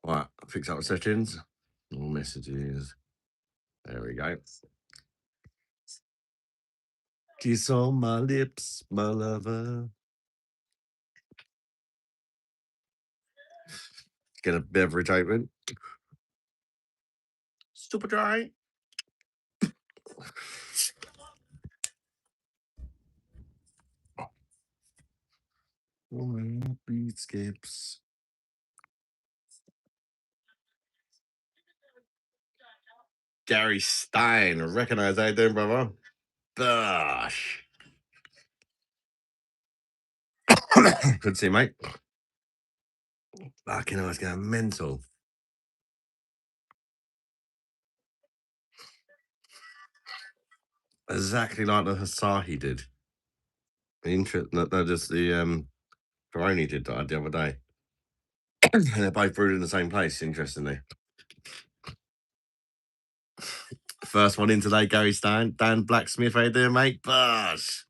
Right, fix up the settings. All messages. There we go. Kiss on my lips, my lover. Get a beverage open. Super dry. Beat skips. Gary Stein. Recognize how you doing, brother? Gosh. Good to see you, mate. Fucking hell, it's going mental. Exactly like the Hasahi did. Interesting. No, just the Peroni did that the other day. And they're both brewed in the same place, interestingly. First one in today, Gary Stein. Dan Blacksmith, how you doing, mate? Bosh.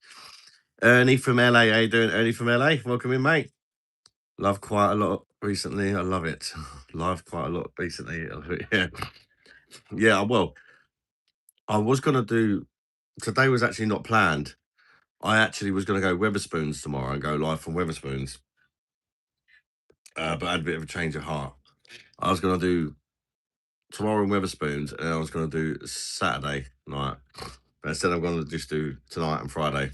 Ernie from LA, how you doing? Ernie from LA, welcome in, mate. Love quite a lot recently. I love it. Love quite a lot recently. Yeah. Yeah, well, I was gonna do today was actually not planned. I actually was gonna go Weatherspoons tomorrow and go live from Weatherspoons. But I had a bit of a change of heart. I was gonna do tomorrow in Weatherspoons and I was gonna do Saturday night. But instead I'm gonna just do tonight and Friday.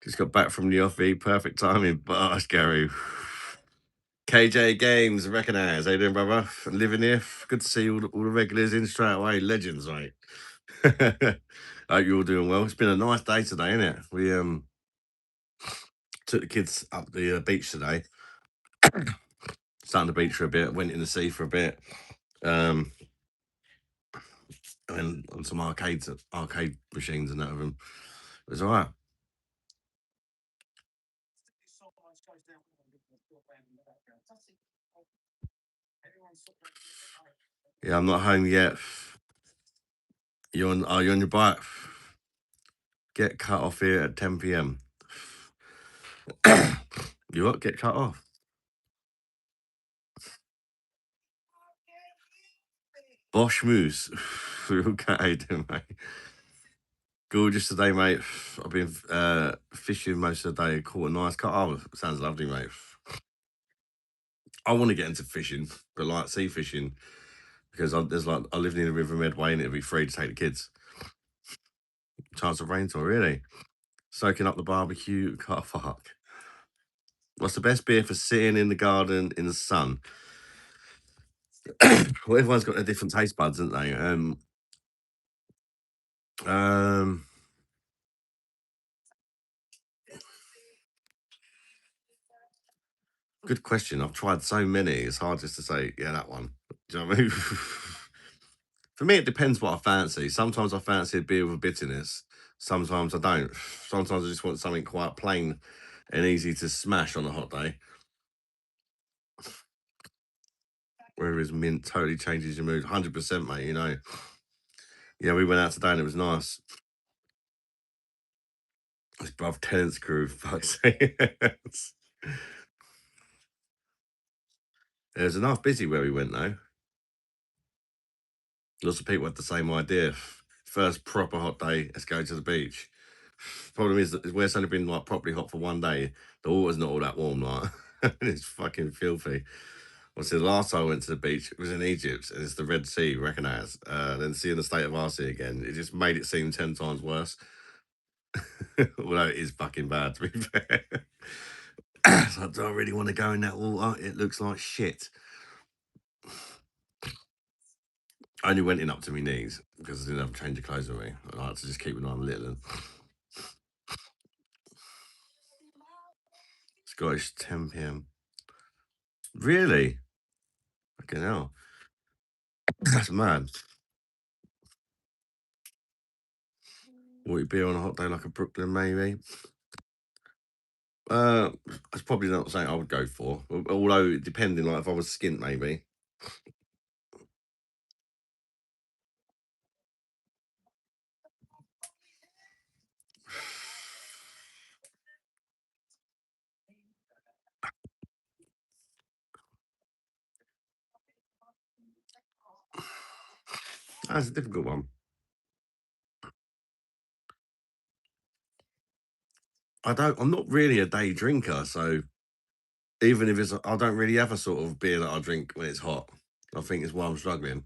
Just got back from the offie, perfect timing. Bosh, Gary. KJ Games, recognise. How you doing, brother? Living here. Good to see all the regulars in straight away. Legends, mate. I hope you're all doing well. It's been a nice day today, isn't it? We took the kids up the beach today. Sat on the beach for a bit, went in the sea for a bit. Um, and on some arcade machines and that of them. It was all right. Yeah, I'm not home yet. Are you on your bike? Get cut off here at 10 p.m. You what? Get cut off? Bosch Moose. Okay, then, mate. Gorgeous today, mate. I've been fishing most of the day. Caught a nice cut. Oh, sounds lovely, mate. I want to get into fishing, but like sea fishing, because I live near the River Medway and it'd be free to take the kids. Chance of rainfall, really. Soaking up the barbecue. Car fuck. What's the best beer for sitting in the garden in the sun? Well, everyone's got their different taste buds, haven't they? Um, Good question. I've tried so many. It's hard just to say, yeah, that one. Do you know what I mean? For me, it depends what I fancy. Sometimes I fancy a beer with a bitterness. Sometimes I don't. Sometimes I just want something quite plain and easy to smash on a hot day. Whereas mint totally changes your mood. 100%, mate, you know. Yeah, we went out today and it was nice. It's above Tenant's Crew, fuck's sake. It was enough busy where we went, though. Lots of people had the same idea. First proper hot day, let's go to the beach. Problem is that where it's only been like properly hot for one day, the water's not all that warm, like it's fucking filthy. Obviously, the last time I went to the beach it was in Egypt, and it's the Red Sea, recognise. Then seeing the state of our sea again, it just made it seem 10 times worse. Although it is fucking bad, to be fair. So I don't really want to go in that water. It looks like shit. I only went in up to my knees because I didn't have a change of clothes with me. I like to just keep an eye on little. Scottish 10 p.m. Really? Fucking hell. That's mad. Would it be on a hot day like a Brooklyn, maybe? That's probably not something I would go for. Although, depending, like if I was skint, maybe. That's a difficult one. I'm not really a day drinker, so even if I don't really have a sort of beer that I drink when it's hot. I think it's why I'm struggling.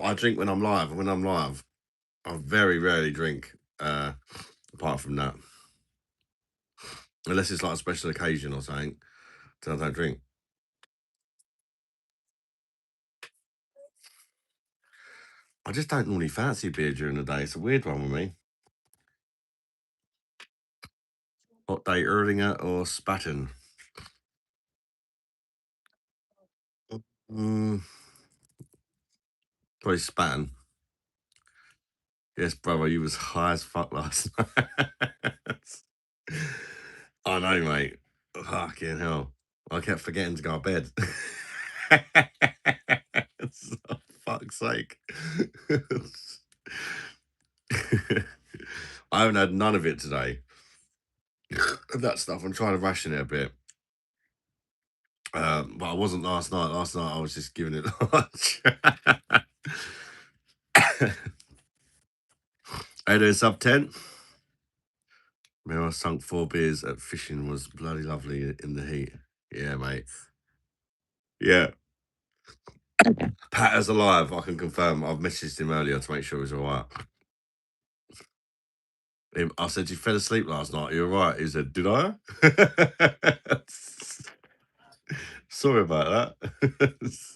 I drink when I'm live, and when I'm live, I very rarely drink. Apart from that, unless it's like a special occasion or something, then I don't drink. I just don't normally fancy beer during the day. It's a weird one with me. Hot day Erdinger or Spaten? Mm, probably Spaten. Yes, brother, you was high as fuck last night. I know, mate. Fucking hell. I kept forgetting to go to bed. For fuck's sake. I haven't had none of it today. Of that stuff. I'm trying to ration it a bit. But I wasn't last night. Last night I was just giving it lunch. How you doing, sub 10? Man, I sunk 4 beers at fishing was bloody lovely in the heat. Yeah, mate. Yeah. Pat is alive, I can confirm. I've messaged him earlier to make sure he's all right. I said, you fell asleep last night. You're right. He said, did I? Sorry about that.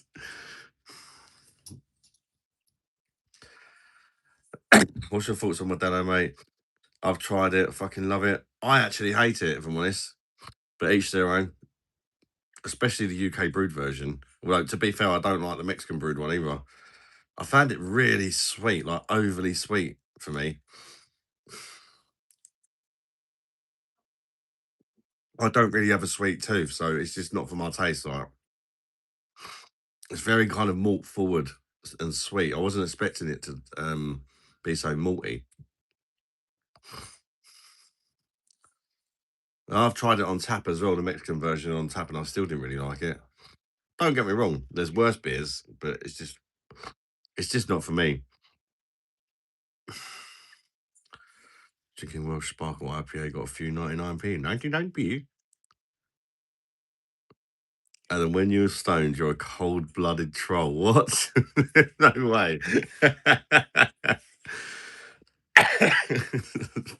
What's your thoughts on Modelo, mate? I've tried it. I fucking love it. I actually hate it, if I'm honest. But each their own. Especially the UK brewed version. Well, to be fair, I don't like the Mexican brewed one either. I found it really sweet, like overly sweet for me. I don't really have a sweet tooth, so it's just not for my taste. Like it's very kind of malt forward and sweet. I wasn't expecting it to be so malty. I've tried it on tap as well, the Mexican version on tap, and I still didn't really like it. Don't get me wrong, there's worse beers, but it's just not for me. Drinking Welsh Sparkle IPA got a few 99p. 99p. And then when you're stoned, you're a cold blooded troll. What? No way.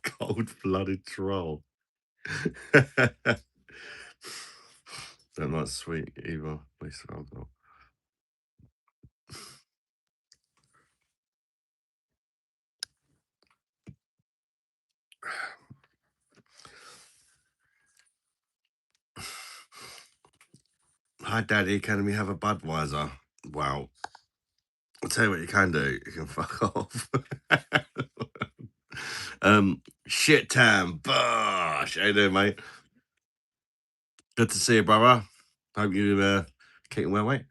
Cold blooded troll. Don't like sweet either. At least I'm not. Hi, Daddy. Can we have a Budweiser? Wow. I'll tell you what you can do. You can fuck off. Shit time. Bosh. How you doing, mate? Good to see you, brother. Hope you keeping well, mate.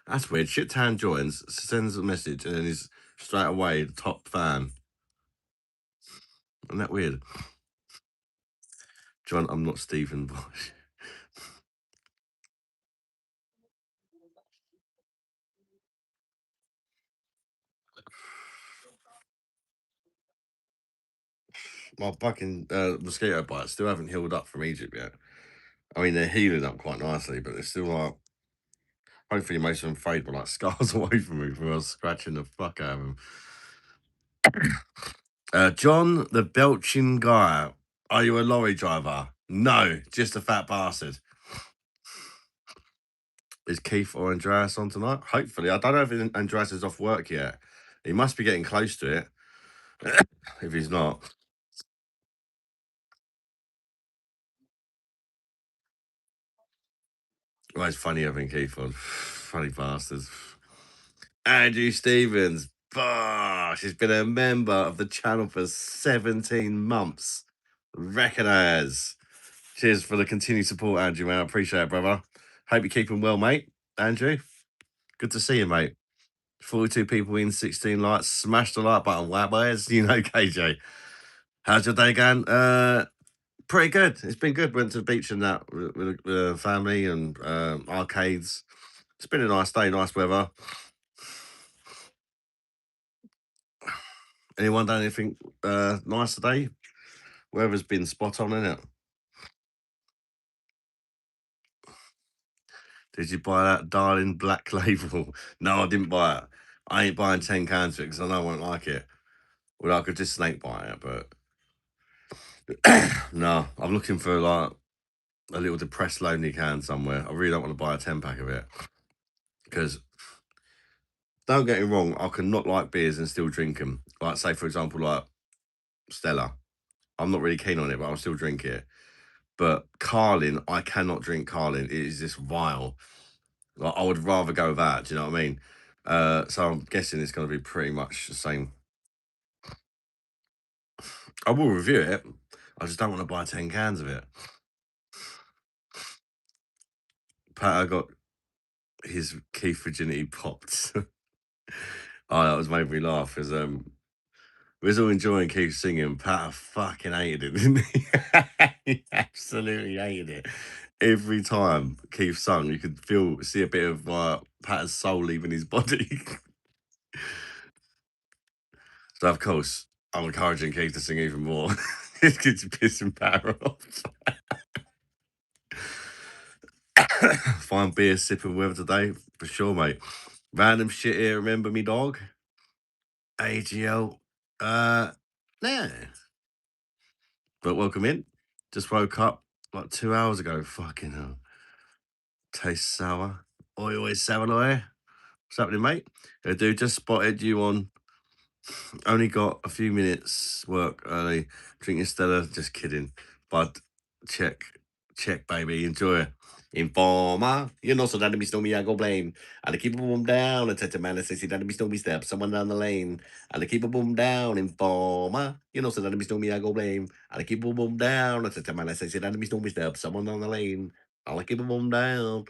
That's weird. Shit Town joins, sends a message, and then he's straight away the top fan. Isn't that weird? John, I'm not Stephen Bosh. My fucking mosquito bites still haven't healed up from Egypt yet. I mean, they're healing up quite nicely, but they're still like, hopefully, most of them fade, but like scars away from me from us scratching the fuck out of them. John, the belching guy. Are you a lorry driver? No, just a fat bastard. Is Keith or Andreas on tonight? Hopefully. I don't know if Andreas is off work yet. He must be getting close to it. If he's not, well, it's funny having Keith on. Funny bastards. Andrew Stevens. Bosh. He's been a member of the channel for 17 months. Recognise. Cheers for the continued support, Andrew, man. I appreciate it, brother. Hope you're keeping well, mate. Andrew, good to see you, mate. 42 people in, 16 likes. Smash the like button, wow, boys. You know, KJ. How's your day going? Pretty good. It's been good. Went to the beach and that with the family and arcades. It's been a nice day, nice weather. Anyone done anything nice today? Weather's been spot on, innit? Did you buy that darling black label? No, I didn't buy it. I ain't buying 10 cans of it because I know I won't like it. Well, I could just snake buy it, but no, I'm looking for like a little depressed, lonely can somewhere. I really don't want to buy a 10 pack of it because don't get me wrong, I can not like beers and still drink them. Like, say, for example, like Stella. I'm not really keen on it, but I'll still drink it. But Carlin, I cannot drink Carlin. It is just vile. Like, I would rather go with that. Do you know what I mean? So I'm guessing it's going to be pretty much the same. I will review it. I just don't want to buy 10 cans of it. Pat, I got his Keith virginity popped. Oh, that was made me laugh because we was all enjoying Keith singing. Pat fucking hated it, didn't he? He absolutely hated it. Every time Keith sung, you could see a bit of Pat's soul leaving his body. So of course, I'm encouraging Keith to sing even more. It gets pissing Pat off. Fine beer sipping weather today, for sure, mate. Random shit here, remember me dog? AGL. Nah. But welcome in. Just woke up like 2 hours ago. Fucking hell. Tastes sour. Oi, oi, sour oi. What's happening, mate? Dude, just spotted you on. Only got a few minutes work early. Drinking Stella. Just kidding. But check. Check, baby. Enjoy. Informer. You know, so that'll be still me, I go blame. And I keep a boom down. And touch a man and say, that'll be still me step. Someone down the lane. And I keep a boom down. Informer. You know, so that'll be still me, I go blame. And I keep a boom down. And touch a man and say, that'll be still me step. Someone down the lane. And I keep a boom down.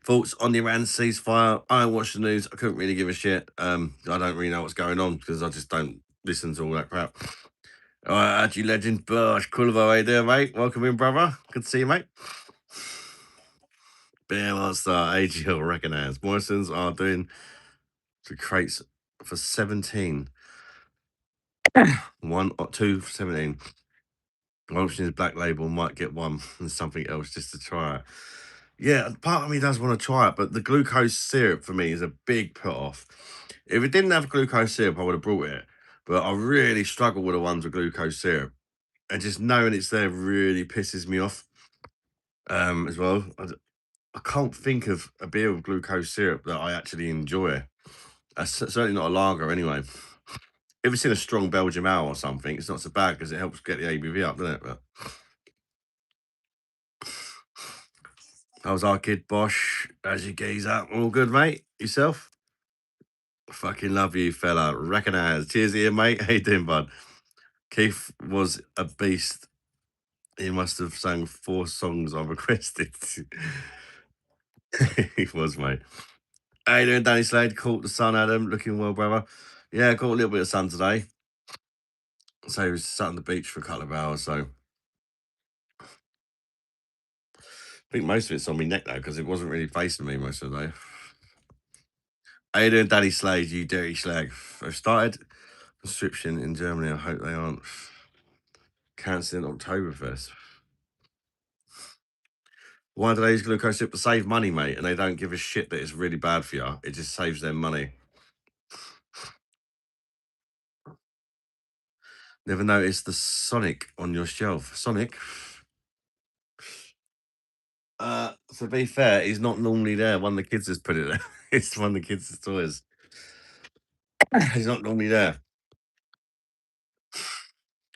Thoughts on the Iran ceasefire? I don't watch the news. I couldn't really give a shit. I don't really know what's going on because I just don't listen to all that crap. All right, Archie Legend, Bosh, cool how you doing, mate? Welcome in, brother. Good to see you, mate. Bear Monster, AGL recognized. Morrison's are doing the crates for 17. One or two for 17. My option is Black Label, might get one and something else just to try it. Yeah, part of me does want to try it, but the glucose syrup for me is a big put off. If it didn't have glucose syrup, I would have brought it. But I really struggle with the ones with glucose syrup. And just knowing it's there really pisses me off as well. I can't think of a beer with glucose syrup that I actually enjoy. Certainly not a lager anyway. If it's in a strong Belgium ale or something, it's not so bad because it helps get the ABV up, doesn't it? But how's our kid Bosch? As you gaze up, all good, mate. Yourself? Fucking love you, fella. Recognize. Cheers, here, mate. How you doing, bud? Keith was a beast. He must have sang 4 songs I requested. He was, mate. How you doing, Danny Slade? Caught the sun, Adam. Looking well, brother. Yeah, caught a little bit of sun today. So he was sat on the beach for a couple of hours. So I think most of it's on my neck though, because it wasn't really facing me most of the day. How you doing, Danny Slade? You dirty slag. I've started conscription in Germany. I hope they aren't cancelling Oktoberfest. Why do they use glucose syrup to save money, mate? And they don't give a shit that it's really bad for you. It just saves them money. Never noticed the Sonic on your shelf. Sonic. To be fair, he's not normally there. One of the kids has put it there. It's one of the kids' toys. He's not normally there.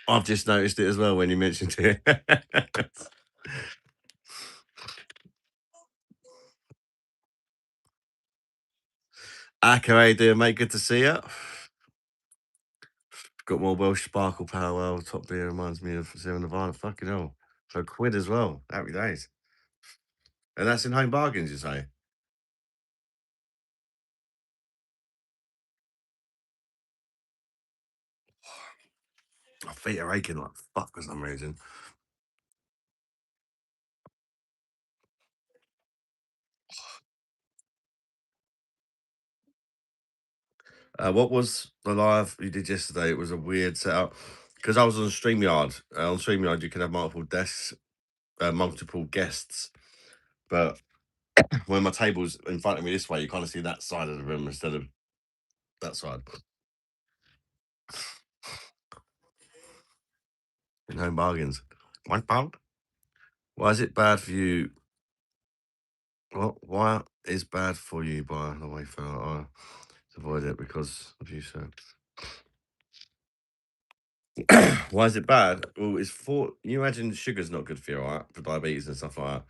I've just noticed it as well when you mentioned it. Aka, how you doing, mate? Good to see you. Got more Welsh Sparkle Power. Well, top beer reminds me of Seven Nirvana. Fucking hell. For a quid as well. Happy days. And that's in home bargains, you say? My feet are aching like fuck for some reason. What was the live you did yesterday? It was a weird setup because I was on StreamYard. On StreamYard, you can have multiple desks, multiple guests, but when my table's in front of me this way, you kind of see that side of the room instead of that side. No bargains. £1. Why is it bad for you? Why is bad for you, by the way, fella? I avoid it because of you, sir. Why is it bad? Well, it's for you imagine sugar's not good for you, right? For diabetes and stuff like that.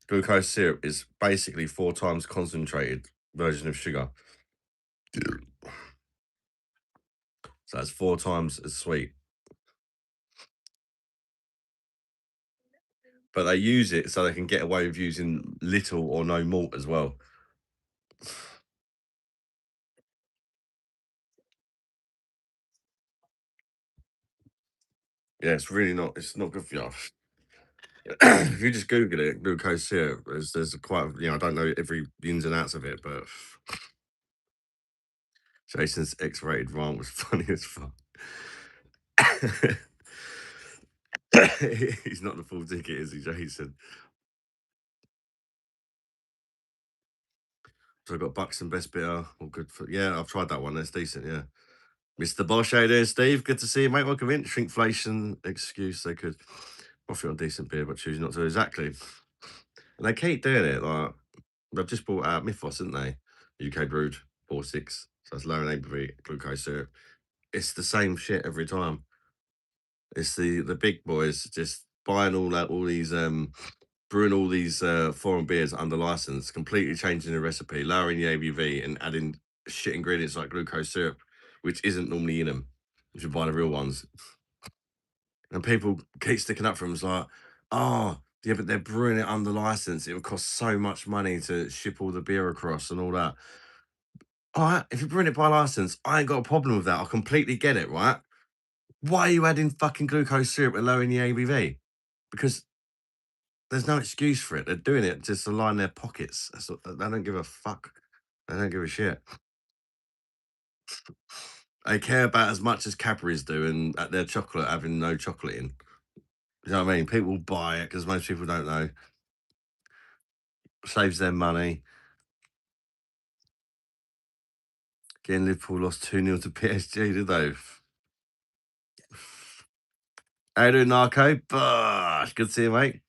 Glucose syrup is basically 4 times concentrated version of sugar. So it's 4 times as sweet. But they use it so they can get away with using little or no malt as well. Yeah, it's not good for you. If you just Google it, glucose syrup, there's quite, I don't know every ins and outs of it, but Jason's X-rated rant was funny as fuck. He's not the full ticket, is he, Jason? So I got Bucks and Best Bitter. All good for, yeah, I've tried that one. That's decent, yeah. Mr. Bosch, hey there, Steve. Good to see you, mate. Welcome in. Shrinkflation excuse they could offer you on decent beer, but choose not to. Exactly. And they keep doing it. Like they've just brought out Mythos, didn't they? UK brewed 4.6. So it's low in ABV, glucose syrup. It's the same shit every time. It's the big boys just buying all these brewing all these foreign beers under license, completely changing the recipe, lowering the ABV, and adding shit ingredients like glucose syrup, which isn't normally in them. If you buy the real ones, and people keep sticking up for them, it's like, oh, yeah, but they're brewing it under license. It would cost so much money to ship all the beer across and all that. All right, if you're brewing it by license, I ain't got a problem with that. I completely get it, right? Why are you adding fucking glucose syrup and lowering the ABV? Because there's no excuse for it. They're doing it just to line their pockets. They don't give a fuck. They don't give a shit. They care about as much as Cadbury's do and at their chocolate having no chocolate in. You know what I mean? People buy it because most people don't know. Saves them money. Again, Liverpool lost 2-0 to PSG, did they? How you doing, Narco? Bosh! Good to see you, mate.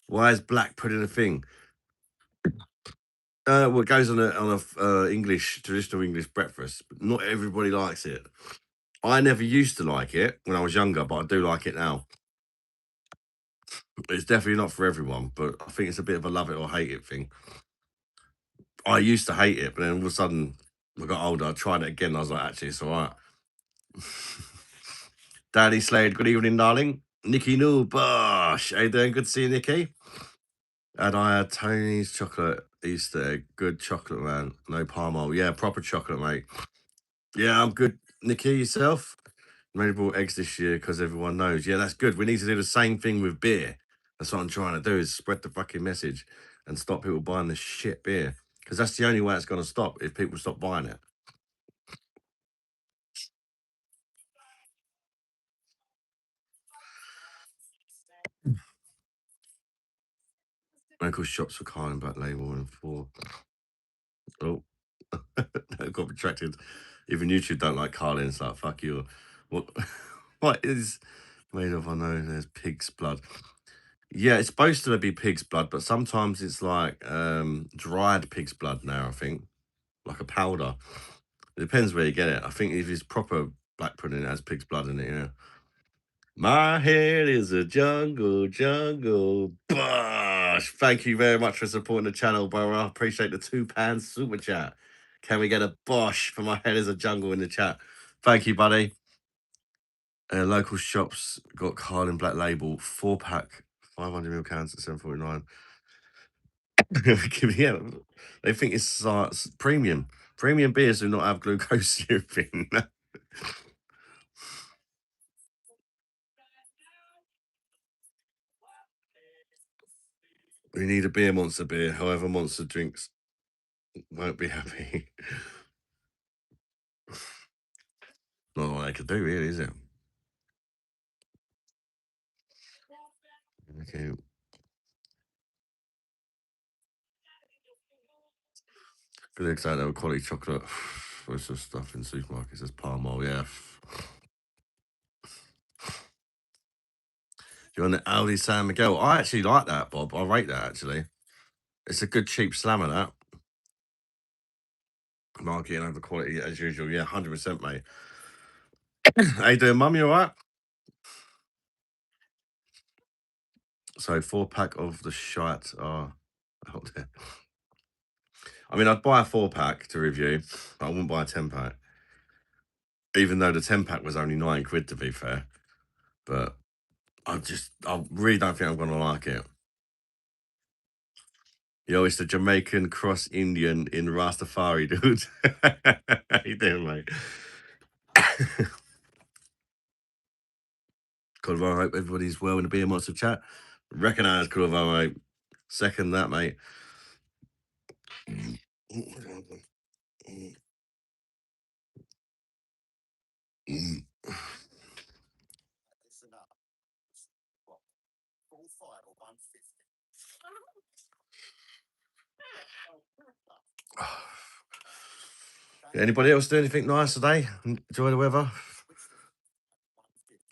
Why is black pudding a thing? Well, it goes on a English traditional English breakfast, but not everybody likes it. I never used to like it when I was younger, but I do like it now. It's definitely not for everyone, but I think it's a bit of a love it or hate it thing. I used to hate it, but then all of a sudden, I got older. I tried it again. And I was like, actually, it's all right. Danny Slade, good evening, darling. Nikki Noo, Bosh. How you doing? Good to see you, Nikki. And I had Tony's chocolate Easter egg. Good chocolate, man. No palm oil. Yeah, proper chocolate, mate. Yeah, I'm good. Nikki, yourself? Maybe bought eggs this year because everyone knows. Yeah, that's good. We need to do the same thing with beer. That's what I'm trying to do is spread the fucking message and stop people buying the shit beer. Because that's the only way it's going to stop if people stop buying it. Local shops for Carling Black Label and for oh, that got retracted. Even YouTube don't like Carling. It's like fuck you. What? What is made of? I know there's pig's blood. Yeah, it's supposed to be pig's blood, but sometimes it's like dried pig's blood now. I think like a powder. It depends where you get it. I think if it's proper black pudding, it has pig's blood in it. Yeah. My head is a jungle, jungle. Bosh! Thank you very much for supporting the channel, bro. I appreciate the £2 super chat. Can we get a bosh for my head is a jungle in the chat? Thank you, buddy. Local shops got Carlin Black Label 4-pack, 500ml cans at 7.49. Yeah, they think it's premium. Premium beers do not have glucose syrup in. We need a beer monster beer. However, monster drinks won't be happy. Not what I could do, really, is it? Okay. Good example of quality chocolate. What's the stuff in supermarkets? There's palm oil, yeah. You're on the Aldi San Miguel. I actually like that, Bob. I rate that actually. It's a good cheap slammer, that. Marketing over quality as usual. Yeah, 100%, mate. How you doing, mum? You all right? So, 4 pack of the shite are out there. I mean, I'd buy a 4 pack to review, but I wouldn't buy a 10 pack. Even though the 10 pack was only 9 quid, to be fair. But I really don't think I'm going to like it. Yo, it's the Jamaican cross Indian in Rastafari, dude. How you doing, mate? Cool, I hope everybody's well in the beer monster chat. Recognise cool, mate. Second that, mate. Anybody else do anything nice today? Enjoy the weather?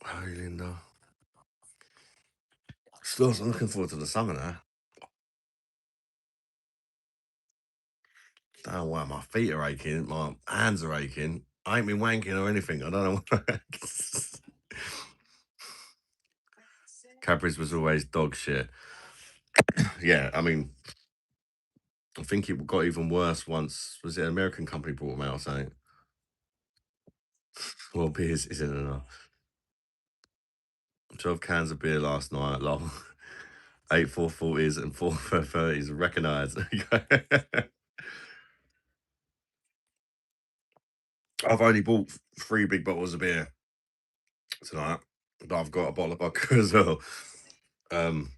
Oh, Linda. Still looking forward to the summer now. Don't know why my feet are aching, my hands are aching. I ain't been wanking or anything. I don't know what. Cadbury's was always dog shit. Yeah, I mean, I think it got even worse once. Was it an American company brought them out or something? Well, beers isn't enough. 12 cans of beer last night. Lol. 8 440s and 430s recognised. I've only bought 3 big bottles of beer tonight, but I've got a bottle of vodka as well. Um,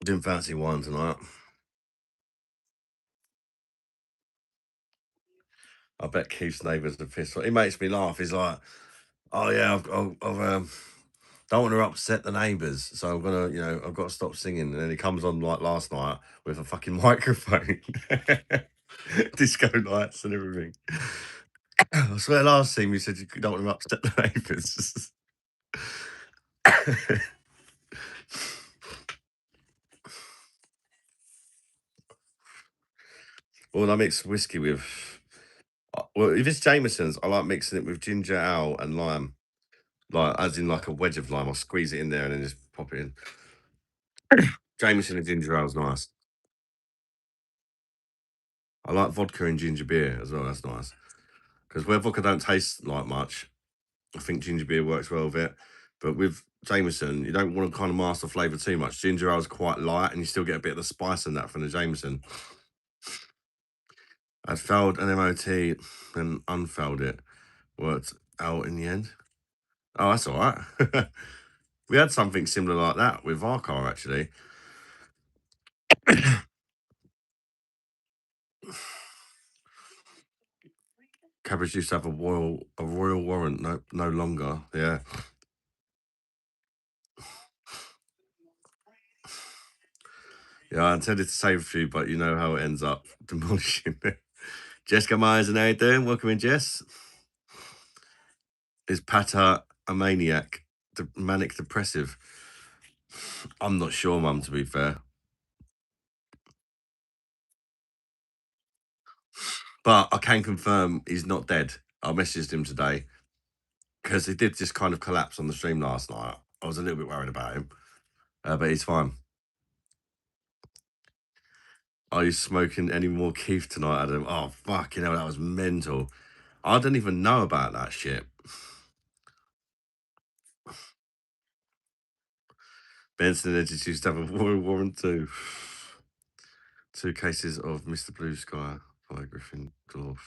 didn't fancy wine tonight. I bet Keith's neighbours are pissed. He makes me laugh. He's like, "Oh yeah, I've don't want to upset the neighbours, so I'm gonna, I've got to stop singing." And then he comes on like last night with a fucking microphone, disco lights and everything. I swear, last time you said you don't want to upset the neighbours. Well, I mix whiskey with. Well, if it's Jameson's, I like mixing it with ginger ale and lime, like as in like a wedge of lime. I'll squeeze it in there and then just pop it in. Jameson and ginger ale's nice. I like vodka and ginger beer as well. That's nice because where vodka don't taste like much, I think ginger beer works well with it. But with Jameson, you don't want to kind of master flavour too much. Ginger ale is quite light, and you still get a bit of the spice in that from the Jameson. I failed an MOT and unfailed it. Worked out in the end. Oh, that's all right. We had something similar like that with our car, actually. Cabbage used to have a royal warrant, no longer. Yeah. Yeah, I intended to save a few, but you know how it ends up demolishing it. Jessica Myers and how you doing? Welcome in, Jess. Is Pata a maniac? Manic depressive? I'm not sure, mum, to be fair. But I can confirm he's not dead. I messaged him today because he did just kind of collapse on the stream last night. I was a little bit worried about him, but he's fine. Are you smoking any more Keith tonight, Adam? Oh, fuck, that was mental. I didn't even know about that shit. Benson Edges used to have a Royal Warrant too. 2 cases of Mr. Blue Sky by Griffin Dwarf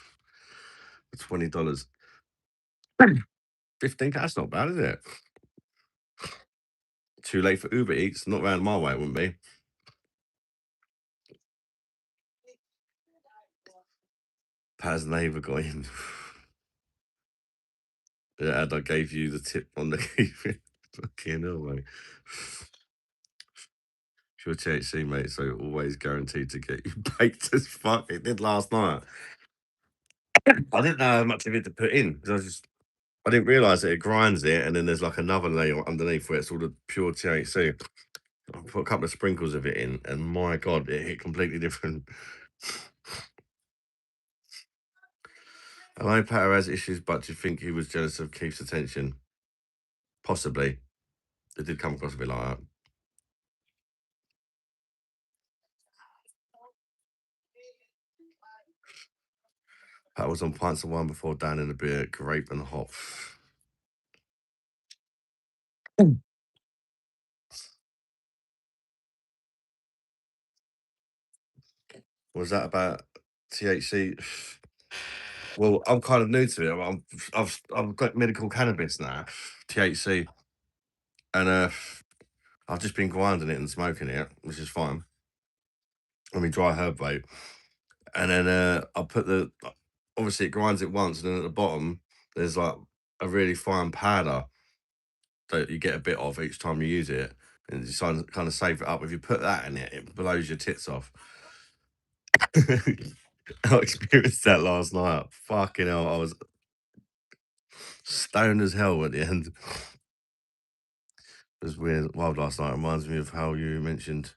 for $20. 15, that's not bad, is it? Too late for Uber Eats. Not round my way, it wouldn't be. Pat's neighbour got in. Yeah, and I gave you the tip on the key. Fucking hell, mate. Pure THC, mate, so always guaranteed to get you baked as fuck. It did last night. I didn't know how much of it to put in because I didn't realise that it grinds it, and then there's like another layer underneath where it's all the pure THC. I put a couple of sprinkles of it in, and my god, it hit completely different. I know Pato has issues, but do you think he was jealous of Keith's attention? Possibly. It did come across a bit like that. Pat was on pints of wine before down in a beer, grape and hop. Was that about THC? Well, I'm kind of new to it. I've got medical cannabis now, THC, and I've just been grinding it and smoking it, which is fine. I mean, dry herb vape, and then I put the obviously it grinds it once, and then at the bottom there's like a really fine powder that you get a bit of each time you use it, and you kind of save it up. If you put that in it, it blows your tits off. I experienced that last night. Fucking hell, I was stoned as hell at the end. It was weird. Wild last night. Reminds me of how you mentioned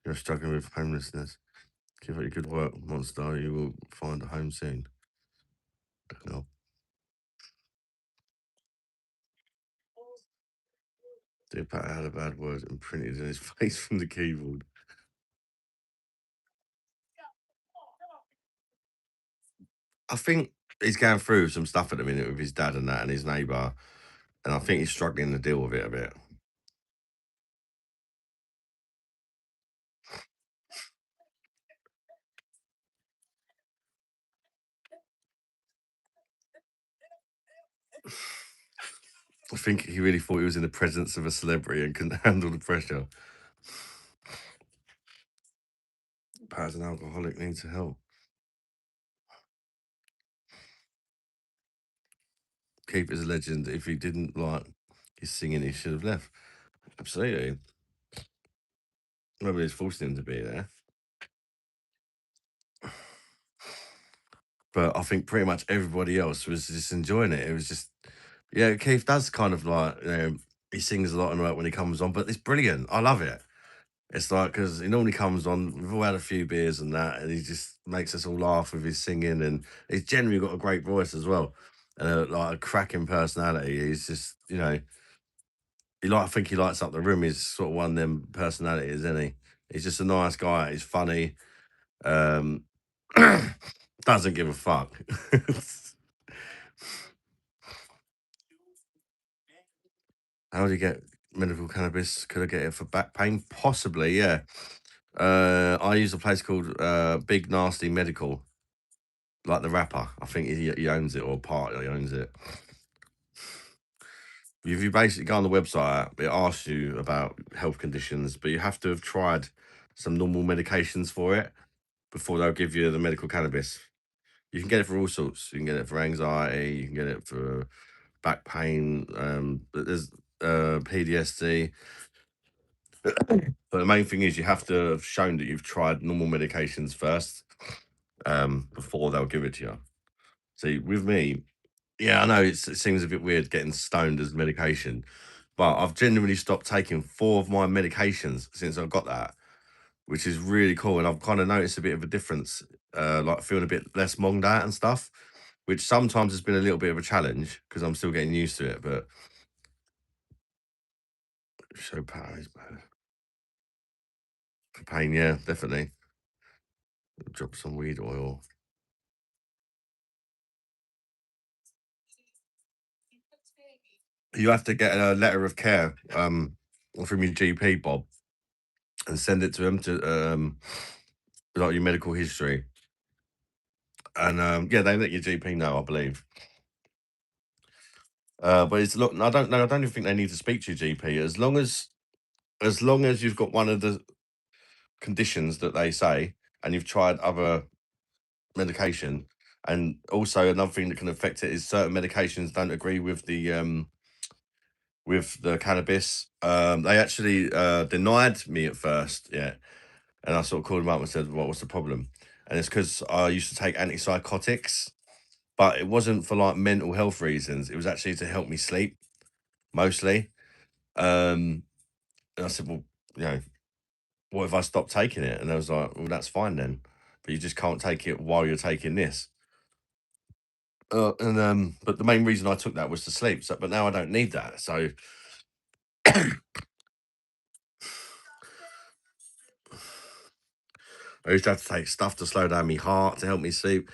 you're struggling with homelessness. Give it a good work, monster. You will find a home soon. No. Dear Pat had a bad word and printed in his face from the keyboard. I think he's going through some stuff at the minute with his dad and that and his neighbour. And I think he's struggling to deal with it a bit. I think he really thought he was in the presence of a celebrity and couldn't handle the pressure. Pat's an alcoholic, needs help. Keith is a legend. If he didn't like his singing, he should have left. Absolutely. Nobody's forcing him to be there. But I think pretty much everybody else was just enjoying it. It was just, yeah, Keith does kind of like, he sings a lot and like when he comes on, but it's brilliant. I love it. It's like, because he normally comes on, we've all had a few beers and that, and he just makes us all laugh with his singing. And he's generally got a great voice as well. And like a cracking personality. He's just, I think he lights up the room. He's sort of one of them personalities, isn't he? He's just a nice guy. He's funny. Um, doesn't give a fuck. How do you get medical cannabis? Could I get it for back pain? Possibly, yeah. I use a place called Big Nasty Medical, like the rapper. I think he owns it or part he owns it. If you basically go on the website, it asks you about health conditions, but you have to have tried some normal medications for it before they'll give you the medical cannabis. You can get it for all sorts. You can get it for anxiety. You can get it for back pain. But there's PTSD. But the main thing is you have to have shown that you've tried normal medications first before they'll give it to you. See, with me, yeah, I know it seems a bit weird getting stoned as medication, but I've genuinely stopped taking 4 of my medications since I've got that, which is really cool. And I've kind of noticed a bit of a difference, like feeling a bit less monged out and stuff, which sometimes has been a little bit of a challenge because I'm still getting used to it. But show power is bad. For pain, yeah, definitely. Drop some weed oil. You have to get a letter of care from your GP, Bob, and send it to him to like your medical history. And yeah, they let your GP know, I believe. But it's look, I don't know. I don't even think they need to speak to your GP as long as as long as you've got one of the conditions that they say, and you've tried other medication. And also another thing that can affect it is certain medications don't agree with the cannabis. They actually denied me at first, yeah. And I sort of called them up and said, "What was the problem?" And it's because I used to take antipsychotics, but it wasn't for like mental health reasons. It was actually to help me sleep mostly. Um, and I said, "Well, you know, what if I stop taking it?" And I was like, "Well, that's fine then, but you just can't take it while you're taking this." But the main reason I took that was to sleep. So, but now I don't need that. So I used to have to take stuff to slow down my heart to help me sleep.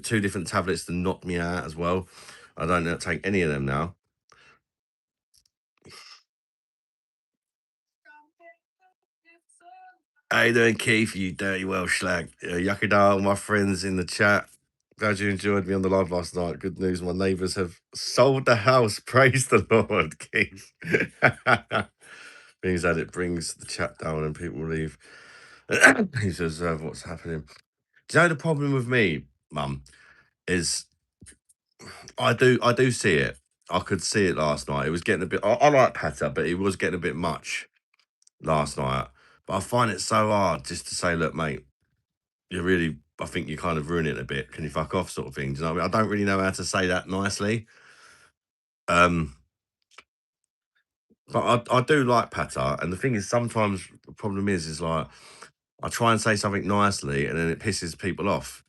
Two different tablets to knock me out as well. I don't take any of them now. How you doing, Keith? You dirty Welsh slag. Yakida, all my friends in the chat. Glad you enjoyed me on the live last night. Good news, my neighbours have sold the house. Praise the Lord, Keith. Means that it brings the chat down and people leave. He says, what's happening? Do you know the problem with me, Mum, is I do see it. I could see it last night. It was getting a bit. I like patter, but it was getting a bit much last night. But I find it so hard just to say, look, mate, you're really. I think you're kind of ruining it a bit. Can you fuck off, sort of thing? Do you know what I mean? I don't really know how to say that nicely. Um, but I do like patter, and the thing is, sometimes the problem is like I try and say something nicely, and then it pisses people off.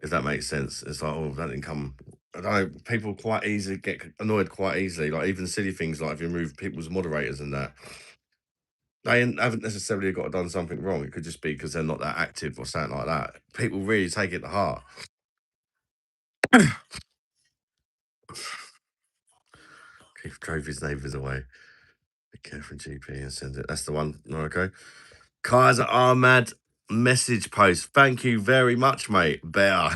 If that makes sense. It's like, oh, that didn't come. I don't know. People quite easily get annoyed quite easily. Like even silly things like if you remove people's moderators and that, they haven't necessarily got to done something wrong. It could just be because they're not that active or something like that. People really take it to heart. Keith drove his neighbours away. Be careful, GP, and send it. That's the one. Okay. Kaiser Ahmad message post. Thank you very much, mate. Bear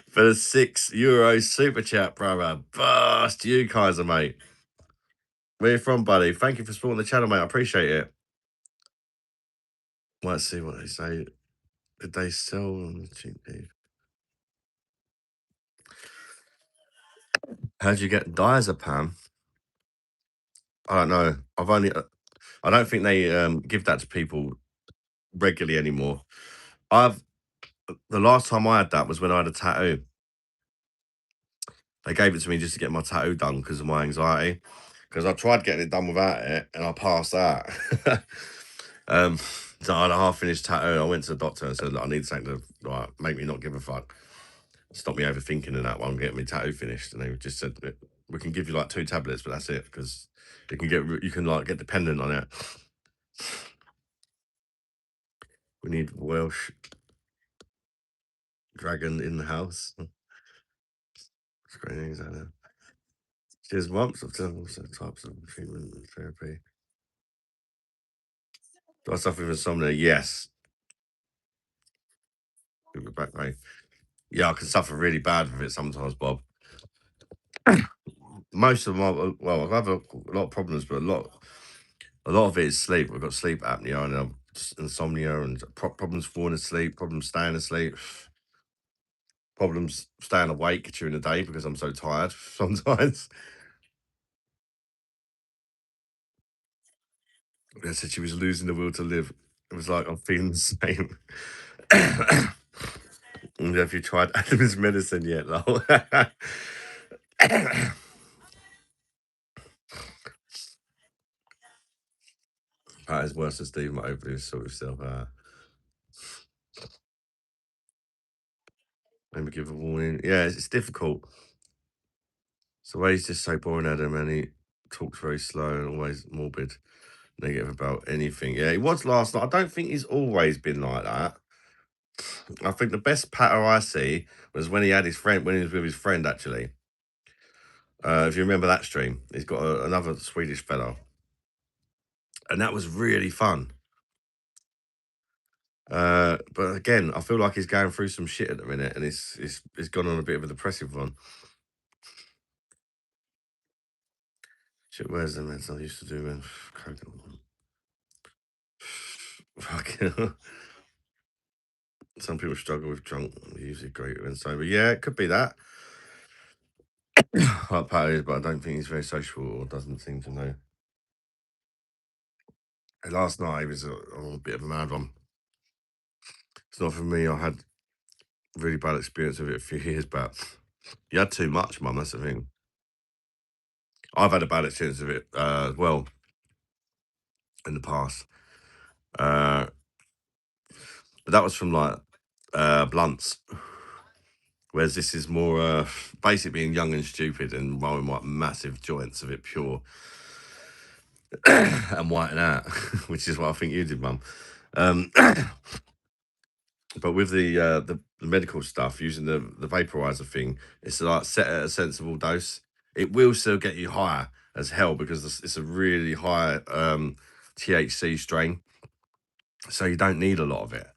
for the €6 super chat, brother. Bust you, Kaiser, mate. Where you from, buddy? Thank you for supporting the channel, mate. I appreciate it. Let's see what they say. Did they sell on the cheap beef? How'd you get diazepam? I don't know. I don't think they give that to people regularly anymore. I've the last time I had that was when I had a tattoo. They gave it to me just to get my tattoo done because of my anxiety. Because I tried getting it done without it and I passed out. um, so I had a half finished tattoo. I went to the doctor and said, "Look, I need something to like, make me not give a fuck. Stop me overthinking in that one, get me tattoo finished." And they just said, "We can give you like 2 tablets, but that's it because you can like get dependent on it. We need Welsh dragon in the house." Screenings, I know. There's months of types of treatment and therapy. Do I suffer with insomnia? Yes. Give me back pain. Yeah, I can suffer really bad with it sometimes, Bob. Most of my well, I have a lot of problems, but a lot of it is sleep. I've got sleep apnea and insomnia and problems falling asleep, problems staying asleep, problems staying awake during the day because I'm so tired sometimes. I said she was losing the will to live. It was like I'm feeling the same. And have you tried Adam's medicine yet, lol? That is worse than Steve might hopefully sort himself out. Maybe give a warning. Yeah, it's difficult. So he's just so boring, Adam, and he talks very slow and always morbid, negative about anything. Yeah, he was last night. I don't think he's always been like that. I think the best patter I see was when he had his friend, when he was with his friend, actually. If you remember that stream, he's got another Swedish fellow, and that was really fun. But again, I feel like he's going through some shit at the minute, and it's gone on a bit of a depressive one. Shit, where's the meds I used to do when coconut? Fucking. Some people struggle with drunk, usually great when sober. Yeah, it could be that. Like Pat is, but I don't think he's very sociable or doesn't seem to know. And last night he was a bit of a mad one. It's not for me. I had really bad experience with it a few years back. You had too much, mum. That's the thing. I've had a bad experience with it as well in the past. Uh, but that was from like blunts. Whereas this is more basically being young and stupid and rolling like massive joints of it pure and whiting out, which is what I think you did, mum. Um, but with the medical stuff, using the vaporizer thing, it's like set at a sensible dose. It will still get you higher as hell because it's a really high THC strain, so you don't need a lot of it.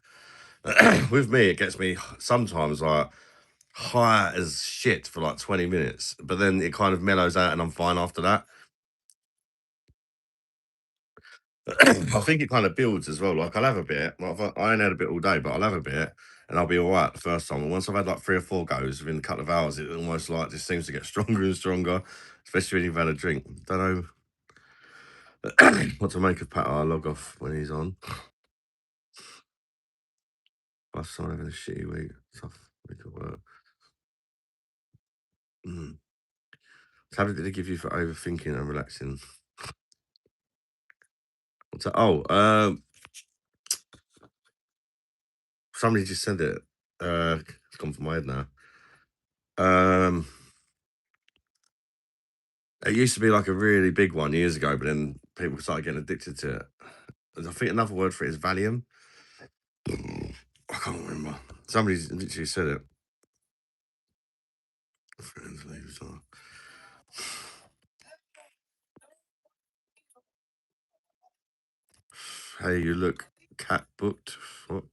With me, it gets me sometimes like high as shit for like 20 minutes, but then it kind of mellows out and I'm fine after that. I think it kind of builds as well. Like I'll have a bit. Like, I ain't had a bit all day, but I'll have a bit and I'll be all right the first time. And once I've had like 3 or 4 goes within a couple of hours, it almost like just seems to get stronger and stronger, especially when you've had a drink. Don't know what to make of Pat. I log off when he's on. I've someone having a shitty week. Tough week at work. Mm. Tablet did they give you for overthinking and relaxing? What's that? Oh, somebody just said it. It's gone from my head now. Um, it used to be like a really big one years ago, but then people started getting addicted to it. I think another word for it is Valium. I can't remember. Somebody literally said it. Friends, leaves, hey, you look cat booked. What?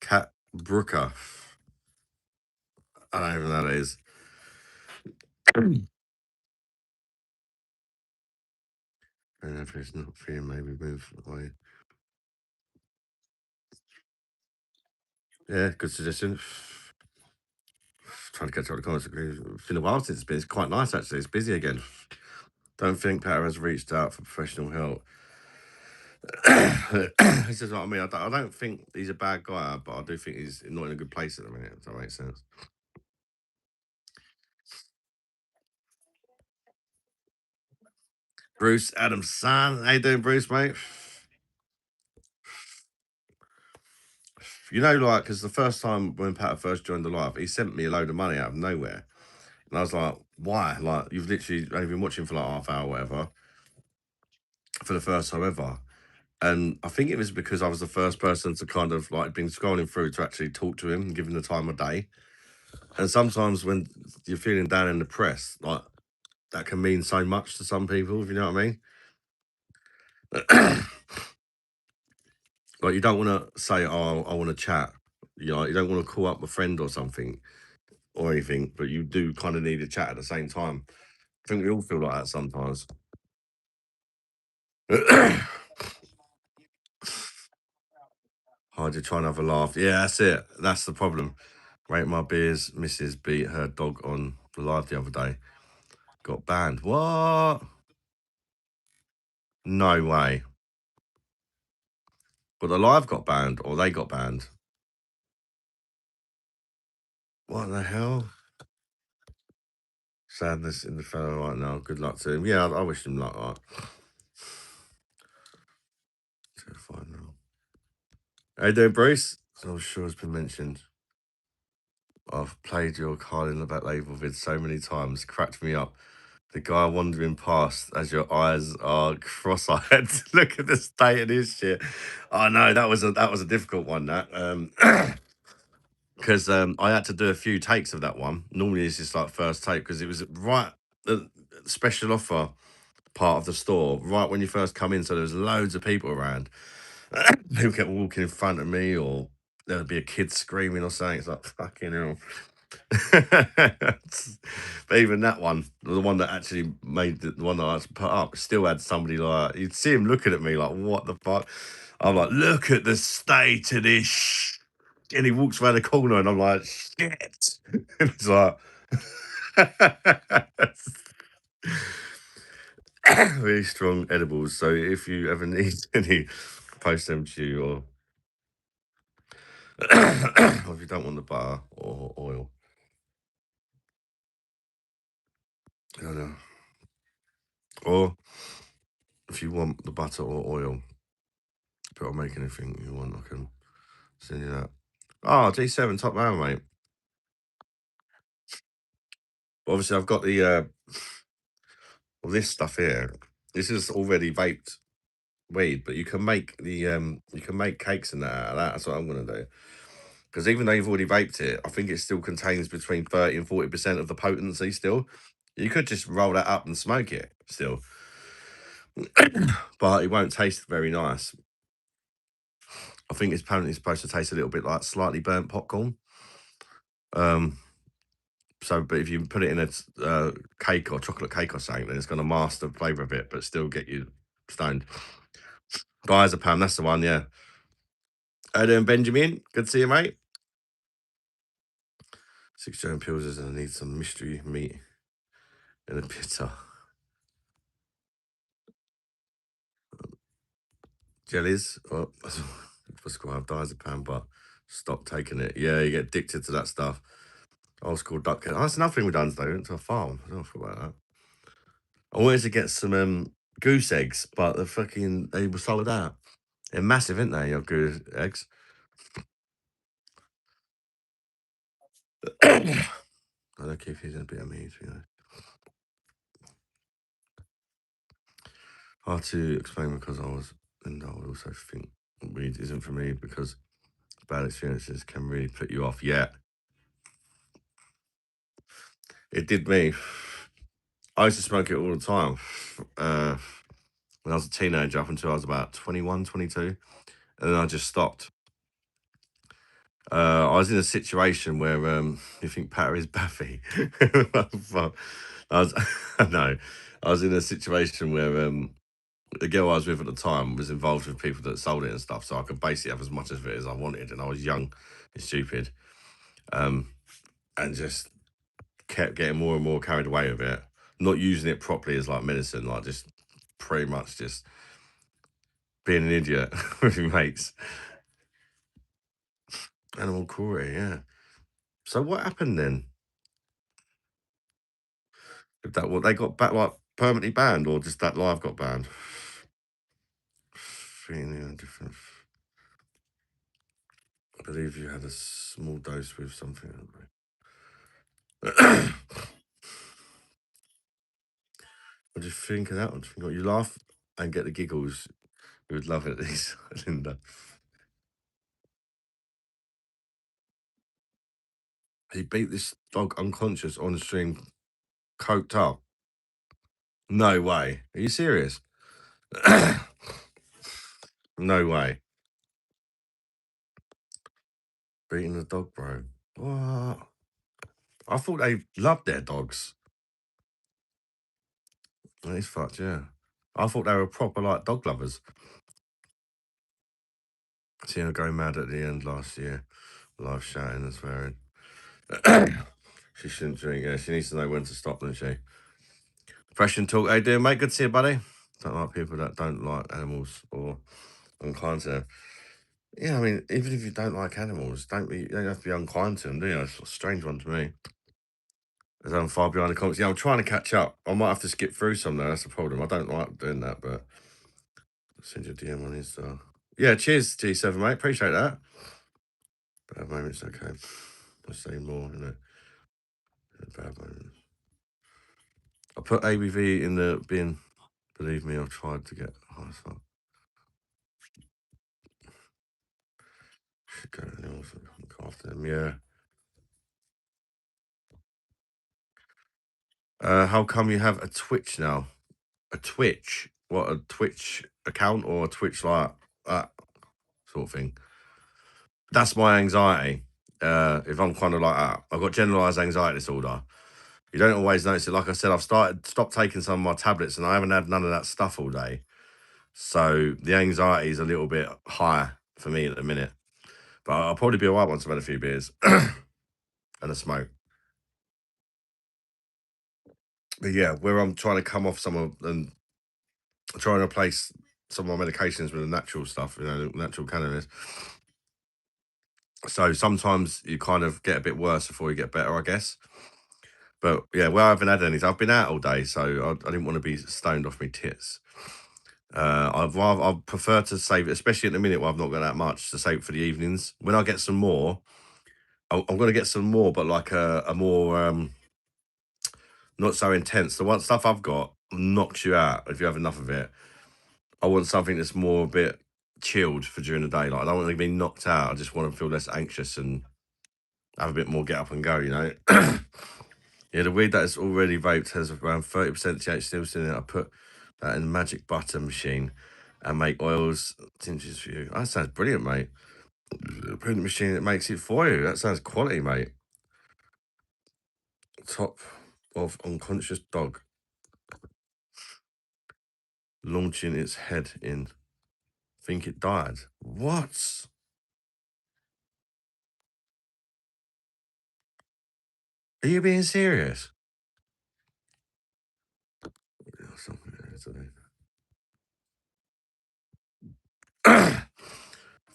Cat Brooker. I don't even know what that is. And if it's not for you, maybe move away. Yeah, good suggestion. Trying to catch up with the comments. It's been a while since it's quite nice actually. It's busy again. Don't think Pat has reached out for professional help. This is what I mean. I don't think he's a bad guy, but I do think he's not in a good place at the minute. If that makes sense. Bruce Adams' son. How you doing, Bruce, mate? You know, like, because the first time when Pat first joined the live, he sent me a load of money out of nowhere. And I was like, why? Like, you've literally only been watching for like half hour, whatever, for the first time ever. And I think it was because I was the first person to kind of like been scrolling through to actually talk to him and give him the time of day. And sometimes when you're feeling down in the press, like that can mean so much to some people, if you know what I mean. Like you don't want to say, "Oh, I want to chat." You know, you don't want to call up a friend or something or anything, but you do kind of need a chat at the same time. I think we all feel like that sometimes. Hard to try and have a laugh. Yeah, that's it. That's the problem. Rate my beers. Mrs. beat her dog on the live the other day. Got banned. What? No way. But the live got banned or they got banned. What the hell? Sadness in the fellow right now. Good luck to him. Yeah, I wish him luck. Right. Terrified now. How you doing, Bruce? So I'm sure it's been mentioned. I've played your card in the back label vid so many times, cracked me up. The guy wandering past as your eyes are cross-eyed. Look at the state of this shit. I know that was a difficult one. That because I had to do a few takes of that one. Normally it's just like first take because it was right the special offer part of the store right when you first come in. So there was loads of people around. People kept walking in front of me, or there would be a kid screaming or something. It's like fucking hell. But even that one, the one that actually made the one that I put up, still had somebody like you'd see him looking at me like, "What the fuck?" I'm like, "Look at the state of this," and he walks around the corner, and I'm like, "Shit!" And he's like, "Very strong edibles." So if you ever need any, post them to you, or, or if you don't want the butter or oil, I don't know. Or if you want the butter or oil, but I'll make anything you want. I can send you that. Oh, D7 top man, mate. Obviously, I've got the well, this stuff here. This is already vaped weed, but you can make cakes and that out of that. That's what I'm gonna do. Because even though you've already vaped it, I think it still contains between 30 and 40% of the potency still. You could just roll that up and smoke it still, but it won't taste very nice. I think it's apparently supposed to taste a little bit like slightly burnt popcorn. Um, So, but if you put it in a cake or chocolate cake or something, then it's going to mask the flavour of it, but still get you stoned. Diazepam, that's the one, yeah. How doing, Benjamin? Good to see you, mate. 6 giant pills and I need some mystery meat in a pizza. Jellies, oh, prescribed diazepam, but stop taking it. Yeah, you get addicted to that stuff. Old school duck. Oh, that's another thing we done today. We went to a farm. I don't forget about that. I wanted to get some goose eggs, but they were sold out. They're massive, aren't they? Your goose eggs. I don't care if he's a bit of meat, you know. Hard to explain because I was, and I would also think weed isn't for me because bad experiences can really put you off. Yeah, it did me. I used to smoke it all the time. Uh, when I was a teenager up until I was about 21, 22, and then I just stopped. I was in a situation where you think Patter is Baffy. But I was, no, I was in a situation where the girl I was with at the time was involved with people that sold it and stuff, so I could basically have as much of it as I wanted, and I was young and stupid, um, and just kept getting more and more carried away with it, not using it properly as like medicine, like just pretty much just being an idiot with your mates. Animal cruelty, yeah. So what happened then? Did that what they got back like permanently banned, or just that live got banned? Feeling different. I believe you had a small dose with something. What do you think of that one? Do you think you laugh and get the giggles? You would love it, these, Linda. He beat this dog unconscious on the stream, coked up. No way. Are you serious? No way. Beating the dog, bro. What? I thought they loved their dogs. That is fucked, yeah. I thought they were proper like dog lovers. Seeing her go mad at the end last year. Live shouting and swearing. She shouldn't drink. Yeah, she needs to know when to stop, doesn't she? Fresh and talk. How you doing, mate? Good to see you, buddy. Don't like people that don't like animals or unkind to them. Yeah, I mean, even if you don't like animals, you don't have to be unkind to them, do you? It's a strange one to me. As I'm far behind the comments. Yeah, I'm trying to catch up. I might have to skip through some though. That's the problem. I don't like doing that, but I'll send you a DM on Insta. Yeah, cheers, T7, mate. Appreciate that. Bad moments, okay. I'll say more, you know. Bad moments. I put ABV in the bin. Believe me, I've tried to get high as fuck. Should go to the also look after them, yeah. How come you have a Twitch now? A Twitch? What, a Twitch account or a Twitch like that sort of thing? That's my anxiety. If I'm kind of like that, I've got generalized anxiety disorder. You don't always notice it. Like I said, I've stopped taking some of my tablets, and I haven't had none of that stuff all day. So the anxiety is a little bit high for me at the minute. But I'll probably be alright once I've had a few beers and a smoke. But yeah, where I'm trying to come off some of and trying to replace some of my medications with the natural stuff, natural cannabis. So sometimes you kind of get a bit worse before you get better, I guess. But yeah, well, I haven't had any. I've been out all day, so I didn't want to be stoned off my tits. I prefer to save it, especially at the minute where I've not got that much to save it for the evenings. When I get some more, I'm going to get some more, but like a more not so intense. The one stuff I've got knocks you out if you have enough of it. I want something that's more a bit chilled for during the day. Like I don't want to be knocked out. I just want to feel less anxious and have a bit more get up and go. Yeah, the weed that is already vaped has around 30% THC in it. I put that in the magic butter machine and make oils tinges for you. That sounds brilliant, mate. Put in the machine, it makes it for you. That sounds quality, mate. Top of unconscious dog launching its head in. Think it died. What? Are you being serious? Something there today.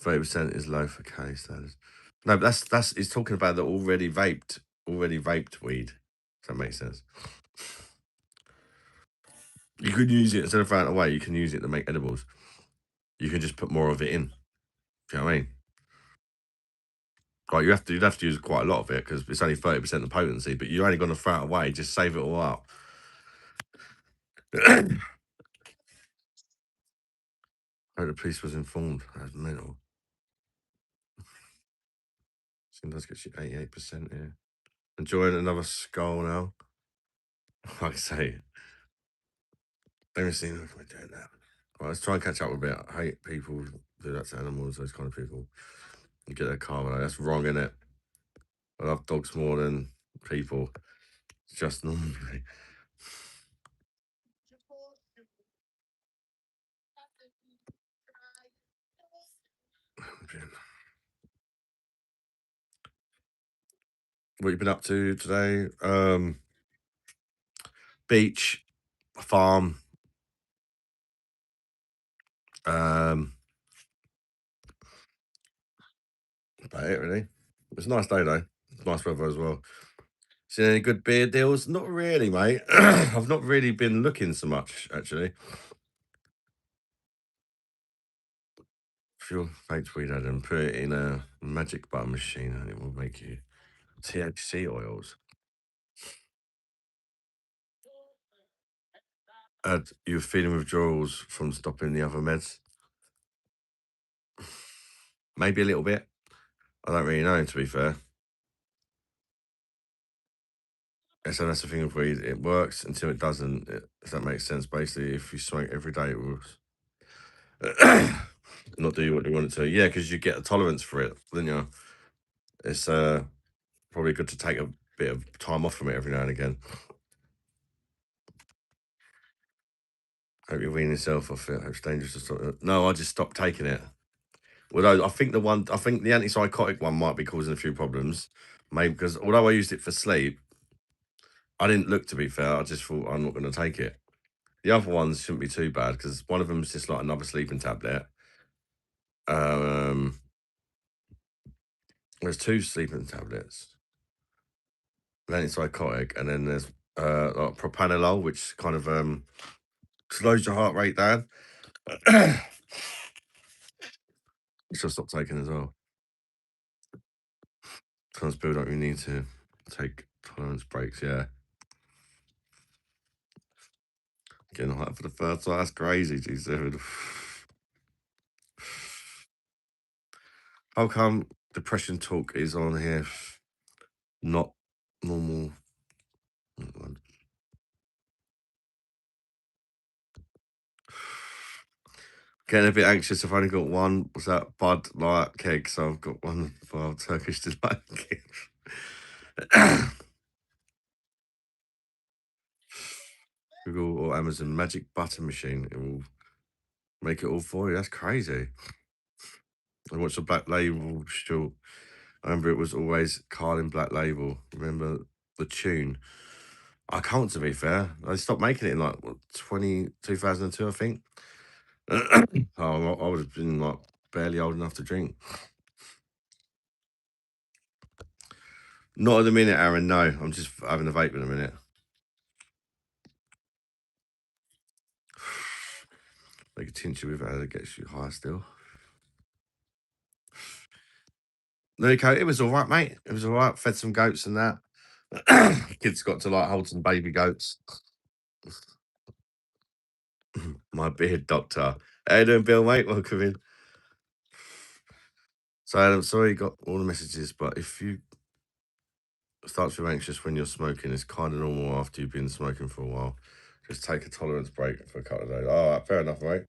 30% is low for K standards. No, but that's it's talking about the already vaped weed. If that makes sense. You could use it instead of throwing it away, you can use it to make edibles. You can just put more of it in. Do you know what I mean? Like you'd have to use quite a lot of it because it's only 30% the potency, but you're only gonna throw it away, just save it all up. Oh, the police was informed. That's mental. Seems does get you 88% here. Enjoying another skull now. Like I say, let me see if we're doing that. Right, let's try and catch up with a bit. I hate people who do that to animals, those kind of people. You get their karma. That's wrong, isn't it? I love dogs more than people. It's just normally. What you been up to today? Beach, farm. Um, about it really. It's a nice day though. It's nice weather as well. Seen any good beer deals? Not really, mate. I've not really been looking so much actually. If you're faked weed, Adam, put it in a magic butter machine and it will make you THC oils. And you're feeling withdrawals from stopping the other meds? Maybe a little bit. I don't really know, to be fair. And so that's the thing with weed. It works until it doesn't. If that makes sense. Basically, if you smoke every day, it will not do what you want it to. Yeah, because you get a tolerance for it, don't you? It's probably good to take a bit of time off from it every now and again. Hope you're weaning yourself off it. Hope it's dangerous to stop it. No, I just stopped taking it. Although I think the antipsychotic one might be causing a few problems. Maybe because although I used it for sleep, I didn't look to be fair. I just thought I'm not going to take it. The other ones shouldn't be too bad because one of them is just like another sleeping tablet. Um, there's two sleeping tablets, an antipsychotic, and then there's like propranolol, which kind of slows your heart rate down. Which I stopped taking as well. Sometimes people don't really need to take tolerance breaks. Yeah, getting high for the first time. That's crazy, G7. How come depression talk is on here? Not normal. Getting a bit anxious. I've only got one. Was that Bud Light keg? So I've got one for Turkish delight. Google or Amazon magic butter machine. It will make it all for you. That's crazy. And what's the Black Label short? I remember it was always Carlin Black Label. Remember the tune? I can't, to be fair. They stopped making it in like what, 2002, I think. I would have been like barely old enough to drink. Not at the minute, Aaron. No, I'm just having a vape in a minute. Make a tincture with it, it gets you high still. Nico, it was all right, mate. It was all right. Fed some goats and that. Kids got to like hold some baby goats. My beard doctor. How you doing, Bill, mate? Welcome in. So, I'm sorry you got all the messages, but if you start to feel anxious when you're smoking, it's kind of normal after you've been smoking for a while. Just take a tolerance break for a couple of days. All right, fair enough, mate.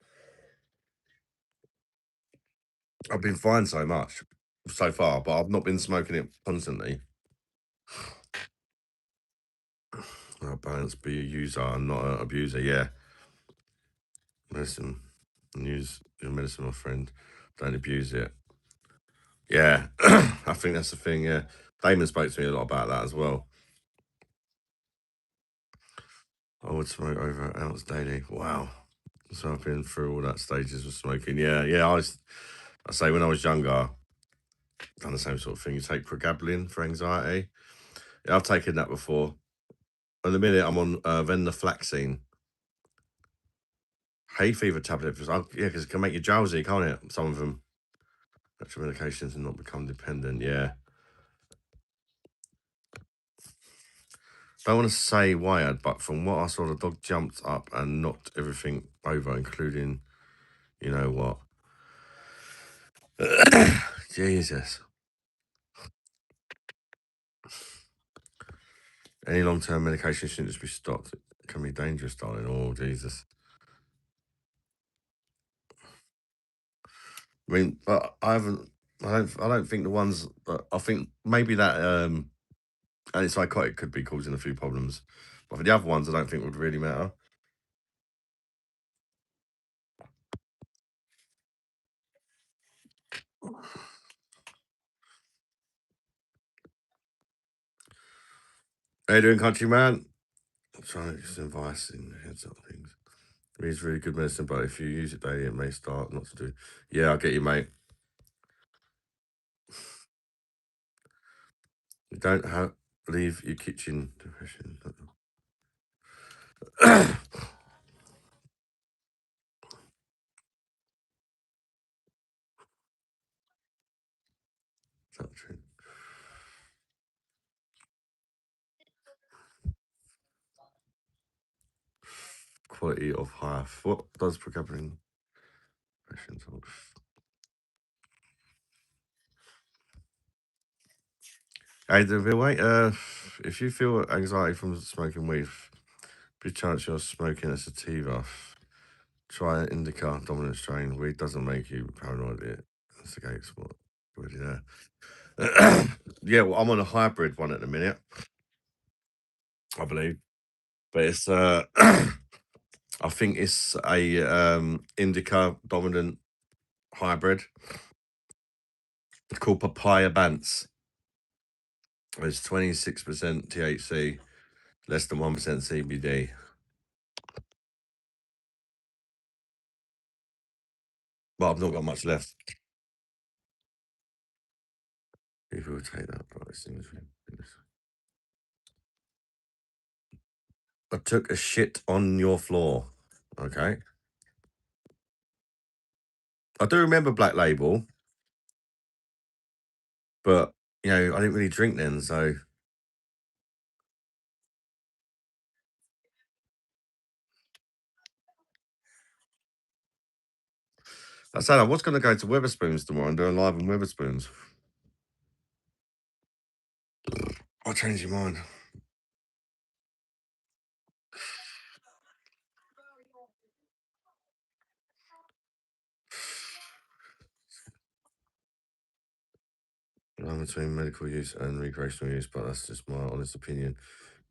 I've been fine so much so far, but I've not been smoking it constantly. I'll balance, be a user and not an abuser. Yeah, medicine. Use your medicine, my friend. Don't abuse it. Yeah, I think that's the thing. Yeah, Damon spoke to me a lot about that as well. I would smoke over an ounce daily. Wow. So I've been through all that stages of smoking. Yeah, yeah. I say when I was younger, done the same sort of thing. You take pregabalin for anxiety. Yeah, I've taken that before. At the minute, I'm on venlafaxine, hay fever tablet. Yeah, because it can make you drowsy, can't it? Some of them. Natural medications and not become dependent. Yeah. Don't want to say wired, but from what I saw, the dog jumped up and knocked everything over, including, you know what? Jesus. Any long term medication shouldn't just be stopped. It can be dangerous, darling. Oh, Jesus. I mean, but I haven't. I don't think the ones. I think maybe that antipsychotic could be causing a few problems, but for the other ones, I don't think would really matter. How you doing, countryman? I'm trying to get some advice in heads up things. It's really good medicine, but if you use it daily, it may start not to do. Yeah, I'll get you, mate. You don't have leave your kitchen depression. Is that true? Quality of life. What does pregabalin depression talk? Hey, Deville, wait. If you feel anxiety from smoking weed, big chance you're smoking a sativa. Try an indica dominant strain. Weed doesn't make you paranoid. It instigates what already there. Yeah, well, I'm on a hybrid one at the minute, I believe, but it's I think it's a indica dominant hybrid. It's called papaya bants. It's 26% THC, less than 1% CBD. But I've not got much left. People will take that price. I took a shit on your floor. Okay. I do remember Black Label, but I didn't really drink then, so I said I was going to go to Weatherspoons tomorrow and do a live in Weatherspoons. I changed your mind. I'm between medical use and recreational use, but that's just my honest opinion.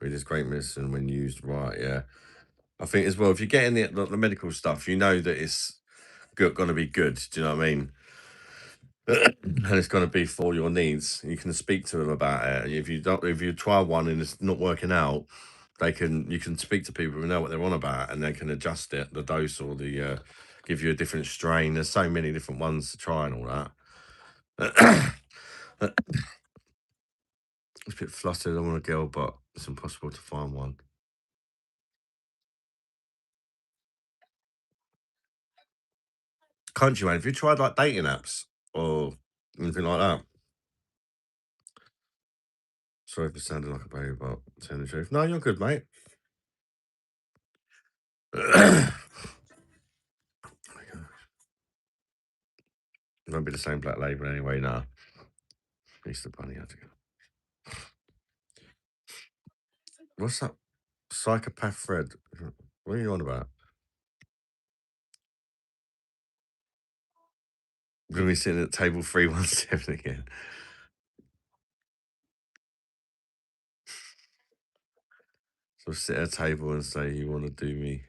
Weed is great medicine when used right. Yeah, I think as well. If you're getting the medical stuff, you know that it's going to be good. Do you know what I mean? And it's going to be for your needs. You can speak to them about it. If you don't, if you try one and it's not working out, you can speak to people who know what they're on about, and they can adjust it, the dose or the give you a different strain. There's so many different ones to try and all that. It's a bit flustered. I want a girl, but it's impossible to find one. Country man, have you tried like dating apps or anything like that? Sorry for sounding like a baby, but telling the truth. No, you're good, mate. Won't be the same black label anyway. Now, Easter bunny had to go. What's that psychopath thread? What are you on about? We're gonna be sitting at table 317 again. So sit at a table and say you want to do me.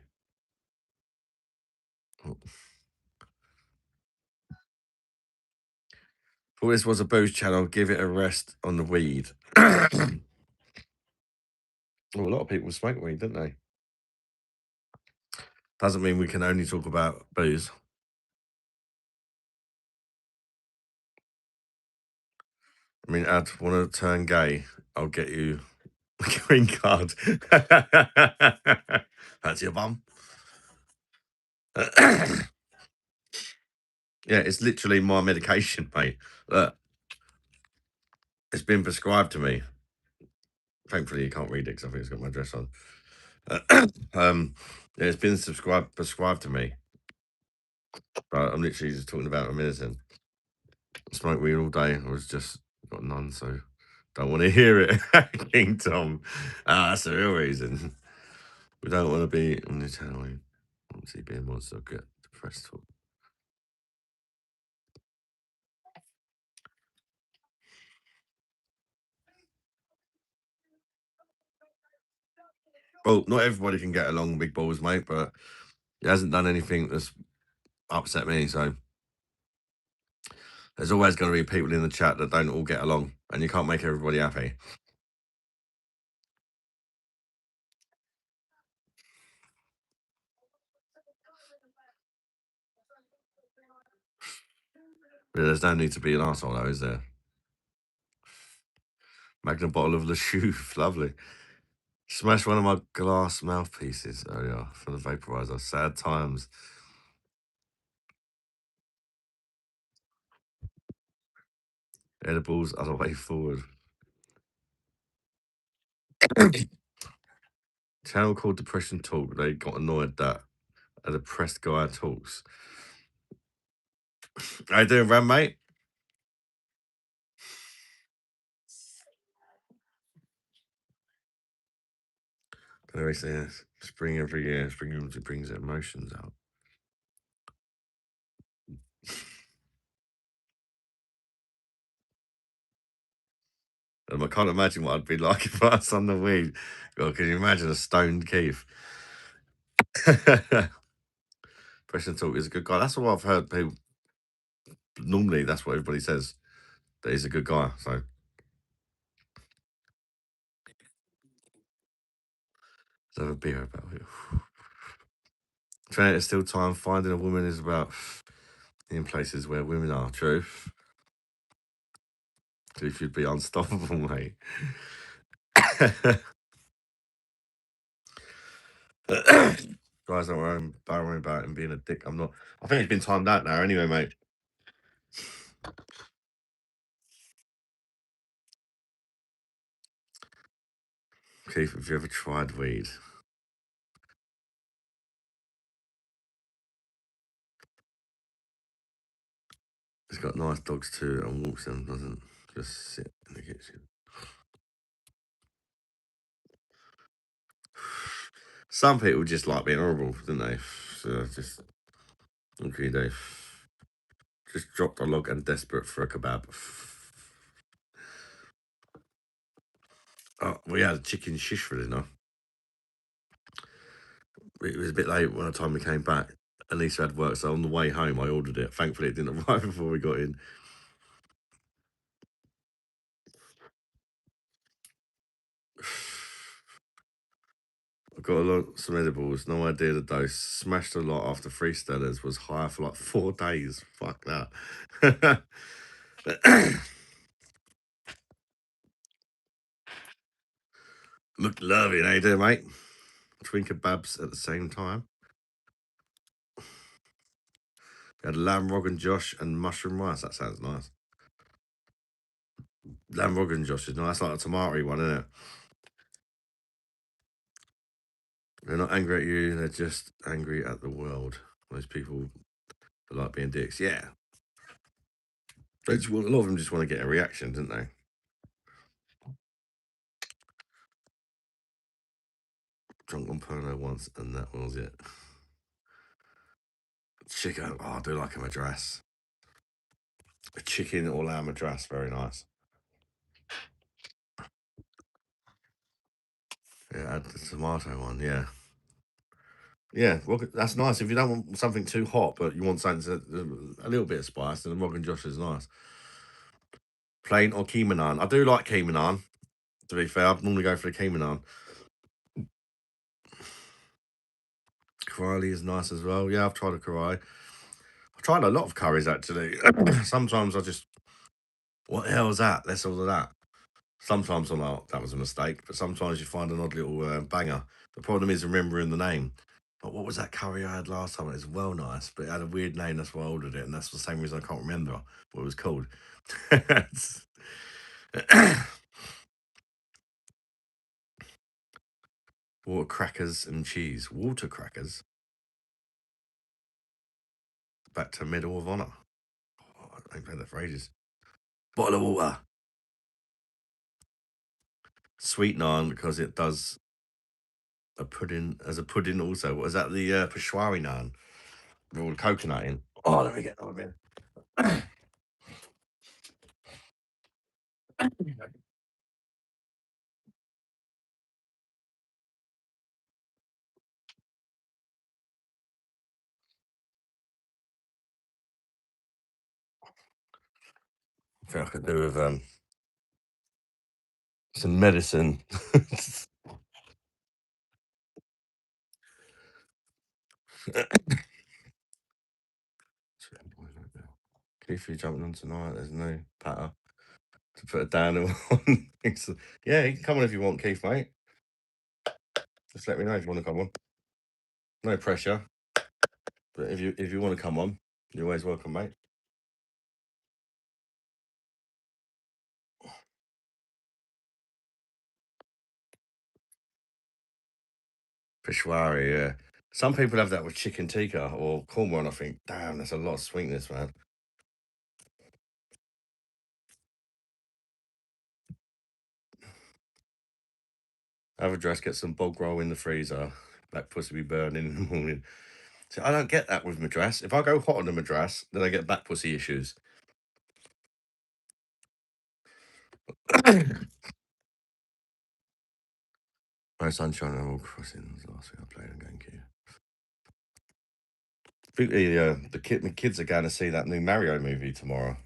Oh, thought this was a booze channel. Give it a rest on the weed. Oh, a lot of people smoke weed, don't they? Doesn't mean we can only talk about booze. I mean, Ad, want to turn gay? I'll get you a green card. That's your bum. Yeah, it's literally my medication, mate. Look, it's been prescribed to me. Thankfully, you can't read it because I think it's got my address on. Yeah, it's been prescribed to me. But I'm literally just talking about my medicine. Smoke weed all day. I was just got none, so don't want to hear it. King Tom. That's the real reason. We don't want to be on the channel. Obviously, being a monster, get depressed. Well, not everybody can get along with big balls, mate, but he hasn't done anything that's upset me. So there's always going to be people in the chat that don't all get along, and you can't make everybody happy. But there's no need to be an arsehole, though, is there? Magnum bottle of Le Chouffe, lovely. Smashed one of my glass mouthpieces earlier for the vaporizer. Sad times. Edibles are the way forward. Channel called Depression Talk. They got annoyed that a depressed guy talks. How you doing, Ram, mate? Anyway, so yes, spring every year. Spring usually brings emotions out. I can't imagine what I'd be like if I was on the weed. God, can you imagine a stoned Keith? Depression Talk is a good guy. That's what I've heard people. Normally, that's what everybody says. That he's a good guy. So let's have a beer about it. Trying to still time. Finding a woman is about in places where women are. Truth. If you'd be unstoppable, mate. Guys, don't worry about him being a dick. I'm not. I think it's been timed out now. Anyway, mate. Keith, have you ever tried weed? He's got nice dogs too, and walks them. Doesn't just sit in the kitchen. Some people just like being horrible, don't they? So just okay, they just dropped a log and desperate for a kebab. We had a chicken shish for dinner. It was a bit late by the time we came back. At least I had work, so on the way home I ordered it. Thankfully, it didn't arrive before we got in. I got a lot, some edibles, no idea the dose. Smashed a lot after three Stellas. Was high for like 4 days. Fuck that. Look lovely, how you doing, mate? Twin kebabs at the same time. We had lamb rogan josh and mushroom rice. That sounds nice. Lamb rogan josh is nice, like a tomato one, isn't it? They're not angry at you, they're just angry at the world. Most people like being dicks. Yeah. A lot of them just want to get a reaction, don't they? Drunk on porno once, and that was it. Chicken. Oh, I do like a madras. A chicken or lamb madras, very nice. Yeah, add the tomato one. Yeah, yeah. Well, that's nice. If you don't want something too hot, but you want something a little bit of spice, then the Rogan Josh is nice. Plain or keema naan. I do like keema naan. To be fair, I'd normally go for the keema naan. Karahi is nice as well. Yeah, I've tried a karahi. I've tried a lot of curries actually. Sometimes I just, what the hell is that? Let's order that. Sometimes I'm like, that was a mistake, but sometimes you find an odd little banger. The problem is remembering the name. But what was that curry I had last time? It was well nice, but it had a weird name. That's why I ordered it, and that's the same reason I can't remember what it was called. Water crackers and cheese. Water crackers. Back to Medal of Honor. Oh, I ain't played that for ages. Bottle of water. Sweet naan because it does a pudding as a pudding also. What is that? The Peshwari naan with all the coconut in. Oh, let me get another bit. I think I could do with some medicine. Keith, you jumping on tonight? There's no patter to put a down on. Yeah, you can come on if you want, Keith, mate. Just let me know if you want to come on. No pressure, but if you want to come on, you're always welcome, mate. Peshwari, yeah. Some people have that with chicken tikka or korma, and I think, damn, that's a lot of sweetness, man. Have a dress, get some bog roll in the freezer. Black pussy be burning in the morning. See, I don't get that with madras. If I go hot on the madras, then I get back pussy issues. No sunshine and all crossings. Last week I played on GameCube. I think my kids are going to see that new Mario movie tomorrow.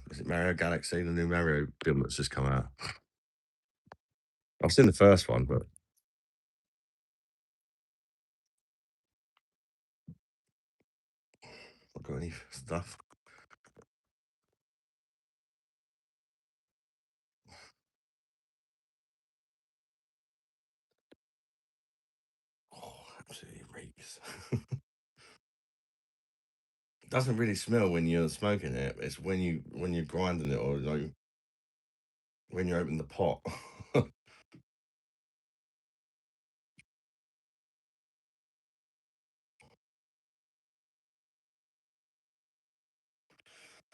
Is it Mario Galaxy, the new Mario film that's just come out? I've seen the first one, but I've got any stuff. Oh, absolutely reeks. It doesn't really smell when you're smoking it. It's when you're grinding it or like when you open the pot.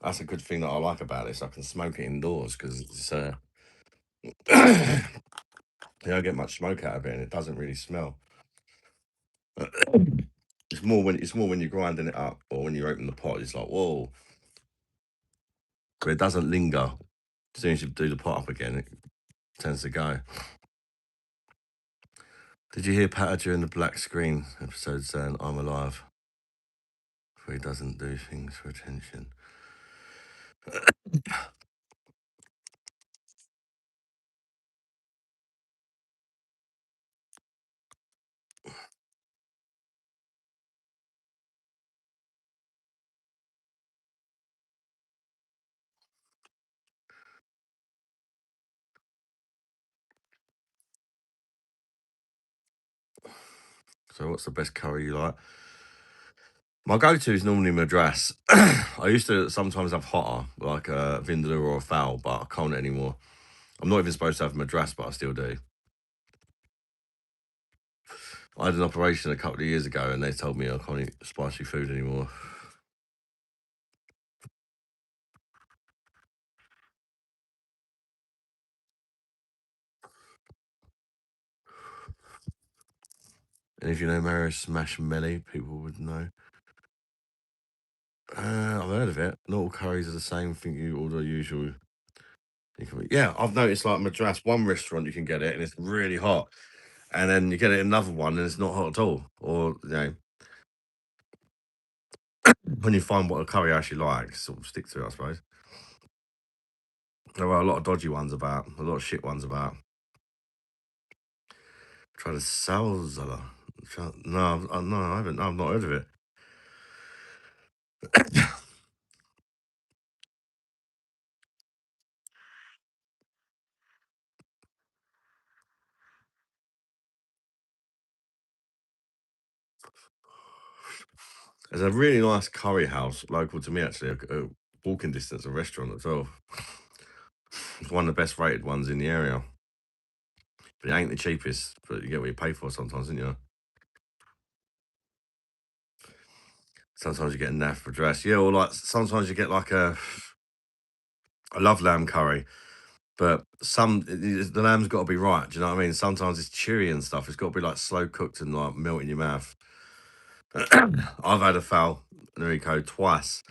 That's a good thing that I like about this. I can smoke it indoors because it's you don't get much smoke out of it, and it doesn't really smell. It's more when you're grinding it up or when you open the pot. It's like whoa, but it doesn't linger. As soon as you do the pot up again, tends to go. Did you hear Patter during the black screen episode saying, I'm alive? For he doesn't do things for attention. So, what's the best curry you like? My go-to is normally Madras. I used to sometimes have hotter, like a vindaloo or a fowl, but I can't anymore. I'm not even supposed to have Madras, but I still do. I had an operation a couple of years ago, and they told me I can't eat spicy food anymore. And if you know Mario Smash Melly, people would know. I've heard of it. Not all curries are the same. Think you order usual. Yeah, I've noticed like Madras, one restaurant you can get it and it's really hot, and then you get it in another one and it's not hot at all. Or when you find what a curry I actually like, sort of stick to it, I suppose. There are a lot of dodgy ones about, a lot of shit ones about. Try to salsa. No, no, I haven't. No, I've not heard of it. There's a really nice curry house local to me, actually, a walking distance, a restaurant as well. It's one of the best rated ones in the area. But it ain't the cheapest, but you get what you pay for sometimes, don't you? Sometimes you get a naff for dress. Yeah, or like sometimes you get like I love lamb curry, but the lamb's got to be right. Do you know what I mean? Sometimes it's chewy and stuff. It's got to be like slow cooked and like melt in your mouth. I've had a foul Nerico twice,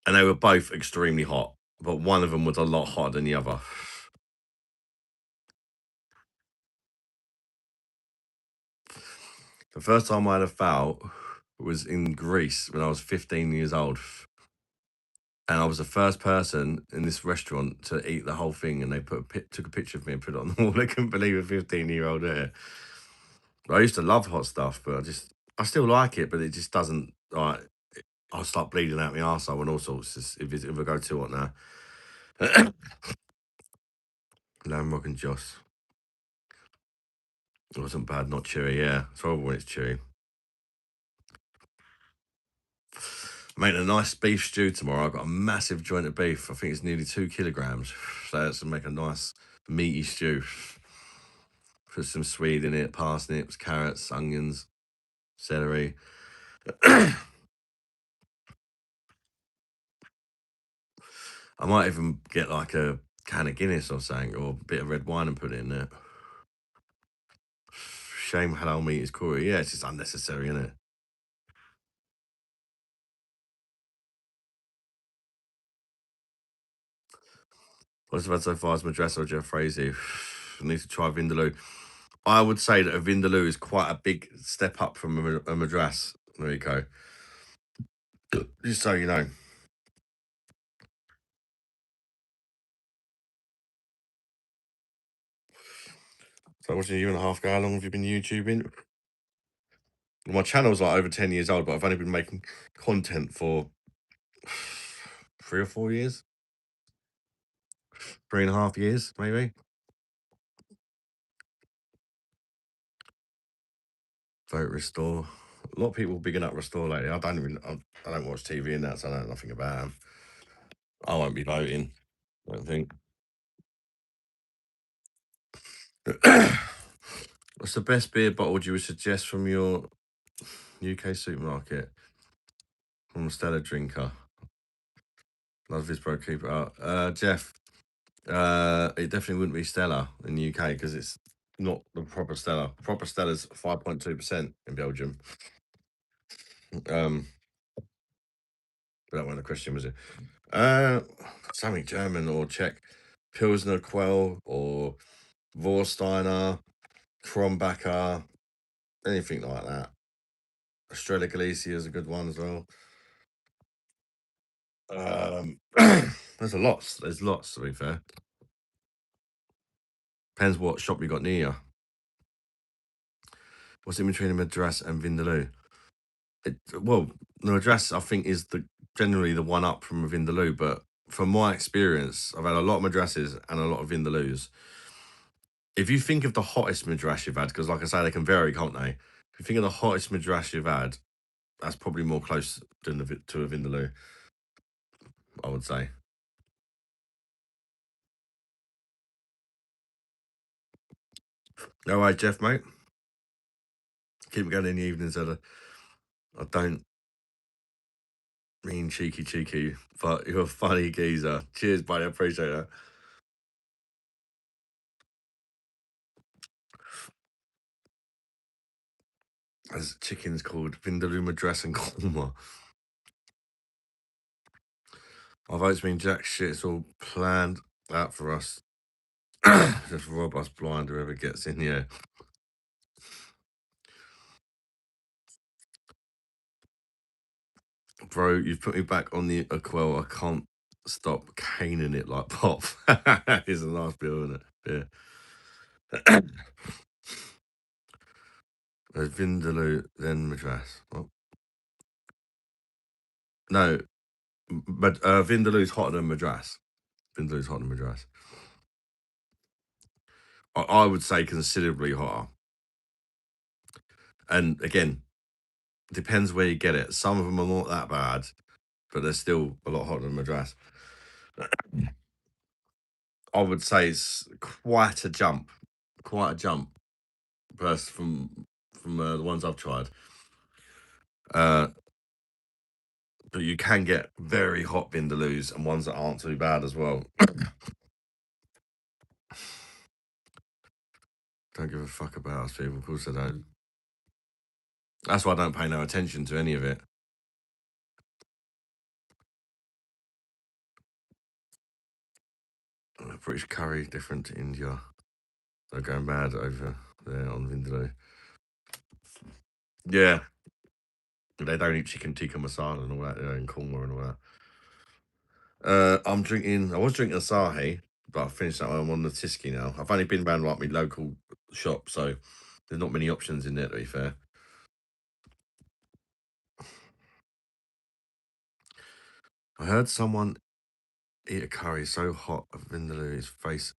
and they were both extremely hot, but one of them was a lot hotter than the other. The first time I had a foul was in Greece when I was 15 years old. And I was the first person in this restaurant to eat the whole thing, and they took a picture of me and put it on the wall. They couldn't believe a 15-year-old there. I used to love hot stuff, but I still like it, but it just doesn't like. I'll start bleeding out my arsehole and all sorts if I go too hot now. Lamb rock and Joss. It wasn't bad, not chewy. Yeah, it's horrible when it's chewy. Making a nice beef stew tomorrow. I've got a massive joint of beef. I think it's nearly 2 kilograms. So that's to make a nice meaty stew. Put some swede in it, parsnips, carrots, onions, celery. I might even get like a can of Guinness or something, or a bit of red wine and put it in there. Shame halal meat is curry. Yeah, it's just unnecessary, isn't it? What's about so far as Madras or Jeff Frazee? I need to try Vindaloo. I would say that a Vindaloo is quite a big step up from a Madras. There you go. Just so you know. So, watching a year and a half ago, how long have you been YouTubing? My channel's like over 10 years old, but I've only been making content for 3 or 4 years, 3.5 years, maybe. Vote Restore. A lot of people bigging up Restore lately. I don't watch TV and that, so I know nothing about them. I won't be voting, I don't think. What's the best beer bottle you would suggest from your UK supermarket? From a Stella drinker. Love this bro, keep it up. Jeff, it definitely wouldn't be Stella in the UK because it's not the proper Stella. Proper Stella's 5.2% in Belgium. Um, That wasn't a question, was it? Uh, Something German or Czech. Pilsner Quell or Vorsteiner, Krombacher, anything like that. Estrella Galicia is a good one as well. There's a lots. There's lots, to be fair. Depends what shop you got near you. What's in between a Madras and Vindaloo? Well, the Madras, I think, is generally the one up from a Vindaloo, but from my experience, I've had a lot of Madrasses and a lot of Vindaloos. If you think of the hottest Madras you've had, because like I say, they can vary, can't they? If you think of the hottest Madras you've had, that's probably more close than to a Vindaloo, I would say. All right, Jeff, mate. Keep going in the evenings, Ella. I don't mean cheeky, but you're a funny geezer. Cheers, buddy. I appreciate that. There's chickens called Vindaloo Madras and Korma. My vote's been jack shit. It's all planned out for us. Just rob us blind, whoever gets in here. Bro, you've put me back on the Aquel. I can't stop caning it like pop. It's a nice bill, isn't it? Yeah. There's Vindaloo, then Madras. Oh, no, but Vindaloo's hotter than Madras. Vindaloo's hotter than Madras. I would say considerably hotter. And again, depends where you get it. Some of them are not that bad, but they're still a lot hotter than Madras. I would say it's quite a jump versus from the ones I've tried. Uh, but you can get very hot vindaloos and ones that aren't too bad as well. Don't give a fuck about us people. Of course I don't. That's why I don't pay no attention to any of it. British curry different to India. They're going mad over there on Vindaloo. Yeah, they don't eat chicken tikka masala and all that, and korma and all that. I was drinking Asahi, but I finished that one. I'm on the Tiski now. I've only been around like my local shop, so there's not many options in there, to be fair. I heard someone eat a curry so hot of Vindaloo, his face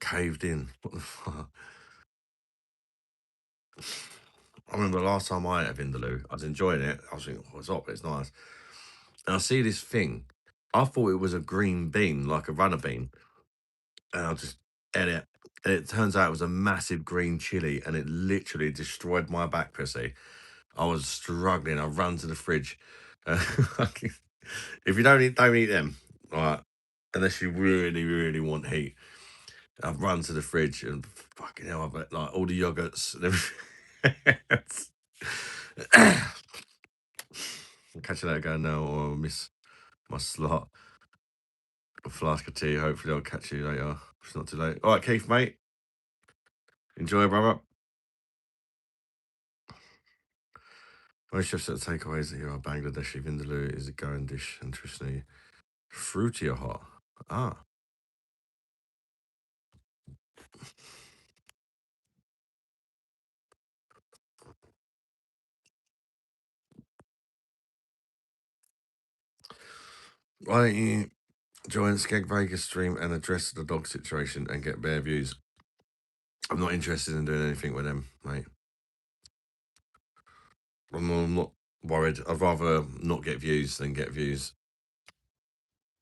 caved in. What the fuck? I remember the last time I ate a Vindaloo, I was enjoying it. I was thinking, oh, it's hot, but it's nice. And I see this thing. I thought it was a green bean, like a runner bean. And I just ate it. And it turns out it was a massive green chili and it literally destroyed my back pussy. I was struggling. I ran to the fridge. Uh, if you don't eat them. Right. Unless you really want heat. I've run to the fridge and fucking hell, I've got like all the yogurts and everything. I'm catching that going now, or I'll miss my slot. A flask of tea. Hopefully, I'll catch you later. It's not too late. All right, Keith, mate. Enjoy, brother. Most chefs at takeaways here are Bangladeshi vindaloo is a going dish and traditionally fruity or hot. Ah, why don't you join Skeg Vegas stream and address the dog situation and get bare views? I'm not interested in doing anything with them, mate. I'm not worried. I'd rather not get views than get views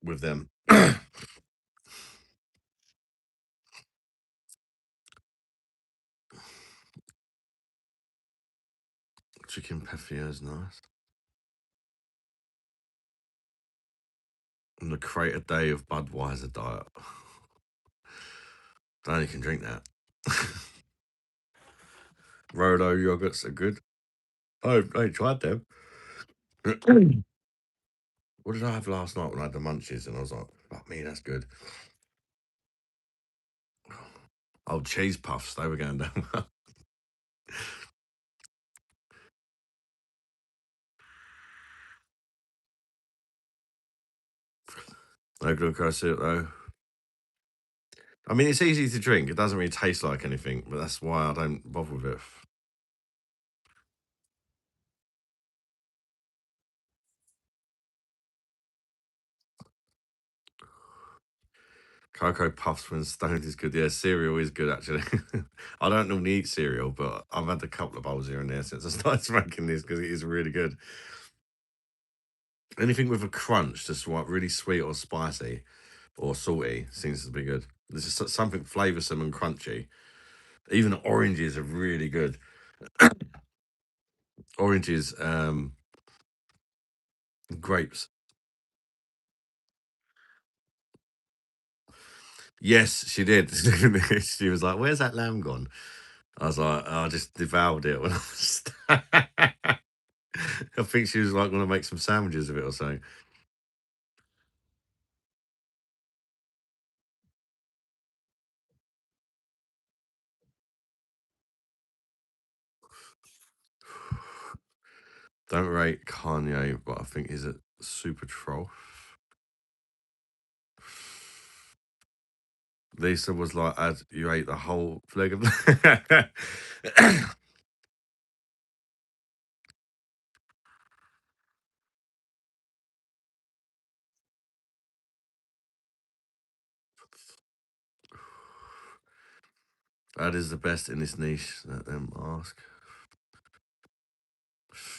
with them. Chicken peffier is nice. And the create a day of Budweiser diet. Don't know you can drink that. Rolo yogurts are good. Oh, I tried them. What did I have last night when I had the munchies? And I was like, fuck me, that's good. Oh, cheese puffs. They were going down. No glucose syrup, though. I mean, it's easy to drink. It doesn't really taste like anything, but that's why I don't bother with it. Cocoa Puffs when stoned is good. Yeah, cereal is good, actually. I don't normally eat cereal, but I've had a couple of bowls here and there since I started smoking this because it is really good. Anything with a crunch, just what really sweet or spicy or salty, seems to be good. This is something flavoursome and crunchy. Even oranges are really good. Oranges, grapes. Yes, she did. She was like, "Where's that lamb gone?" I was like, "Oh, I just devoured it when I was." I think she was like going to make some sandwiches of it or something. Don't rate Kanye, but I think he's a super troll. Lisa was like, "As you ate the whole flag of." That is the best in this niche. Let them ask.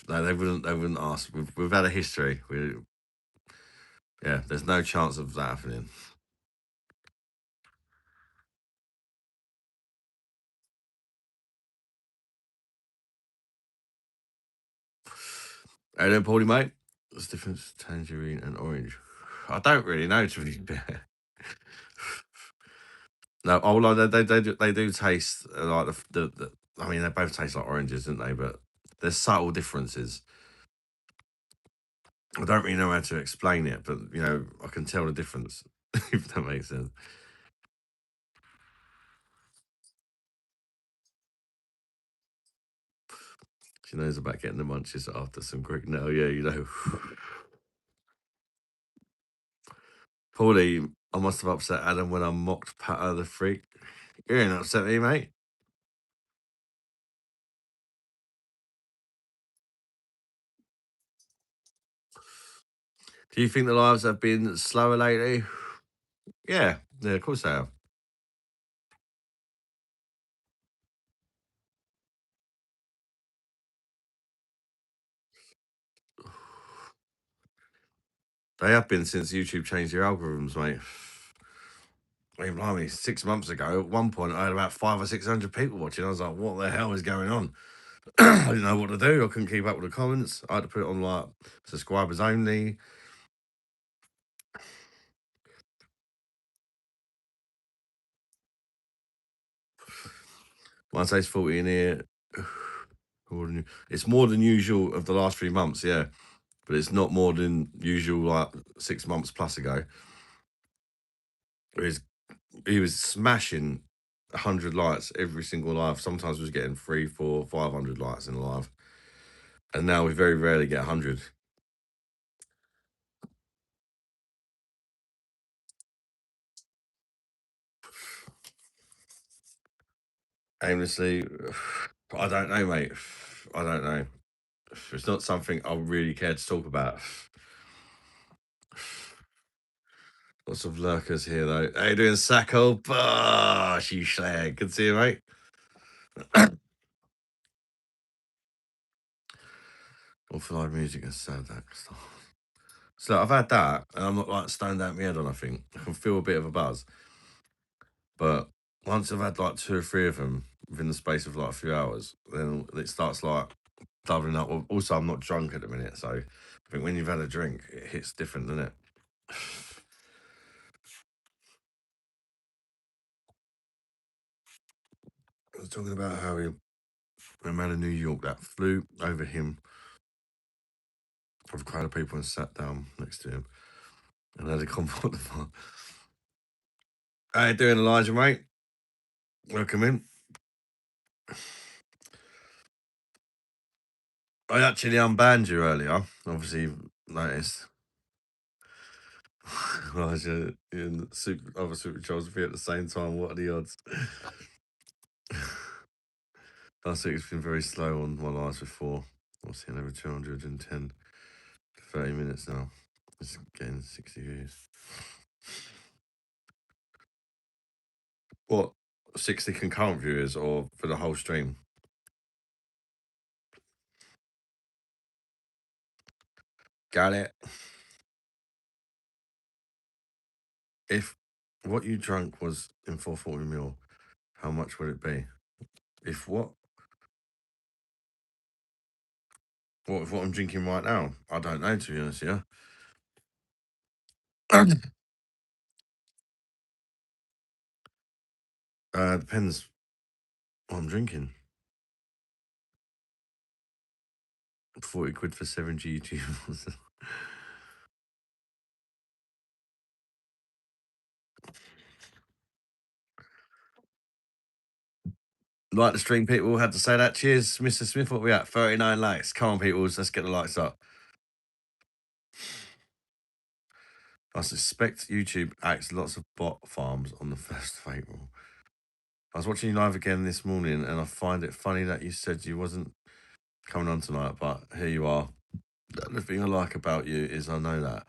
No, they wouldn't. They wouldn't ask. We've had a history. Yeah, there's no chance of that happening. And then, Paulie, mate, what's the difference tangerine and orange? I don't really know, to be fair. No, although they do taste like I mean, they both taste like oranges, don't they? But there's subtle differences. I don't really know how to explain it, but I can tell the difference, if that makes sense. She knows about getting the munches after some Greek. No, yeah, Paulie, I must have upset Adam when I mocked Pato the freak. You ain't upset me, mate. Do you think the lives have been slower lately? Yeah, yeah, of course they have. They have been since YouTube changed their algorithms, mate. I mean, blimey, 6 months ago, at one point, I had about 500 or 600 people watching. I was like, what the hell is going on? I didn't know what to do. I couldn't keep up with the comments. I had to put it on like subscribers only. Once says 40 in here, it's more than usual of the last 3 months, yeah. But it's not more than usual like 6 months plus ago. He was, he was smashing 100 likes every single live. Sometimes we was getting 3, 4, 500 likes in a live. And now we very rarely get 100. Aimlessly, I don't know, mate. I don't know. It's not something I really care to talk about. Lots of lurkers here, though. How you doing, Sacco? Bosh, you slag. Good to see you, mate. Authorized music and sound stuff. So I've had that, and I'm not like stoned out my head on. I think I can feel a bit of a buzz, but once I've had like 2 or 3 of them within the space of like a few hours, then it starts like doubling up. Also, I'm not drunk at the minute, so I think when you've had a drink, it hits different, doesn't it? I was talking about how a man in New York that flew over him of a crowd of people and sat down next to him and had a convo on the phone. How you doing, Elijah, mate? Welcome in. I actually unbanned you earlier. Obviously, you've noticed. Elijah in other Super Trolls appear at the same time. What are the odds? Last week it's been very slow on my lives before. I've seen over 210 30 minutes now. It's getting 60 views. What? 60 concurrent viewers or for the whole stream? Got it. If what you drank was in 440 ml, how much would it be? If what? What if what I'm drinking right now? I don't know, to be honest, yeah. Depends what I'm drinking. 40 quid for 7 GT. Like the stream people had to say that. Cheers, Mr. Smith. What we at? 39 likes. Come on, people. Let's get the likes up. I suspect YouTube acts lots of bot farms on the 1st of April. I was watching you live again this morning and I find it funny that you said you wasn't coming on tonight, but here you are. The thing I like about you is I know that.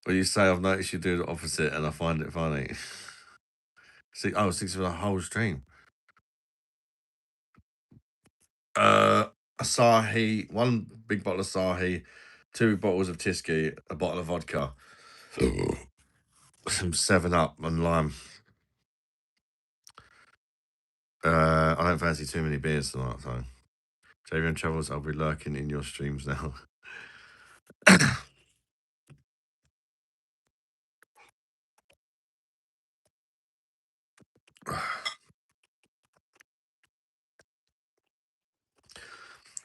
Well, you say I've noticed you do the opposite and I find it funny. See, oh, 6 for the whole stream. Asahi, 1 big bottle of Asahi, 2 bottles of Tysky, a bottle of vodka, some 7-Up and lime. I don't fancy too many beers tonight, so. Javian Travels, I'll be lurking in your streams now.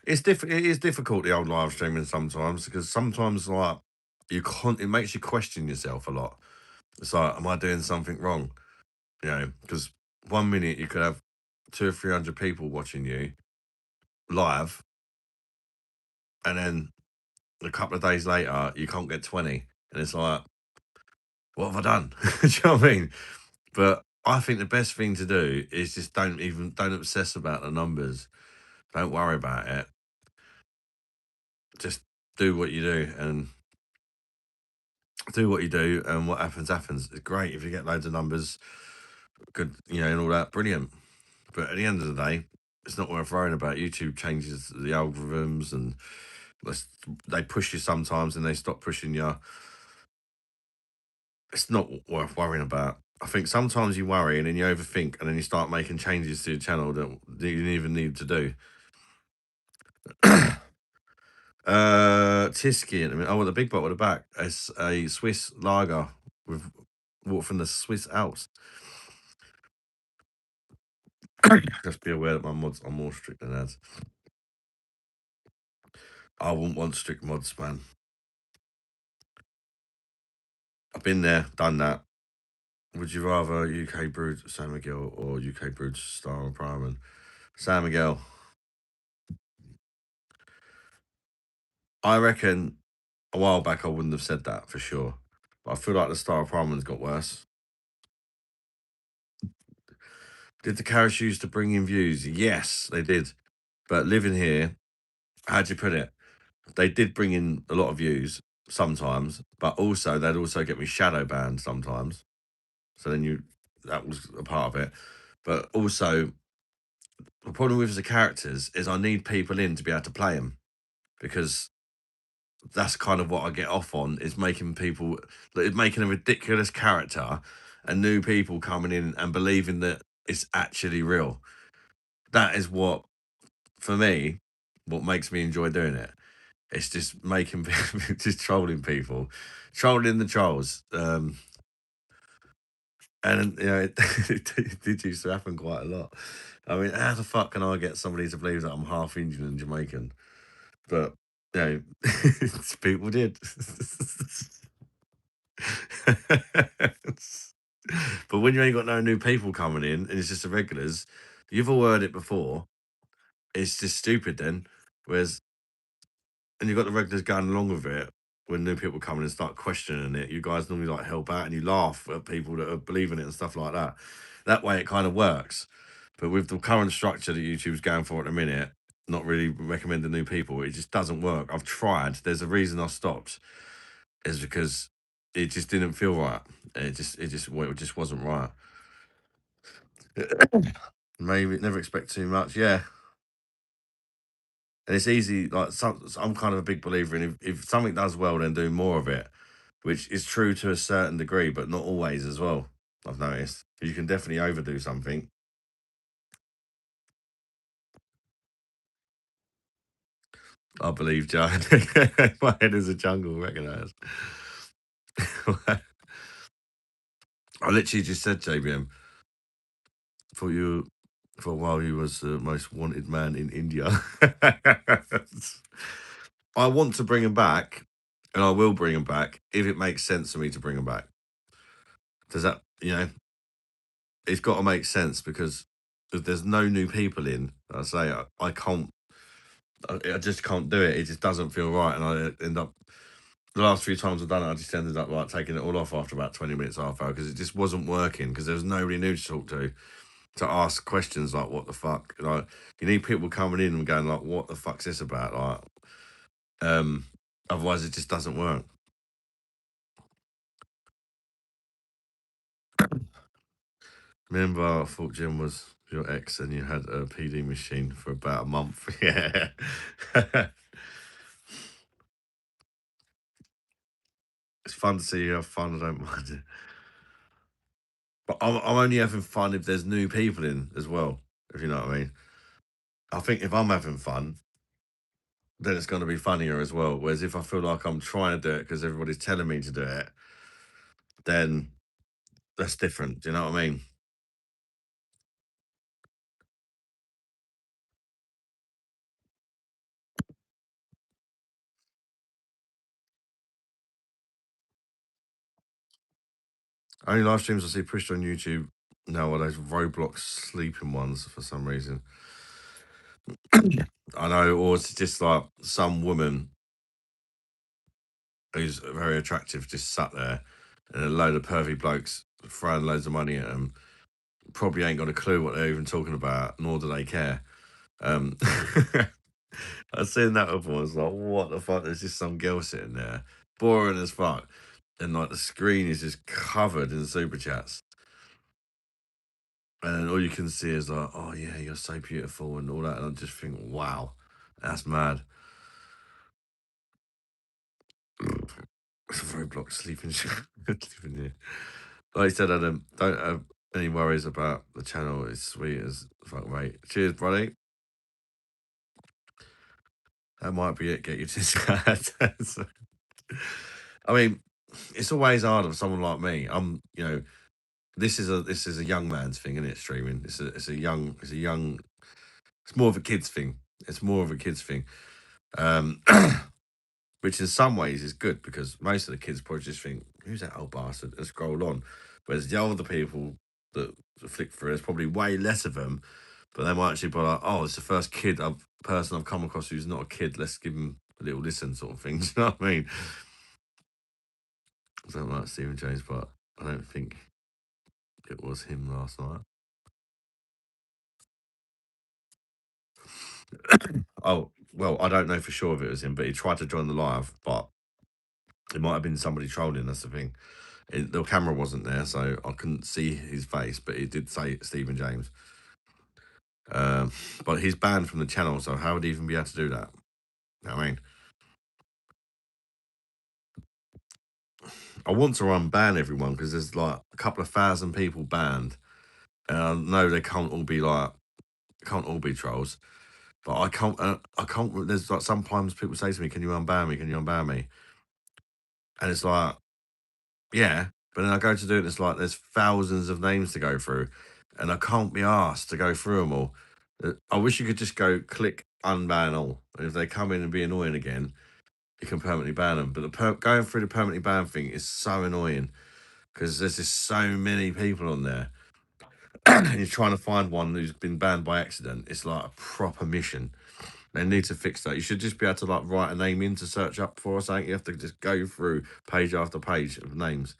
It is difficult, the old live streaming sometimes, because sometimes, like, it makes you question yourself a lot. It's like, am I doing something wrong? You know, because 1 minute you could have 200 or 300 people watching you live, and then a couple of days later you can't get 20, and it's like, what have I done? Do you know what I mean? But I think the best thing to do is just don't obsess about the numbers. Don't worry about it. Just do what you do and what happens happens. It's great if you get loads of numbers, good, and all that, brilliant. But at the end of the day, it's not worth worrying about. YouTube changes the algorithms and they push you sometimes and they stop pushing you. It's not worth worrying about. I think sometimes you worry and then you overthink and then you start making changes to your channel that you didn't even need to do. Tysky in a minute. Oh, well, the big bottle at the back. It's a Swiss lager with water from the Swiss Alps. Just be aware that my mods are more strict than ads. I wouldn't want strict mods, man. I've been there, done that. Would you rather UK brewed San Miguel or UK brewed Star and Prime? And San Miguel. I reckon a while back I wouldn't have said that for sure. But I feel like the Star of Prime one's got worse. Did the carrots use to bring in views? Yes, they did. But living here, how'd you put it? They did bring in a lot of views sometimes, but also they'd also get me shadow banned sometimes. So then that was a part of it. But also, the problem with the characters is I need people in to be able to play them because that's kind of what I get off on is making making a ridiculous character and new people coming in and believing that it's actually real. That is for me, what makes me enjoy doing it. It's just making just trolling people, trolling the trolls. And it did used to happen quite a lot. I mean, how the fuck can I get somebody to believe that I'm half Indian and Jamaican? But you know, people did. But when you ain't got no new people coming in and it's just the regulars, you've all heard it before. It's just stupid then. Whereas, and you've got the regulars going along with it. When new people come in and start questioning it, you guys normally like help out and you laugh at people that are believing it and stuff like that. That way, it kind of works. But with the current structure that YouTube's going for at the minute, not really recommending new people, it just doesn't work. I've tried. There's a reason I stopped. Is because it just didn't feel right. It just wasn't right. Maybe never expect too much. Yeah, and it's easy. Like I'm kind of a big believer in if something does well, then do more of it, which is true to a certain degree, but not always as well. I've noticed you can definitely overdo something. I believe, Joe. My head is a jungle. Recognise. I literally just said JBM for you. For a while, he was the most wanted man in India. I want to bring him back, and I will bring him back if it makes sense for me to bring him back. Does that, it's got to make sense because if there's no new people in, I say I can't, I just can't do it. It just doesn't feel right, and I end up the last few times I've done it, I just ended up like taking it all off after about 20 minutes, half hour, because it just wasn't working because there was nobody new to talk to ask questions like what the fuck. Like you need people coming in and going like, what the fuck's this about? Like, um, otherwise it just doesn't work. Remember, I thought Jim was your ex and you had a PD machine for about a month. Yeah. It's fun to see you have fun. I don't mind it. But I'm only having fun if there's new people in as well, if you know what I mean. I think if I'm having fun, then it's going to be funnier as well. Whereas if I feel like I'm trying to do it because everybody's telling me to do it, then that's different. Do you know what I mean? Only live streams I see pushed on YouTube now are those Roblox sleeping ones for some reason. I know, or it's just like some woman who's very attractive just sat there and a load of pervy blokes throwing loads of money at them. Probably ain't got a clue what they're even talking about, nor do they care. Um, I've seen that before. I was like, what the fuck? There's just some girl sitting there, boring as fuck. And like the screen is just covered in super chats. And all you can see is like, oh yeah, you're so beautiful and all that. And I just think, wow, that's mad. It's a very block sleeping sleeping here. Like I said, Adam, don't have any worries about the channel. It's sweet as fuck, mate. Cheers, buddy. That might be it. Get you to So, I mean, it's always hard for someone like me. This is a young man's thing, isn't it? Streaming. It's more of a kids thing. It's more of a kids thing. Um, which in some ways is good because most of the kids probably just think, "Who's that old bastard?" and scroll on. Whereas the older people that flick through, there's probably way less of them, but they might actually be like, "Oh, it's the first person I've come across who's not a kid. Let's give him a little listen," sort of thing. Do you know what I mean? I don't like Stephen James, but I don't think it was him last night. Oh, well, I don't know for sure if it was him, but he tried to join the live, but it might have been somebody trolling. That's the thing. The camera wasn't there, so I couldn't see his face, but it did say Stephen James. Um, but he's banned from the channel, so how would he even be able to do that? I mean, I want to unban everyone because there's like a couple of thousand people banned, and I know they can't all be trolls, but I can't. I can't. There's like sometimes people say to me, "Can you unban me? Can you unban me?" And it's like, yeah. But then I go to do it, and it's like there's thousands of names to go through, and I can't be asked to go through them all. I wish you could just go click unban all, and if they come in and be annoying again, you can permanently ban them. But going through the permanently ban thing is so annoying because there's just so many people on there, and you're trying to find one who's been banned by accident. It's like a proper mission. They need to fix that. You should just be able to like write a name in to search up for or something. You have to just go through page after page of names.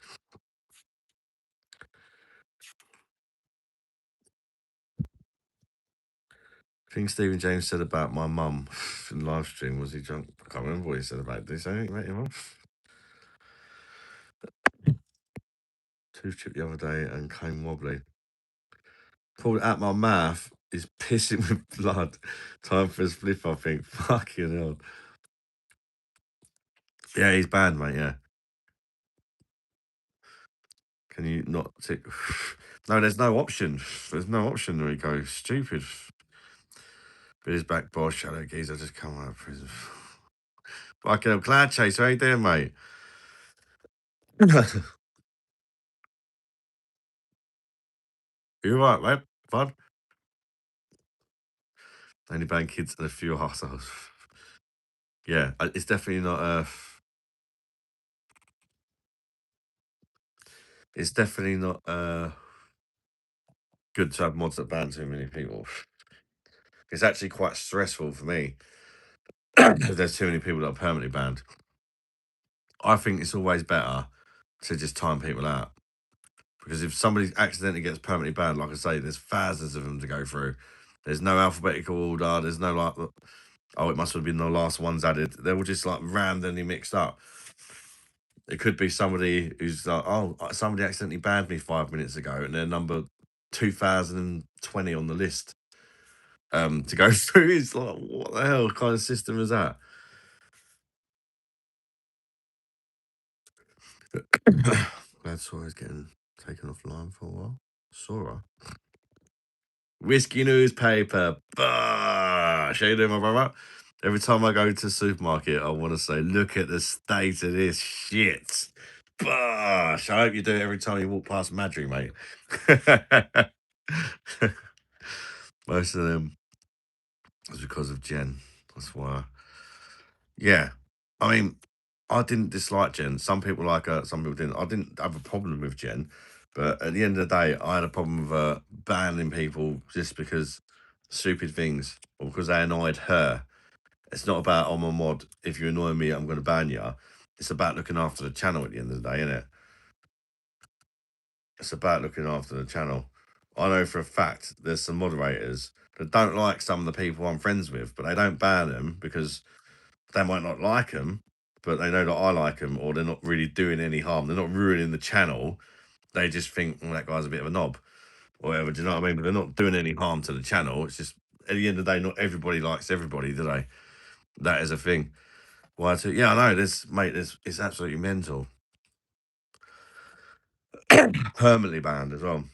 Thing Stephen James said about my mum in live stream, was he drunk? I can't remember what he said about this. I think about your mum. Tooth chipped the other day and came wobbly. Pulled it out my mouth. Is pissing with blood. Time for a spliff, I think. Fucking hell. Yeah, he's banned, mate. Yeah. Can you not tick? No, there's no option. There's no option, Rico. Stupid. But his back boss, shadow geezer, just come out of prison. Fucking hell. Glad Chase, how you doing, mate? You right, mate? Fun? Only ban kids and a few assholes. Yeah, it's definitely not. It's definitely not good to have mods that ban too many people. It's actually quite stressful for me if there's too many people that are permanently banned. I think it's always better to just time people out because if somebody accidentally gets permanently banned, like I say, there's thousands of them to go through. There's no alphabetical order. There's no like, oh, it must have been the last ones added. They're all just like randomly mixed up. It could be somebody who's like, oh, somebody accidentally banned me 5 minutes ago, and they're number 2020 on the list to go through. It's like, what the hell kind of system is that? Glad Sora's getting taken offline for a while. Sora. Whiskey newspaper. Bah! How you doing, my brother? Every time I go to the supermarket, I want to say, look at the state of this shit. Bosh. I hope you do it every time you walk past Madry, mate. Most of them is because of Jen. That's why. Yeah. I mean, I didn't dislike Jen. Some people like her, some people didn't. I didn't have a problem with Jen. But at the end of the day, I had a problem with her banning people just because stupid things or because they annoyed her. It's not about, oh, my mod, if you annoy me, I'm going to ban you. It's about looking after the channel at the end of the day, isn't it? It's about looking after the channel. I know for a fact there's some moderators that don't like some of the people I'm friends with, but they don't ban them because they might not like them, but they know that I like them, or they're not really doing any harm. They're not ruining the channel. They just think, well, that guy's a bit of a knob, or whatever. Do you know what I mean? But they're not doing any harm to the channel. It's just at the end of the day, not everybody likes everybody, do they? That is a thing. Why? Yeah, I know. This, mate. This it's absolutely mental. Permanently banned as well.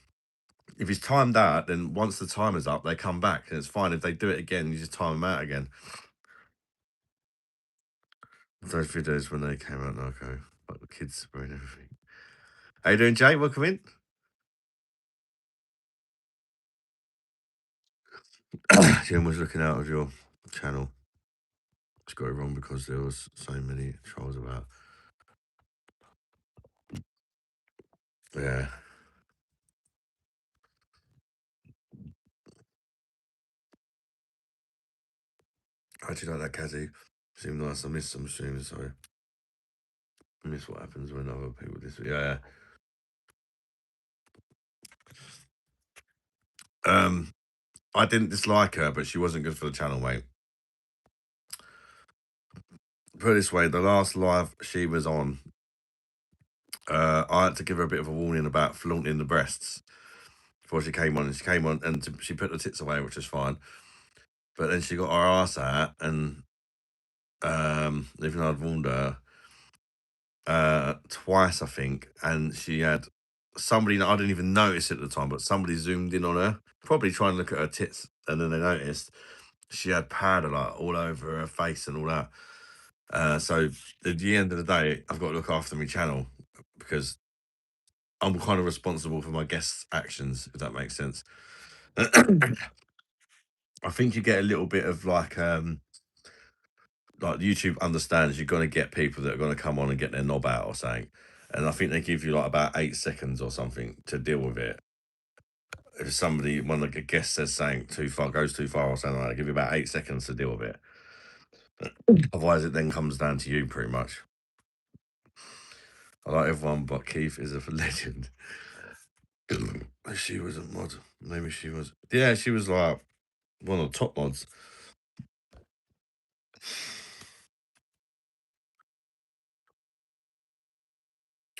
If it's timed out, then once the timer's up, they come back and it's fine. If they do it again, you just time them out again. Those videos when they came out, Narco, like the kids spraying everything. How you doing, Jay? Welcome in. Jim was looking out of your channel. Just got it wrong because there was so many trolls about. Yeah. I actually like that, Kazzy. Seemed nice. I missed some streams, sorry. I miss what happens when other people this. Yeah. I didn't dislike her, but she wasn't good for the channel, mate. Put it this way, the last live she was on, I had to give her a bit of a warning about flaunting the breasts before she came on. And she came on and she put the tits away, which was fine. But then she got her ass out, and even though I'd warned her twice, I think, and she had somebody I didn't even notice at the time, but somebody zoomed in on her, probably trying to look at her tits, and then they noticed she had powder like all over her face and all that. So at the end of the day, I've got to look after my channel because I'm kind of responsible for my guests' actions, if that makes sense. I think you get a little bit of like YouTube understands you're gonna get people that are gonna come on and get their knob out or something. And I think they give you like about 8 seconds or something to deal with it. If somebody, one of the guests says something too far, goes too far or something like that, give you about 8 seconds to deal with it. Otherwise, it then comes down to you pretty much. I like everyone, but Keith is a legend. She was a mod. Maybe she was. Yeah, she was like one of the top mods.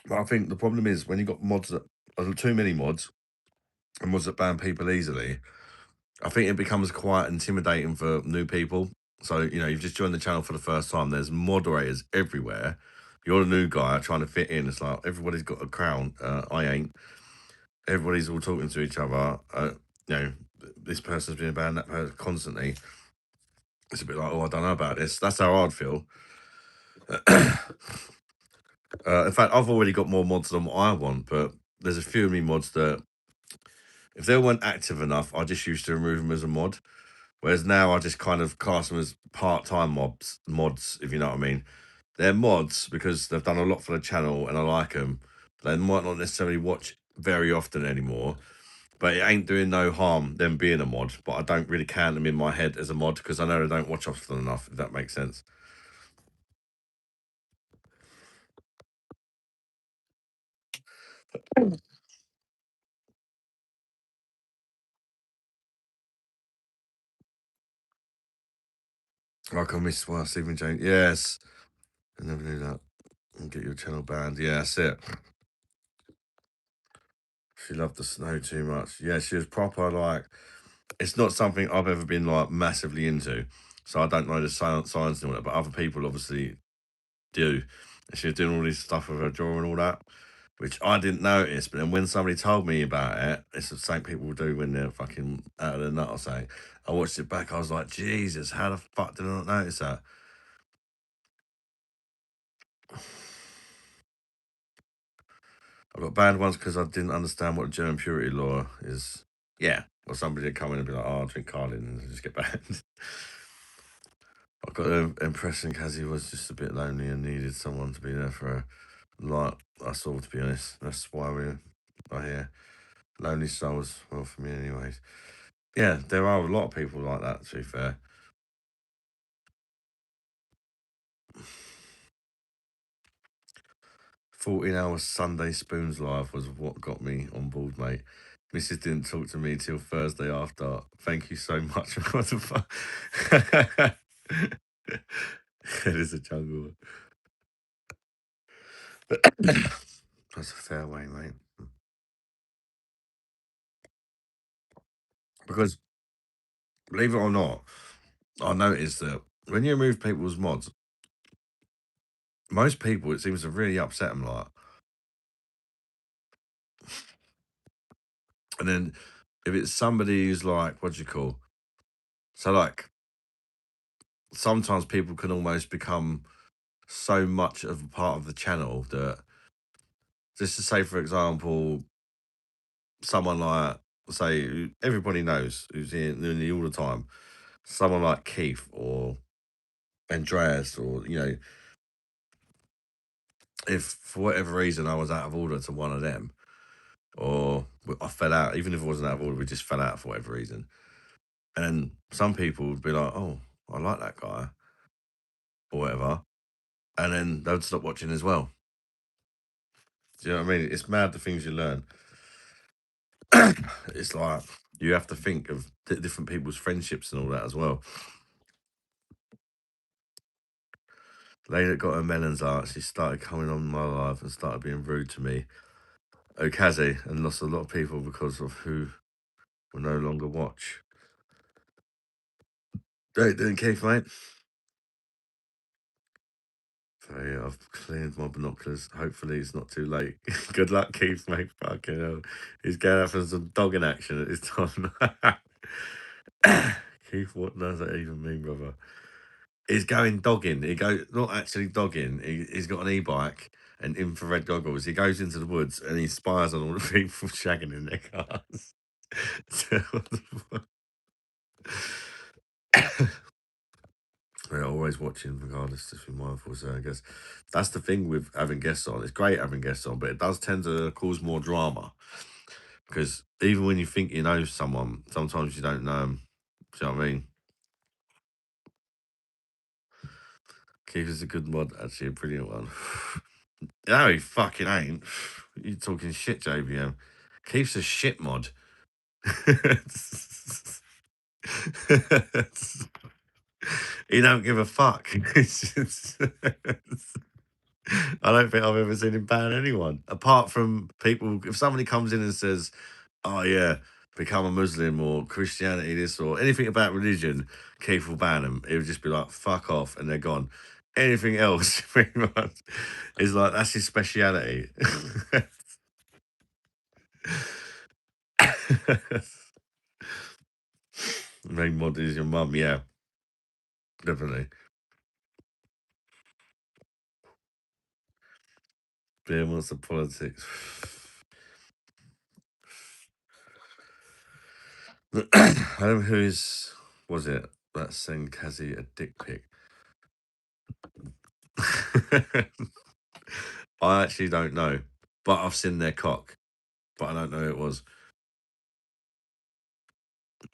But I think the problem is when you got mods that are too many mods and mods that ban people easily, I think it becomes quite intimidating for new people. So, you've just joined the channel for the first time. There's moderators everywhere. You're a new guy trying to fit in. It's like everybody's got a crown. I ain't. Everybody's all talking to each other. You know, this person's been banned, that person constantly. It's a bit like, oh, I don't know about this. That's how I'd feel. In fact, I've already got more mods than what I want, but there's a few of me mods that if they weren't active enough, I just used to remove them as a mod. Whereas now I just kind of class them as part-time mods, if you know what I mean. They're mods because they've done a lot for the channel and I like them. They might not necessarily watch very often anymore, but it ain't doing no harm them being a mod. But I don't really count them in my head as a mod because I know they don't watch often enough, if that makes sense. Like I miss Stephen James. Yes. I never knew that. And get your channel banned. Yeah, that's it. She loved the snow too much. Yeah, she was proper like it's not something I've ever been like massively into. So I don't know the science and all that, but other people obviously do. And she was doing all this stuff with her jaw and all that, which I didn't notice. But then when somebody told me about it, it's the same people do when they're fucking out of their nut or something. I watched it back, I was like, Jesus, how the fuck did I not notice that? I got banned once because I didn't understand what German purity law is. Yeah. Or somebody would come in and be like, oh, I'll drink Carlin and just get banned. I got the impression Kazi was just a bit lonely and needed someone to be there for her. Like us all, to be honest. That's why we're here. Lonely souls, well, for me, anyways. Yeah, there are a lot of people like that, to be fair. 14 hours Sunday Spoons Live was what got me on board, mate. Mrs. didn't talk to me till Thursday after. Thank you so much. What the fuck? It is a jungle. That's a fair way, mate. Because believe it or not, I noticed that when you remove people's mods, most people it seems to really upset them. Like, and then if it's somebody who's like, what do you call? So like, sometimes people can almost become so much of a part of the channel that, just to say, for example, someone like, say, everybody knows who's in the all the time, someone like Keith or Andreas, or if for whatever reason I was out of order to one of them, or I fell out, even if it wasn't out of order, we just fell out for whatever reason. And some people would be like, "Oh, I like that guy," or whatever, and then they'd stop watching as well. Do you know what I mean? It's mad the things you learn. It's like you have to think of different people's friendships and all that as well. Lady that got her melons out, she started coming on my life and started being rude to me. Okaze, and lost a lot of people because of who will no longer watch. Doing Keith, mate. So yeah, I've cleaned my binoculars. Hopefully it's not too late. Good luck, Keith, mate. Fucking hell. He's going out for some dogging action at this time. Keith, what does that even mean, brother? He's going dogging. He go not actually dogging. He's got an e-bike and infrared goggles. He goes into the woods and he spies on all the people shagging in their cars. So, what the fuck? They're always watching, regardless. Just be mindful. So I guess that's the thing with having guests on. It's great having guests on, but it does tend to cause more drama because even when you think you know someone, sometimes you don't know them. Do you know what I mean? Keith is a good mod, actually, a brilliant one. No, he fucking ain't. You talking shit, JBM. Keith's a shit mod. He don't give a fuck. I don't think I've ever seen him ban anyone, apart from people. If somebody comes in and says, "Oh yeah, become a Muslim or Christianity, this or anything about religion," Keith will ban them. It would just be like, "Fuck off," and they're gone. Anything else, pretty much, is like that's his speciality. Main mod is your mum, yeah, definitely. Beer wants the politics. I don't know who's was it that sent Kazi a dick pic. I actually don't know, but I've seen their cock, but I don't know who it was.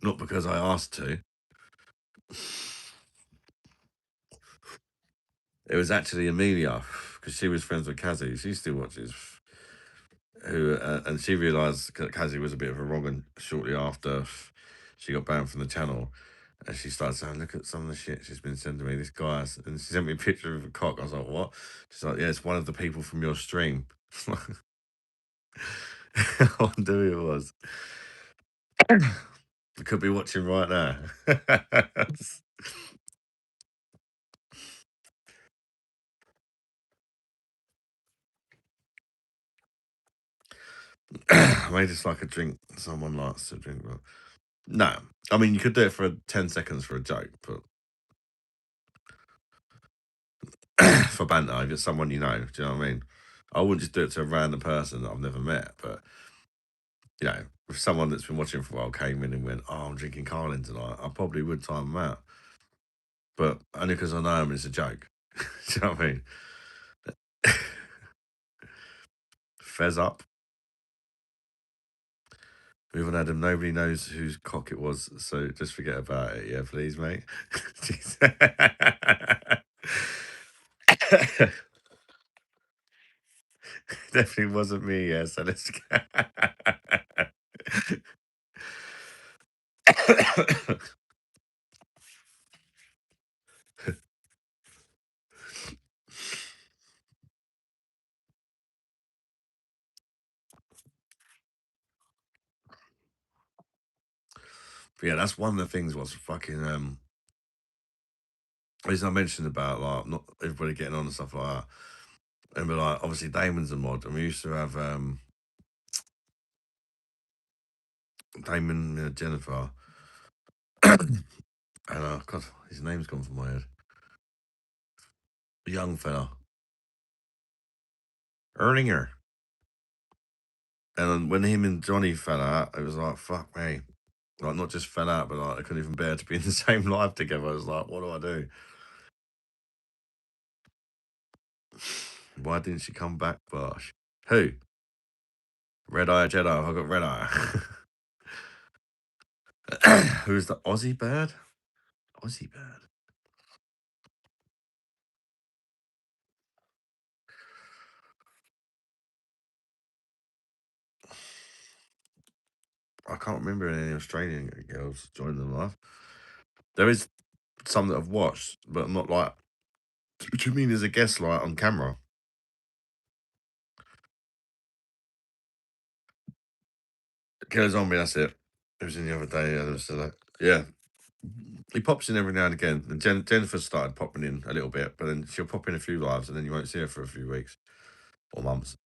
Not because I asked to. It was actually Amelia because she was friends with Kazi. She still watches. Who and she realised that Kazi was a bit of a wrong un shortly after she got banned from the channel. And she started saying, "Look at some of the shit she's been sending me. This guy," and she sent me a picture of a cock. I was like, "What?" She's like, "Yeah, it's one of the people from your stream." I wonder who it was. I could be watching right now. Maybe it's like a drink someone likes to drink. But no, I mean you could do it for 10 seconds for a joke, but for banter, if it's someone you know, do you know what I mean? I wouldn't just do it to a random person that I've never met, but if someone that's been watching for a while came in and went, "Oh, I'm drinking Carlin tonight," I probably would time them out, but only because I know them, it's a joke. Do you know what I mean? Fez up. Moving Adam, nobody knows whose cock it was, so just forget about it. Yeah, please, mate. Jeez. Definitely wasn't me, yeah, so let's go. But yeah, that's one of the things was fucking as I mentioned about like not everybody getting on and stuff like that. And we're like, obviously Damon's a mod, and we used to have Damon, Jennifer, and God, his name's gone from my head. A young fella, Erlinger. And then when him and Johnny fell out, it was like, fuck me. Like, not just fell out, but like, I couldn't even bear to be in the same life together. I was like, what do I do? Why didn't she come back, Bosh? Who? Red Eye Jedi. I got Red Eye. Who's the Aussie bird? Aussie bird. I can't remember any Australian girls joining the live. There is some that I've watched, but not like. What do you mean as a guest, like on camera? Killer Zombie, that's it. It was in the other day. And it was like, yeah. He pops in every now and again. And Jennifer started popping in a little bit, but then she'll pop in a few lives and then you won't see her for a few weeks or months.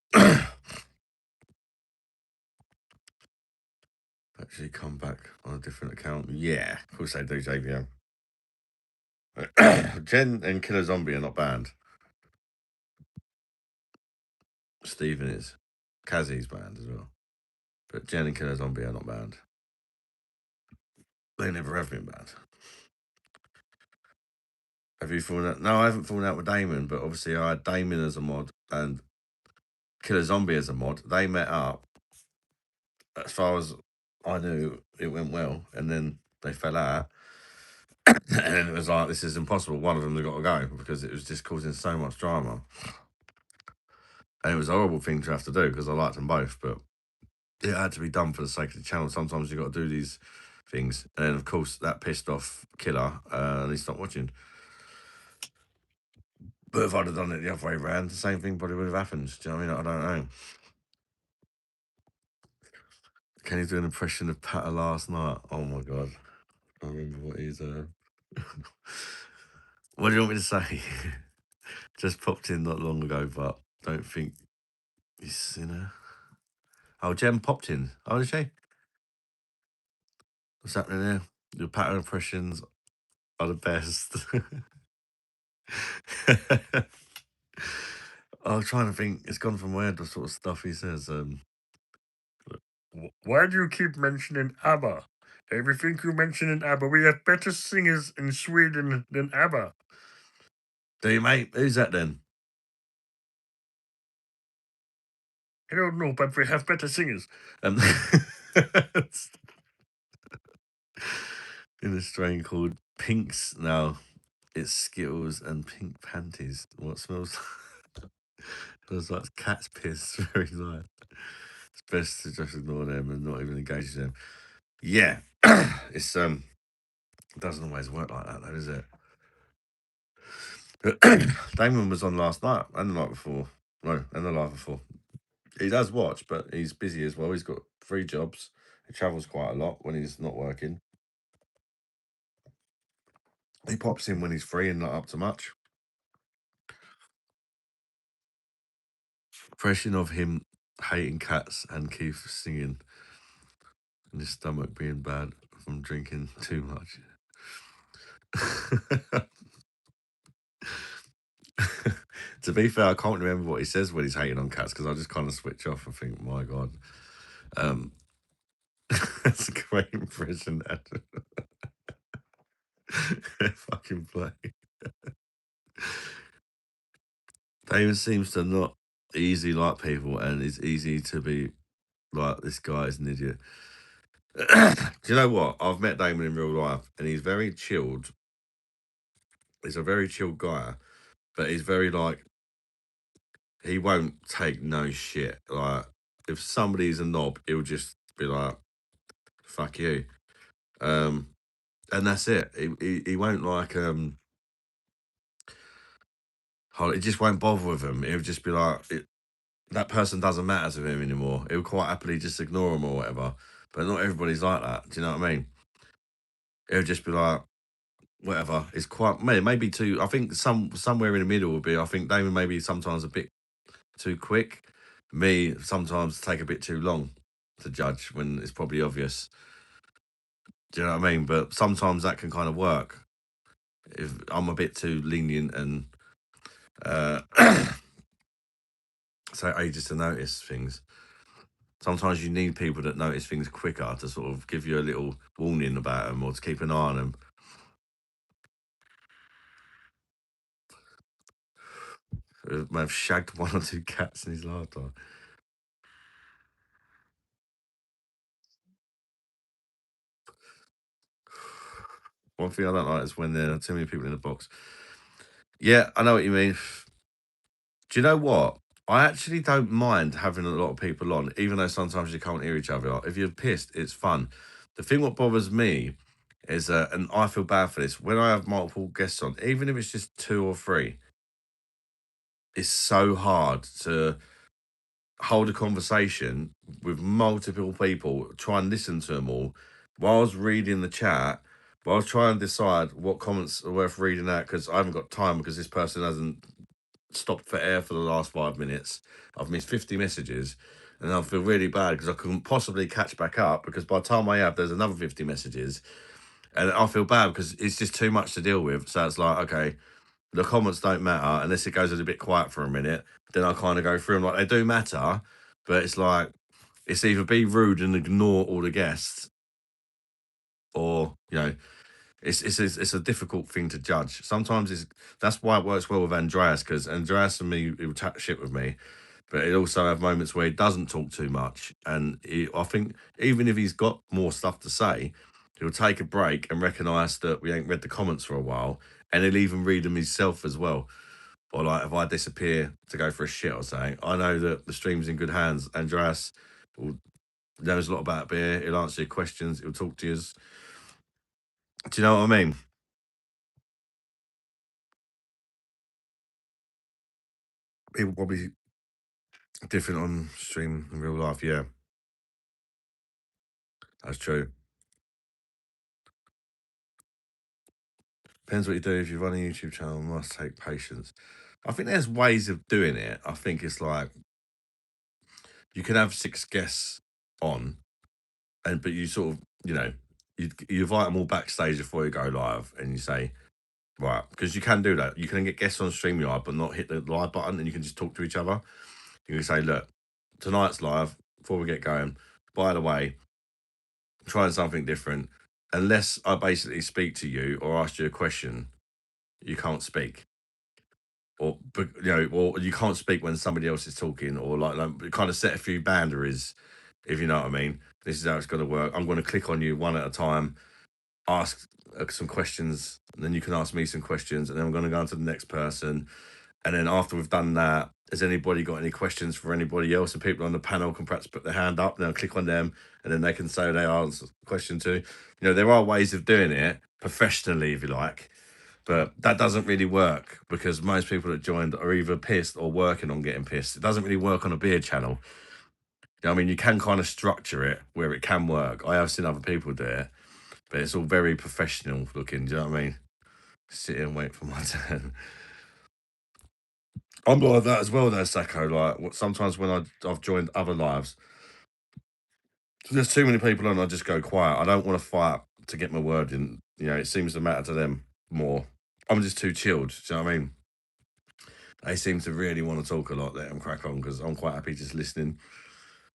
Actually, come back on a different account. Yeah, of course they do, JVM. Jen and Killer Zombie are not banned. Stephen is. Kazi's banned as well. But Jen and Killer Zombie are not banned. They never have been banned. Have you fallen out? No, I haven't fallen out with Damon, but obviously I had Damon as a mod and Killer Zombie as a mod. They met up. As far as I knew, it went well, and then they fell out. And it was like, this is impossible. One of them, they got to go because it was just causing so much drama. And it was a horrible thing to have to do because I liked them both, but it had to be done for the sake of the channel. Sometimes you've got to do these things. And then, of course, that pissed off Killer and he stopped watching. But if I'd have done it the other way around, the same thing probably would have happened. Do you know what I mean? I don't know. Can you do an impression of Patter last night? Oh my God. I remember what he's. What do you want me to say? Just popped in not long ago, but don't think he's seen her. Oh, Jem popped in. Oh, did she? What's happening there? Your Patter impressions are the best. I'm trying to think. It's gone from where the sort of stuff he says. Why do you keep mentioning ABBA? Everything you mention in ABBA, we have better singers in Sweden than ABBA. Do you, mate? Who's that then? I don't know, but we have better singers. In a strain called Pinks. No, it's Skittles and pink panties. What smells? Smells like cat's piss. Very nice. It's best to just ignore them and not even engage with them. Yeah, it's it doesn't always work like that, though, does it? Damon was on last night and the night before. No, and the night before. He does watch, but he's busy as well. He's got 3 jobs. He travels quite a lot when he's not working. He pops in when he's free and not up to much. Impression of him hating cats and Keith singing and his stomach being bad from drinking too much. To be fair, I can't remember what he says when he's hating on cats because I just kind of switch off and think, my God. That's a great impression. Fucking play. Damon seems to not easily like people and it's easy to be like, this guy is an idiot. Do you know what? I've met Damon in real life and he's very chilled. He's a very chilled guy, but he's very like, he won't take no shit. Like, if somebody's a knob, he'll just be like, fuck you. And that's it. He won't like, it just won't bother with him. He'll just be like, that person doesn't matter to him anymore. He'll quite happily just ignore him or whatever. But not everybody's like that. Do you know what I mean? He'll just be like, whatever. It's quite maybe too. I think somewhere in the middle would be. I think Damon maybe sometimes a bit too quick. Me sometimes take a bit too long to judge when it's probably obvious. Do you know what I mean? But sometimes that can kind of work. If I'm a bit too lenient and uh, so ages to notice things. Sometimes you need people that notice things quicker to sort of give you a little warning about them or to keep an eye on them. May have shagged 1 or 2 cats in his lifetime. One thing I don't like is when there are too many people in the box. Yeah, I know what you mean. Do you know what? I actually don't mind having a lot of people on, even though sometimes you can't hear each other. If you're pissed, it's fun. The thing what bothers me is, and I feel bad for this, when I have multiple guests on, even if it's just 2 or 3, it's so hard to hold a conversation with multiple people, try and listen to them all, whilst reading the chat, whilst trying to decide what comments are worth reading out, because I haven't got time because this person hasn't stopped for air for the last 5 minutes. I've missed 50 messages and I feel really bad because I couldn't possibly catch back up because by the time I have, there's another 50 messages. And I feel bad because it's just too much to deal with. So it's like, okay, the comments don't matter unless it goes a bit quiet for a minute. Then I kind of go through them like they do matter, but it's like it's either be rude and ignore all the guests, or it's a difficult thing to judge. Sometimes it's that's why it works well with Andreas because Andreas and me he'll chat shit with me, but he'll also have moments where he doesn't talk too much. And I think even if he's got more stuff to say, he'll take a break and recognise that we ain't read the comments for a while, and he'll even read them himself as well. Or like if I disappear to go for a shit or something, I know that the stream's in good hands. Andreas will, knows a lot about beer. He'll answer your questions. He'll talk to you. Do you know what I mean? People probably different on stream in real life. Yeah, that's true. Depends what you do. If you run a YouTube channel, it must take patience. I think there's ways of doing it. I think it's like you can have six guests on, and but you sort of, you invite them all backstage before you go live, and you say, right, because you can do that. You can get guests on StreamYard, but not hit the live button, and you can just talk to each other. You can say, look, tonight's live. Before we get going, by the way, trying something different. Unless I basically speak to you or ask you a question, you can't speak. Or you can't speak when somebody else is talking, or like kind of set a few boundaries, if you know what I mean. This is how it's going to work. I'm going to click on you one at a time, ask some questions, and then you can ask me some questions, and then I'm going to go on to the next person. And then after we've done that, has anybody got any questions for anybody else? And people on the panel can perhaps put their hand up, and I'll click on them, and then they can say they answer the question too. There are ways of doing it professionally, if you like, but that doesn't really work because most people that joined are either pissed or working on getting pissed. It doesn't really work on a beer channel. I mean, you can kind of structure it where it can work. I have seen other people do it, but it's all very professional looking. Do you know what I mean? Sit here and wait for my turn. I'm like that as well, though, Sacco. Like, sometimes when I've joined other lives, there's too many people on, I just go quiet. I don't want to fight to get my word in. It seems to matter to them more. I'm just too chilled. Do you know what I mean? They seem to really want to talk a lot, let them crack on because I'm quite happy just listening.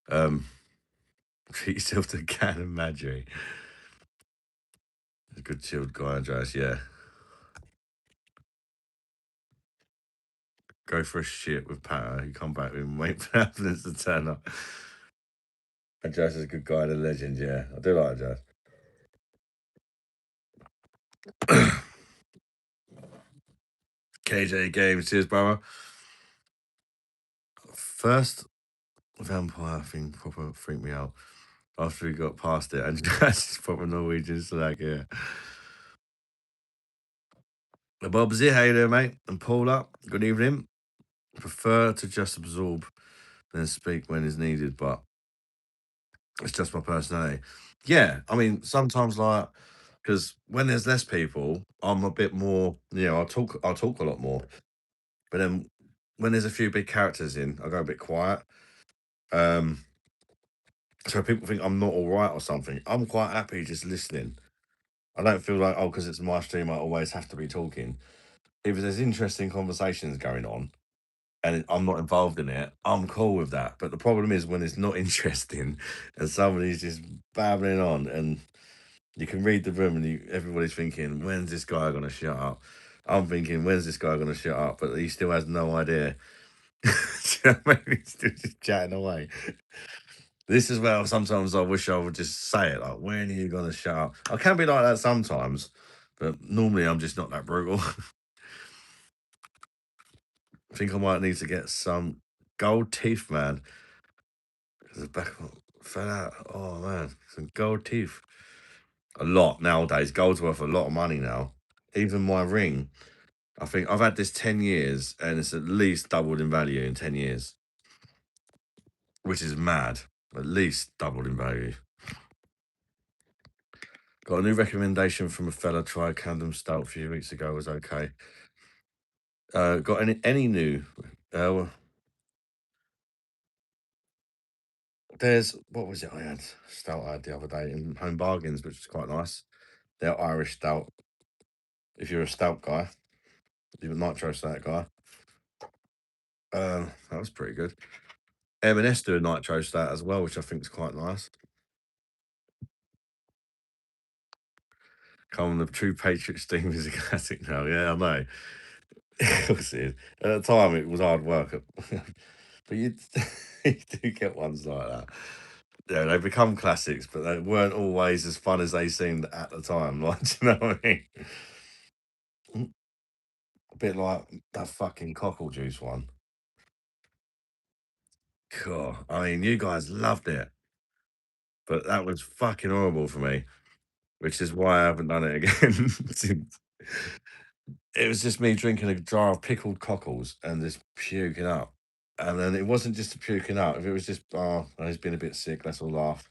Um, treat yourself to a can of Madry. A good chilled guy, Andreas. Yeah. Go for a shit with Patter. You come back with and wait for happiness to turn up. Andreas is a good guy and a legend. Yeah. I do like Andreas. KJ Games. Cheers, brother. First vampire thing proper freaked me out after we got past it. Andreas is proper Norwegian. So, like, yeah. Bob's here. How you doing, mate? And Paula, good evening. Prefer to just absorb than speak when is needed, but it's just my personality. Yeah, I mean, sometimes like because when there's less people, I'm a bit more. I'll talk a lot more. But then when there's a few big characters in, I go a bit quiet. Um, so people think I'm not all right or something. I'm quite happy just listening. I don't feel like because it's my stream, I always have to be talking. If there's interesting conversations going on, and I'm not involved in it, I'm cool with that. But the problem is when it's not interesting and somebody's just babbling on, and you can read the room, and everybody's thinking, "When's this guy gonna shut up?" I'm thinking, "When's this guy gonna shut up?" But he still has no idea. Do you know what I mean? He's still just chatting away. This is where sometimes I wish I would just say it, like, "When are you gonna shut up?" I can be like that sometimes, but normally I'm just not that brutal. I think I might need to get some gold teeth, man. The back fell out. Oh man, some gold teeth. A lot nowadays. Gold's worth a lot of money now. Even my ring, I think I've had this 10 years and it's at least doubled in value in 10 years, which is mad. At least doubled in value. Got a new recommendation from a fella tried Camden Stout a few weeks ago, was okay. Got any new? Well, there's what was it I had? Stout I had the other day in Home Bargains, which was quite nice. They're Irish stout. If you're a stout guy, you're a nitro stout guy. That was pretty good. M&S do a nitro stout as well, which I think is quite nice. Come on, the True Patriot Steam is a classic now. Yeah, I know. Of course it is. At the time, it was hard work, but you, you do get ones like that. Yeah, they become classics, but they weren't always as fun as they seemed at the time. Like, do you know what I mean? A bit like that fucking cockle juice one. God, I mean, you guys loved it, but that was fucking horrible for me, which is why I haven't done it again since. It was just me drinking a jar of pickled cockles and just puking up. And then it wasn't just a puking up. If it was just, oh, he's been a bit sick, let's all laugh.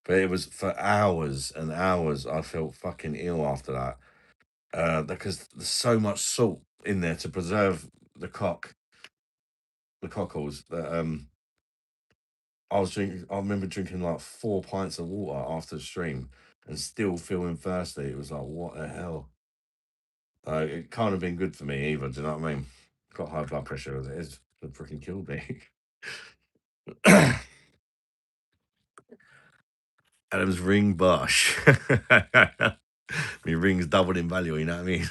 But it was for hours and hours. I felt fucking ill after that because there's so much salt in there to preserve the the cockles. That I was drinking. I remember drinking like 4 pints of water after the stream and still feeling thirsty. It was like, what the hell? It can't have been good for me either. Do you know what I mean? Got high blood pressure as it is. It freaking killed me. Adam's ring bush. My ring's doubled in value. You know what I mean?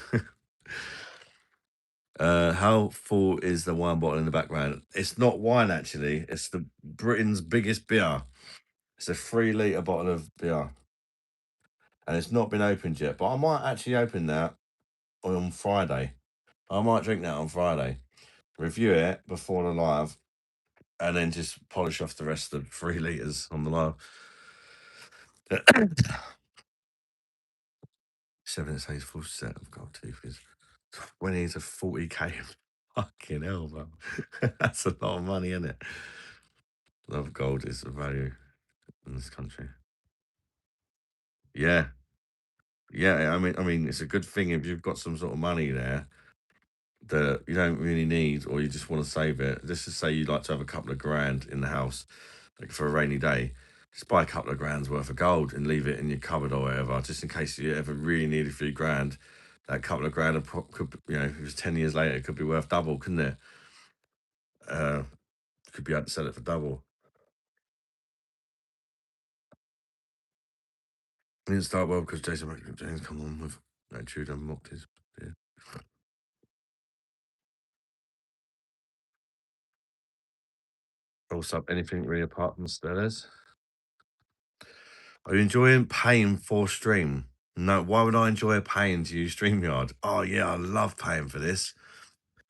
How full is the wine bottle in the background? It's not wine actually. It's the Britain's biggest beer. It's a 3 litre bottle of beer, and it's not been opened yet. But I might actually open that on Friday. I might drink that on Friday. Review it before the live, and then just polish off the rest of the 3 litres on the live. 7 full set of gold tooth is 20 to 40k. Fucking hell, bro. That's a lot of money, isn't it? Love gold is a value in this country. Yeah. Yeah. I mean, it's a good thing if you've got some sort of money there that you don't really need or you just want to save it. Just to say you'd like to have a couple of grand in the house, like for a rainy day. Just buy a couple of grand's worth of gold and leave it in your cupboard or whatever, just in case you ever really need a few grand. That couple of grand could, if it was 10 years later, it could be worth double, couldn't it? Uh, could be able to sell it for double. It didn't start well because James come on with attitude and mocked his. Yeah. Also, anything really apart from Stellars? Are you enjoying paying for stream? No, why would I enjoy paying to use StreamYard? Oh yeah, I love paying for this.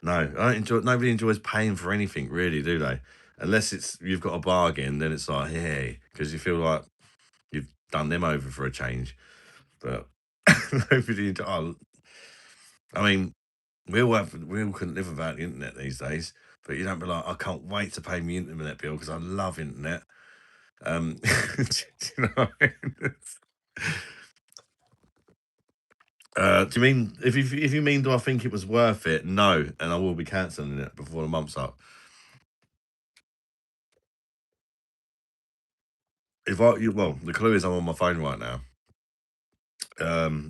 No, I don't enjoy. Nobody enjoys paying for anything, really, do they? Unless it's you've got a bargain, then it's like, hey, because you feel like you've done them over for a change. But nobody. I mean, we all couldn't live without the internet these days. But you don't be like, I can't wait to pay my internet bill because I love internet. Do you know what I mean? Do you mean if you mean do I think it was worth it? No, and I will be cancelling it before the month's up. Well, the clue is I'm on my phone right now.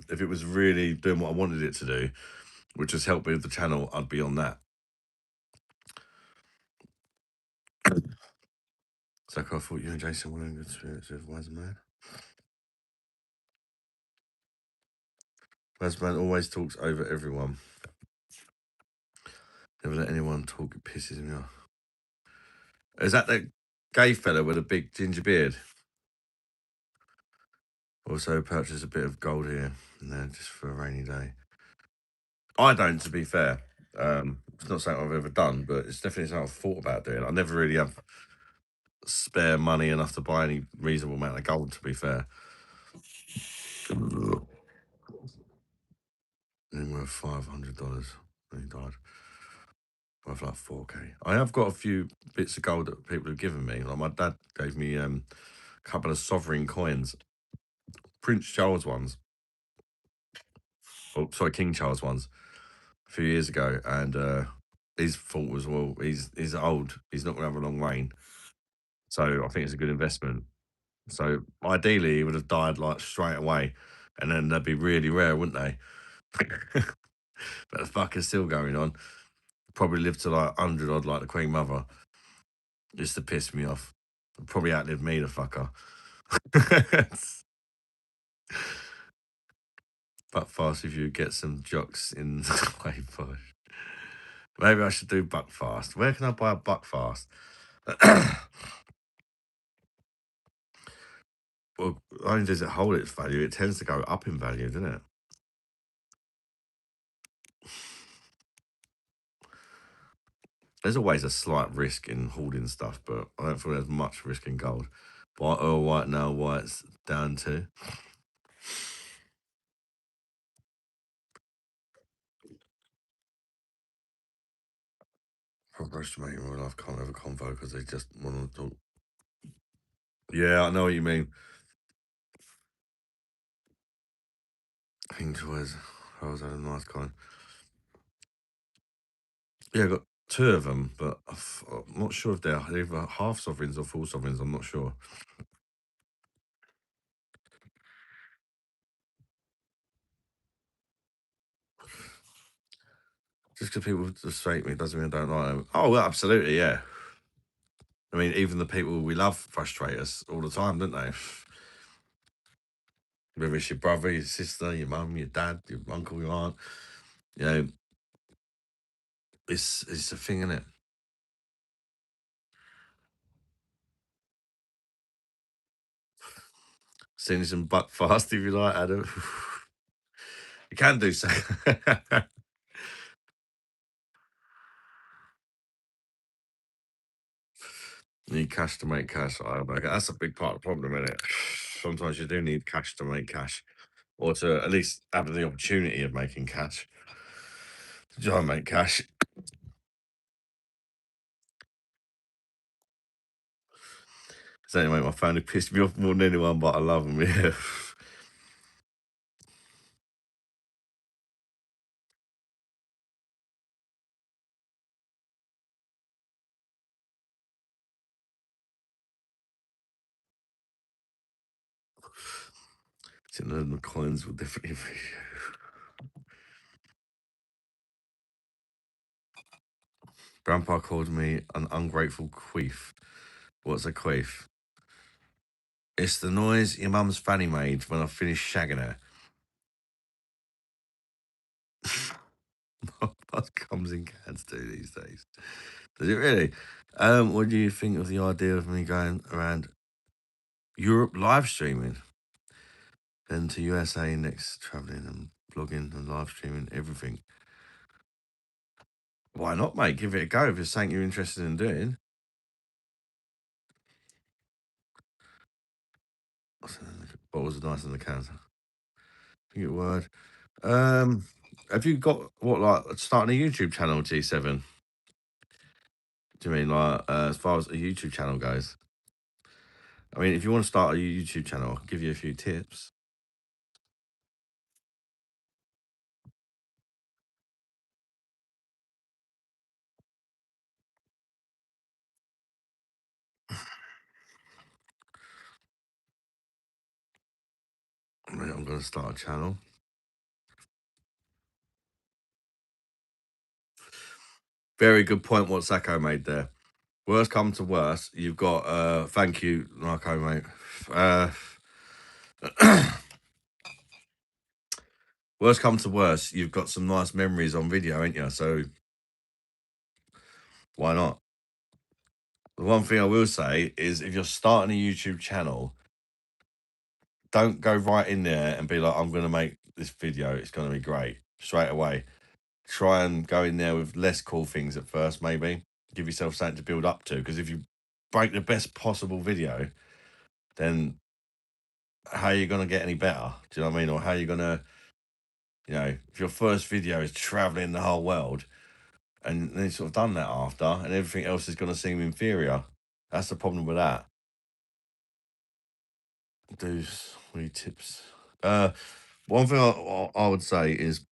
If it was really doing what I wanted it to do, which has helped with the channel, I'd be on that. So I thought you and Jason were in good spirits with Wise Man. Wise Man always talks over everyone. Never let anyone talk, it pisses me off. Is that the gay fella with a big ginger beard? Also purchase a bit of gold here and there just for a rainy day. I don't, to be fair. It's not something I've ever done, but it's definitely something I've thought about doing. I never really have spare money enough to buy any reasonable amount of gold, to be fair. And worth $500. And he died. Worth like 4K. I have got a few bits of gold that people have given me. Like my dad gave me a couple of sovereign coins, Prince Charles ones. Oh, sorry, King Charles ones a few years ago. And his thought was, well, he's old. He's not going to have a long reign. So I think it's a good investment. So ideally, he would have died like straight away. and then they'd be really rare, wouldn't they? But the fuck is still going on. Probably lived to like 100 odd, like the Queen Mother, just to piss me off. Probably outlived me, the fucker. Buck fast if you get some jocks in the way push. Maybe I should do buck fast. Where can I buy a buck fast? Well, not only does it hold its value, it tends to go up in value, doesn't it? There's always a slight risk in holding stuff, but I don't feel there's much risk in gold. White oil right now, white's down to. Overestimating in real life can't have a convo because they just want to talk. Yeah, I know what you mean. King toys. I was had a nice kind. Yeah, I got two of them, but I'm not sure if they're either half sovereigns or full sovereigns. I'm not sure. Just because people frustrate me doesn't mean I don't like them. Oh, well, absolutely, yeah. I mean, even the people we love frustrate us all the time, don't they? Whether it's your brother, your sister, your mum, your dad, your uncle, your aunt, you know, it's a thing, isn't it? Seen some buck fast if you like, Adam. You can do so. Need cash to make cash. That's a big part of the problem, isn't it? Sometimes you do need cash to make cash, or to at least have the opportunity of making cash. To try and make cash. So anyway, my family pissed me off more than anyone, but I love them. Yeah. The coins will definitely be. Grandpa called me an ungrateful queef. What's a queef? It's the noise your mum's fanny made when I finished shagging her. What comes in cans do these days? Does it really? What do you think of the idea of me going around Europe live streaming, then to USA next, traveling and vlogging and live streaming everything? Why not, mate? Give it a go if it's something you're interested in doing. Bottles are nice in the cans. I think it would. Um, have you got what like starting a YouTube channel, G7? Do you mean like as far as a YouTube channel goes? I mean, if you want to start a YouTube channel, I can give you a few tips. Mate, I'm going to start a channel. Very good point what Sacco made there. Worst come to worst, you've got thank you, Narco mate. Uh Worst come to worst, you've got some nice memories on video, ain't you? So why not? The one thing I will say is if you're starting a YouTube channel, don't go right in there and be like, I'm gonna make this video, it's gonna be great straight away. Try and go in there with less cool things at first, maybe. Give yourself something to build up to. Because if you break the best possible video, then how are you gonna get any better? Do you know what I mean? Or how are you gonna, if your first video is traveling the whole world and then you've sort of done that after and everything else is gonna seem inferior. That's the problem with that. Those three tips. Uh One thing I would say is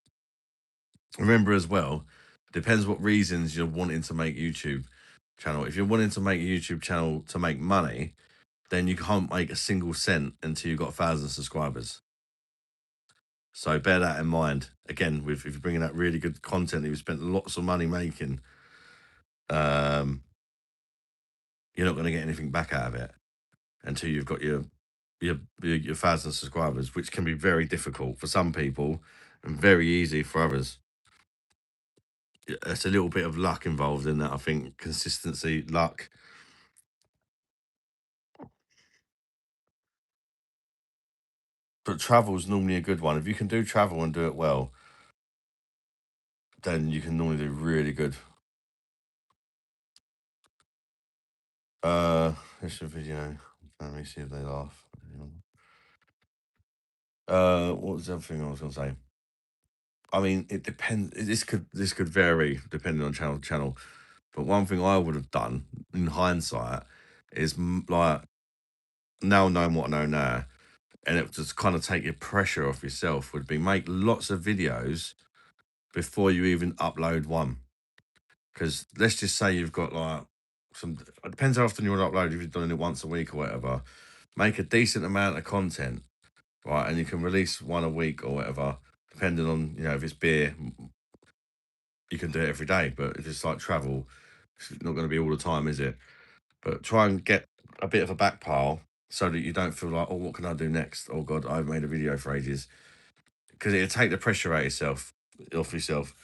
remember as well, depends what reasons you're wanting to make YouTube channel. If you're wanting to make a YouTube channel to make money, then you can't make a single cent until you've got 1,000 subscribers. So bear that in mind. Again, with if you're bringing out really good content that you've spent lots of money making, um, you're not going to get anything back out of it until you've got your thousand subscribers, which can be very difficult for some people and very easy for others. There's a little bit of luck involved in that. I think consistency, luck, but travel's normally a good one. If you can do travel and do it well, then you can normally do really good. Here's a video. Let me see if they laugh. What was the other thing I was gonna say? I mean, it depends. This could vary depending on channel to channel. But one thing I would have done in hindsight is like now knowing what I know now, and it would just kind of take your pressure off yourself. Would be make lots of videos before you even upload one. Because let's just say you've got like some. It depends how often you want to upload. If you're doing it once a week or whatever, make a decent amount of content, right? And you can release one a week or whatever, depending on if it's beer, you can do it every day. But if it's like travel, it's not going to be all the time, is it? But try and get a bit of a back pile so that you don't feel like, oh, what can I do next? Oh God, I've made a video for ages. Because it'll take the pressure out off yourself.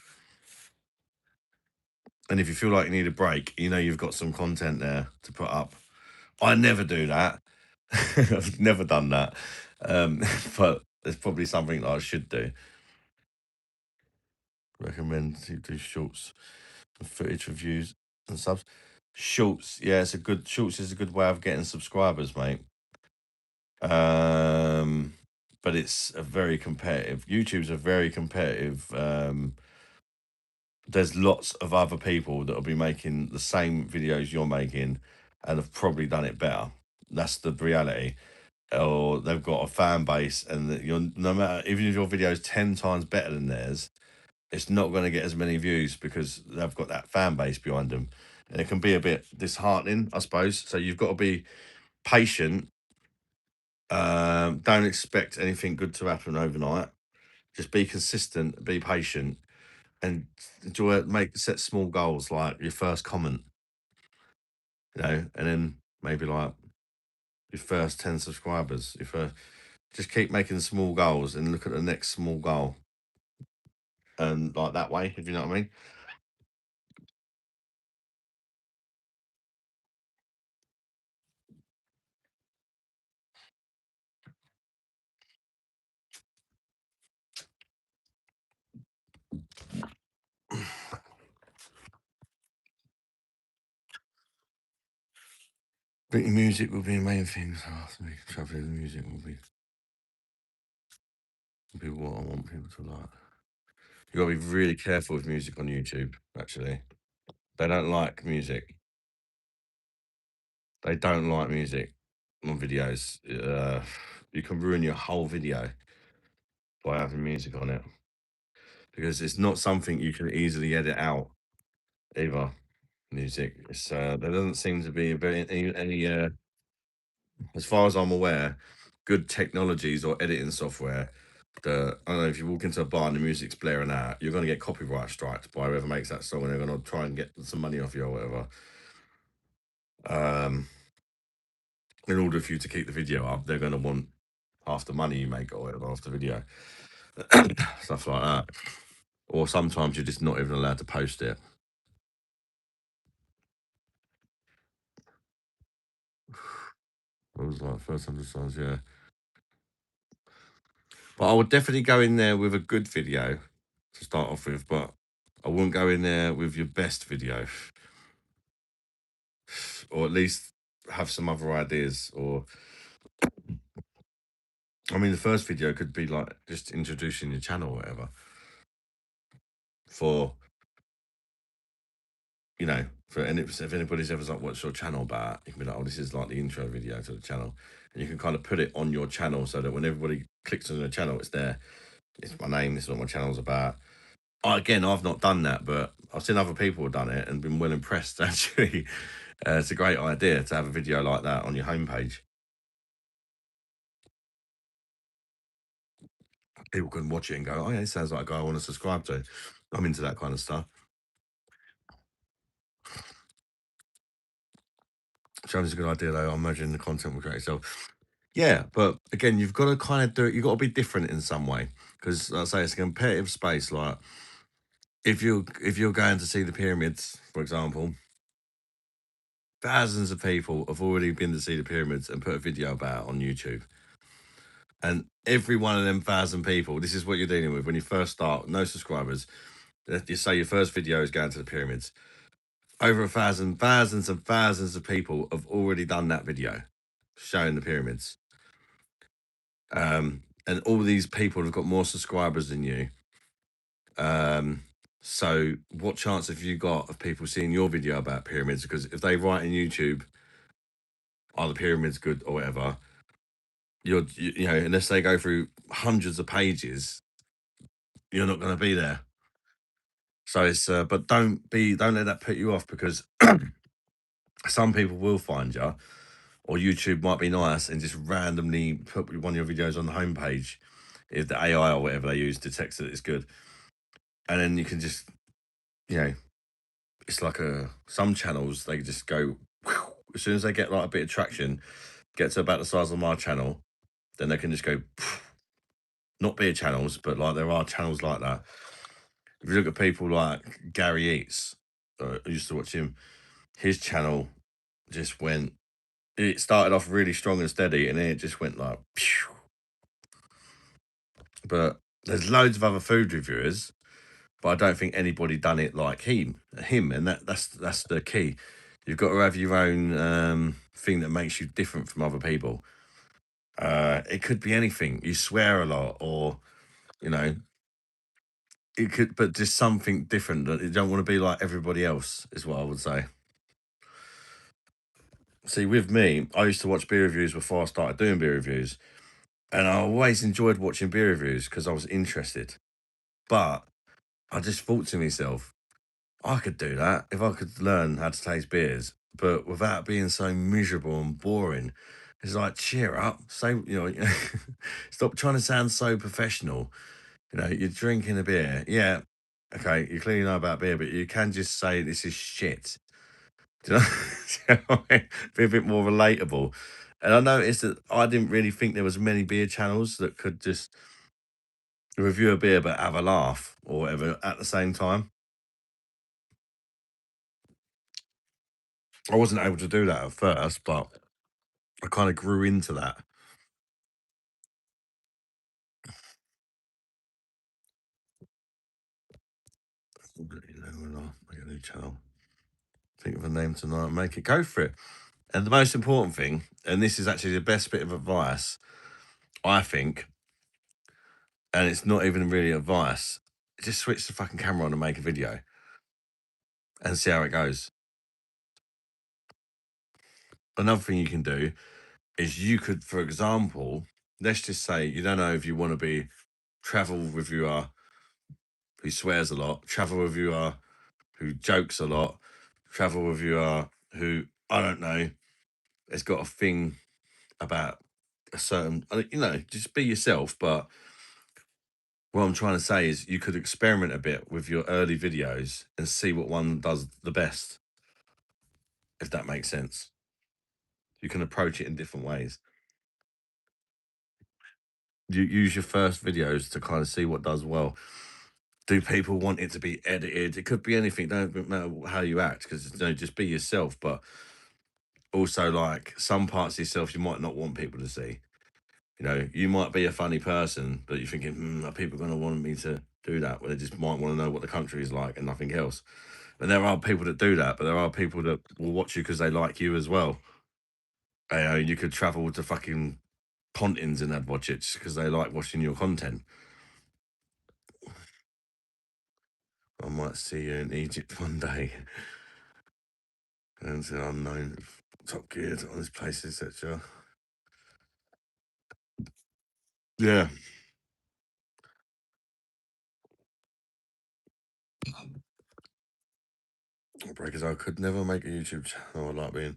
And if you feel like you need a break, you've got some content there to put up. I never do that. I've never done that. Um, but it's probably something that I should do. Recommend to do shorts, and footage reviews and subs. Shorts, yeah, shorts is a good way of getting subscribers, mate. But it's a very competitive. YouTube's a very competitive. There's lots of other people that will be making the same videos you're making and have probably done it better. That's the reality. Or they've got a fan base, and that you're no matter even if your video is 10 times better than theirs, it's not going to get as many views because they've got that fan base behind them, and it can be a bit disheartening, I suppose. So you've got to be patient. Don't expect anything good to happen overnight. Just be consistent, be patient, and enjoy it. Set small goals like your first comment, and then maybe like your first 10 subscribers. Just keep making small goals and look at the next small goal, and like that way, if you know what I mean. I think the music will be the main thing. So after me, traveling, the music will be what I want people to like. You got to be really careful with music on YouTube. Actually, they don't like music. They don't like music on videos. You can ruin your whole video by having music on it because it's not something you can easily edit out either. Music, there doesn't seem to be a very any as far as I'm aware, good technologies or editing software. I don't know if you walk into a bar and the music's blaring out, you're going to get copyright strikes by whoever makes that song, and they're going to try and get some money off you or whatever. Um, in order for you to keep the video up, they're going to want half the money you make or whatever off the video, stuff like that. Or sometimes you're just not even allowed to post it. It was like first 100 songs, yeah. But I would definitely go in there with a good video to start off with, but I wouldn't go in there with your best video, or at least have some other ideas. Or, I mean, the first video could be like just introducing your channel or whatever. For if anybody's ever like, what's your channel about? You can be like, oh, this is like the intro video to the channel, and you can kind of put it on your channel so that when everybody clicks on your channel, it's there. It's my name. This is what my channel's about. Again, I've not done that, but I've seen other people have done it and been well impressed. Actually, it's a great idea to have a video like that on your homepage. People can watch it and go, "Oh yeah, it sounds like a guy I want to subscribe to." I'm into that kind of stuff. Sounds a good idea though. I imagine the content will create itself. Yeah, but again, you've got to kind of do it. You've got to be different in some way because, like I say, it's a competitive space. Like if you're going to see the pyramids, for example, thousands of people have already been to see the pyramids and put a video about it on YouTube. And every one of them thousand people, this is what you're dealing with when you first start. No subscribers. You say your first video is going to the pyramids. Over a thousand, thousands and thousands of people have already done that video showing the pyramids. And all these people have got more subscribers than you. So what chance have you got of people seeing your video about pyramids? Because if they write in YouTube, are the pyramids good or whatever, you know, unless they go through hundreds of pages, you're not going to be there. So it's, but don't let that put you off because some people will find you, or YouTube might be nice and just randomly put one of your videos on the homepage if the AI or whatever they use detects that it's good, and then you can just, you know, it's like some channels they just go as soon as they get like a bit of traction, get to about the size of my channel, then they can just go. Not beer channels, but like there are channels like that. If you look at people like Gary Eats, I used to watch him. His channel just went. It started off really strong and steady, and then it just went like. Phew. But there's loads of other food reviewers, but I don't think anybody done it like him, and that's the key. You've got to have your own thing that makes you different from other people. It could be anything. You swear a lot, or you know, it could, but just something different. That you don't want to be like everybody else, is what I would say. See, with me, I used to watch beer reviews before I started doing beer reviews, and I always enjoyed watching beer reviews because I was interested. But I just thought to myself, I could do that if I could learn how to taste beers, but without being so miserable and boring. It's like, cheer up, say, stop trying to sound so professional. You know, you're drinking a beer. Yeah, okay, you clearly know about beer, but you can just say this is shit. Do you know, do you know what I mean? Be a bit more relatable. And I noticed that I didn't really think there was many beer channels that could just review a beer but have a laugh or whatever at the same time. I wasn't able to do that at first, but I kind of grew into that. Make a new channel. Think of a name tonight and make it go for it. And the most important thing, and this is actually the best bit of advice, I think, and it's not even really advice, just switch the fucking camera on and make a video and see how it goes. Another thing you can do is you could, for example, let's just say you don't know if you want to be travel reviewer who swears a lot, travel reviewer who jokes a lot, travel reviewer who I don't know has got a thing about a certain, just be yourself. But what I'm trying to say is you could experiment a bit with your early videos and see what one does the best, if that makes sense. You can approach it in different ways. You use your first videos to kind of see what does well. Do people want it to be edited? It could be anything. Don't matter how you act, because just be yourself. But also, like some parts of yourself, you might not want people to see. You know, you might be a funny person, but you're thinking, are people going to want me to do that? Well, they just might want to know what the country is like and nothing else. And there are people that do that, but there are people that will watch you because they like you as well. You know, you could travel to fucking Pontins and they'd watch it just because they like watching your content. I might see you in Egypt one day and it's an unknown top gear on this place, etc. Yeah, breakers. I could never make a YouTube channel. I like being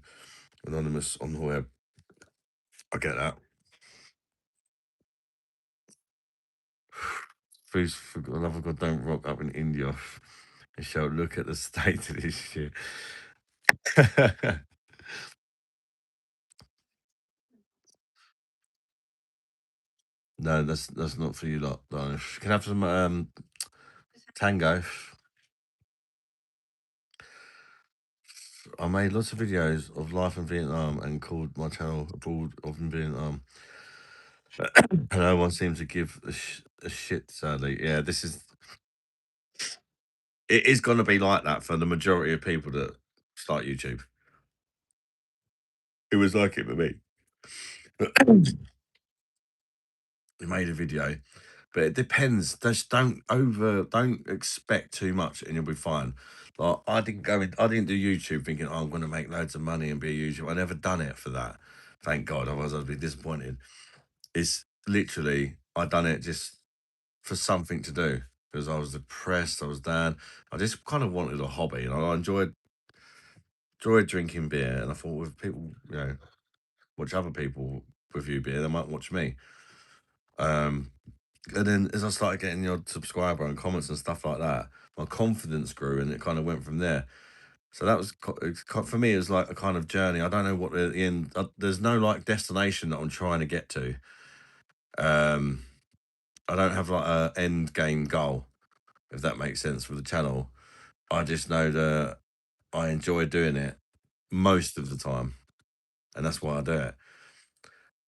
anonymous on the web. I get that. Please, for the love of God, don't rock up in India and show, look at the state of this shit. No, that's not for you lot. No. Can I have some tango? I made lots of videos of life in Vietnam and called my channel Abroad of Vietnam. And no one seems to give a shit, sadly. Yeah, it is going to be like that for the majority of people that start YouTube. It was like it for me. We made a video, but it depends. Just don't expect too much, and you'll be fine. Like I didn't do YouTube thinking, oh, I'm going to make loads of money and be a YouTuber. I never done it for that. Thank God, otherwise I'd be disappointed. It's literally I done it just for something to do because I was depressed. I was down. I just kind of wanted a hobby, and I enjoyed drinking beer. And I thought, if people, watch other people review beer, they might watch me. Um, and then as I started getting your subscriber and comments and stuff like that, my confidence grew, and it kind of went from there. So that was for me. It was like a kind of journey. I don't know what the end. There's no like destination that I'm trying to get to. Um, I don't have like a end game goal, if that makes sense, for the channel. I just know that I enjoy doing it most of the time, and that's why I do it.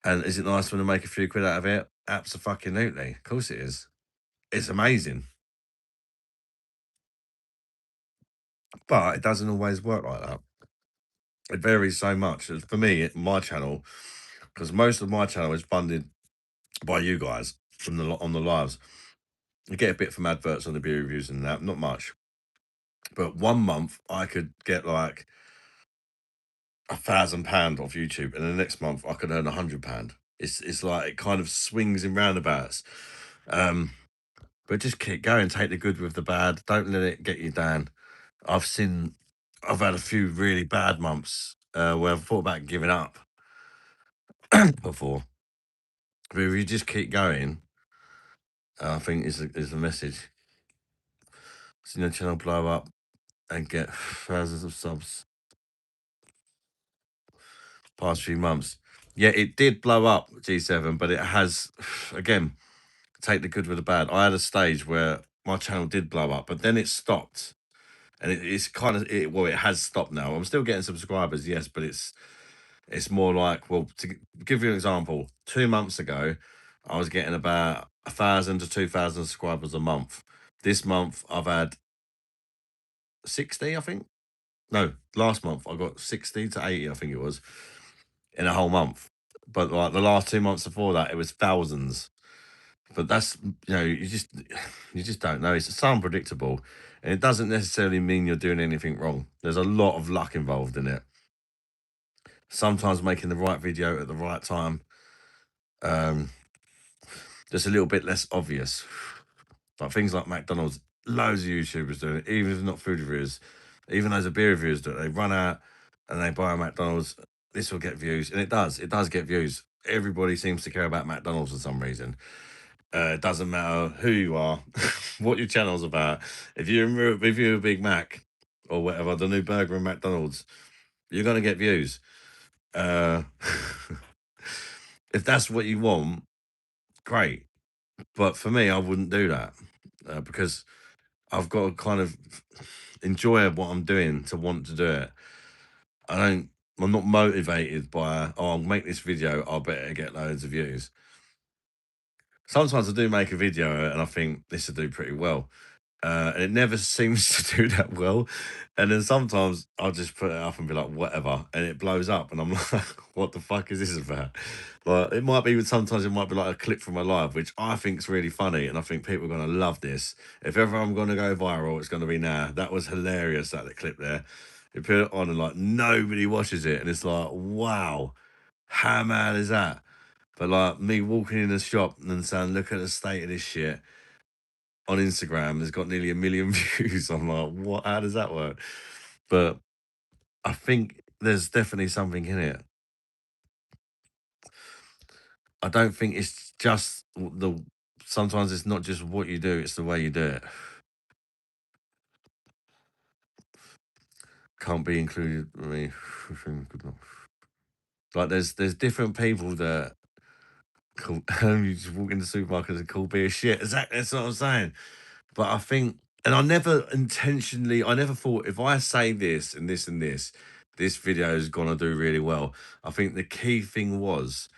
And is it nice when I make a few quid out of it? Absolutely, of course it is. It's amazing, but it doesn't always work like that. It varies so much. For me, my channel, because most of my channel is funded by you guys from on the lives. You get a bit from adverts on the beer reviews and that, not much. But one month I could get like £1,000 off YouTube, and the next month I could earn £100. It's like it kind of swings in roundabouts. Um, but just keep going, take the good with the bad. Don't let it get you down. I've seen, I've had a few really bad months where I've thought about giving up before. But if you just keep going, I think is the message. Seen your channel blow up and get thousands of subs past few months. Yeah, it did blow up G7, but it has again take the good with the bad. I had a stage where my channel did blow up, but then it stopped, and it's kind of well, it has stopped now. I'm still getting subscribers, yes, but it's more like well, give you an example, 2 months ago, I was getting about 1,000 to 2,000 subscribers a month. This month, I've had 60, I think. No, last month I got 60 to 80, I think it was, in a whole month. But like the last 2 months before that, it was thousands. But that's you just don't know. It's so unpredictable, and it doesn't necessarily mean you're doing anything wrong. There's a lot of luck involved in it. Sometimes making the right video at the right time, um, just a little bit less obvious. Like things like McDonald's, loads of YouTubers doing it, even if it's not food reviewers, even those are beer reviewers do it. They run out and they buy a McDonald's. This will get views, and it does. It does get views. Everybody seems to care about McDonald's for some reason. It doesn't matter who you are, what your channel's about. If you review a Big Mac or whatever, the new burger in McDonald's, you're gonna get views. Uh, if that's what you want, great. But for me, I wouldn't do that because I've got to kind of enjoy what I'm doing to want to do it. I don't. I'm not motivated by oh, I'll make this video. I'll better get loads of views. Sometimes I do make a video and I think this will do pretty well, and it never seems to do that well. And then sometimes I'll just put it up and be like, whatever, and it blows up, and I'm like, what the fuck is this about? Like, it might be, sometimes it might be like a clip from my live, which I think's really funny, and I think people are gonna love this. If ever I'm gonna go viral, it's gonna be now. That was hilarious, that clip there. You put it on and like nobody watches it, and it's like, wow, how mad is that? But like me walking in the shop and saying, look at the state of this shit on Instagram has got nearly 1 million views. I'm like, what? How does that work? But I think there's definitely something in it. I don't think it's just the sometimes it's not just what you do, it's the way you do it. Can't be included. I mean, like there's different people that call, you just walk in the supermarket and call beer shit. Exactly, that's what I'm saying. But I think, and I never intentionally, I never thought if I say this and this and this video is gonna do really well. I think the key thing was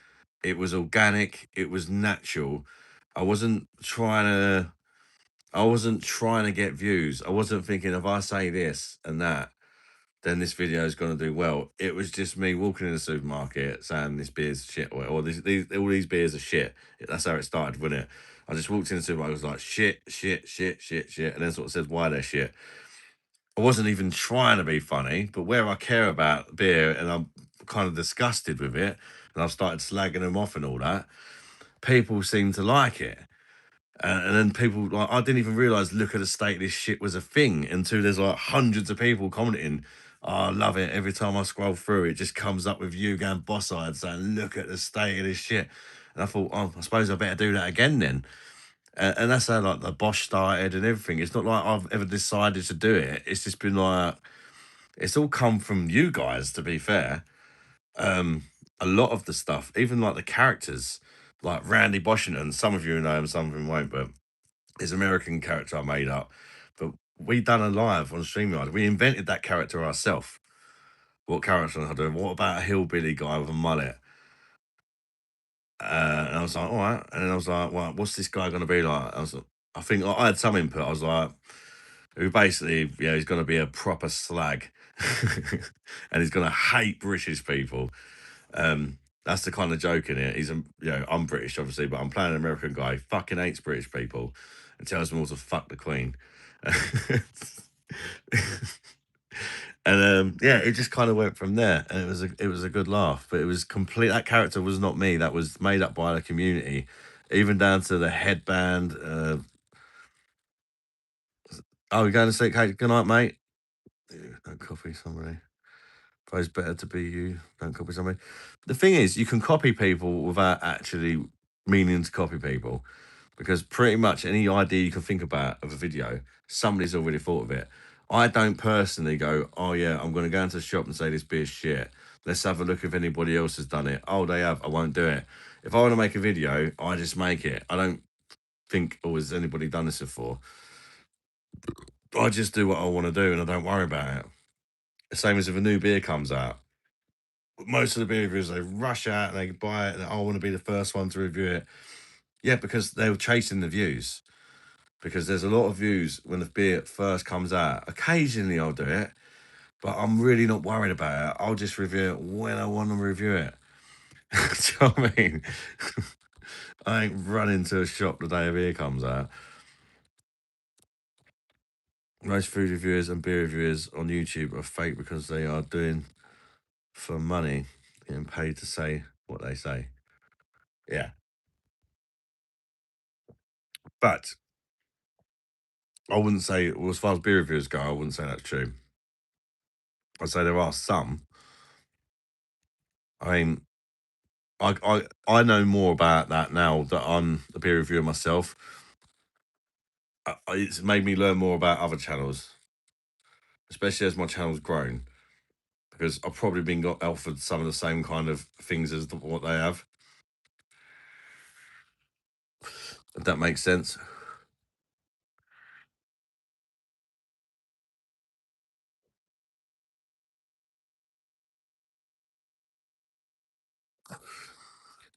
it was organic, it was natural. I wasn't trying to I wasn't trying to get views. I wasn't thinking if I say this and that, then this video is going to do well. It was just me walking in the supermarket saying this beer's shit, or all these beers are shit. That's how it started, wasn't it? I just walked in the supermarket, I was like, shit, shit, shit, shit, shit, and then sort of said why they're shit. I wasn't even trying to be funny, but where I care about beer and I'm kind of disgusted with it, and I've started slagging them off and all that, people seem to like it. And then people like I didn't even realize look at the state of this shit was a thing until there's like hundreds of people commenting. Oh, I love it. Every time I scroll through, it just comes up with you going boss-eyed saying, look at the state of this shit. And I thought, oh, I suppose I better do that again then. And that's how like the Bosch started and everything. It's not like I've ever decided to do it. It's just been like it's all come from you guys, to be fair. Um, a lot of the stuff, even like the characters, like Randy Boschington, some of you know him, some of them won't, but his American character I made up, but we done a live on StreamYard. We invented that character ourselves. What character am I doing? What about a hillbilly guy with a mullet? And I was like, all right. And then I was like, well, what's this guy going to be like? I think I had some input. I was like, who basically, yeah, he's going to be a proper slag, and he's going to hate British people. That's the kind of joke in it. I'm British, obviously, but I'm playing an American guy. He fucking hates British people and tells them all to fuck the Queen. And yeah, it just kind of went from there, and it was a good laugh. But it was complete. That character was not me. That was made up by the community, even down to the headband. Oh, we're going to sleep. Hey, good night, mate. Don't copy somebody. Probably better to be you. Don't copy somebody. The thing is, you can copy people without actually meaning to copy people, because pretty much any idea you can think about of a video, somebody's already thought of it. I don't personally go, oh yeah, I'm going to go into the shop and say this beer's shit. Let's have a look if anybody else has done it. Oh, they have. I won't do it. If I want to make a video, I just make it. I don't think, oh, has anybody done this before? I just do what I want to do and I don't worry about it. The same as if a new beer comes out. Most of the beer reviewers, they rush out and they buy it and I want to be the first one to review it. Yeah, because they're chasing the views. Because there's a lot of views when the beer first comes out. Occasionally I'll do it, but I'm really not worried about it. I'll just review it when I want to review it. Do you know what I mean? I ain't running to a shop the day a beer comes out. Most food reviewers and beer reviewers on YouTube are fake because they are doing for money, getting paid to say what they say. Yeah. But I wouldn't say, well, as far as beer reviewers go, I wouldn't say that's true. I'd say there are some. I mean, I know more about that now that I'm a peer reviewer myself. It's made me learn more about other channels, especially as my channel's grown, because I've probably been got offered some of the same kind of things as what they have. If that makes sense.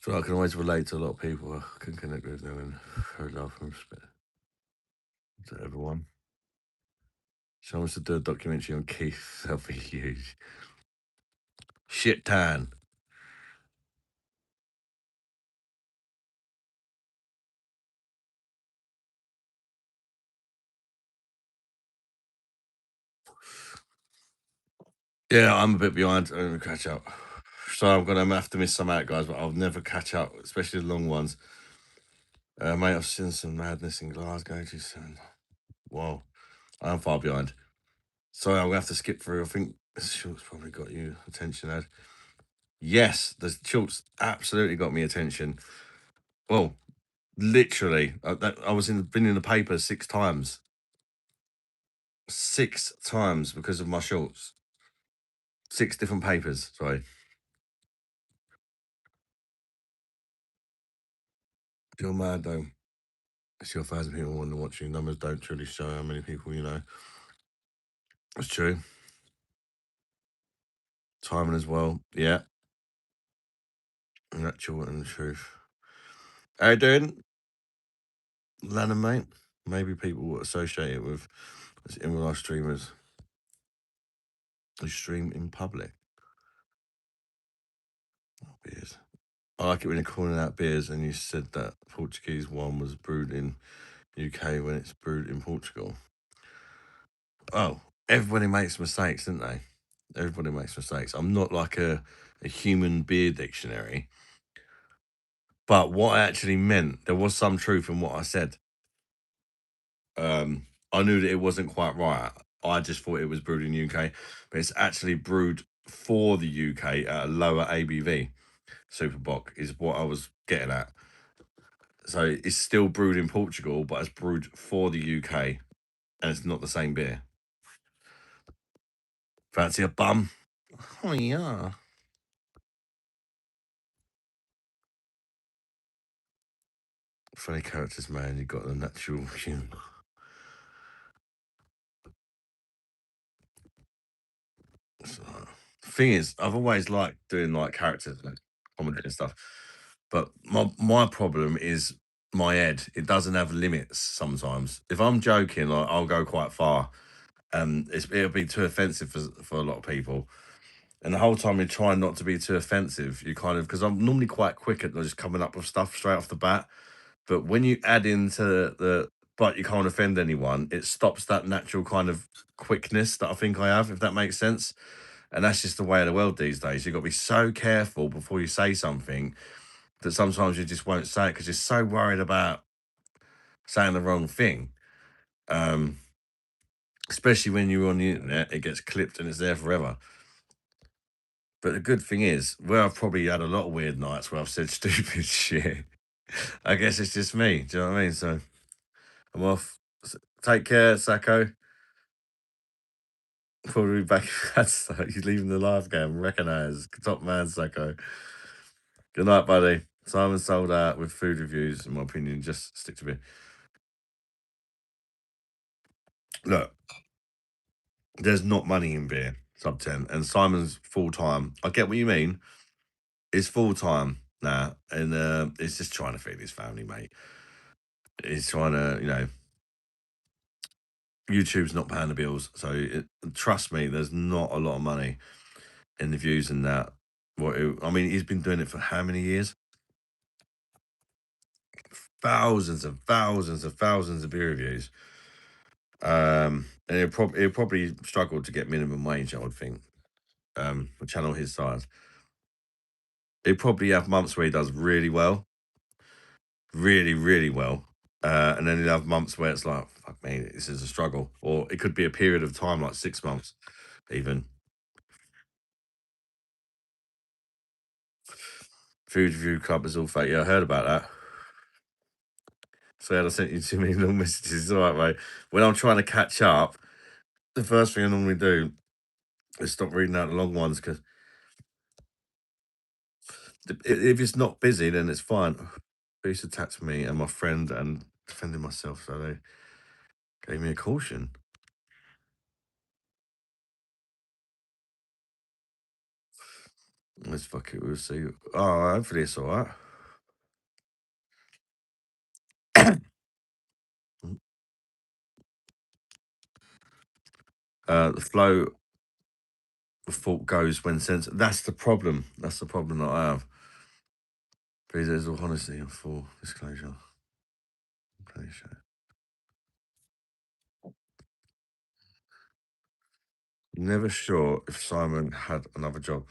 So I can always relate to a lot of people. I can connect with them and show love and respect to everyone. Someone wants to do a documentary on Keith. That'll be huge. Shit tan. Yeah, I'm a bit behind. I'm gonna catch up. So I'm gonna have to miss some out, guys, but I'll never catch up, especially the long ones. Mate, I've seen some madness in Glasgow. Just, whoa, I'm far behind. Sorry, I'm gonna have to skip through. I think this short's probably got you attention, Ed. Yes, the shorts absolutely got me attention. Well, Literally, I was been in the paper 6 times. 6 times because of my shorts. 6 different papers. Sorry. You're mad though. It's your 1,000 people want to watch you. Numbers don't truly show how many people you know. It's true. Timing as well. Yeah. Natural and the truth. How you doing, Lanham, mate? Maybe people will associate it with as in real life streamers who stream in public. Beers. I like it when you're calling out beers and you said that Portuguese one was brewed in UK when it's brewed in Portugal. Oh, everybody makes mistakes, don't they? Everybody makes mistakes. I'm not like a human beer dictionary, but what I actually meant, there was some truth in what I said. I knew that it wasn't quite right. I just thought it was brewed in UK, but it's actually brewed for the UK at a lower ABV. Super Bock is what I was getting at. So it's still brewed in Portugal, but it's brewed for the UK, and it's not the same beer. Fancy a bum? Oh yeah. Funny characters, man. You got the natural humour. So, thing is, I've always liked doing like characters and comedy and stuff. But my problem is my head. It doesn't have limits sometimes. If I'm joking, I'll go quite far. It'll be too offensive for a lot of people. And the whole time you're trying not to be too offensive, you kind of because I'm normally quite quick at just coming up with stuff straight off the bat. But when you add into the but you can't offend anyone, it stops that natural kind of quickness that I think I have, if that makes sense. And that's just the way of the world these days. You've got to be so careful before you say something that sometimes you just won't say it because you're so worried about saying the wrong thing. Um, Especially when you're on the internet, it gets clipped and it's there forever. But the good thing is, where I've probably had a lot of weird nights where I've said stupid shit, I guess it's just me. Do you know what I mean? So I'm off. Take care, Sacco. Probably back. That's you leaving the live game. Recognize top man, Sacco. Good night, buddy. Simon sold out with food reviews, in my opinion. Just stick to it. Look, there's not money in beer, sub 10, and Simon's full time. I get what you mean. It's full time now, and it's just trying to feed his family, mate. He's trying to, YouTube's not paying the bills, so trust me, there's not a lot of money in the views and that. I mean, he's been doing it for how many years? Thousands and thousands and thousands of beer reviews. And he'll probably struggle to get minimum wage, I would think. A channel his size. He'll probably have months where he does really well, really, really well. And then he'll have months where it's like, fuck me, this is a struggle. Or it could be a period of time, like 6 months, even. Food Review Club is all fake. Yeah, I heard about that. So I sent you too many long messages. It's all right, mate. When I'm trying to catch up, the first thing I normally do is stop reading out the long ones because if it's not busy, then it's fine. Police attacked me and my friend and defending myself, so they gave me a caution. Let's fuck it. We'll see. Oh, hopefully it's all right. The flow of thought goes when sense. That's the problem. That's the problem that I have. Please, there's all honesty and full disclosure. Please show. Never sure if Simon had another job.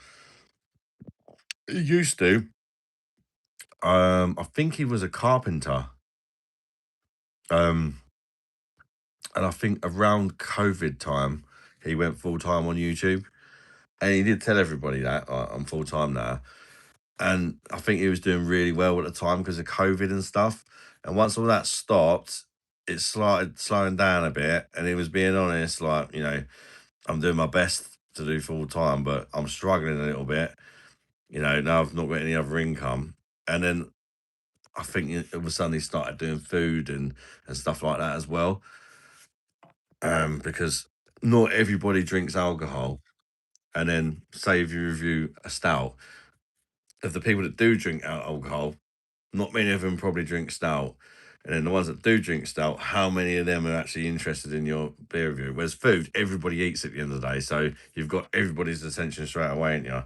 He used to. I think he was a carpenter. Um, and I think around COVID time, he went full time on YouTube. And he did tell everybody that I'm full time now. and I think he was doing really well at the time because of COVID and stuff. And once all that stopped, it started slowing down a bit, and he was being honest, like, I'm doing my best to do full time, but I'm struggling a little bit. Now I've not got any other income, and then I think all of a sudden he started doing food and stuff like that as well. Because not everybody drinks alcohol. And then say if you review a stout, of the people that do drink alcohol, not many of them probably drink stout. And then the ones that do drink stout, how many of them are actually interested in your beer review? Whereas food, everybody eats at the end of the day. So you've got everybody's attention straight away, ain't you?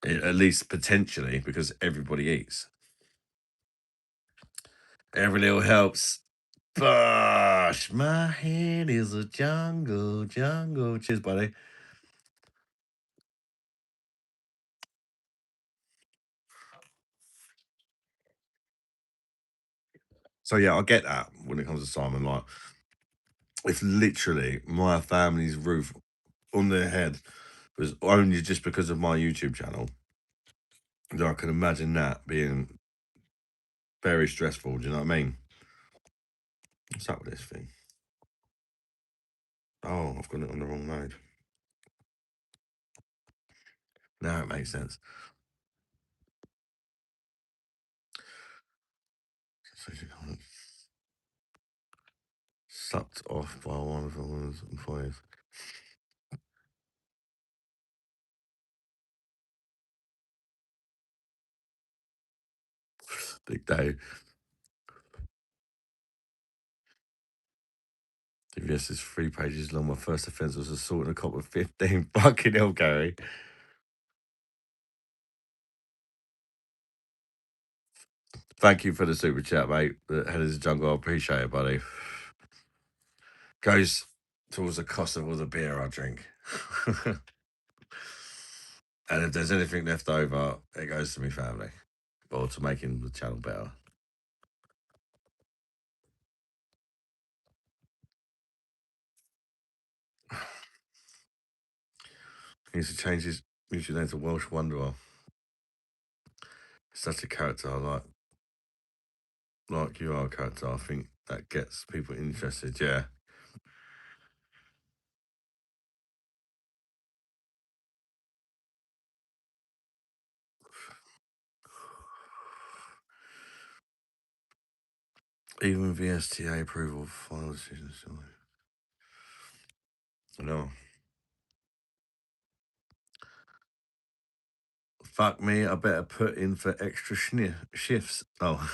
At least potentially, because everybody eats. Every little helps. Bosh, my head is a jungle, jungle. Cheers, buddy. So yeah, I get that when it comes to Simon. Like, it's literally my family's roof on their head was only just because of my YouTube channel. I can imagine that being very stressful. Do you know what I mean? What's up with this thing? Oh, I've got it on the wrong mode. Now it makes sense. Sucked off by one of the employees. Big day. DVS is 3 pages long. My first offence was assaulting a cop with 15. Fucking hell, Gary. Thank you for the super chat, mate. The head of the jungle. I appreciate it, buddy. Goes towards the cost of all the beer I drink. And if there's anything left over, it goes to my family or to making the channel better. He needs to change his music name to Welsh Wanderer. Such a character I like you are a character. I think that gets people interested. Yeah. Even VSTA approval, final decision. No. Fuck me, I better put in for extra shifts. Oh.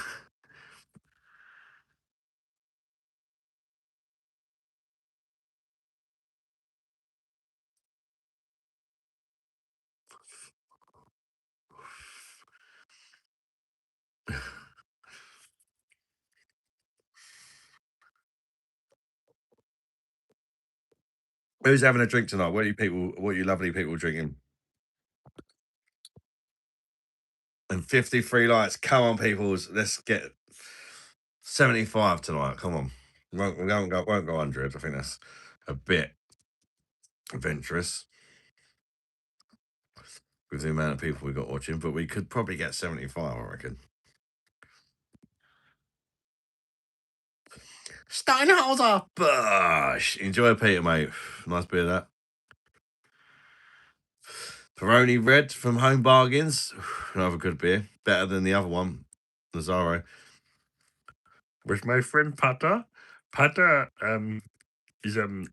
Who's having a drink tonight? What are you lovely people drinking? And 53 lights. Come on, peoples. Let's get 75 tonight. Come on. Won't go 100. I think that's a bit adventurous with the amount of people we got watching, but we could probably get 75, I reckon. Steinhauser. Bush. Enjoy, Peter, mate. Nice beer, that. Peroni Red from Home Bargains. Another good beer. Better than the other one, Nazaro. With my friend Pata. Pata is a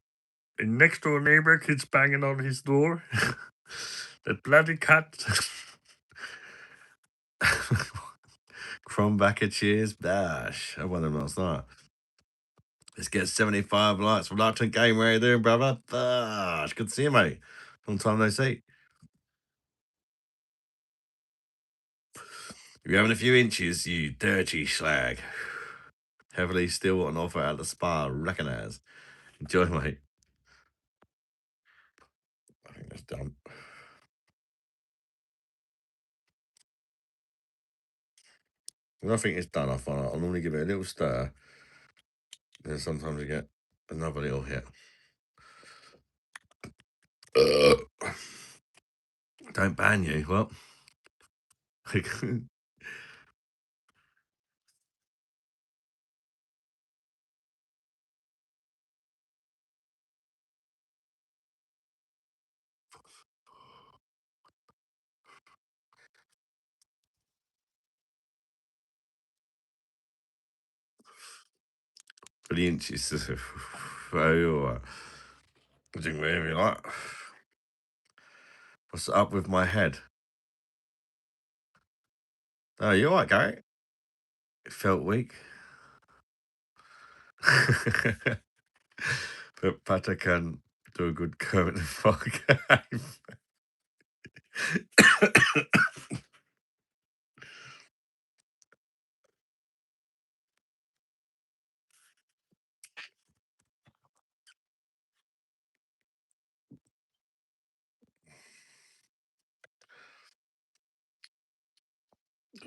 next door neighbor keeps banging on his door. That bloody cat. Crombacker cheers. Dash. I won them last night. Let's get 75 likes from Lachlan Game. How you doing, brother? Dash. Good to see you, mate. Long time no see. You're having a few inches, you dirty slag. Heavily still on offer at the spa, recognise. Enjoy, mate. I think that's done. When I think it's done, I'll normally give it a little stir. Then sometimes you get another little hit. Don't ban you. Well, Like, for the inches. Very all right. I didn't really like. What's up with my head? Oh, you all right, Gary? It felt weak. But Pata can do a good Kermit the Frog.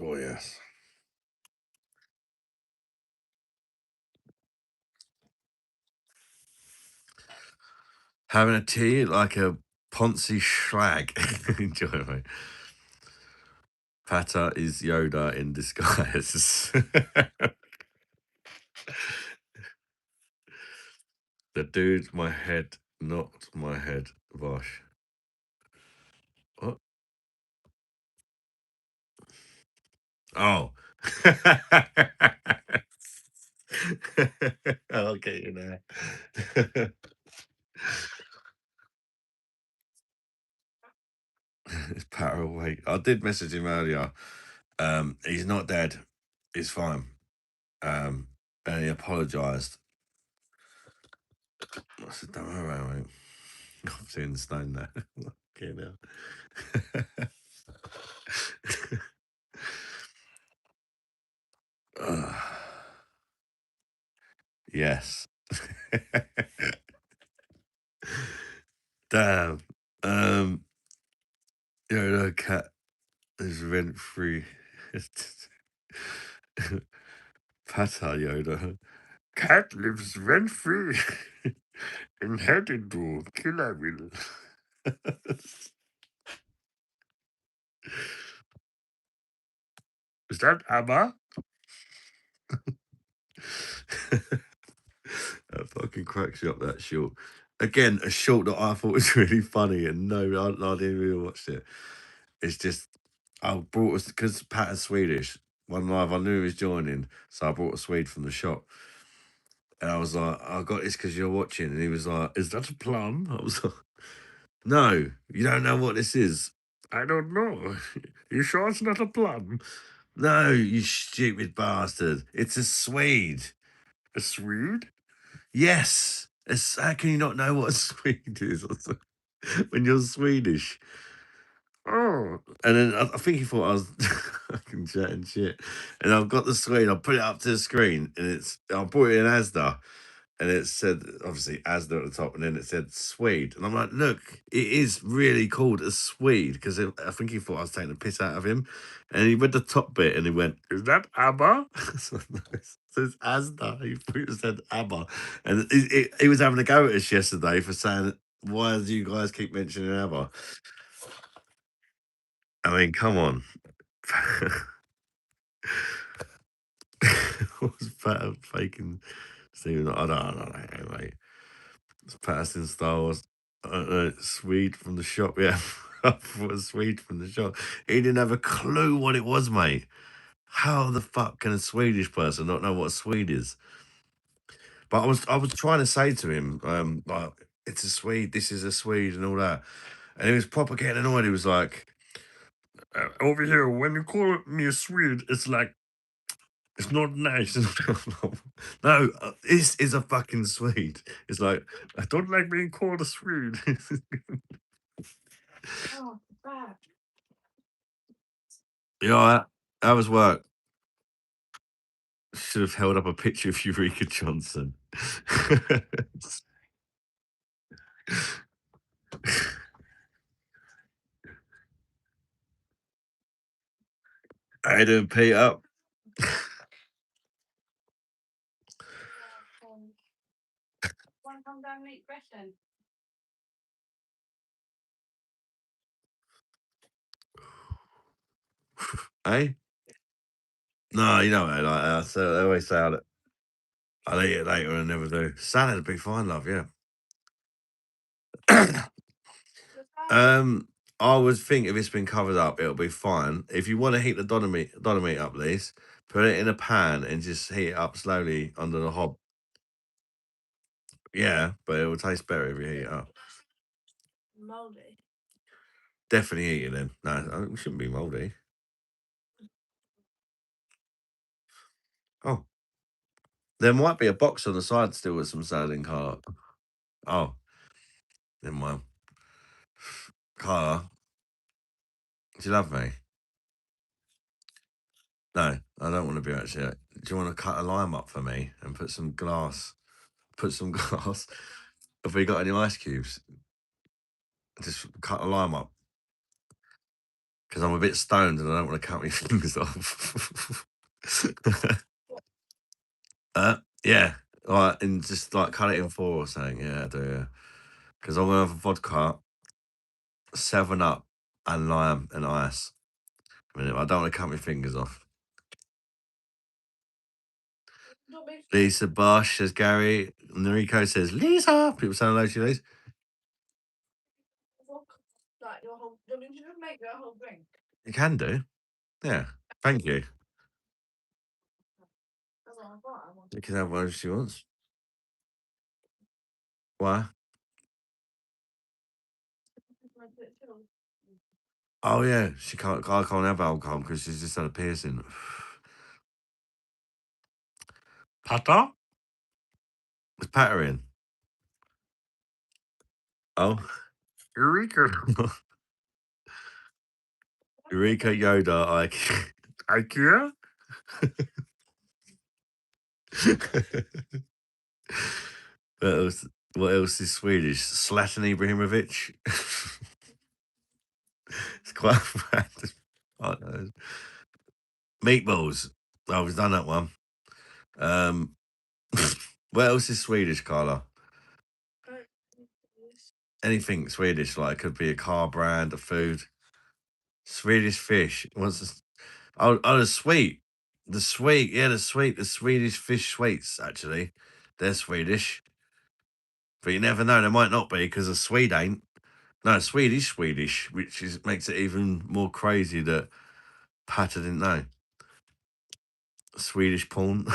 Oh, yes. Having a tea like a Ponzi schlag. Enjoy, mate. Pata is Yoda in disguise. The dude, my head, not my head, Vosh. What? Oh. I'll get you there. It's Pat awake. I did message him earlier. He's not dead. He's fine. Um, and he apologised. I said, don't worry about it, mate. I'm seeing the stone there. Okay, now. Yes. Damn. Yoda cat is rent free. Pata Yoda. Cat lives rent free in Hedinburgh, Killerville. Is that Abba? That fucking cracks you up, that short. Again, a short that I thought was really funny, and no, I didn't really watch it. It's just, I brought us, because Pat is Swedish, one live, I knew he was joining, so I brought a Swede from the shop. And I was like, I got this because you're watching. And he was like, is that a plum? I was like, no, you don't know what this is. I don't know. You sure it's not a plum? No, you stupid bastard. It's a Swede. A Swede? Yes. How can you not know what a Swede is? When you're Swedish. Oh. And then I think he thought I was fucking chatting shit. And I've got the screen, I put it up to the screen, and I brought it in Asda. And it said, obviously, Asda at the top, and then it said Swede. And I'm like, look, it is really called a Swede, because I think he thought I was taking the piss out of him. And he read the top bit and he went, is that ABBA? So, no, it says Asda. He thought it said ABBA. And he was having a go at us yesterday for saying, why do you guys keep mentioning ABBA? I mean, come on. What's better faking Stephen? I don't know, mate. It's Patterson Styles. Swede from the shop. Yeah, I thought it was Swede from the shop. He didn't have a clue what it was, mate. How the fuck can a Swedish person not know what a Swede is? But I was trying to say to him, like, it's a Swede, this is a Swede, and all that. And he was proper getting annoyed. He was like, over here, when you call me a Swede, it's like, it's not nice. No, this is a fucking Swede. It's like, I don't like being called a Swede. Yeah, that was work. Should have held up a picture of Eureka Johnson. How you doing, Peter? Eh? No, you know they like that. So they always say I'll eat it later and never do. Salad would be fine, love. Yeah. um, I would think if it's been covered up, it'll be fine. If you want to heat the doner meat up, Lise, put it in a pan and just heat it up slowly under the hob. Yeah, but it will taste better if you heat it up. Definitely eat it then. No, it shouldn't be mouldy. Oh, there might be a box on the side still with some salad in Carla. Oh, never mind. Carla, do you love me? No, I don't want to be actually. Do you want to cut a lime up for me and put some glass? Put some glass. Have we got any ice cubes? Just cut a lime up because I'm a bit stoned and I don't want to cut my fingers off. Yeah. All right, and just like cut it in four or something. Yeah, I do. Yeah. Because I'm gonna have a vodka, 7 Up, and lime and ice. I mean, I don't want to cut my fingers off. Lisa Bosch says Gary. Noriko says Lisa. People saying hello to you, Lisa. You can do. Yeah. Thank you. You can have one if she wants. Why? Oh yeah, she can't. I can't have alcohol because she's just had a piercing. Patter? It's pattering. Oh, Eureka! Eureka Yoda. IKEA. what else? What else is Swedish? Zlatan Ibrahimovic. It's quite random. I don't know. Meatballs. Oh, we've done that one. Um, what else is Swedish, Carla? Anything Swedish, like could be a car brand, a food. Swedish fish. What's this? Oh, the sweet. The sweet, yeah, the Swedish fish sweets, actually. They're Swedish. But you never know, they might not be because the Swede ain't. No, Swedish, which is makes it even more crazy that Patter didn't know. Swedish porn.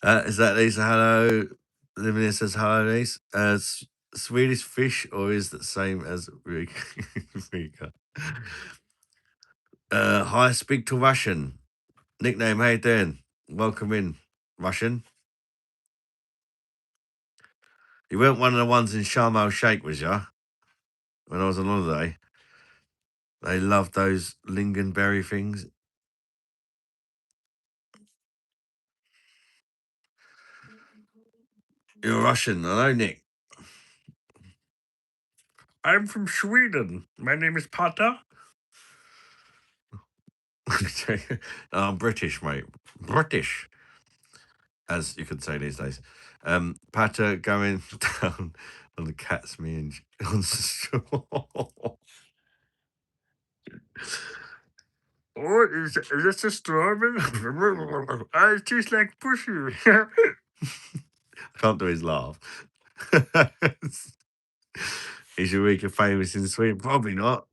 Is that Lisa? Hello. Livia says hello, Lisa. Swedish fish, or is that same as Rika? Rika? Hi, speak to Russian. Nickname, how you doing? Welcome in, Russian. You weren't one of the ones in Sharm el Sheikh, was ya? When I was on holiday, they loved those lingonberry things. You're Russian, I know, Nick. I'm from Sweden. My name is Pata. I'm British, mate. British, as you could say these days. Pata going down on the cat's minge on the straw. What is this a strawberry? I taste like pussy. I can't do his laugh. Is Eureka famous in Sweden? Probably not.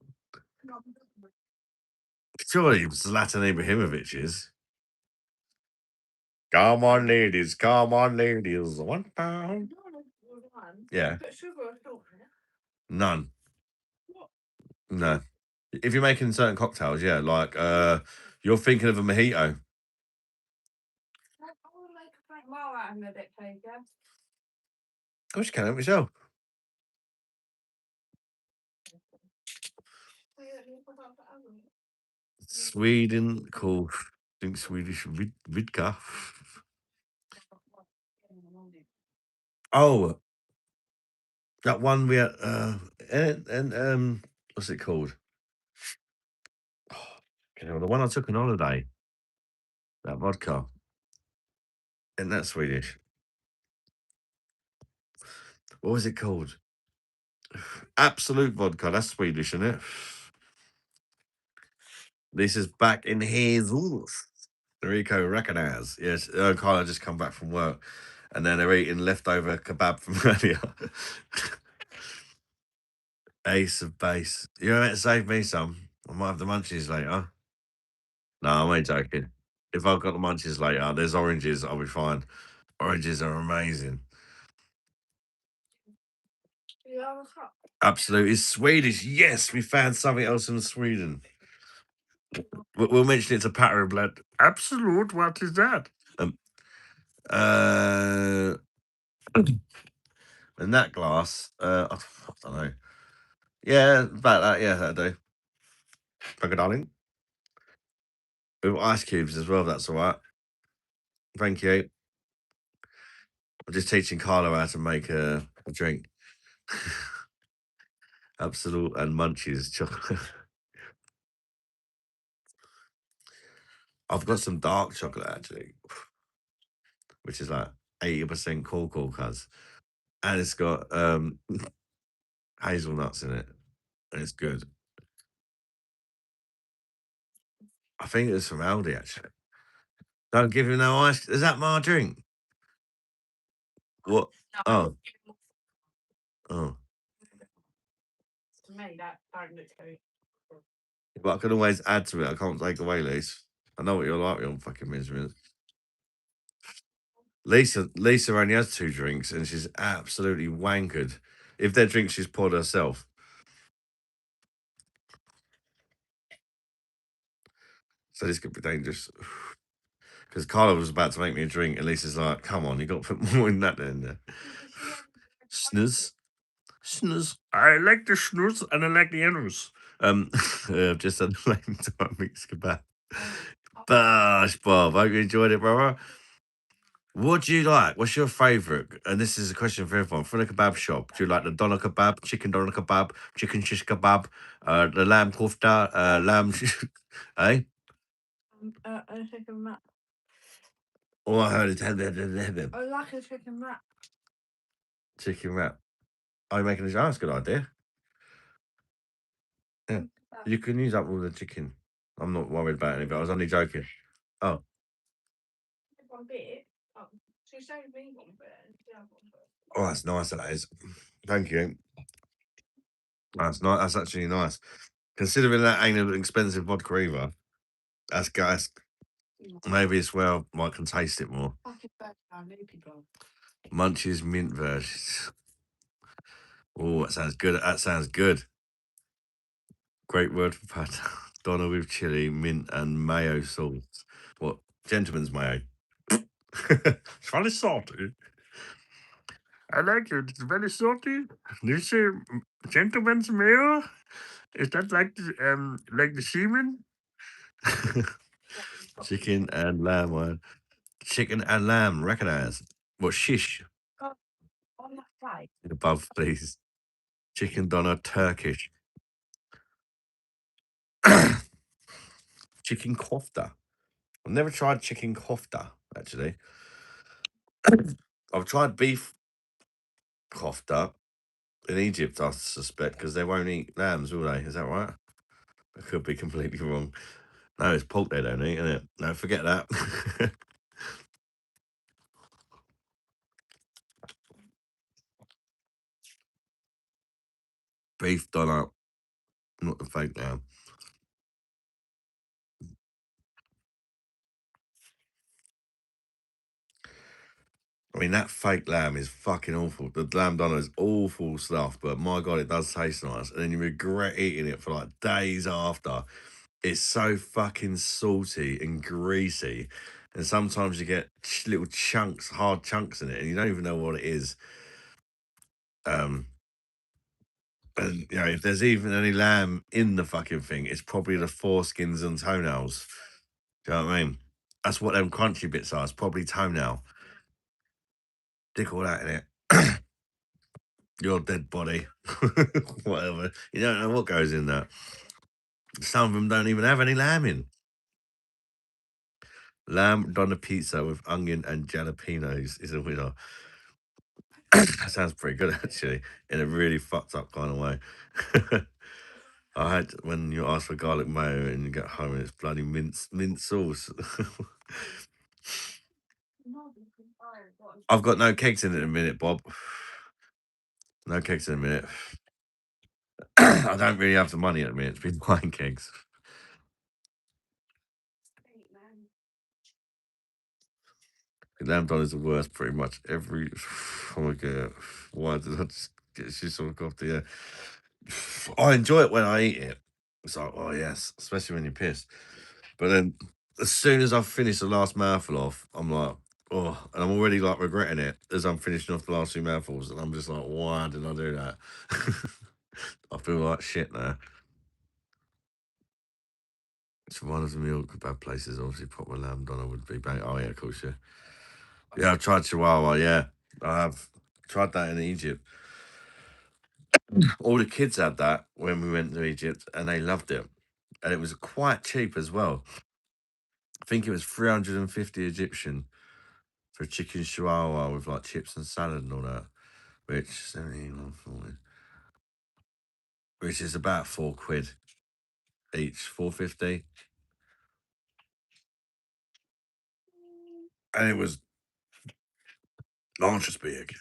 Surely Zlatan Ibrahimovic is. Come on, ladies. £1. Yeah, none. No. If you're making certain cocktails, yeah, like you're thinking of a mojito. Of course you can help yourself. Sweden, cool. Think Swedish vodka. Oh, that one we had, and what's it called? You know, the one I took on holiday, that vodka. Isn't that Swedish? What was it called? Absolute vodka. That's Swedish, isn't it? This is back in Jesus. Rico recognize. Yes, Carla just come back from work and then they're eating leftover kebab from earlier. Ace of base. You know, it saved me some. I might have the munchies later. No, I'm only joking. If I've got the munchies later, there's oranges, I'll be fine. Oranges are amazing. Absolutely. It's Swedish. Yes, we found something else in Sweden. We'll mention it to Patter Blood. Absolute. What is that? Uh, and that glass, I don't know. Yeah, about that. Yeah, that'll do. Thank you, darling. With ice cubes as well, if that's all right. Thank you. I'm just teaching Carlo how to make a drink. Absolute and munchies chocolate. I've got some dark chocolate actually, which is like 80% cocoa cuz. And it's got hazelnuts in it. And it's good. I think it's from Aldi actually. Don't give him no ice. Is that my drink? What? Oh, oh. But I can always add to it. I can't take away, Lise. I know what you're like with your fucking misery. Lisa only has 2 drinks and she's absolutely wankered. If they're drinks she's poured herself. So this could be dangerous. Because Carla was about to make me a drink, and Lisa's like, come on, you got to put more in that in there. Snooze. Snooze. I like the snooze and I like the animals. I've just had the name to my mix kebab. Bosh, Bob. Hope you enjoyed it, brother. What do you like? What's your favourite? And this is a question for everyone. For the kebab shop, do you like the doner kebab, chicken doner kebab, chicken shish kebab, the lamb kofta, lamb, eh? Oh, I heard it. I like a chicken wrap. Chicken wrap. Are you making a jar? That's a good idea. Yeah. You can use up all the chicken. I'm not worried about any, but I was only joking. Oh. Oh, that's nice, that is. Thank you. That's nice. That's actually nice. Considering that ain't an expensive vodka either, that's gas. Maybe it's where I can taste it more. Munchies mint versions. Oh, that sounds good. That sounds good. Great word for pad. Doner with chili, mint, and mayo sauce. What? Gentleman's mayo. It's very salty. I like it. It's very salty. This gentleman's mayo. Is that like the semen? Chicken and lamb one. Chicken and lamb, recognize. What shish? Above, please. Chicken doner, Turkish. Chicken kofta. I've never tried chicken kofta, actually. I've tried beef kofta in Egypt, I suspect, because they won't eat lambs, will they? Is that right? I could be completely wrong. No, it's pork they don't eat, isn't it? No, forget that. Beef doner, not the fake lamb. I mean, that fake lamb is fucking awful. The lamb doner is awful stuff, but my God, it does taste nice. And then you regret eating it for like days after. It's so fucking salty and greasy. And sometimes you get little chunks, hard chunks in it, and you don't even know what it is. Um, and you know, if there's even any lamb in the fucking thing, it's probably the foreskins and toenails. Do you know what I mean? That's what them crunchy bits are. It's probably toenail. Dick all that in it. Your dead body. Whatever. You don't know what goes in that. Some of them don't even have any lamb in. Lamb doner pizza with onion and jalapenos is a winner. That sounds pretty good, actually, in a really fucked up kind of way. I had when you ask for garlic mayo and you get home and it's bloody mint sauce. I've got no kegs in a minute, Bob. No kegs in a minute. I don't really have the money at the minute to be buying kegs. Lamb don is the worst pretty much every. Oh my god. Why did I just get shit on off the air? I enjoy it when I eat it. It's like, oh yes, especially when you're pissed. But then as soon as I've finished the last mouthful off, I'm like, oh, and I'm already like regretting it as I'm finishing off the last two mouthfuls, and I'm just like, why did I do that? I feel like shit now. It's one of the meal kebab places, obviously proper lamb doner would be bang. Oh yeah, of course, yeah. Yeah, I've tried Chihuahua, yeah. I have tried that in Egypt. All the kids had that when we went to Egypt and they loved it. And it was quite cheap as well. I think it was 350 Egyptian for a chicken chihuahua with like chips and salad and all that, which 17, which is about £4 each, 450. And it was large as big.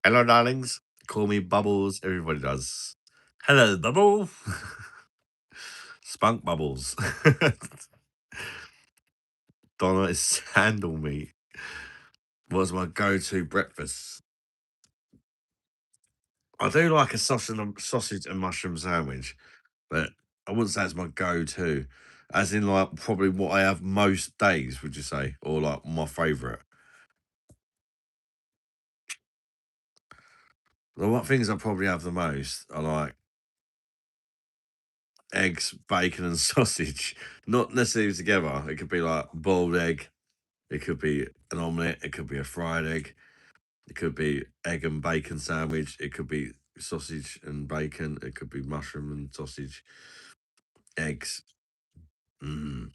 Hello, darlings. Call me Bubbles. Everybody does. Hello, Bubble. Spunk Bubbles. Donna is sandal meat. Was my go-to breakfast. I do like a sausage and mushroom sandwich, but I wouldn't say it's my go-to. As in, like, probably what I have most days, would you say? Or, like, my favourite? The what things I probably have the most are, like, eggs, bacon, and sausage. Not necessarily together. It could be, like, boiled egg. It could be an omelette. It could be a fried egg. It could be egg and bacon sandwich. It could be sausage and bacon. It could be mushroom and sausage, eggs. Mm.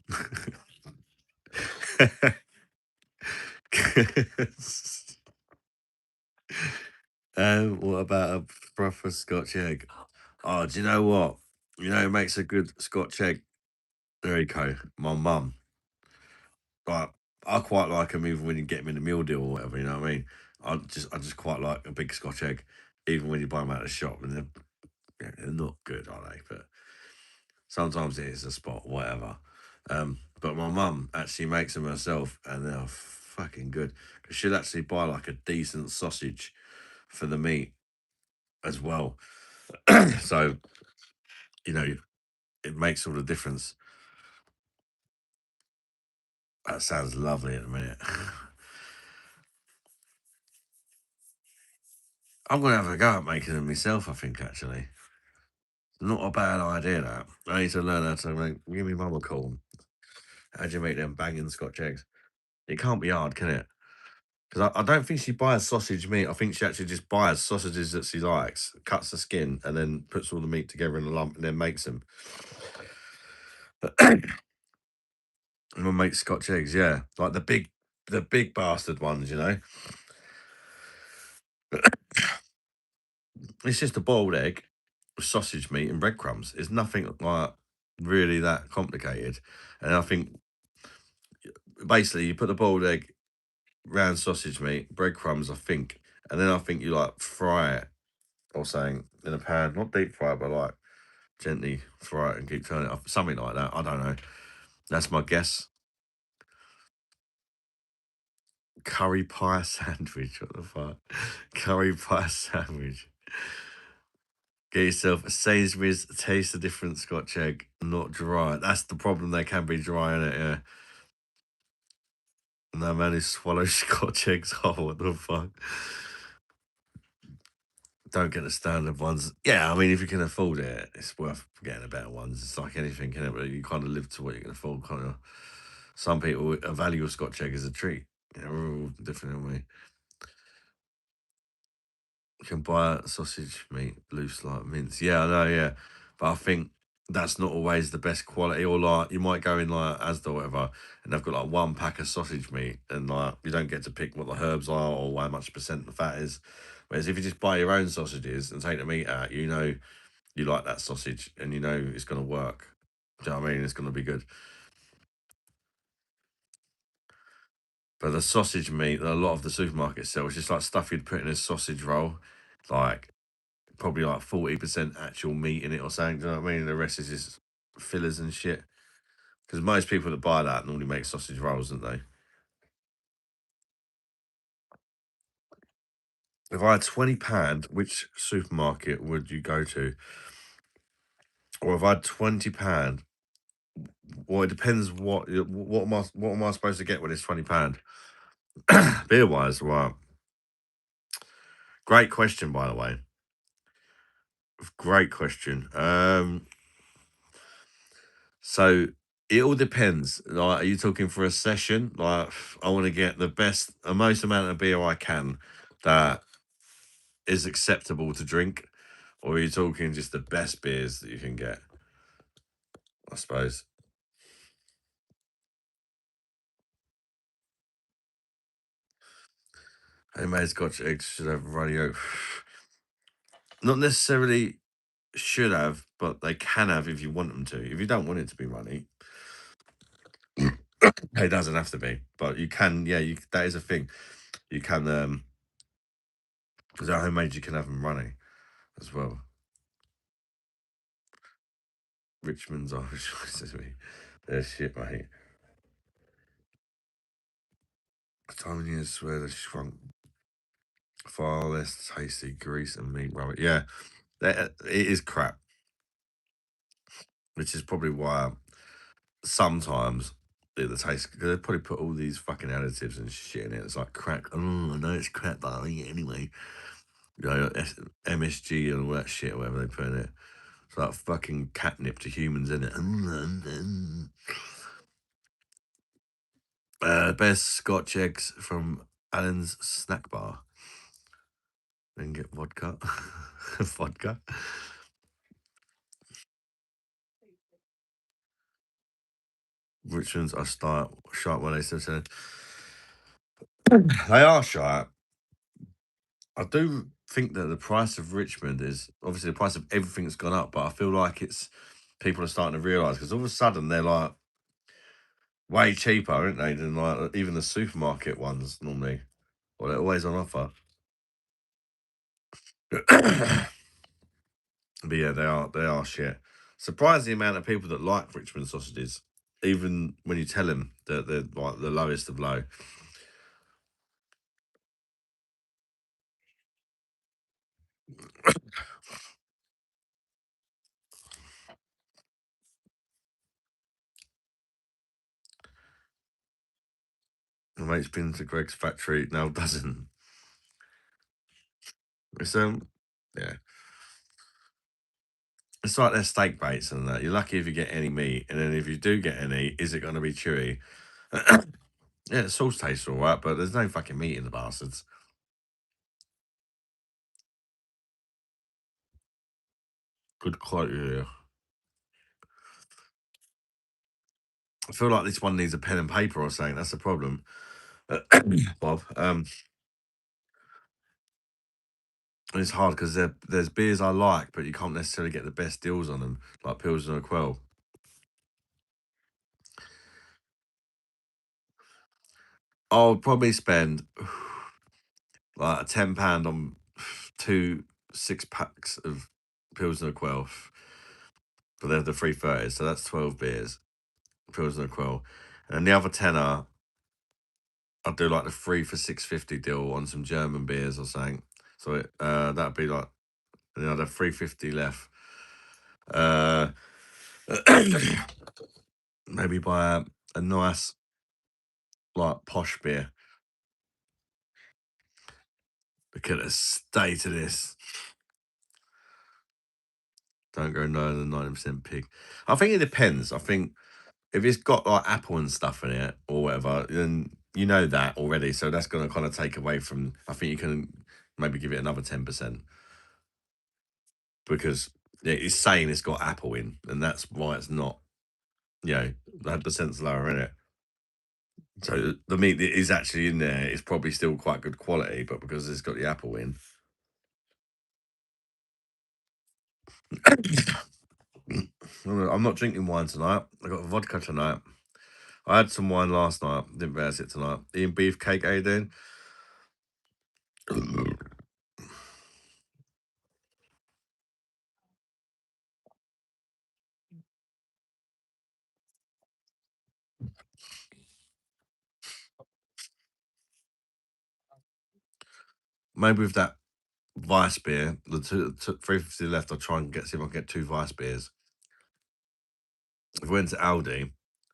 What about a proper Scotch egg? Oh, do you know what? You know, it makes a good Scotch egg. There you go. My mum. Like, I quite like them even when you get them in a meal deal or whatever. You know what I mean? I just quite like a big Scotch egg, even when you buy them out of the shop, and they're not good, are they? But sometimes it is a spot, whatever. But my mum actually makes them herself, and they're fucking good. 'Cause she'll actually buy like a decent sausage for the meat as well. So, you know, it makes all the difference. That sounds lovely at the minute. I'm gonna have a go at making them myself, I think actually. Not a bad idea that. I need to learn how to make give me mum a call. How do you make them banging Scotch eggs? It can't be hard, can it? Because I don't think she buys sausage meat. I think she actually just buys sausages that she likes, cuts the skin, and then puts all the meat together in a lump and then makes them. And we'll make Scotch eggs, yeah. Like the big bastard ones, you know. It's just a boiled egg, sausage meat, and breadcrumbs. It's nothing like really that complicated. And I think basically you put the boiled egg round sausage meat, breadcrumbs, I think, and then I think you like fry it or something in a pan, not deep fry, but like gently fry it and keep turning it up, something like that. I don't know. That's my guess. Curry pie sandwich. What the fuck? Curry pie sandwich. Get yourself a Sainsbury's taste the different Scotch egg, not dry. That's the problem. They can be dry in it, yeah. No man who swallows Scotch eggs. Oh, what the fuck? Don't get the standard ones. Yeah, I mean, if you can afford it, it's worth getting the better ones. It's like anything, can it? But you kind of live to what you can afford, kind of. Some people value a Scotch egg as a treat. Yeah, we're all different, aren't we? You can buy sausage meat loose like mince. Yeah, I know, yeah. But I think that's not always the best quality. Or like you might go in like Asda or whatever, and they've got like one pack of sausage meat, and like you don't get to pick what the herbs are or how much percent the fat is. Whereas if you just buy your own sausages and take the meat out, you know you like that sausage and you know it's going to work. Do you know what I mean? It's going to be good. But the sausage meat that a lot of the supermarkets sell is just like stuff you'd put in a sausage roll, like probably like 40% actual meat in it or something. Do you know what I mean? The rest is just fillers and shit. Because most people that buy that normally make sausage rolls, don't they? If I had £20, which supermarket would you go to? Or if I had £20, well, it depends what am I supposed to get with this £20? Beer wise, right? Great question, by the way. Great question. So it all depends. Like, are you talking for a session? Like, I want to get the best, the most amount of beer I can that is acceptable to drink, or are you talking just the best beers that you can get? I suppose. Homemade Scotch eggs should have runny oat. Not necessarily should have, but they can have if you want them to. If you don't want it to be runny, it doesn't have to be. But you can, yeah, that is a thing. You can, because they're homemade, you can have them runny as well. Richmond's Irish recipe. They're shit, mate. Time of year where they shrunk far less tasty grease and meat rubber. Yeah, it is crap, which is probably why sometimes the taste, because they probably put all these fucking additives and shit in it. It's like crack. Oh, I know it's crap, but I eat it anyway. You know, MSG and all that shit, whatever they put in it. It's like fucking catnip to humans, in it? Best Scotch eggs from Alan's Snack Bar. Then get vodka. Vodka. Richmond's are sharp when they still. They are sharp. I do think that the price of Richmond is obviously the price of everything's gone up, but I feel like it's people are starting to realise because all of a sudden they're like way cheaper, aren't they, than like even the supermarket ones normally, or they're always on offer. But yeah, they are shit. Surprised the amount of people that like Richmond sausages, even when you tell them that they're like the lowest of low. My mate's been to Greg's factory now doesn't. It's yeah. It's like their steak baits and that. You're lucky if you get any meat, and then if you do get any, is it going to be chewy? Yeah, the sauce tastes all right, but there's no fucking meat in the bastards. Good quality here. I feel like this one needs a pen and paper or something. That's the problem, Bob. And it's hard because there's beers I like, but you can't necessarily get the best deals on them, like Pilsner and Quell. I'll probably spend like £10 on two 6 packs of Pilsner Quell, but they're the 330, so that's 12 beers. Pilsner Quell. And then the other tenner, I'd do like the 3 for 6.50 deal on some German beers or something. So that'd be like, and then I'd have 350 left. Uh, maybe buy a nice, like, posh beer. Look at the state of this. Don't go lower than 90% pig. I think it depends. I think if it's got like apple and stuff in it or whatever, then you know that already. So that's going to kind of take away from. I think you can maybe give it another 10% because it's saying it's got apple in, and that's why it's not. You know, the percent's lower in it. So the meat that is actually in there is probably still quite good quality, but because it's got the apple in, I'm not drinking wine tonight. I got vodka tonight. I had some wine last night. Didn't realize it tonight. Eating beefcake, are you doing? Maybe with that Vice beer, the 350 left, I'll try and see if I can get two Vice beers. If we went to Aldi,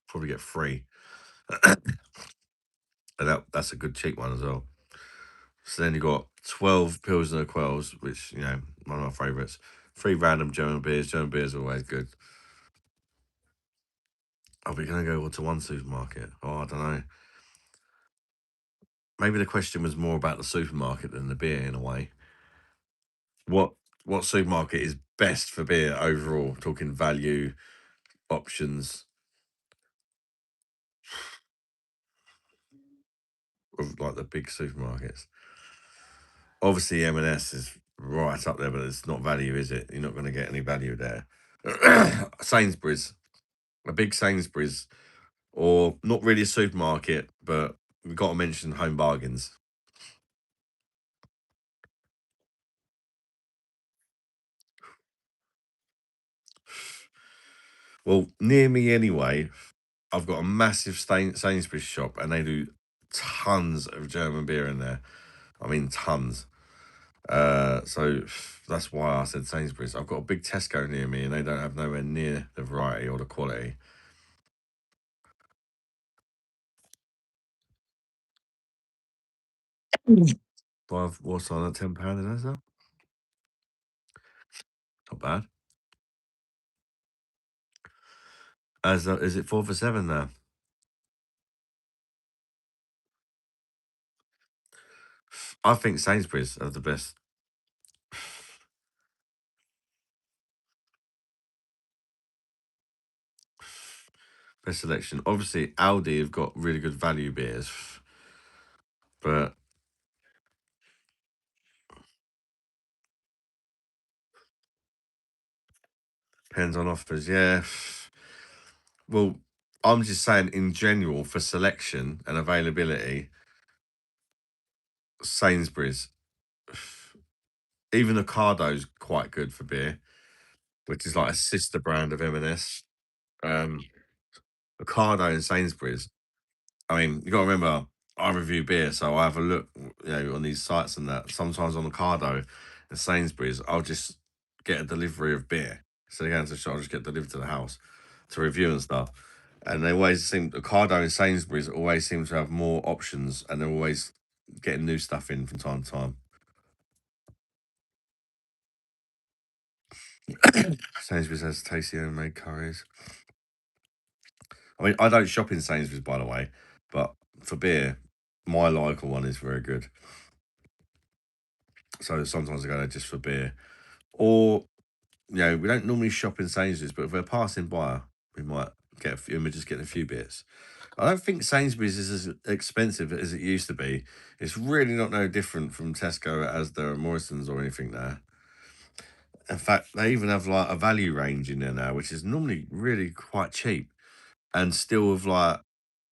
probably get three. And that's a good cheap one as well. So then you got 12 Pilsner Quells, which, one of my favourites. Three random German beers. German beers are always good. Are we going to go to one supermarket? Oh, I don't know. Maybe the question was more about the supermarket than the beer in a way. What what supermarket is best for beer overall? Talking value, options of like the big supermarkets. Obviously, M&S is right up there, but it's not value, is it? You're not going to get any value there. Sainsbury's, a big Sainsbury's, or not really a supermarket, but we've got to mention Home Bargains. Well, near me anyway, I've got a massive Sainsbury's shop, and they do tons of German beer in there. I mean, tons. So that's why I said Sainsbury's. I've got a big Tesco near me, and they don't have nowhere near the variety or the quality. Five, what's on a £10 in that? Not bad. Is it 4 for 7 now? I think Sainsbury's are the best selection. Obviously, Aldi have got really good value beers, but depends on offers. Yeah. Well, I'm just saying in general for selection and availability, Sainsbury's. Even Ocado's quite good for beer, which is like a sister brand of M&S. Um, Ocado and Sainsbury's. I mean, you got to remember, I review beer, so I have a look, on these sites and that. Sometimes on Ocado and Sainsbury's, I'll just get a delivery of beer. So they go into the shop, I'll just get delivered to the house to review and stuff. And they always seem, Ocado and Sainsbury's always seem to have more options, and they're always getting new stuff in from time to time. Sainsbury's has tasty homemade curries. I mean, I don't shop in Sainsbury's, by the way, but for beer, my local one is very good. So sometimes I go there just for beer. Or, we don't normally shop in Sainsbury's, but if we're passing by, we might get a few, and we're just getting a few bits. I don't think Sainsbury's is as expensive as it used to be. It's really not no different from Tesco, as there are Morrison's or anything there. In fact, they even have like a value range in there now, which is normally really quite cheap and still with like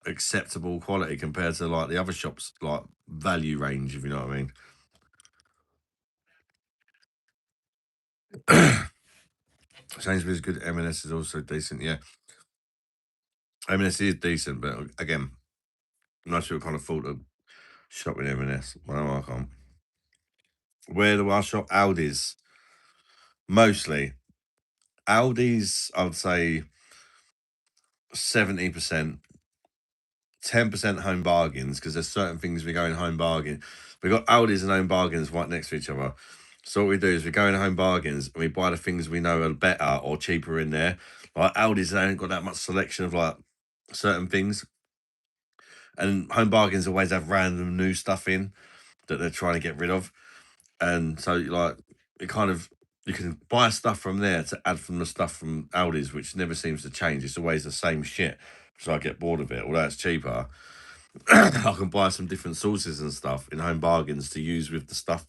acceptable quality compared to like the other shops, like value range, if you know what I mean. Sainsbury's is good. M&S is also decent. Yeah, M&S is decent, but again, most people can't afford to shop with M&S. Well, I can't. Where do I shop? Aldi's mostly. Aldi's, I'd say 70%, 10% home bargains, because there's certain things we go in home bargain. We got Aldi's and home bargains right next to each other. So what we do is we go in home bargains and we buy the things we know are better or cheaper in there. Like Aldi's, they ain't got that much selection of like certain things, and home bargains always have random new stuff in that they're trying to get rid of. And so like it kind of, you can buy stuff from there to add from the stuff from Aldi's, which never seems to change. It's always the same shit. So I get bored of it. Although it's cheaper, I can buy some different sauces and stuff in home bargains to use with the stuff.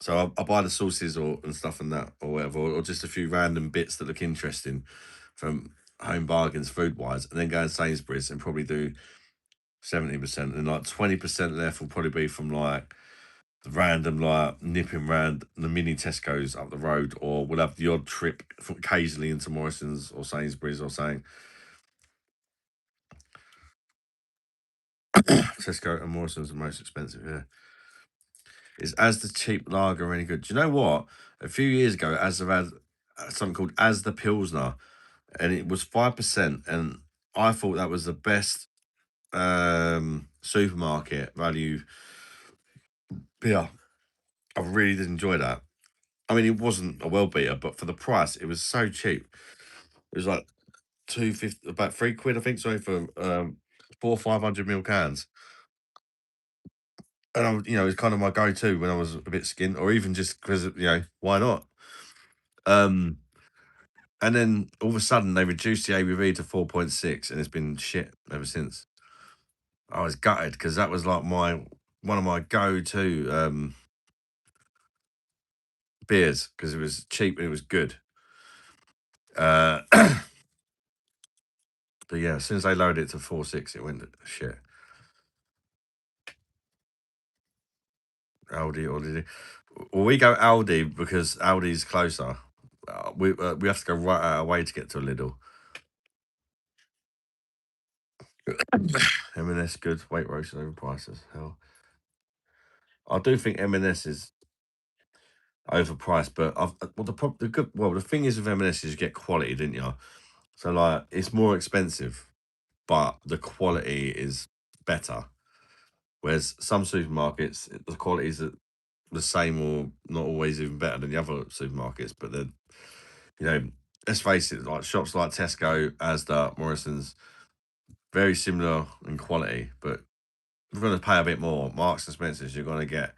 So I buy the sauces or and stuff and that or whatever, or just a few random bits that look interesting from home bargains food wise, and then go to Sainsbury's and probably do 70%, and like 20% left will probably be from like the random like nipping round the mini Tesco's up the road, or we'll have the odd trip occasionally into Morrison's or Sainsbury's or something. Tesco and Morrison's are the most expensive, yeah. Is As the cheap lager any good? Do you know what? A few years ago, As have had something called As the Pilsner, and it was 5%, and I thought that was the best supermarket value beer. I really did enjoy that. I mean, it wasn't a well beater, but for the price, it was so cheap. It was like 250, about £3, I think. Sorry, for 400 500 ml cans. And it's kind of my go-to when I was a bit skint, or even just because why not? Um, and then all of a sudden they reduced the ABV to 4.6, and it's been shit ever since. I was gutted because that was like my one of my go-to beers because it was cheap and it was good. Uh, but yeah, as soon as they lowered it to 4.6, it went to shit. Aldi or did it? Well, we go Aldi because Aldi's closer. We have to go right out of our way to get to a Lidl. M&S good. Weight roasted over prices. Hell, I do think M&S is overpriced, but the thing is with M&S is you get quality, didn't you? So like it's more expensive, but the quality is better. Whereas some supermarkets, the quality is the same or not always even better than the other supermarkets, but they're you know, let's face it, like shops like Tesco, Asda, Morrison's, very similar in quality, but we're going to pay a bit more. Marks and Spencers, you're going to get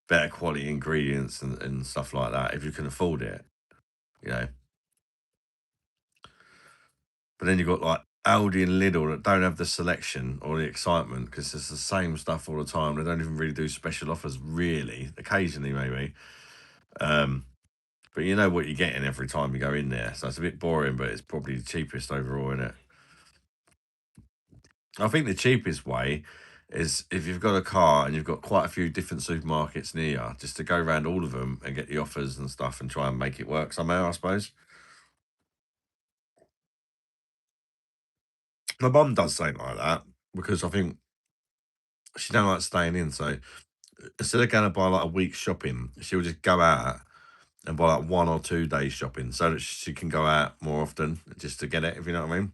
better quality ingredients and stuff like that if you can afford it, you know. But then you've got like Aldi and Lidl that don't have the selection or the excitement because it's the same stuff all the time. They don't even really do special offers, really. Occasionally, maybe. Um, but you know what you're getting every time you go in there. So it's a bit boring, but it's probably the cheapest overall, isn't it? I think the cheapest way is if you've got a car and you've got quite a few different supermarkets near you, just to go around all of them and get the offers and stuff and try and make it work somehow, I suppose. My mum does something like that because I think she don't like staying in. So instead of going to buy like a week's shopping, she'll just go out and buy like 1 or 2 days shopping so that she can go out more often just to get it, if you know what I mean.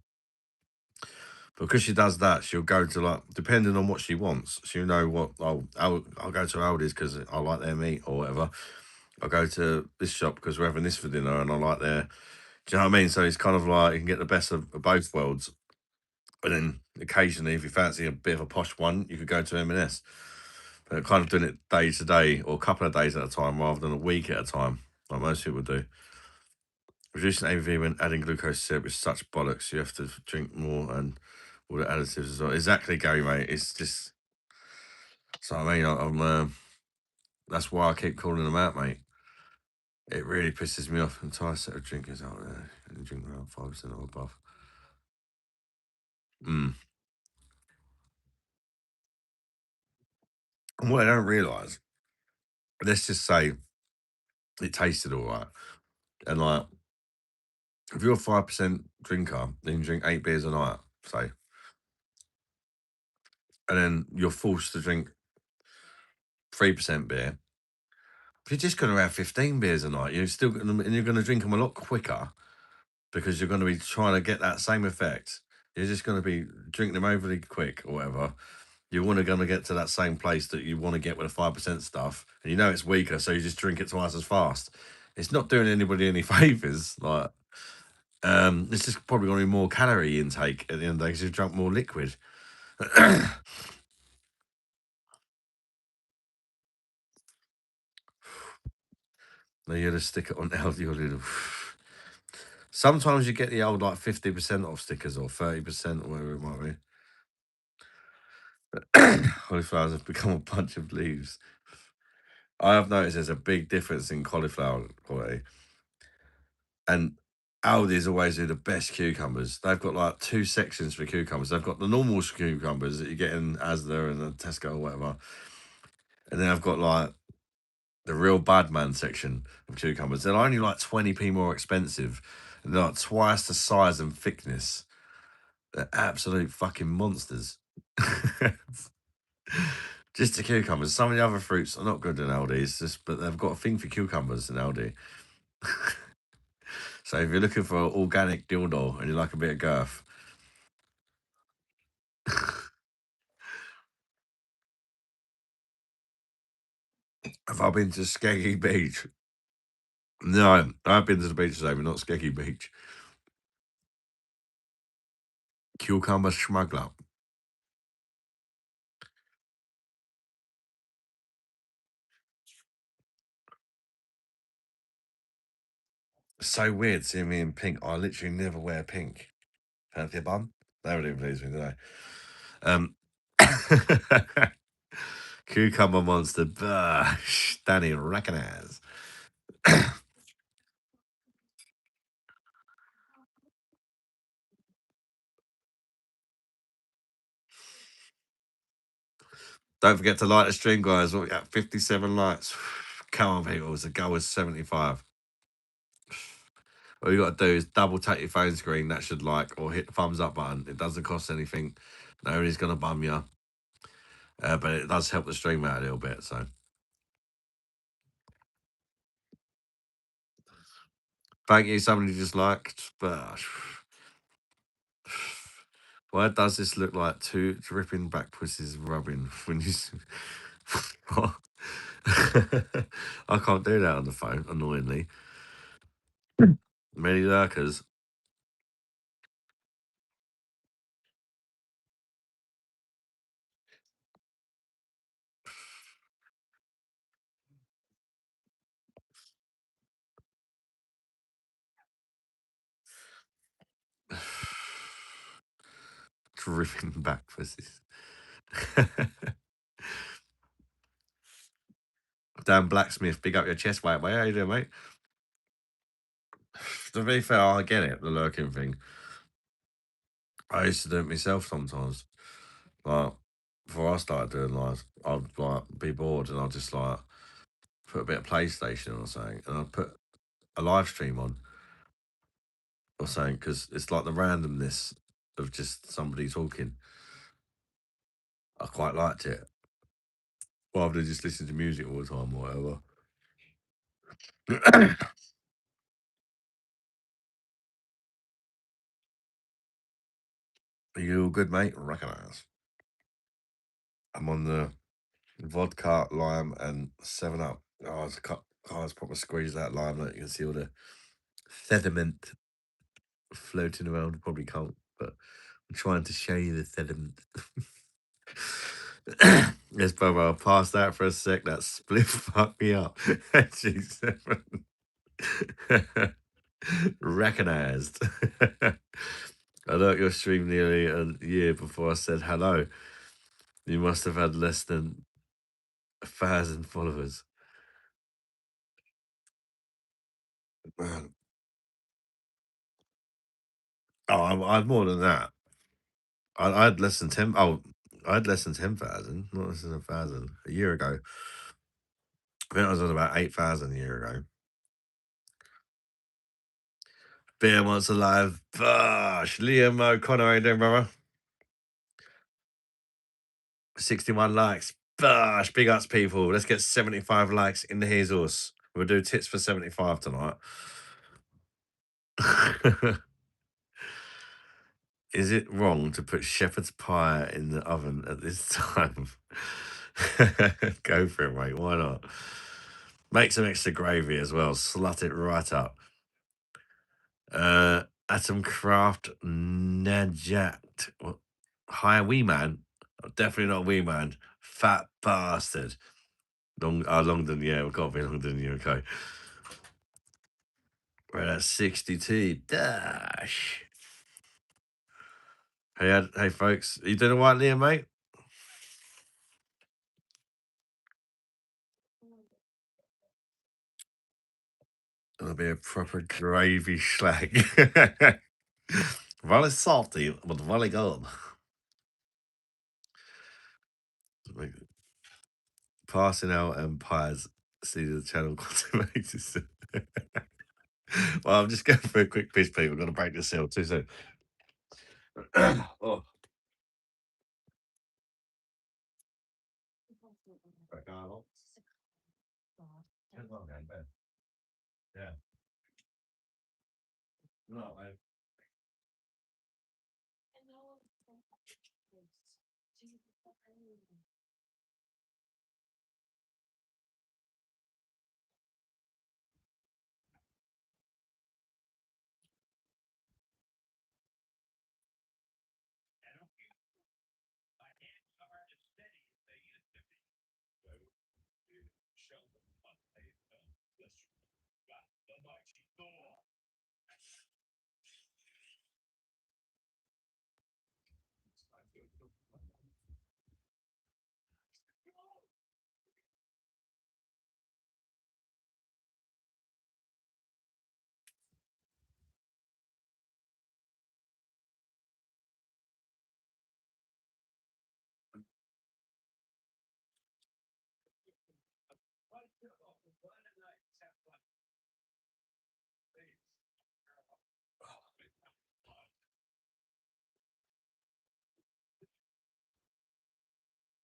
Because she does that, she'll go to like depending on what she wants. She'll know what I'll go to Aldi's because I like their meat or whatever. I'll go to this shop because we're having this for dinner and I like their. Do you know what I mean? So it's kind of like you can get the best of both worlds. But then occasionally, if you fancy a bit of a posh one, you could go to M&S. But kind of doing it day to day or a couple of days at a time rather than a week at a time, like most people do. Reducing ABV when adding glucose syrup is such bollocks. You have to drink more and all the additives as well. Exactly, Gary, mate. It's just so I mean, I'm that's why I keep calling them out, mate. It really pisses me off. Entire set of drinkers out there and drink around 5% or above. Mm. And what I don't realise, let's just say it tasted all right, and like if you're a 5% drinker, then you drink 8 beers a night, say, and then you're forced to drink 3% beer. If you're just going to have 15 beers a night, and you're going to drink them a lot quicker because you're going to be trying to get that same effect. You're just going to be drinking them overly quick or whatever. You want to gonna get to that same place that you want to get with the 5% stuff, and you know it's weaker, so you just drink it twice as fast. It's not doing anybody any favors. Like, it's just probably going to be more calorie intake at the end of the day because you've drunk more liquid. Now you got to stick it on Aldi or Lidl. Sometimes you get the old like 50% off stickers or 30% or whatever it might be. Cauliflowers have become a bunch of leaves. I have noticed there's a big difference in cauliflower quality, and Aldi's always do the best cucumbers. They've got like two sections for cucumbers. They've got the normal cucumbers that you get in Asda and the Tesco or whatever, and then I've got like the real bad man section of cucumbers. They're only like 20p more expensive, and they're like twice the size and thickness. They're absolute fucking monsters. Just the cucumbers. Some of the other fruits are not good in Aldi's, just but they've got a thing for cucumbers in Aldi. So if you're looking for organic dildo and you like a bit of girth, have I been to Skeggy Beach? No, I've been to the beach today, but not Skeggy Beach. Cucumber smuggler. So weird seeing me in pink. I literally never wear pink. Fancy a bun? They would even please me, do they? Cucumber monster. Danny recognize. Don't forget to light the stream, guys. What we got? 57 lights. Come on, people. The goal is 75. All you got to do is double tap your phone screen. That should like or hit the thumbs up button. It doesn't cost anything. Nobody's gonna bum you, but it does help the stream out a little bit. So thank you. Somebody just liked, but why does this look like two dripping back pussies rubbing when you? What? I can't do that on the phone. Annoyingly, many lurkers. Dripping back pussies. Dan Blacksmith, big up your chest, mate. How you doing, mate? To be fair, I get it, the lurking thing. I used to do it myself sometimes. Like, before I started doing live, I'd like be bored and I'd just like put a bit of PlayStation or something and I'd put a live stream on or something because it's like the randomness of just somebody talking. I quite liked it rather than just listening to music all the time or whatever. Are you all good, mate? Recognize. I'm on the vodka, lime, and 7 Up. Oh, it's cut. Oh, it's proper squeeze that lime. Like you can see all the sediment floating around. Probably can't, but I'm trying to show you the sediment. Yes, brother, I'll pass that for a sec. That split fucked me up. G7. Recognized. I looked your stream nearly a year before I said hello. You must have had less than 1,000 followers. Man. Oh, I had more than that. I had less than 10. Oh, I had less than 10,000, not less than 1,000 a year ago. I think I was on about 8,000 a year ago. Beer Monster Live. Bosh. Liam O'Connor, how you doing, brother? 61 likes. Bosh. Big ups, people. Let's get 75 likes in the hazels. We'll do tits for 75 tonight. Is it wrong to put shepherd's pie in the oven at this time? Go for it, mate. Why not? Make some extra gravy as well. Slut it right up. Atom Craft Najat. What? Hi, wee man. Definitely not wee man. Fat bastard. Longdon, yeah, we've got to be Longdon, UK. We're at 62. Dash. Hey, folks. You doing all right, Liam, mate? It'll be a proper gravy slag. Really salty, but really good. Like, passing out and pies. See the channel consummates. Well, I'm just going for a quick piss, people. Got to break the seal too soon. Oh, back on. Yeah. No, mate.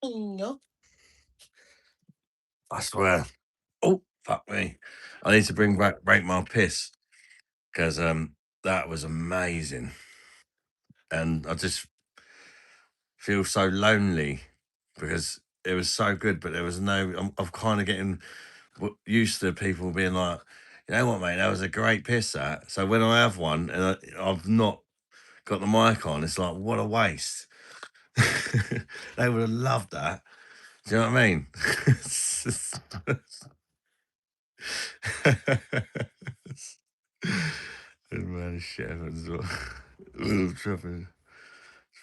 No. I swear. Oh, fuck me. I need to break my piss because that was amazing. And I just feel so lonely because it was so good, but there was no. I'm kind of getting used to people being like, you know what, mate, that was a great piss. That. So when I have one and I've not got the mic on, it's like, what a waste. They would have loved that. Do you know what I mean? It's just- Man, shit happens. As well. Trevor,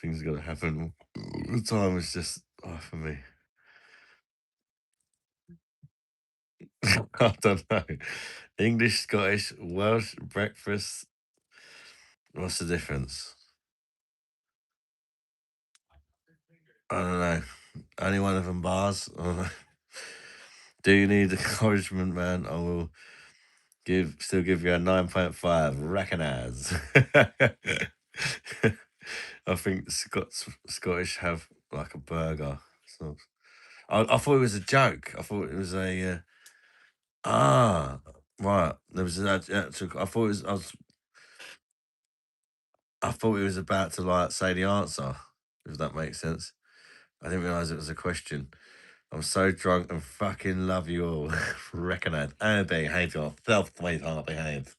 things gotta happen. The time is just off for me. I don't know. English, Scottish, Welsh, breakfast. What's the difference? I don't know. Only one of them bars. I don't know. Do you need encouragement, man? I will still give you a 9.5. Recognize. I think Scottish have like a burger. So I thought it was a joke. I thought it was a right. There was an actual. I thought it was about to like say the answer. If that makes sense. I didn't realize it was a question. I'm so drunk and fucking love you all. Recognize and behave yourself, sweetheart. Behave.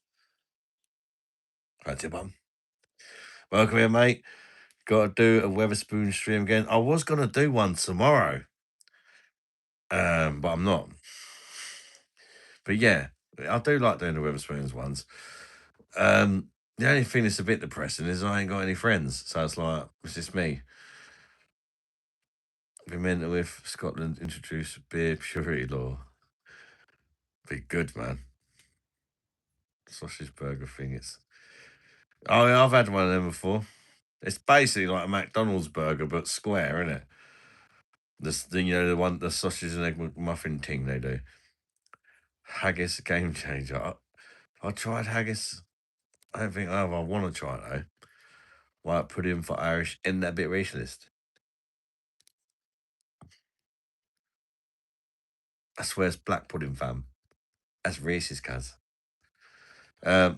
Right, tip on. Welcome here, mate. Got to do a Weatherspoon stream again. I was gonna do one tomorrow, but I'm not. But yeah, I do like doing the Weatherspoons ones. The only thing that's a bit depressing is I ain't got any friends, so it's like it's just me. Be meant to if Scotland introduce beer purity law. Be good, man. Sausage burger thing. Oh, yeah, I've had one of them before. It's basically like a McDonald's burger, but square, isn't it? The one, the sausage and egg muffin thing they do. Haggis game changer. I tried haggis. I don't think I have. I want to try it though. Like put in for Irish. Isn't that a bit racist? I swear it's black pudding, fam. That's racist, cuz. Um,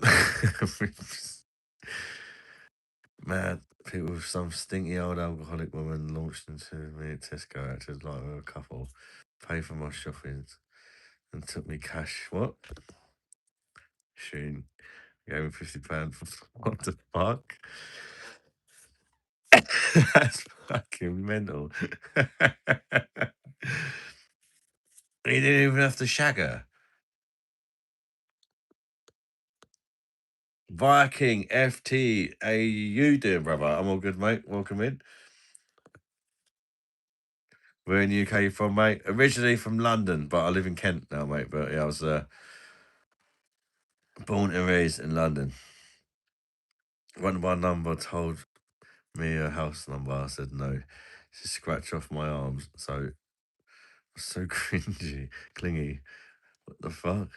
man, people with some stinky old alcoholic woman launched into me at Tesco acted like we were a couple. Paid for my shoppings and took me cash. What? Sheen gave me £50 for what the fuck? That's fucking mental. He didn't even have to shag her. Viking FT, how you doing, brother? I'm all good, mate. Welcome in. Where in the UK you from, mate? Originally from London, but I live in Kent now, mate. But yeah, I was Born and raised in London. When my number told me a house number, I said no. She scratched off my arms, so cringy, clingy. What the fuck?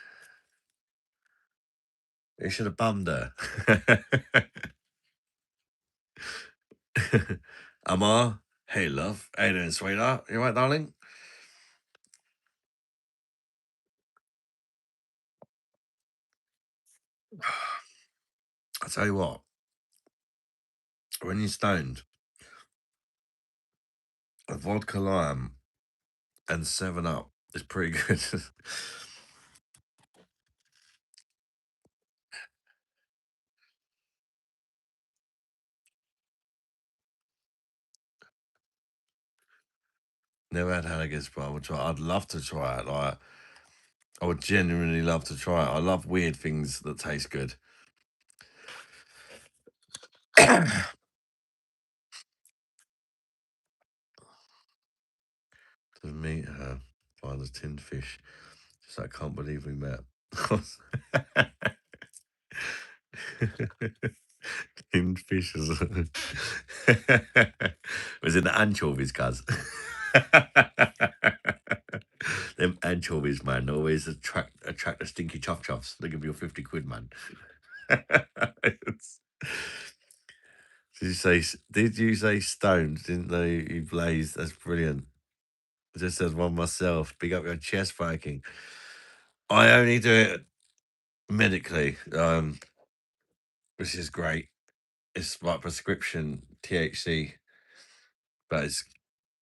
You should have bummed her. Amar, hey love, how you doing, sweetheart? You right, darling? I tell you what, when you're stoned, a vodka lime and 7 Up is pretty good. Never had Hannigan's, but I would try. I'd love to try it. Like, I would genuinely love to try it. I love weird things that taste good. To meet her by the tinned fish. Just I can't believe we met. Tinned fish is was it the anchovies, cuz? Them anchovies, man, always attract the stinky chuffs. They give you 50 quid, man. It's- did you say stoned? Didn't know you blazed? That's brilliant. I just said one myself. Big up your chest breaking. I only do it medically, which is great. It's like prescription THC, but it's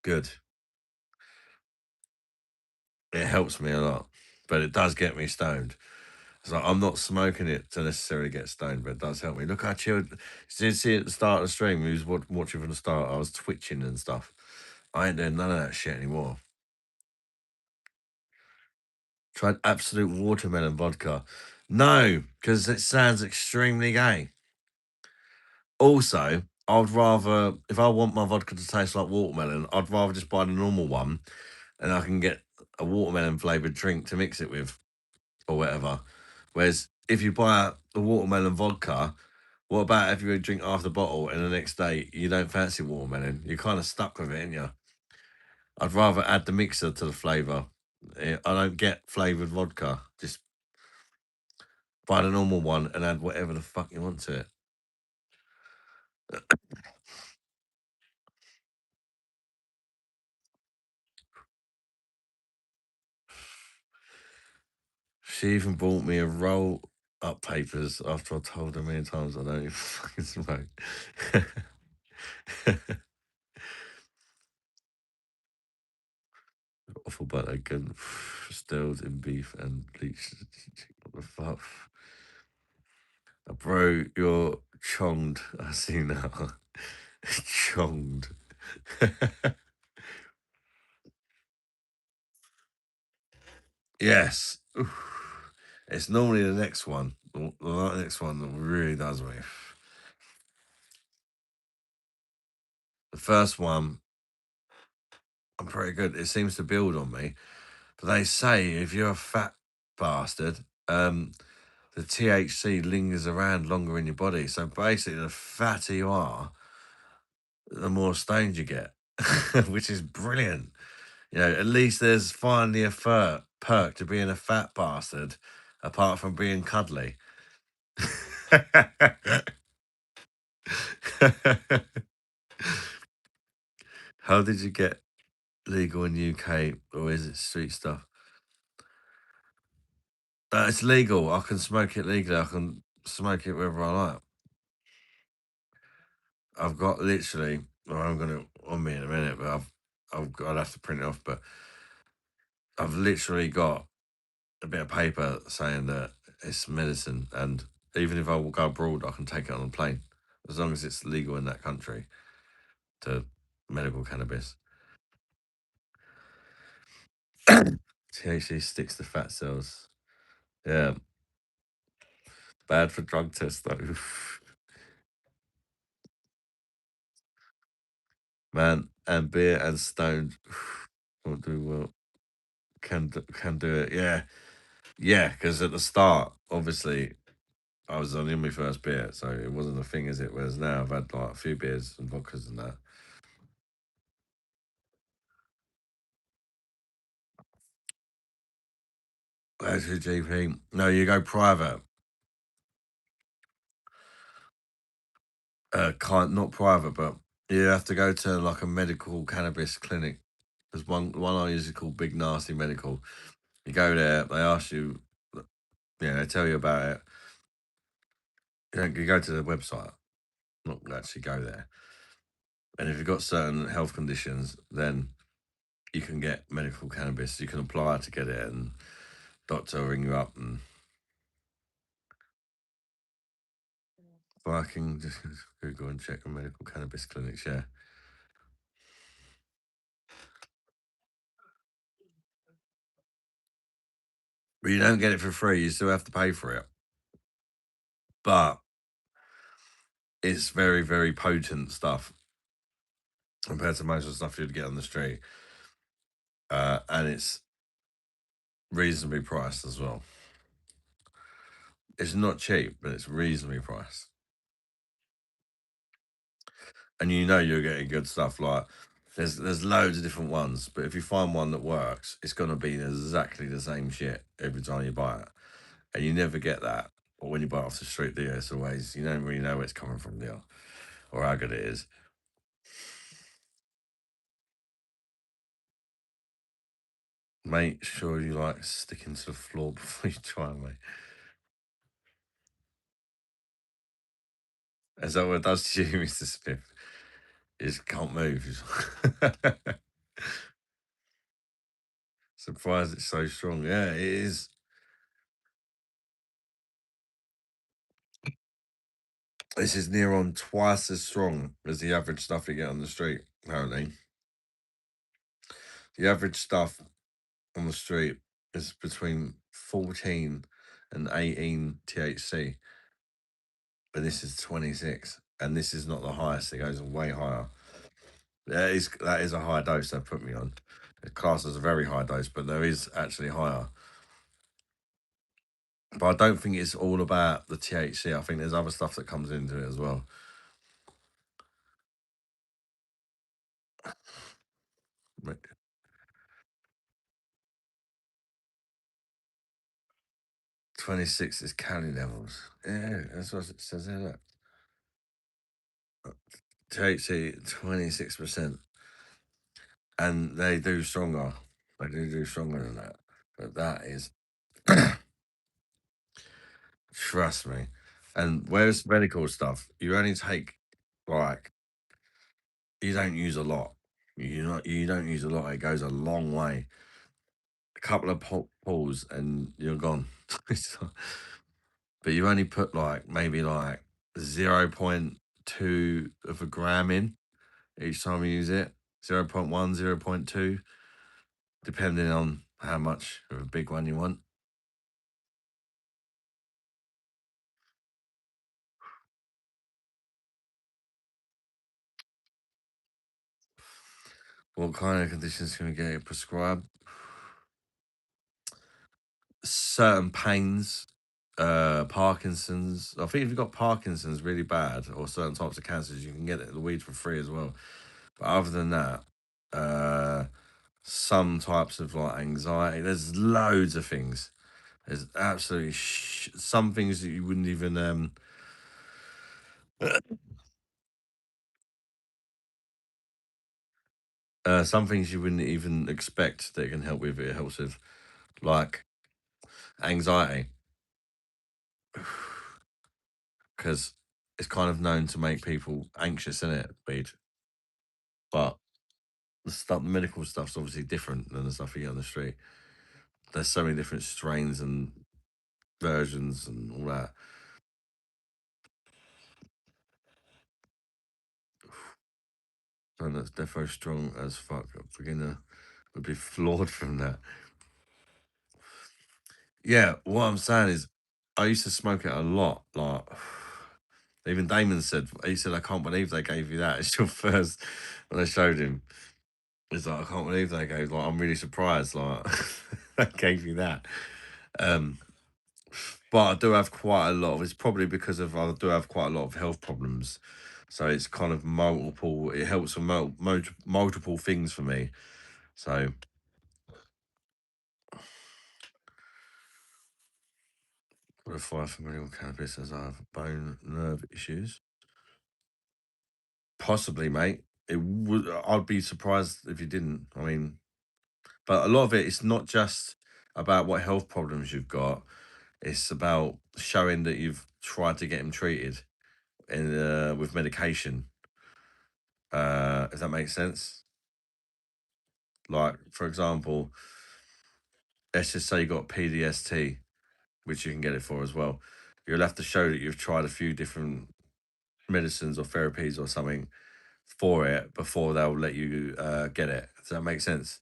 good. It helps me a lot, but it does get me stoned. So I'm not smoking it to necessarily get stoned, but it does help me. Look how chilled. Did you see at the start of the stream? We was watching from the start. I was twitching and stuff. I ain't doing none of that shit anymore. Tried absolute watermelon vodka. No, because it sounds extremely gay. Also, I'd rather, if I want my vodka to taste like watermelon, I'd rather just buy the normal one and I can get a watermelon flavored drink to mix it with or whatever. Whereas if you buy a watermelon vodka, what about if you drink half the bottle and the next day you don't fancy watermelon? You're kind of stuck with it, ain't you? I'd rather add the mixer to the flavour. I don't get flavoured vodka. Just buy the normal one and add whatever the fuck you want to it. She even bought me a roll up papers after I told her many times I don't even fucking smoke. Awful, but again, stills in beef and bleached. What the fuck? Bro, you're chonged. I see now. Chonged. Yes. Oof. It's normally the next one. The next one that really does me. The first one, I'm pretty good. It seems to build on me. But they say if you're a fat bastard, the THC lingers around longer in your body. So basically, the fatter you are, the more stoned you get, which is brilliant. You know, at least there's finally a perk to being a fat bastard, apart from being cuddly. How did you get legal in UK, or is it street stuff? It's legal. I can smoke it legally. I can smoke it wherever I like. I've got literally. Well, I'm gonna on me in a minute, but I'll have to print it off. But I've literally got a bit of paper saying that it's medicine, and even if I will go abroad, I can take it on a plane as long as it's legal in that country to medical cannabis. THC sticks to fat cells. Yeah, bad for drug tests though. Man, and beer and stoned won't do well. Can do it. Yeah, yeah. Because at the start, obviously. I was on in my first beer, so it wasn't a thing as it was now. I've had like a few beers and vodkas and that. Go to GP. No, you go private. Can't not private, but you have to go to like a medical cannabis clinic. There's one I use is called Big Nasty Medical. You go there, they ask you, yeah, they tell you about it. You go to the website, not actually go there. And if you've got certain health conditions, then you can get medical cannabis. You can apply to get it, and doctor will ring you up and fucking just Google and check on medical cannabis clinics. Yeah, but you don't get it for free. You still have to pay for it. But it's very, very potent stuff compared to most of the stuff you'd get on the street, and it's reasonably priced as well. It's not cheap, but it's reasonably priced, and you know you're getting good stuff. Like there's loads of different ones, but if you find one that works, it's gonna be exactly the same shit every time you buy it, and you never get that. Or when you buy it off the street, do you? It's always you don't really know where it's coming from, do you? Or how good it is. Make sure you like sticking to the floor before you try, mate. Is that what it does to you, Mr. Smith? You just can't move. Surprised it's so strong. Yeah, it is. This is near on twice as strong as the average stuff you get on the street, apparently. The average stuff on the street is between 14 and 18 THC, but this is 26. And this is not the highest, it goes way higher. That is a high dose they put me on. The class is a very high dose, but there is actually higher. But I don't think it's all about the THC. I think there's other stuff that comes into it as well. 26 is calorie levels. Yeah, that's what it says here. Look. THC 26%, and they do stronger. They do stronger than that. But that is, trust me. And where's medical stuff? You only take like you don't use a lot. You don't use a lot. It goes a long way. A couple of pulls and you're gone. But you only put like maybe like 0.2 of a gram in each time you use it. 0.1, 0.2, depending on how much of a big one you want. What kind of conditions can we get it prescribed? Certain pains, Parkinson's. I think if you've got Parkinson's really bad or certain types of cancers, you can get the weed for free as well. But other than that, uh, some types of like anxiety, there's loads of things. There's absolutely some things that you wouldn't even some things you wouldn't even expect that it can help with. It helps with like anxiety because it's kind of known to make people anxious in it, weed. But the medical stuff's obviously different than the stuff you get on the street. There's so many different strains and versions and all that. And that's defo strong as fuck. A beginner would be floored from that. Yeah, what I'm saying is, I used to smoke it a lot. Like, even Damon said, he said, I can't believe they gave you that. It's your first, when I showed him, he's like, I can't believe they gave, like, I'm really surprised, like, they gave you that. Um, but I do have quite a lot of. It's probably because of I do have quite a lot of health problems, so it's kind of multiple. It helps with multiple things for me. So what if I familiar with cannabis as I have bone nerve issues? Possibly, mate. It would. I'd be surprised if you didn't. I mean, but a lot of it is not just about what health problems you've got. It's about showing that you've tried to get him treated with medication. If that makes sense. Like, for example, let's just say you got PDST, which you can get it for as well. You'll have to show that you've tried a few different medicines or therapies or something for it before they'll let you get it. Does that make sense?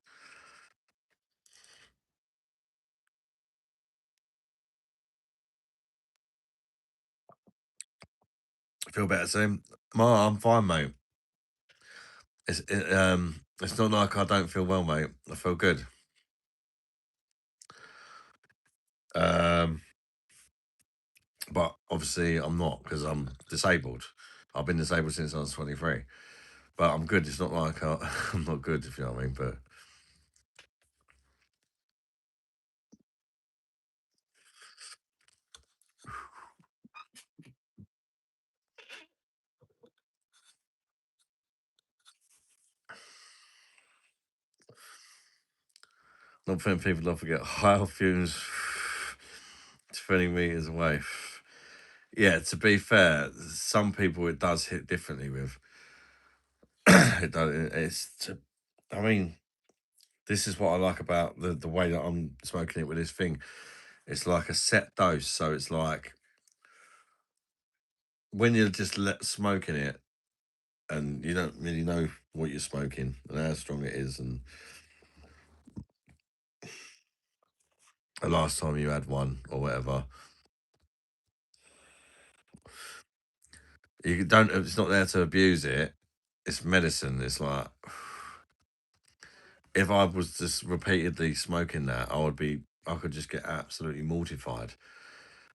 Feel better soon? Ma, I'm fine, mate. It's not like I don't feel well, mate. I feel good. Um, but obviously I'm not because I'm disabled. I've been disabled since I was 23. But I'm good. It's not like I'm not good, if you know what I mean. But not putting people don't forget high fumes 20 meters away. Yeah, to be fair, some people it does hit differently with. It does. I mean, this is what I like about the way that I'm smoking it with this thing. It's like a set dose, so it's like when you're just smoking it, and you don't really know what you're smoking and how strong it is, and the last time you had one or whatever, you don't. It's not there to abuse it. It's medicine. It's like if I was just repeatedly smoking that, I would be. I could just get absolutely mortified,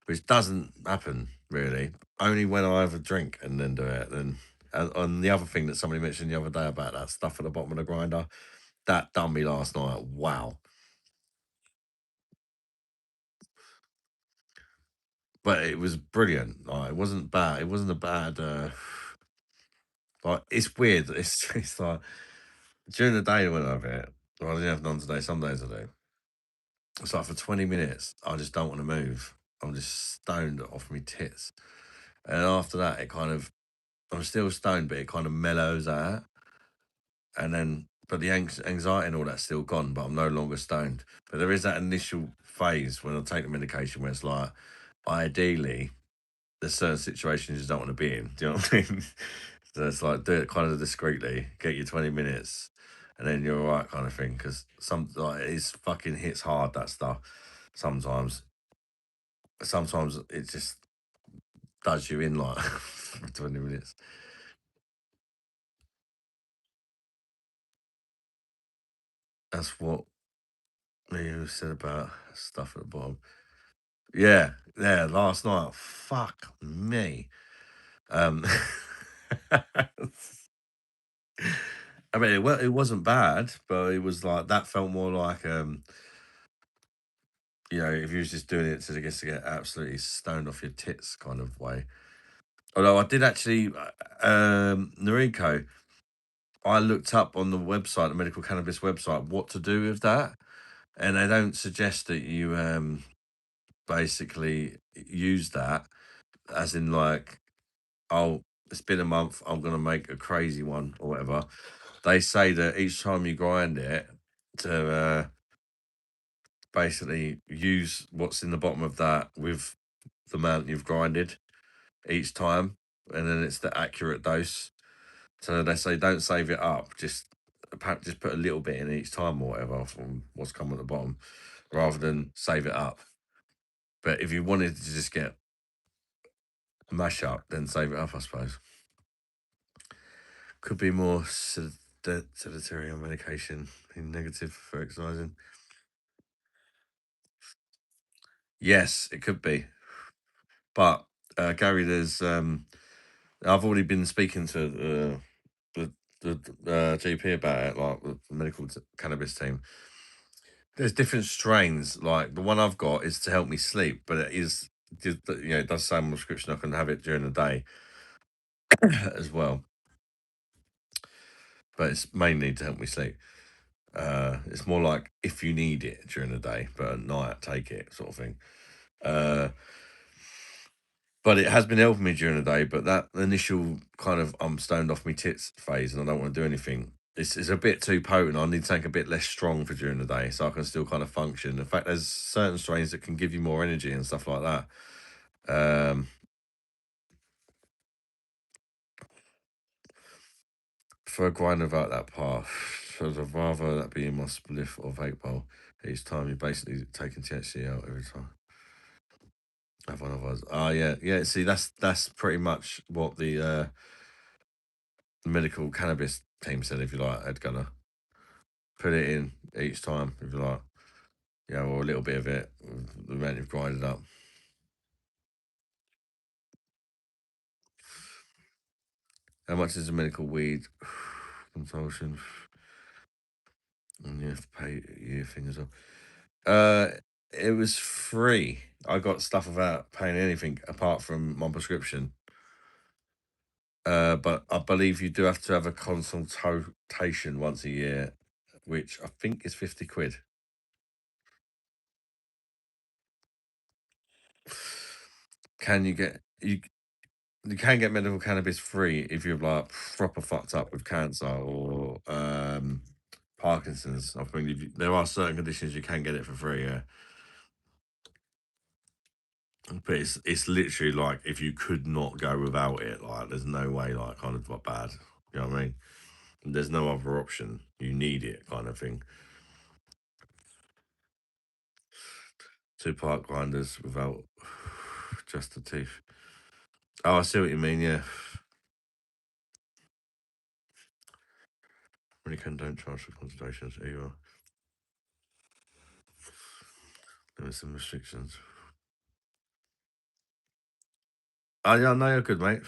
which doesn't happen really. Only when I have a drink and then do it. Then, and the other thing that somebody mentioned the other day about that stuff at the bottom of the grinder, that done me last night. Wow. But it was brilliant. Like, it wasn't bad. It wasn't a bad. Like it's weird. It's like during the day when I have it. Well, I didn't have none today. Some days I do. It's like for 20 minutes, I just don't want to move. I'm just stoned off my tits, and after that, it kind of I'm still stoned, but it kind of mellows out, and then but the anxiety and all that's still gone, but I'm no longer stoned. But there is that initial phase when I take the medication where it's like, ideally, there's certain situations you don't want to be in. Do you know what I mean? So it's like do it kind of discreetly, get your 20 minutes, and then you're all right, kind of thing. Because some like it's fucking hits hard that stuff. Sometimes, sometimes it just does you in like for 20 minutes. That's what you said about stuff at the bottom. Yeah, yeah. Last night, fuck me. Um, I mean, it wasn't bad, but it was like that felt more like if you was just doing it to get absolutely stoned off your tits kind of way. Although I did actually, Noriko, I looked up on the website, the medical cannabis website, what to do with that, and they don't suggest that you basically use that as in like, oh, it's been a month, I'm gonna make a crazy one or whatever. They say that each time you grind it to basically use what's in the bottom of that with the amount you've grinded each time, and then it's the accurate dose. So they say don't save it up, just put a little bit in each time or whatever from what's come at the bottom, rather than save it up. But if you wanted to just get a mash up, then save it up, I suppose. Could be more sedentary on medication, being negative for exercising. Yes, it could be. But Gary, I've already been speaking to the GP about it, like the medical cannabis team. There's different strains. Like the one I've got is to help me sleep, but it does say on my prescription I can have it during the day as well. But it's mainly to help me sleep. It's more like if you need it during the day, but at night take it sort of thing. Uh, but it has been helping me during the day. But that initial kind of I'm stoned off my tits phase and I don't want to do anything. It's a bit too potent. I need to take a bit less strong for during the day so I can still kind of function. In fact, there's certain strains that can give you more energy and stuff like that. Um, for a grind about that path, I'd rather that be in my spliff or vape bowl. Each time you're basically taking THC out every time. Have one of us. Oh yeah, yeah. See, that's pretty much what the medical cannabis team said. If you like, they're gonna put it in each time. If you like, yeah, or a little bit of it, the amount you've grinded up. How much is a medical weed consultation? And you have to pay your thing as well. Uh, it was free. I got stuff without paying anything apart from my prescription. But I believe you do have to have a consultation once a year, which I think is 50 quid. Can you get you can get medical cannabis free if you're like proper fucked up with cancer or Parkinson's. I think there are certain conditions you can get it for free, yeah. But it's literally like if you could not go without it, like there's no way, like kind of like bad. You know what I mean? There's no other option. You need it, kind of thing. Two part grinders without just the teeth. Oh, I see what you mean. Yeah, really can don't charge for consultations either. There are some restrictions. Oh yeah, no, you're good, mate.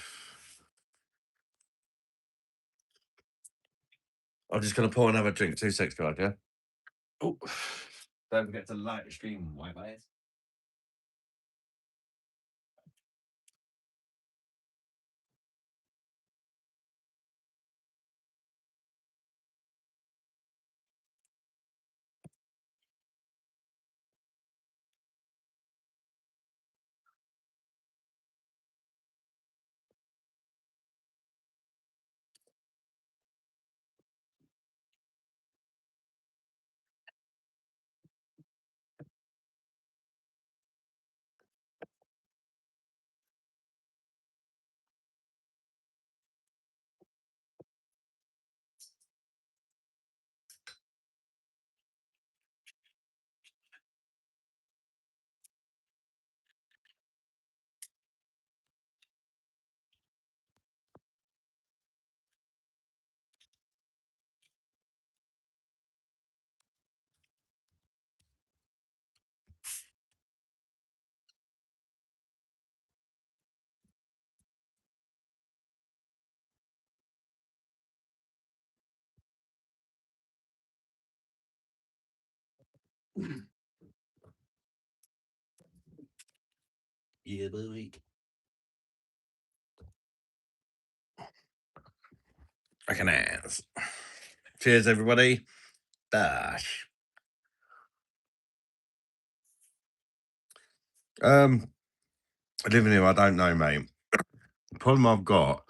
I'm just gonna pour another drink. 2 secs, guys. Yeah. Oh, don't forget to like the stream, my mate. Yeah, boy. I can ask. Cheers, everybody. Dash. Um, living here, I don't know, mate. The problem I've got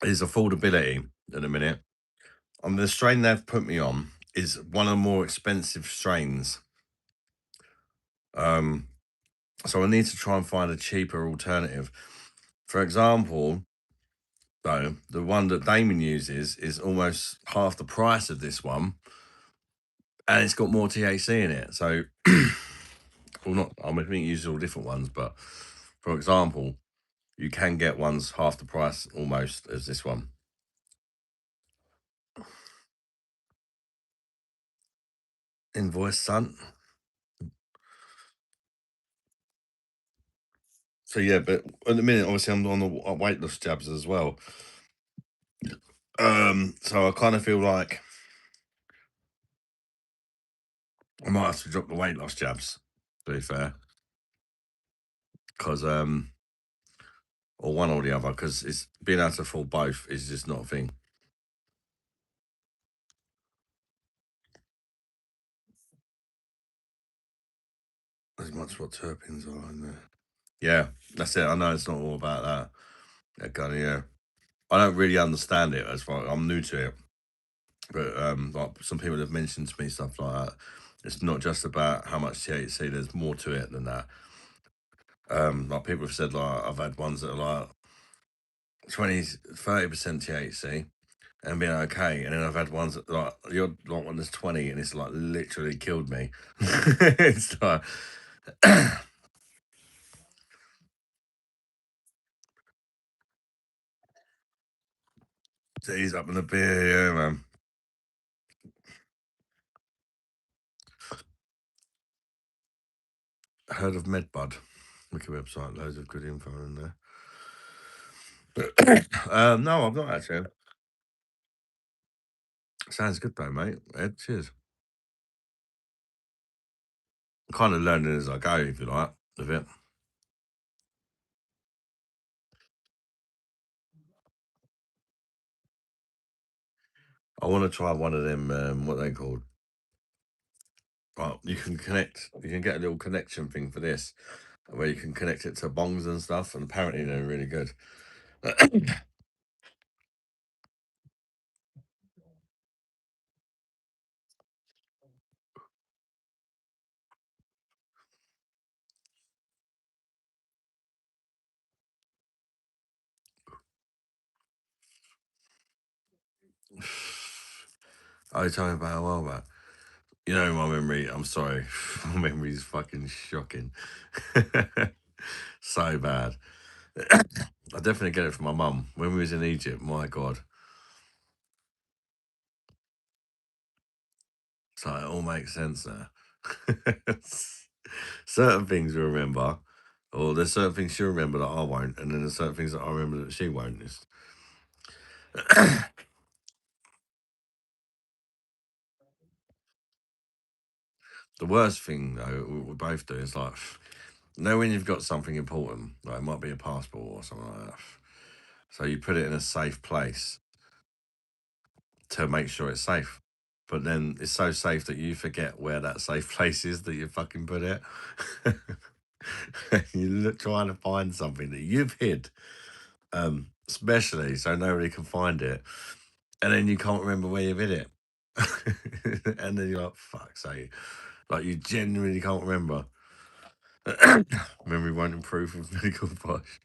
is affordability at the minute. And the strain they've put me on is one of the more expensive strains. Um, so I need to try and find a cheaper alternative. For example, though, the one that Damon uses is almost half the price of this one, and it's got more THC in it. So, well, not I mean, I think he uses all different ones, but for example, you can get ones half the price almost as this one. Invoice, son. So yeah, but at the minute, obviously, I'm on the weight loss jabs as well. So I kind of feel like I might have to drop the weight loss jabs. To be fair, because or one or the other, because it's being able to afford both is just not a thing. As much what terpenes are in there. Yeah, that's it. I know it's not all about that. That kind of yeah. I don't really understand it as far. I'm new to it, but like some people have mentioned to me stuff like that. It's not just about how much THC. There's more to it than that. Like people have said, like I've had ones that are like 20, 30% THC and being okay, and then I've had ones that like you're like one that's 20 and it's like literally killed me. It's like he's up in the beer, yeah, man. Heard of MedBud? Wiki website, loads of good info in there. No, I've not actually. Sounds good though, mate. Ed, cheers. Kind of learning as I go, if you like, with it. I want to try one of them. What they called? Well, you can connect. You can get a little connection thing for this, where you can connect it to bongs and stuff. And apparently, they're really good. I told me about a while back. You know, my memory. I'm sorry, my memory is fucking shocking. So bad. I definitely get it from my mum when we was in Egypt. My God, so it all makes sense now. Certain things we remember, or there's certain things she remember that I won't, and then there's certain things that I remember that she won't. The worst thing though we both do is like, know when you've got something important, like it might be a passport or something like that. So you put it in a safe place to make sure it's safe. But then it's so safe that you forget where that safe place is that you fucking put it. You look trying to find something that you've hid, especially so nobody can find it, and then you can't remember where you've hid it. And then you're like, fuck sake. Like you genuinely can't remember. Memory won't improve with medical advice.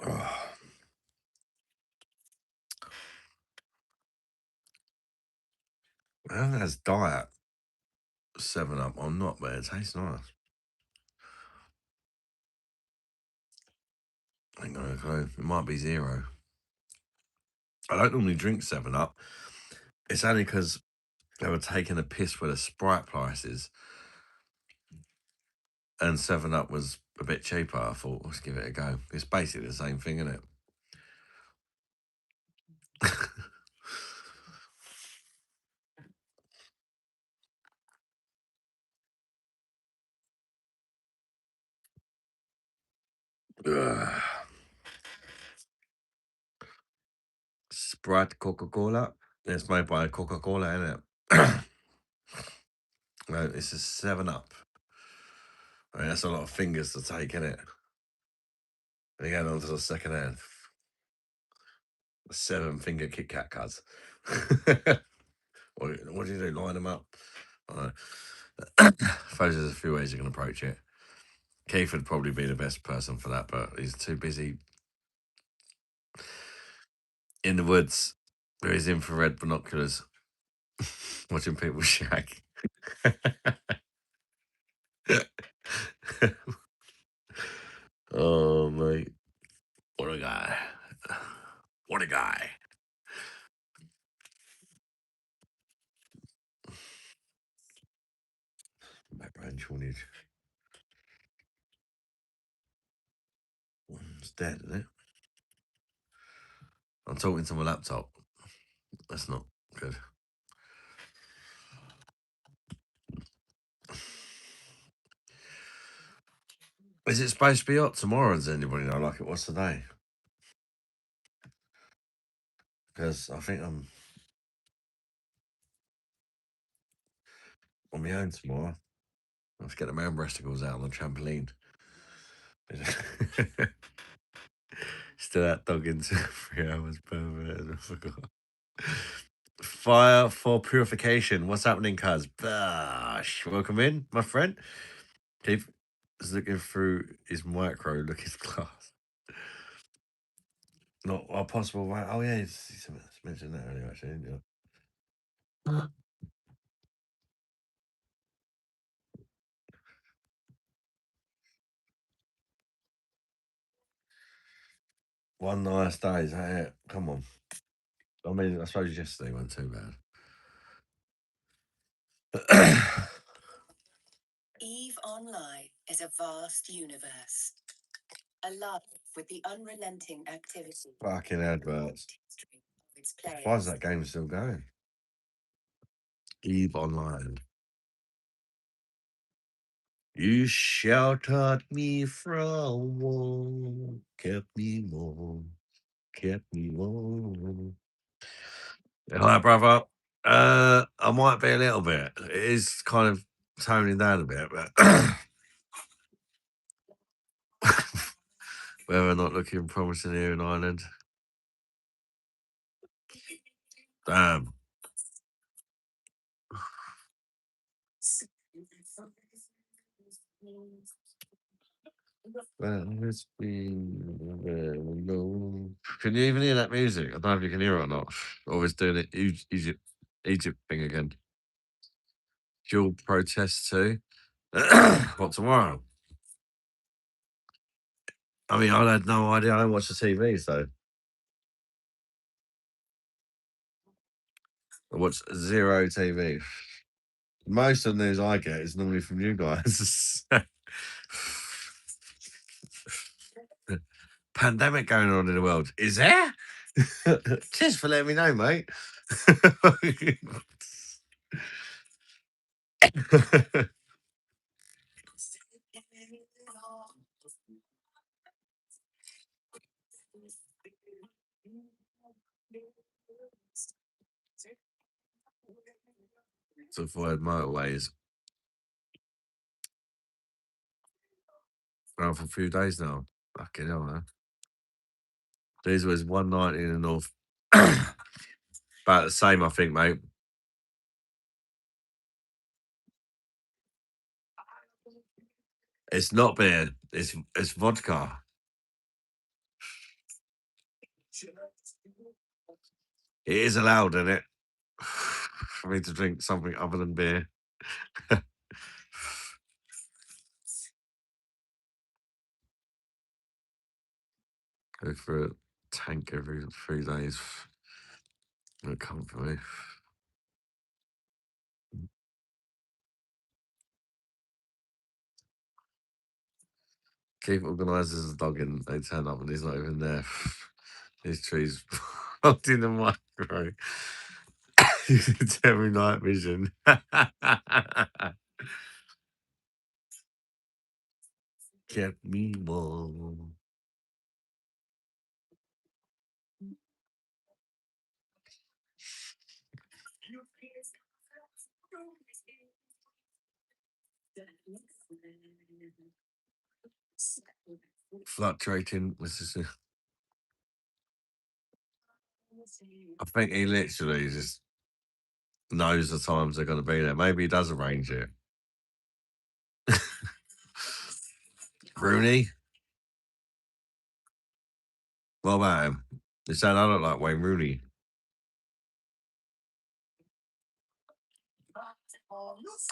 Oh, I don't know that's diet 7 Up. I'm not, but it tastes nice. I ain't gonna go. It might be zero. I don't normally drink 7 Up. It's only because they were taking a piss with the Sprite prices, and 7 Up was a bit cheaper. I thought, let's give it a go. It's basically the same thing, isn't it? Ugh. Sprite Coca Cola. It's made by Coca Cola, isn't it? No, it's a 7 Up. I mean, that's a lot of fingers to take, isn't it? And again, onto the second hand. 7 finger Kit Kat cuts. What do you do? Line them up? I suppose there's a few ways you can approach it. Keith would probably be the best person for that, but he's too busy in the woods with his infrared binoculars watching people shag. Oh, mate. What a guy. What a guy. My brain shortage. It's dead, isn't it? I'm talking to my laptop. That's not good. Is it supposed to be hot tomorrow? Does anybody know? Like it was today? Because I think I'm on my own tomorrow. Let's get the man breasticles out on the trampoline. Still out dogging 3 hours per minute. I forgot. Fire for purification. What's happening, cuz? Bash. Welcome in, my friend. Keith is looking through his micro, look his glass. Not a possible right. Oh yeah, he's mentioned that earlier actually, didn't you? One nice day, is that it? Come on. I mean, I suppose yesterday wasn't too bad. Eve Online is a vast universe, alive with the unrelenting activity. Fucking adverts. Why is that game still going? Eve Online. You sheltered me from war, kept me warm, kept me warm. Hi, brother. I might be a little bit. It is kind of toning down a bit, but we're not looking promising here in Ireland. Damn. Well, it's been very long. Can you even hear that music? I don't know if you can hear it or not. Always doing it Egypt thing again. Dual protest too. What tomorrow? I mean, I had no idea. I don't watch the TV, so I watch zero TV. Most of the news I get is normally from you guys. Pandemic going on in the world. Is there? Cheers for letting me know, mate. To avoid motorways. Going for a few days now. Fucking hell, man. These was 190 in the north. About the same, I think, mate. It's not beer. It's vodka. It is allowed, isn't it? For me to drink something other than beer. Go for a tank every 3 days. It'll come for me. Keith organises a dog and they turn up and he's not even there. His tree's locked in the micro. Every night vision. Kept me warm. Fluctuating. I think he literally just knows the times they're going to be there. Maybe he does arrange it. Rooney, what about him? They said I look like Wayne Rooney.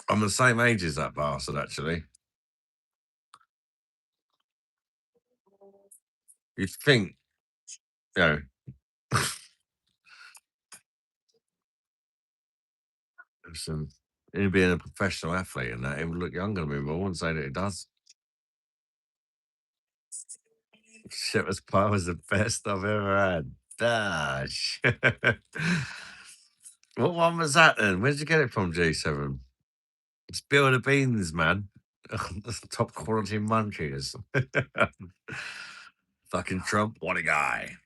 I'm the same age as that bastard, actually. You'd think, you know, listen, Him being a professional athlete and that, he would look younger than me, but I wouldn't say that he does. Shepherd's pie was the best I've ever had. Dash. What one was that then? Where'd you get it from, G7? It's Bill of the Beans, man. That's top quality munchies. Fucking Trump, what a guy.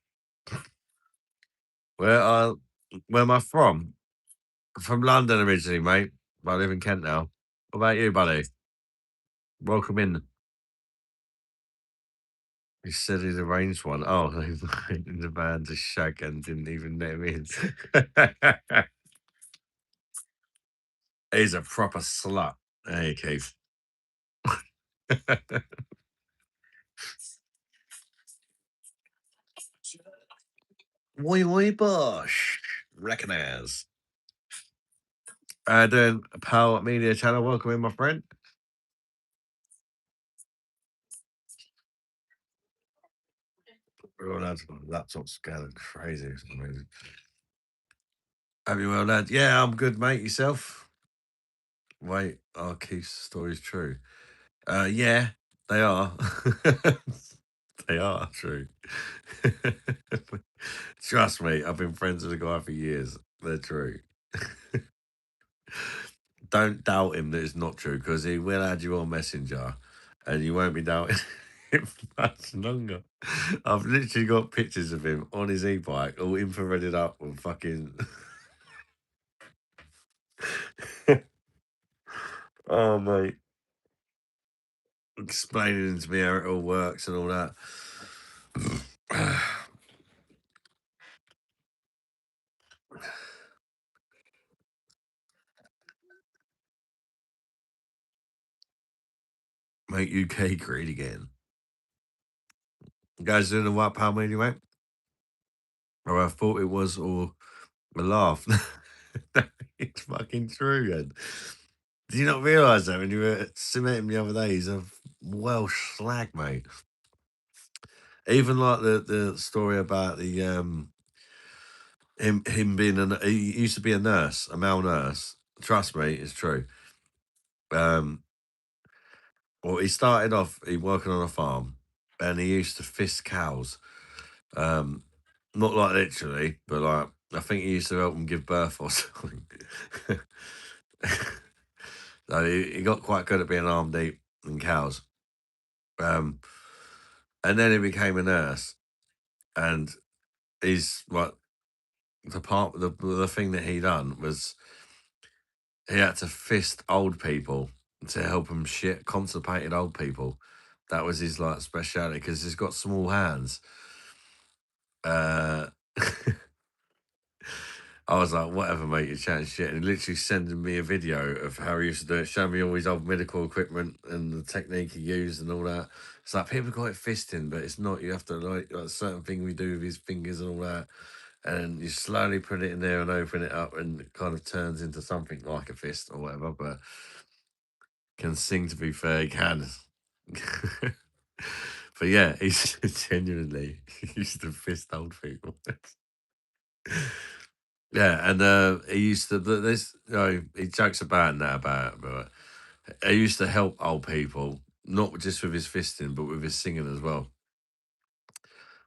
Where where am I from? From London originally, mate. But I live in Kent now. What about you, buddy? Welcome in. He said he'd arranged one. Oh, he went in the van to shag and didn't even let him in. He's a proper slut. Hey, Keith. Woi Bosh. Recognize. Doing a Power Media channel. Welcome in, my friend. Oh, lads, my laptop's going crazy. For some reason. Have you well, lad? Yeah, I'm good, mate. Yourself? Wait, our Keith's story's true. Yeah, they are. They are true. Trust me, I've been friends with a guy for years. They're true. Don't doubt him that it's not true because he will add you on Messenger and you won't be doubting him much longer. I've literally got pictures of him on his e bike, all infrareded up and fucking. Oh, mate. Explaining to me how it all works and all that. Make UK great again. You guys doing the white power media, mate? Or I thought it was, or a laugh. It's fucking true, man. Did you not realise that when you were cementing the other day? He's a Welsh slag, mate. Even like the story about the him being he used to be a nurse, a male nurse. Trust me, it's true. Um, well, he started off he working on a farm, and he used to fist cows. Um, not like literally, but like I think he used to help them give birth or something. So he got quite good at being arm deep in cows. Um, and then he became a nurse, and he's like the thing that he done was he had to fist old people to help him shit constipated old people. That was his like speciality because he's got small hands. Uh, I was like, whatever, mate, you're chatting shit. And he literally sending me a video of how he used to do it, showing me all his old medical equipment and the technique he used and all that. It's like people call it fisting, but it's not. You have to like certain thing we do with his fingers and all that. And you slowly put it in there and open it up and it kind of turns into something like a fist or whatever, but can sing to be fair, he can. But yeah, he's genuinely he used to fist old people. Yeah, and he used to. This, he jokes about that about it, but he used to help old people, not just with his fisting, but with his singing as well.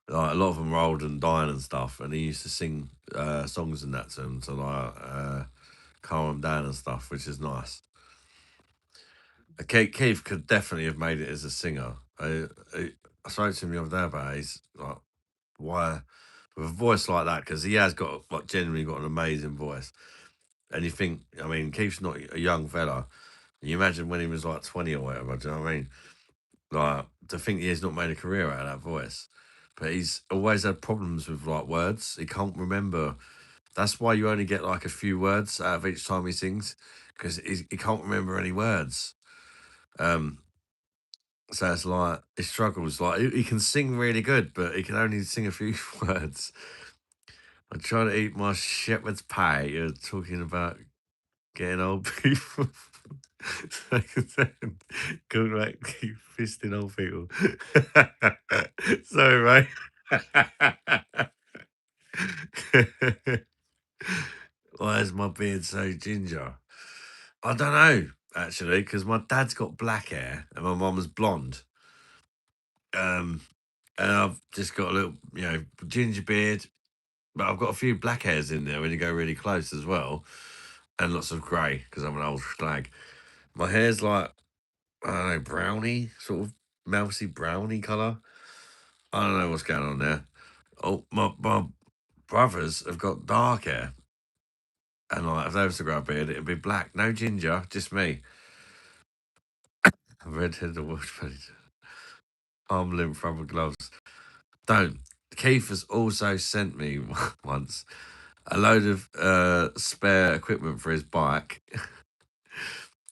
Like a lot of them were old and dying and stuff, and he used to sing songs and that to them to like calm them down and stuff, which is nice. Keith could definitely have made it as a singer. I spoke to him the other day about it. He's like, why with a voice like that? Because he has got like genuinely got an amazing voice. And you think, I mean, Keith's not a young fella. You imagine when he was like 20 or whatever. Do you know what I mean? Like to think he has not made a career out of that voice, but he's always had problems with like words. He can't remember. That's why you only get like a few words out of each time he sings, because he can't remember any words. Um, so it's like he struggles. Like he can sing really good, but he can only sing a few words. I'm trying to eat my shepherd's pie. You're talking about getting old people. Go like keep fisting old people. Sorry, mate. Why is my beard so ginger? I don't know actually because my dad's got black hair and my mum's blonde. Um, and I've just got a little, ginger beard, but I've got a few black hairs in there when you go really close as well, and lots of grey because I'm an old slag. My hair's like I don't know, browny, sort of mousy browny colour. I don't know what's going on there. Oh, my brothers have got dark hair, and like if they was to grow a beard, it'd be black, no ginger, just me. Redheaded Welsh page. Arm length rubber gloves. Don't. Keith has also sent me once a load of spare equipment for his bike.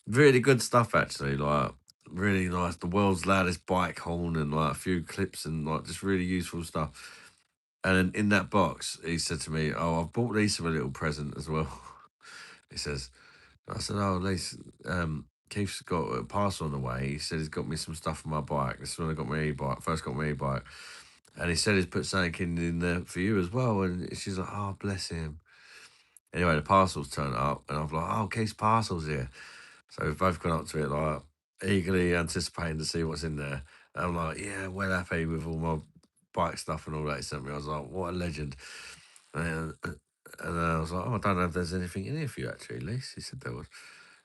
Really good stuff, actually. Like really nice. The world's loudest bike horn and like a few clips and like just really useful stuff. And then in that box, he said to me, "Oh, I've bought Lisa a little present as well." He says, I said, "Oh, Lisa, Keith's got a parcel on the way. He said he's got me some stuff for my bike. This is when I got my e-bike, first got my e-bike. And he said he's put something in there for you as well." And she's like, "Oh, bless him." Anyway, the parcel's turned up, and I'm like, "Oh, Keith's parcel's here." So we've both gone up to it, like, eagerly anticipating to see what's in there. And I'm like, "Yeah, well happy with all my bike stuff and all that he sent me." I was like, "What a legend." And I was like, "Oh, I don't know if there's anything in here for you, actually, Lise." He said there was.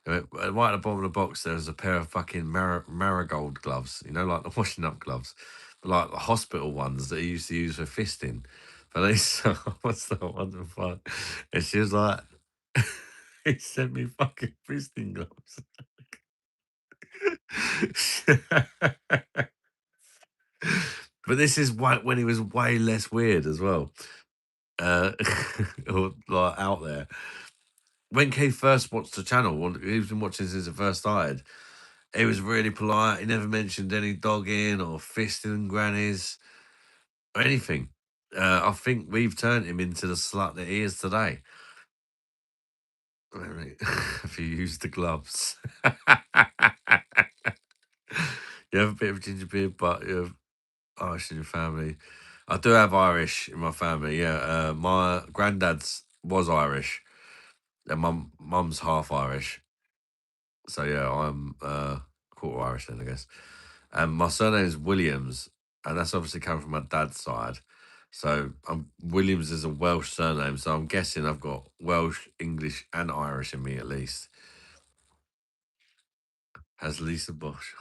And right at the bottom of the box, there was a pair of fucking marigold gloves, like the washing up gloves, but like the hospital ones that he used to use for fisting. But they said, "What's that? What the fuck?" And she was like, "He sent me fucking fisting gloves." But this is when he was way less weird as well, uh, or like out there. When Keith first watched the channel, he's been watching since it first started. He was really polite. He never mentioned any dogging or fisting grannies or anything. I think we've turned him into the slut that he is today. If you use the gloves, you have a bit of ginger beard, but you have Irish in your family. I do have Irish in my family. Yeah, my granddad's was Irish, and my mum's half Irish. So yeah, I'm quarter Irish then, I guess. And my surname is Williams, and that's obviously coming from my dad's side. So Williams is a Welsh surname, so I'm guessing I've got Welsh, English, and Irish in me at least. Has Lisa Bosch?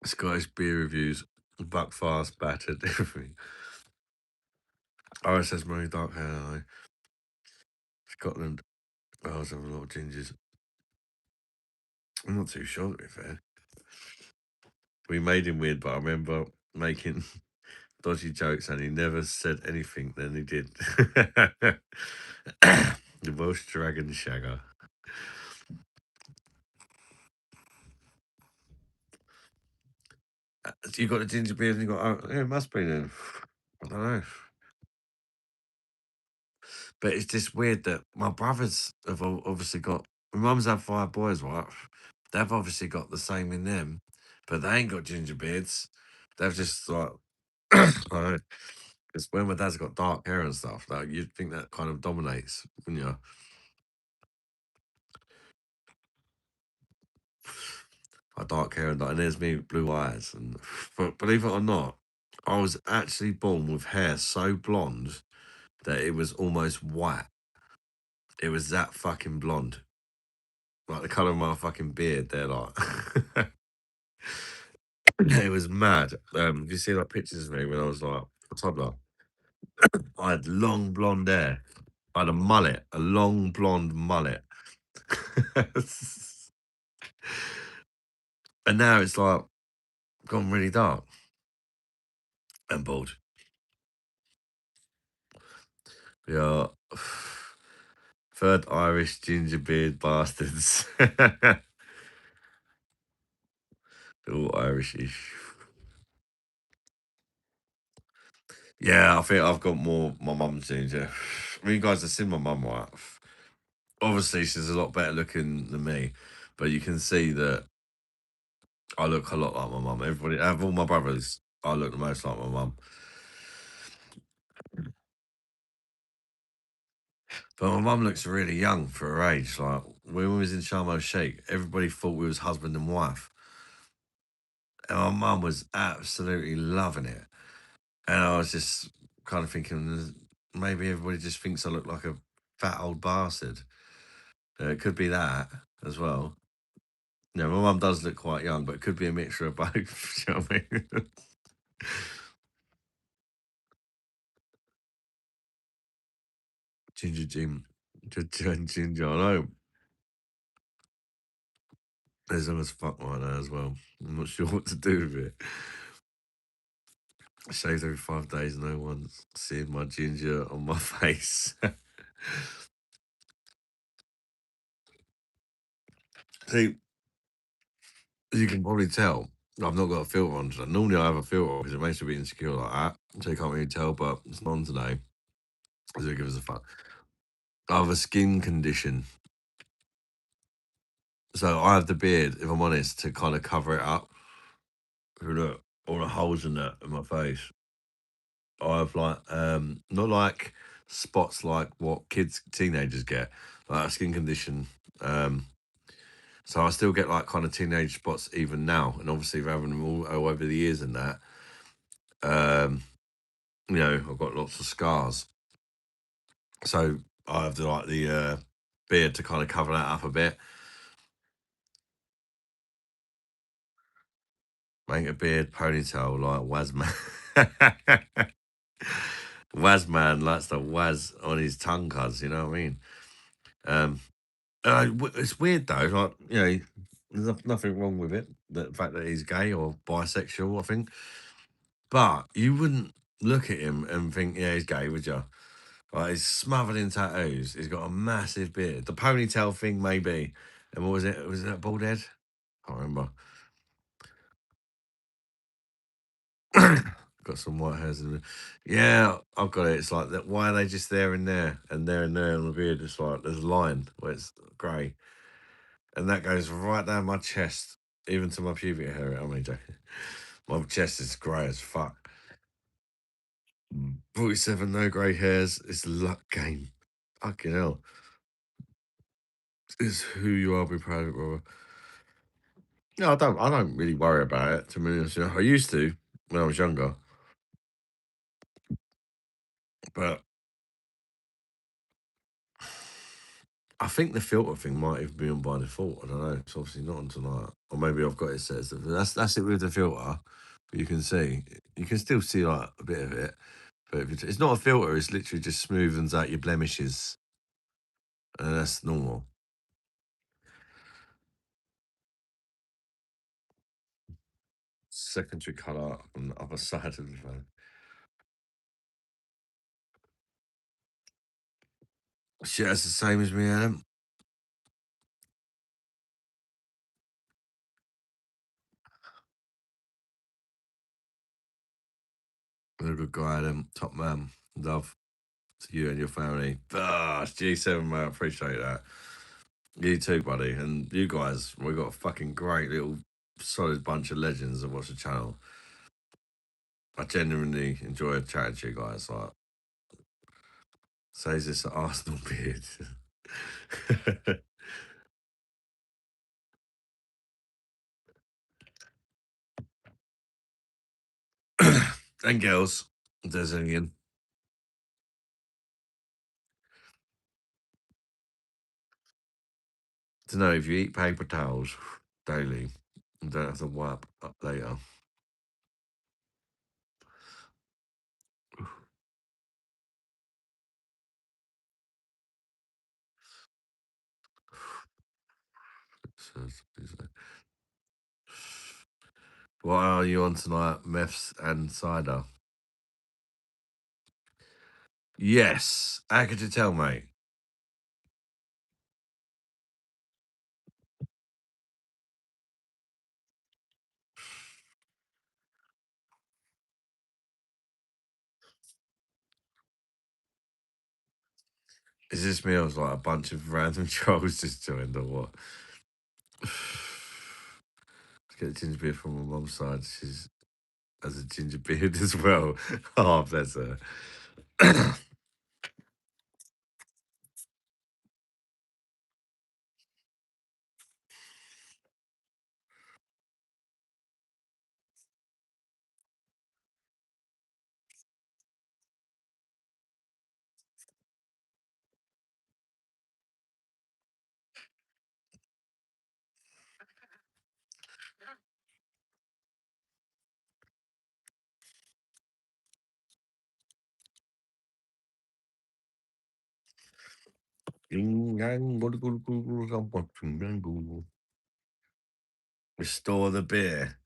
Scottish beer reviews, Buckfast, battered, everything. Irish has very dark hair. Scotland, I always have a lot of gingers. I'm not too sure, to be fair. We made him weird, but I remember making dodgy jokes and he never said anything. Then he did. The Welsh Dragon Shagger. You got the ginger beard and you got. Oh, yeah, it must be then. I don't know. But it's just weird that my brothers have obviously got. My mum's had 5 boys, right? They've obviously got the same in them, but they ain't got ginger beards. They've just like. Because when my dad's got dark hair and stuff, like you'd think that kind of dominates, wouldn't you? My dark hair and there's me with blue eyes. And but believe it or not, I was actually born with hair so blonde that it was almost white. It was that fucking blonde. Like the colour of my fucking beard there, like it was mad. You see like pictures of me when I was like a toddler? I had long blonde hair. I had a mullet, a long blonde mullet. And now it's like gone really dark and bald. Yeah. Third Irish ginger beard bastards. All Irishish. Yeah, I think I've got more my mum's genes, yeah. I mean, you guys have seen my mum, right? Obviously, she's a lot better looking than me, but you can see that I look a lot like my mum. Everybody, out of all my brothers, I look the most like my mum. But my mum looks really young for her age. Like when we was in Sharm el Sheikh, everybody thought we was husband and wife, and my mum was absolutely loving it. And I was just kind of thinking, maybe everybody just thinks I look like a fat old bastard. It could be that as well. Yeah, my mum does look quite young, but it could be a mixture of both. You know what I mean? Ginger Jim, Ginger. I know there's as fuck like that as well. I'm not sure what to do with it. I shaved every 5 days, no one's seeing my ginger on my face. See, as you can probably tell, I've not got a filter on today. Normally I have a filter because it makes me a bit insecure like that. So you can't really tell, but it's not on today. So it gives us a fuck. I have a skin condition. So I have the beard, if I'm honest, to kind of cover it up. If you look, all the holes in that in my face. I have like not like spots like what kids teenagers get, like a skin condition. Um so I still get like kind of teenage spots even now. And obviously having them all over the years and that, um, I've got lots of scars. So I have the beard to kind of cover that up a bit. Make a beard, ponytail like Wazman. Wazman likes the Waz on his tongue, cuz, you know what I mean? Um, it's weird though, like, there's nothing wrong with it, the fact that he's gay or bisexual, I think. But you wouldn't look at him and think, yeah, he's gay, would you? Like, he's smothered in tattoos. He's got a massive beard. The ponytail thing, maybe. And what was it? Was it a bald head? Can't remember. Got some white hairs in it. Yeah, I've got it. It's like that. Why are they just there and there and there and there on the beard? It's like there's a line where it's grey, and that goes right down my chest, even to my pubic hair. I mean, joking. My chest is grey as fuck. 47, no grey hairs. It's a luck game. Fucking hell. It's who you are. Be proud of it, brother. No, I don't. I don't really worry about it. To be honest, I used to when I was younger, but I think the filter thing might even be on by default. I don't know. It's obviously not on tonight, or maybe I've got it set. That's it with the filter. But you can still see like a bit of it. But if it's not a filter, it's literally just smoothens out your blemishes, and that's normal. Secondary color on the other side of the phone. Shit, that's the same as me, Adam. You're a good guy, Adam. Top man. Love to you and your family. Ah, G7, mate. I appreciate that. You too, buddy. And you guys, we got a fucking great little solid bunch of legends that watch the channel. I genuinely enjoy chatting to you guys. Like, says this Arsenal beard. And girls, if there's any in. To know if you eat paper towels daily, you don't have to wipe up later. What are you on tonight? Meths and cider. Yes. How could you tell, mate? Is this me or was like a bunch of random trolls just joined or what? Get a ginger beard from my mum's side. She's has a ginger beard as well. Oh, bless her. Restore the beer.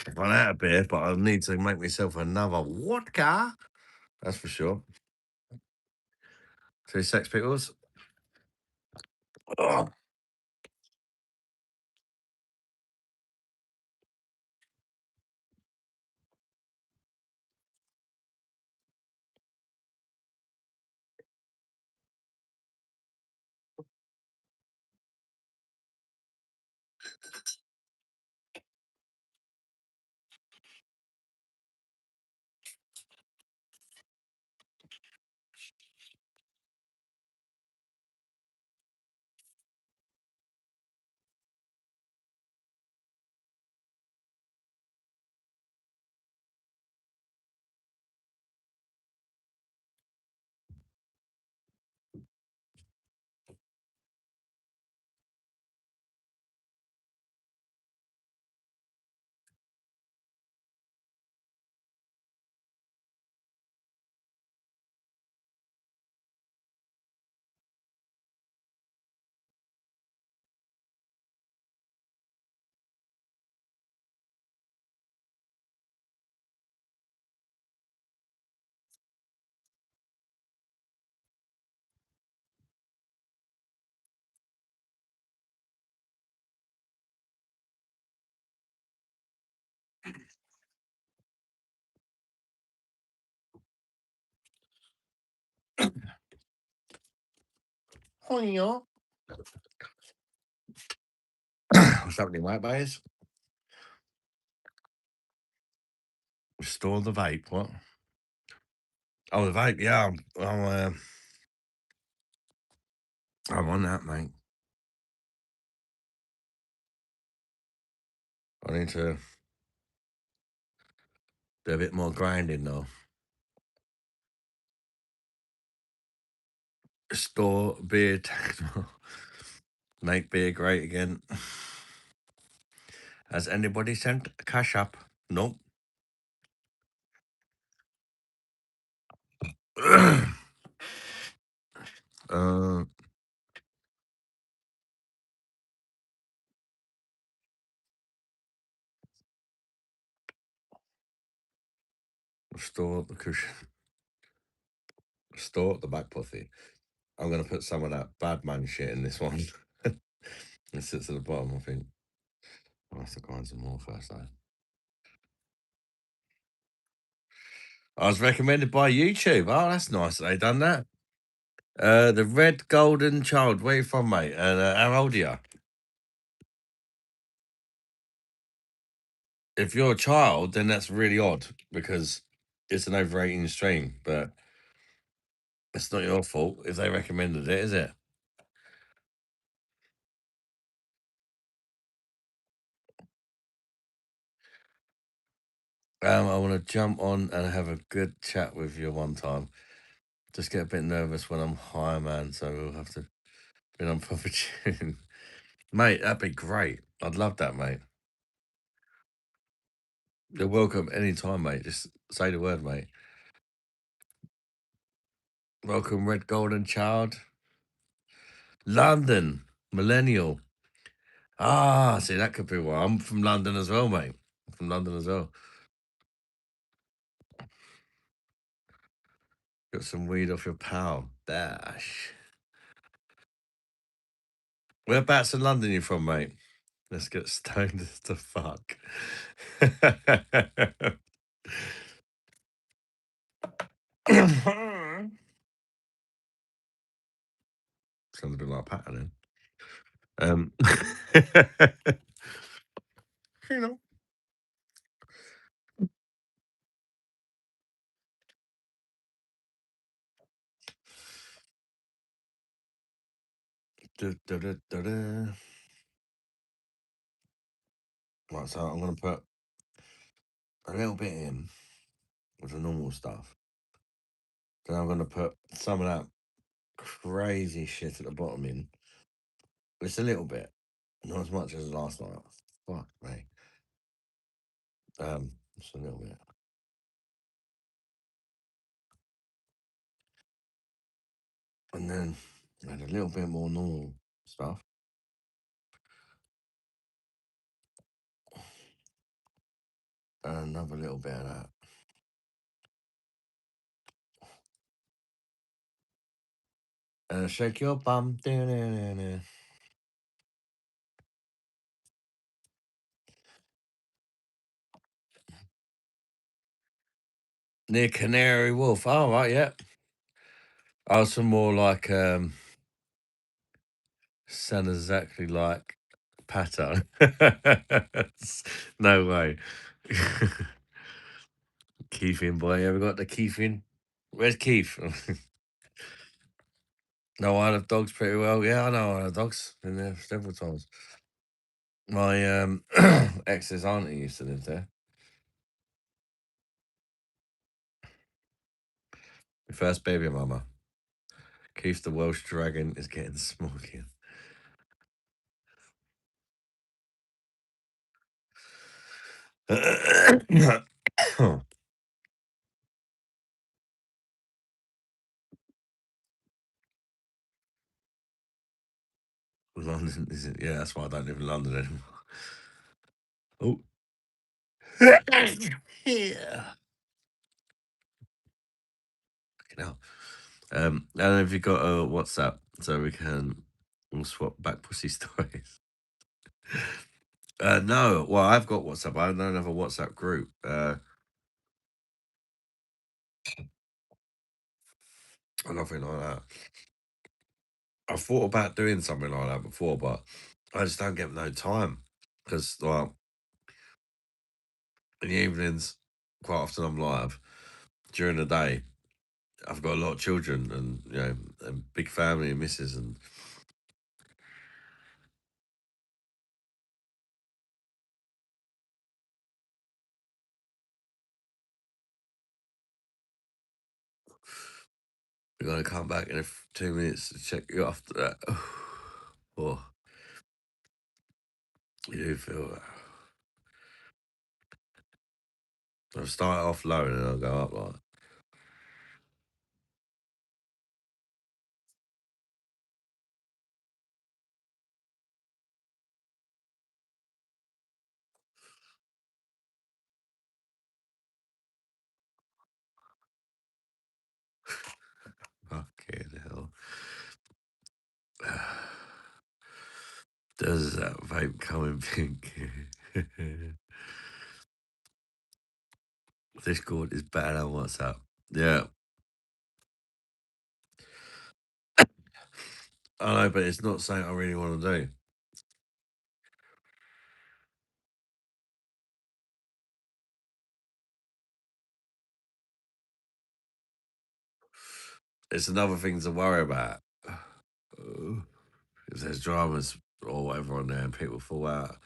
I've run out of beer, but I need to make myself another vodka. That's for sure. 2 Sex Pickles. Oh, Hiya. What's happening, mate, boys? Restore the vape. What? Oh, the vape. Yeah, I'm on that, mate. I need to do a bit more grinding though. Restore beer techno. Make beer great again. Has anybody sent cash up? Nope. uh, restore the cushion. Restore the back pussy. I'm gonna put some of that bad man shit in this one. It sits at the bottom, I think. I'll have to grind some more first though. I was recommended by YouTube. Oh, that's nice that they done that. The Red Golden Child. Where you from, mate? And how old are you? If you're a child, then that's really odd because it's an over 18 stream, but it's not your fault if they recommended it, is it? I want to jump on and have a good chat with you one time. Just get a bit nervous when I'm high, man. So we'll have to be on proper tune. Mate, that'd be great. I'd love that, mate. You're welcome anytime, mate. Just say the word, mate. Welcome, Red Golden Child. London, Millennial. Ah, see, that could be why. I'm from London as well, mate. I'm from London as well. Got some weed off your pal. Dash. Whereabouts in London you from, mate? Let's get stoned as the fuck. Sounds a bit like a pattern. Du-du-du-du-du. Right, so I'm gonna put a little bit in with the normal stuff. Then I'm gonna put some of that crazy shit at the bottom in. It's a little bit, not as much as last night. Fuck me. Just a little bit. And then add a little bit more normal stuff. And another little bit of that. And shake your bum. Da-da-da-da. Near Canary Wolf. Oh, right, yeah. Oh, some more like sound exactly like Pato. No way. Keithin boy, ever got the Keithin? Where's Keith? No, I have dogs pretty well. Yeah, I know I have dogs. Been there several times. My ex's auntie used to live there. My first baby mama. Keith the Welsh dragon is getting smoky. London isn't. Yeah, that's why I don't live in London anymore. Oh. Yeah. Now, I don't know if you got a WhatsApp so we can all swap back pussy stories. No, well, I've got WhatsApp. I don't have a WhatsApp group. Nothing like that. I thought about doing something like that before, but I just don't get no time because, like, in the evenings, quite often I'm live. During the day, I've got a lot of children and a big family and missus and we're gonna come back in 2 minutes to check you after that. Oh, you do feel that. I'll start off low and then I'll go up like. Fucking hell. Does that vape come in pink? Discord is better than WhatsApp. Yeah, I know, but it's not something I really want to do. It's another thing to worry about. If there's dramas or whatever on there and people fall out.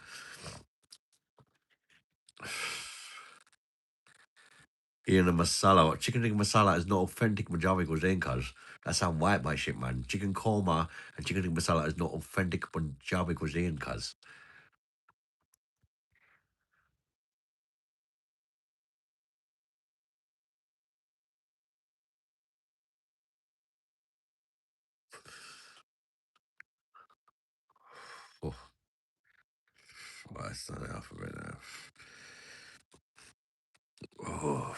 Eating a masala. Chicken tikka masala is not authentic Punjabi cuisine, cuz. That's some white my shit, man. Chicken korma and chicken tikka masala is not authentic Punjabi cuisine, cuz. Oh, that's not alphabet now. Oh.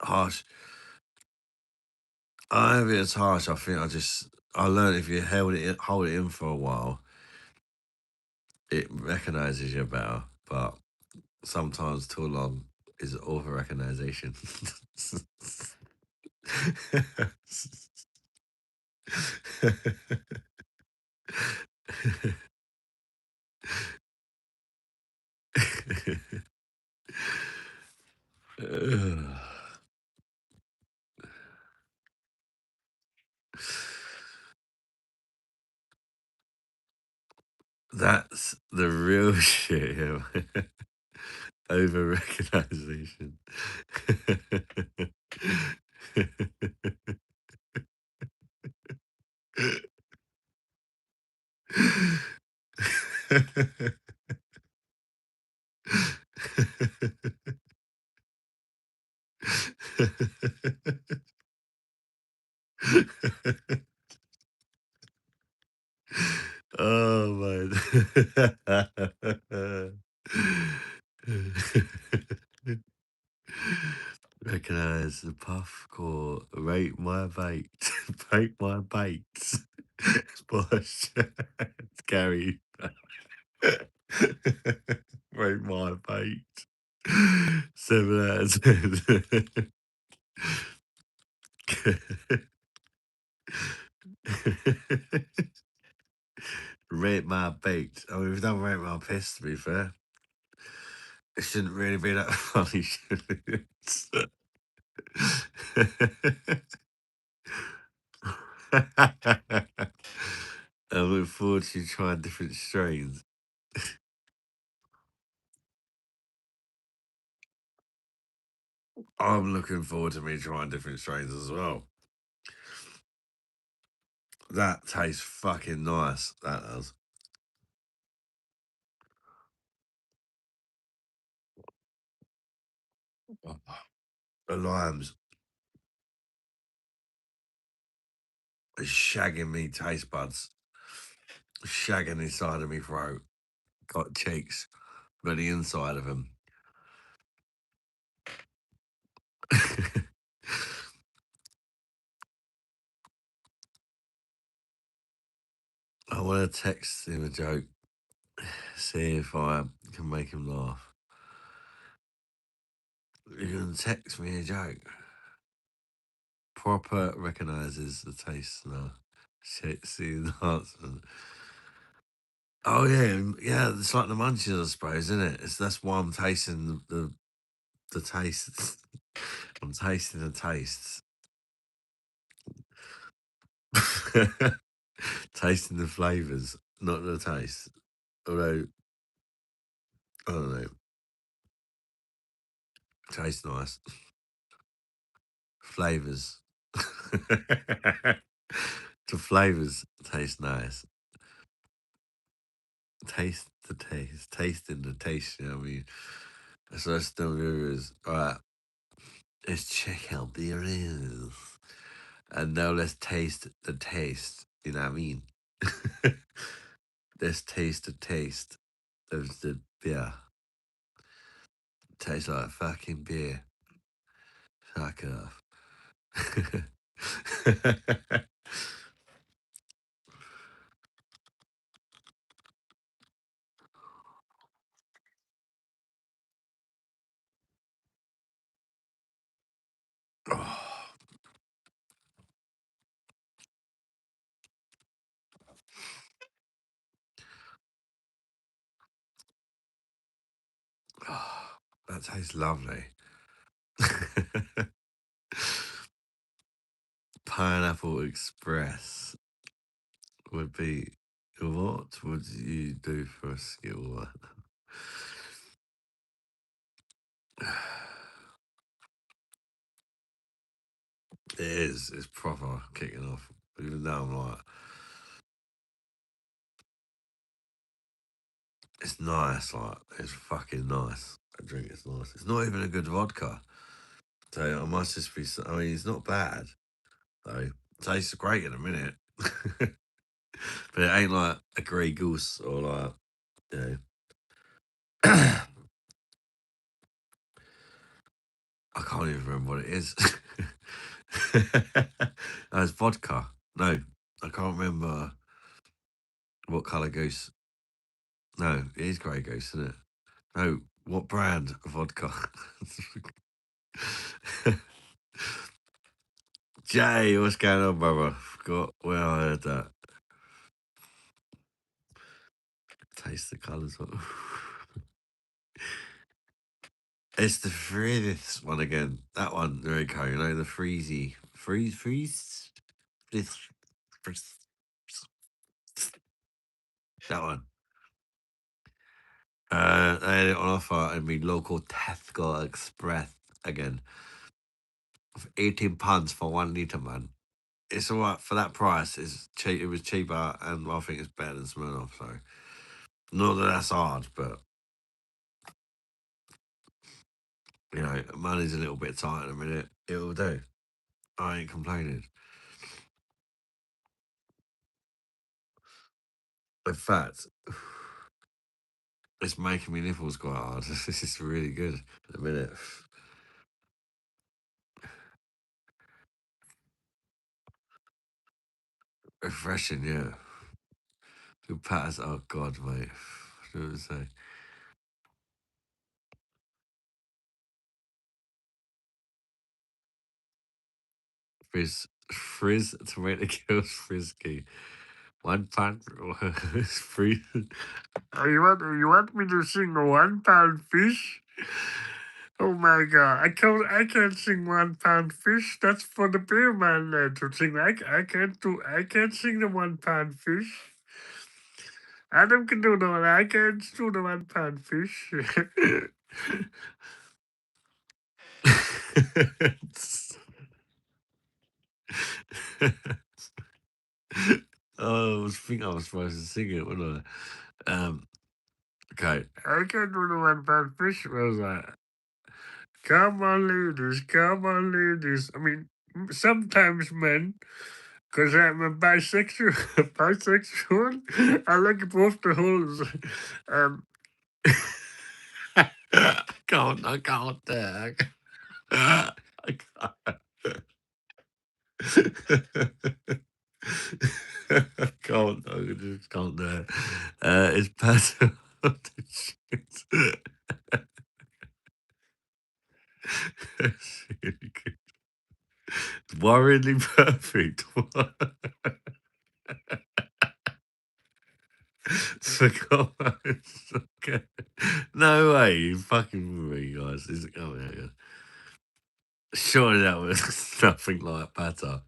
Harsh. I don't think it's harsh. I learned if you hold it in for a while, it recognizes you better. But sometimes too long is over recognition. That's the real shit here. Over recognition. Oh my. Recognize the puff core, rate my bait, break my baits. Bush, Gary, rate my bait. 7 out of 10. Rate my bait. I mean, we've done rate my piss, to be fair. It shouldn't really be that funny, should it? I look forward to trying different strains. I'm looking forward to me trying different strains as well. That tastes fucking nice. That does. The limes is shagging me taste buds, shagging inside of me throat. Got cheeks, but the inside of them. I want to text him a joke, see if I can make him laugh. You can text me a joke. Proper recognizes the taste now. Shit, see the enhancement. Oh yeah, yeah. It's like the munchies, I suppose, isn't it? That's why I'm tasting the taste. I'm tasting the tastes. Tasting the flavors, not the taste. Although I don't know, tastes nice. Flavors. The flavors taste nice. Taste the taste. Tasting the taste, you know what I mean? So that's the viewers. Alright, let's check out the reviews. And now let's taste the taste. You know what I mean? Let's taste the taste of the beer. Tastes like fucking beer. Fuck off. Oh, oh, that tastes lovely. Pineapple Express would be what would you do for a skill one? It is. It's proper kicking off. Even though I'm like, It's nice, like it's fucking nice. I drink it's nice. It's not even a good vodka. So I must just be. I mean, it's not bad though. Tastes great in a minute, but it ain't like a Grey Goose or like you know. I can't even remember what it is. No, it's vodka. No, I can't remember what colour goose. No, it is Grey Goose, isn't it? No, what brand of vodka? Jay, what's going on, brother? Forgot where I heard that. Taste the colours. It's the freeze one again. That one, there you go. You know, the freezy. Freeze. This. That one. They had it on offer in my local Tesco Express again. For £18 for 1 litre, man. It's alright for that price. It's cheap. It was cheaper, and I think it's better than Smirnoff. So, not that that's hard, but you know, money's a little bit tight in a minute. It'll do. I ain't complaining. In fact, it's making me nipples quite hard. This is really good. In a minute. Refreshing, yeah. Good patters. Oh, God, mate. What do I say? Frizz tomato kills frisky. £1 is free. Oh, you want me to sing a £1 fish? Oh my god, I can't sing £1 fish. That's for the beer man to sing. I can't sing the £1 fish. Adam can do the one. I can't do the £1 fish. Oh, I was supposed to sing it, wasn't I? Okay. I can't do the £1 fish. What was that? Come on, ladies. I mean, sometimes men, because I'm a bisexual, bisexual, I like both the holes. Um, I can't. I can't. I can't. I just can't do it. It's better. It's really good. Worryingly perfect. Forgot. Okay. No way, you fucking with me, guys. Is it coming at you? Surely that was nothing like patter.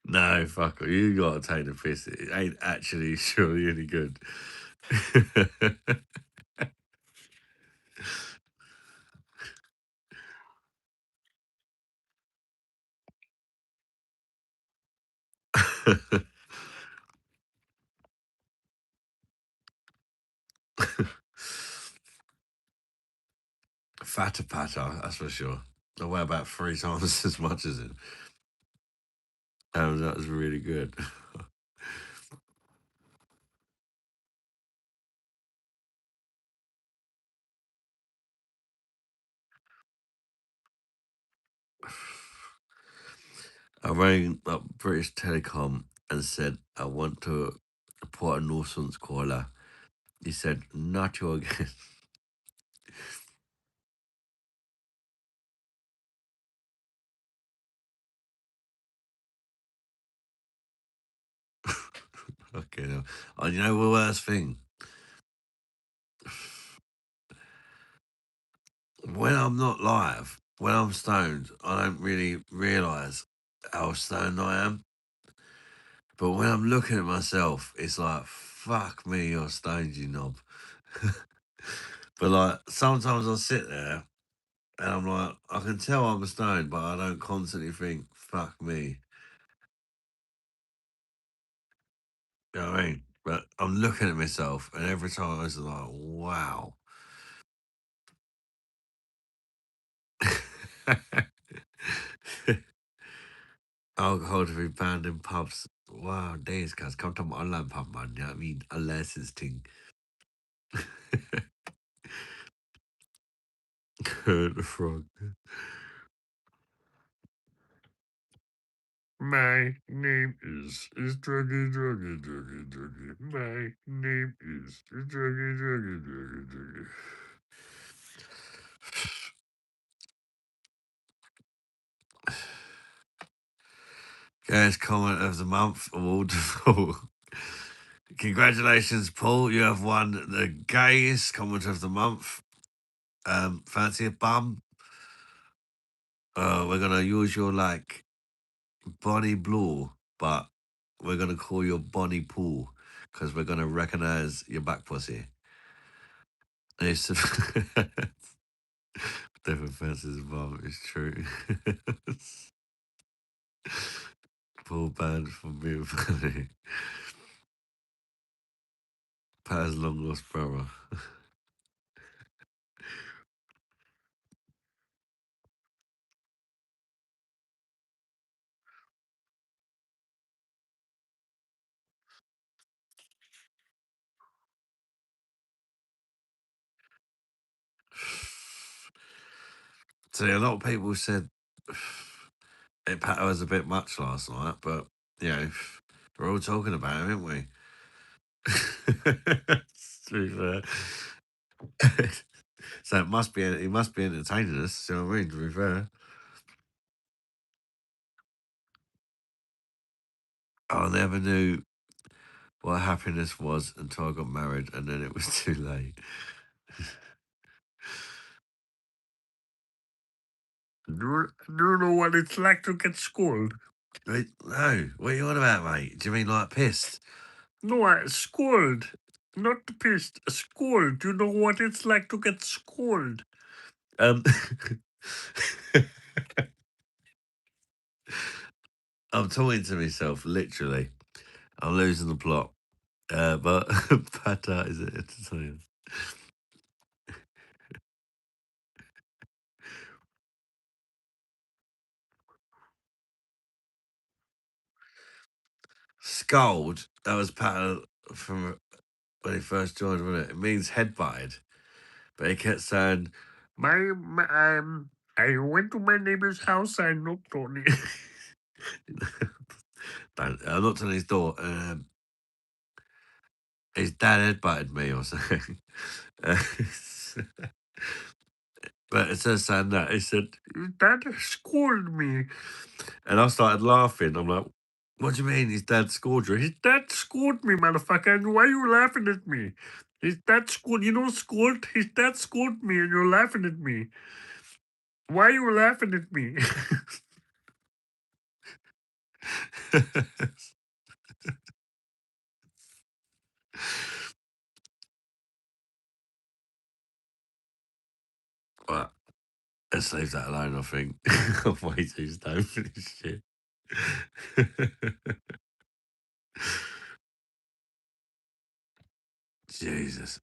No, fuck it. You gotta take the piss. It ain't actually surely any good. Fatter patter, that's for sure. I weigh about 3 times as much as it. That was really good. I rang up British Telecom and said I want to report a nuisance caller. He said, not you again. Okay, no. Oh, you know the worst thing? When I'm not live, when I'm stoned, I don't really realise how stoned I am. But when I'm looking at myself, it's like, fuck me, you're stoned, you knob. But like, sometimes I sit there and I'm like, I can tell I'm stoned, but I don't constantly think, fuck me. You know what I mean? But I'm looking at myself, and every time I was like, wow. Alcohol to be banned in pubs. Wow, days, guys. Come to my online pub, man. You know what I mean? A license thing. The frog. My name is Druggy Druggy Druggy Druggy. My name is Druggy Druggy Druggy Druggy. Guys, comment of the month award. Congratulations, Paul. You have won the gayest comment of the month. Fancy a bum? We're gonna use your like Bonnie Blue, but we're gonna call you Bonnie Pool because we're gonna recognize your back pussy. It's different fancies bum. It's true. Paul banned from being funny. Pat's long lost brother. See, a lot of people said Pat was a bit much last night, but you know, we're all talking about him, aren't we? To be fair. So he must be entertaining us, you know what I mean, to be fair. I never knew what happiness was until I got married and then it was too late. Do you know what it's like to get scolded? Wait, no, what are you on about, mate? Do you mean like pissed? No, scolded. Not pissed, scolded. Do you know what it's like to get scolded? Um, I'm talking to myself, literally. I'm losing the plot. But Pata is it entertaining? Scold. That was Pata from when he first joined, wasn't it? It means head butted. But he kept saying, I went to my neighbor's house. I knocked on it. I knocked on his door. His dad headbutted me or something. Uh, but instead of saying that, he said, "His dad scolded me." And I started laughing. I'm like, what do you mean his dad scored you? His dad scored me, motherfucker. And why are you laughing at me? His dad scored. You know, scored? His dad scored me and you're laughing at me. Why are you laughing at me? But let's leave that alone, I think. I'm way too stoned for this shit. Jesus.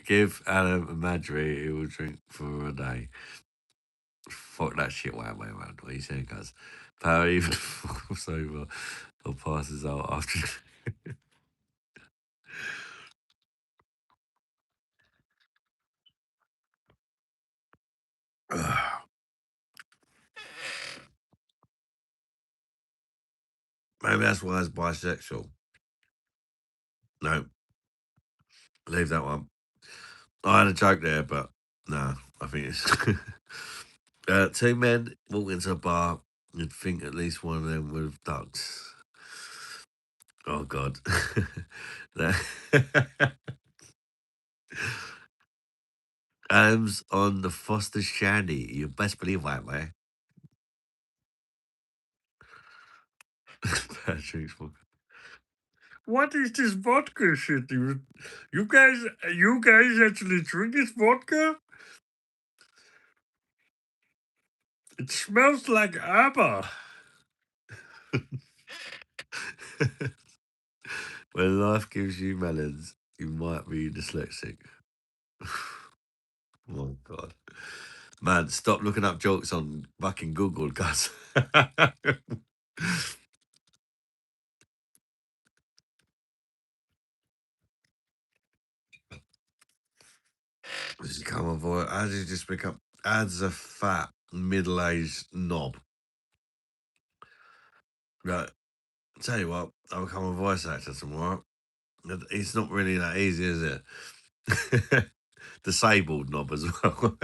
Give Adam a Madry, he will drink for a day. Fuck that shit, wow, man. What are you saying, guys? Power even falls over or passes out after. Maybe that's why he's bisexual. No, leave that one. I had a joke there, but no, I think it's. Two men walk into a bar and think at least one of them would have ducked. Oh, God. That- Adam's on the Foster Shandy. You best believe that, man. Patrick's fucking. What is this vodka shit? You guys actually drink this vodka? It smells like ABBA. When life gives you melons, you might be dyslexic. Oh God. Man, stop looking up jokes on fucking Google, guys. Just come on, boy. How did you just pick up? Ad's a fat, middle-aged knob. Right. Tell you what, I'll become a voice actor tomorrow. It's not really that easy, is it? Disabled knob as well.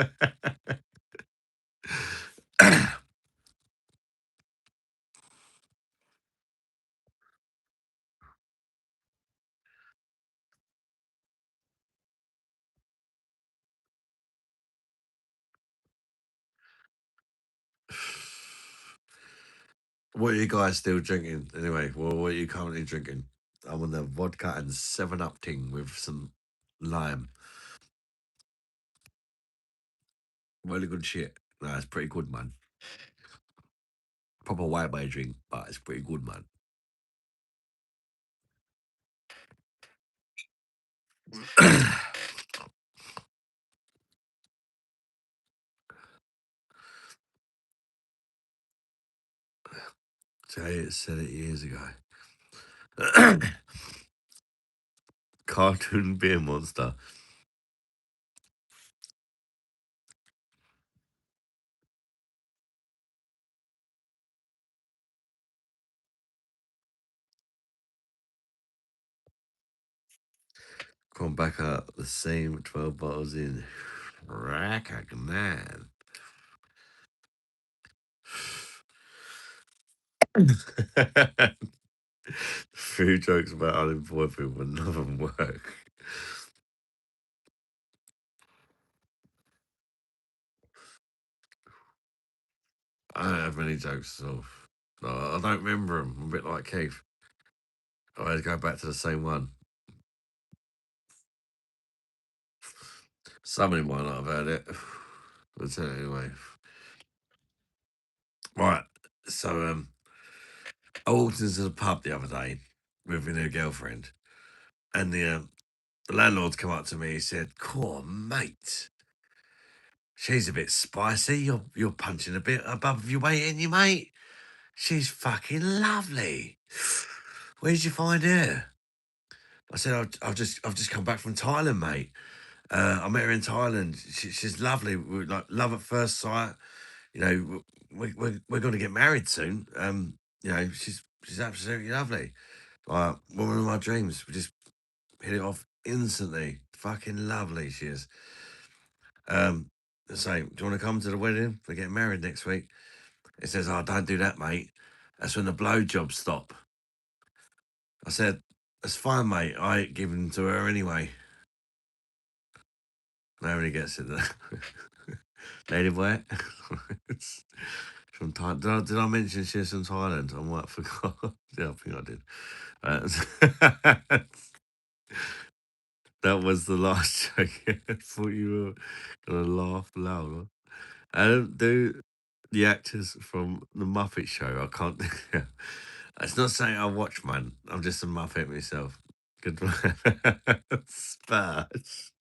What are you guys still drinking? Anyway, well, what are you currently drinking? I'm on the vodka and 7-Up ting with some lime. Really good shit. No, it's pretty good, man. Proper white boy drink, but it's pretty good, man. Jay said it years ago. Cartoon beer monster. Come back up the same 12 bottles in. Rack man. Few jokes about unemployed people, none of them work. I don't have many jokes, so I don't remember them. I'm a bit like Keith. I had to go back to the same one. Somebody might not have heard it. But anyway. Right. So I walked into the pub the other day with my new girlfriend, and the landlord's come up to me. He said, "Cool, mate. She's a bit spicy. You're punching a bit above your weight, ain't you, mate? She's fucking lovely. Where did you find her?" I said, I've just come back from Thailand, mate. I met her in Thailand. She's lovely. We're like love at first sight. You know, we're going to get married soon. You know, she's absolutely lovely. Woman of my dreams. We just hit it off instantly. Fucking lovely she is. So do you want to come to the wedding? We're getting married next week. He says, "Oh, don't do that, mate. That's when the blowjobs stop." I said, "That's fine, mate. I ain't giving to her anyway." Nobody gets it. Lady boy. It's from Thailand. Did I mention she's from Thailand? I might have forgot. Yeah, I think I did. Uh, that was the last joke. I thought you were gonna laugh louder. I don't do the actors from the Muppet Show. I can't. It's not saying I watch, man. I'm just a Muppet myself. Good man. Spaz.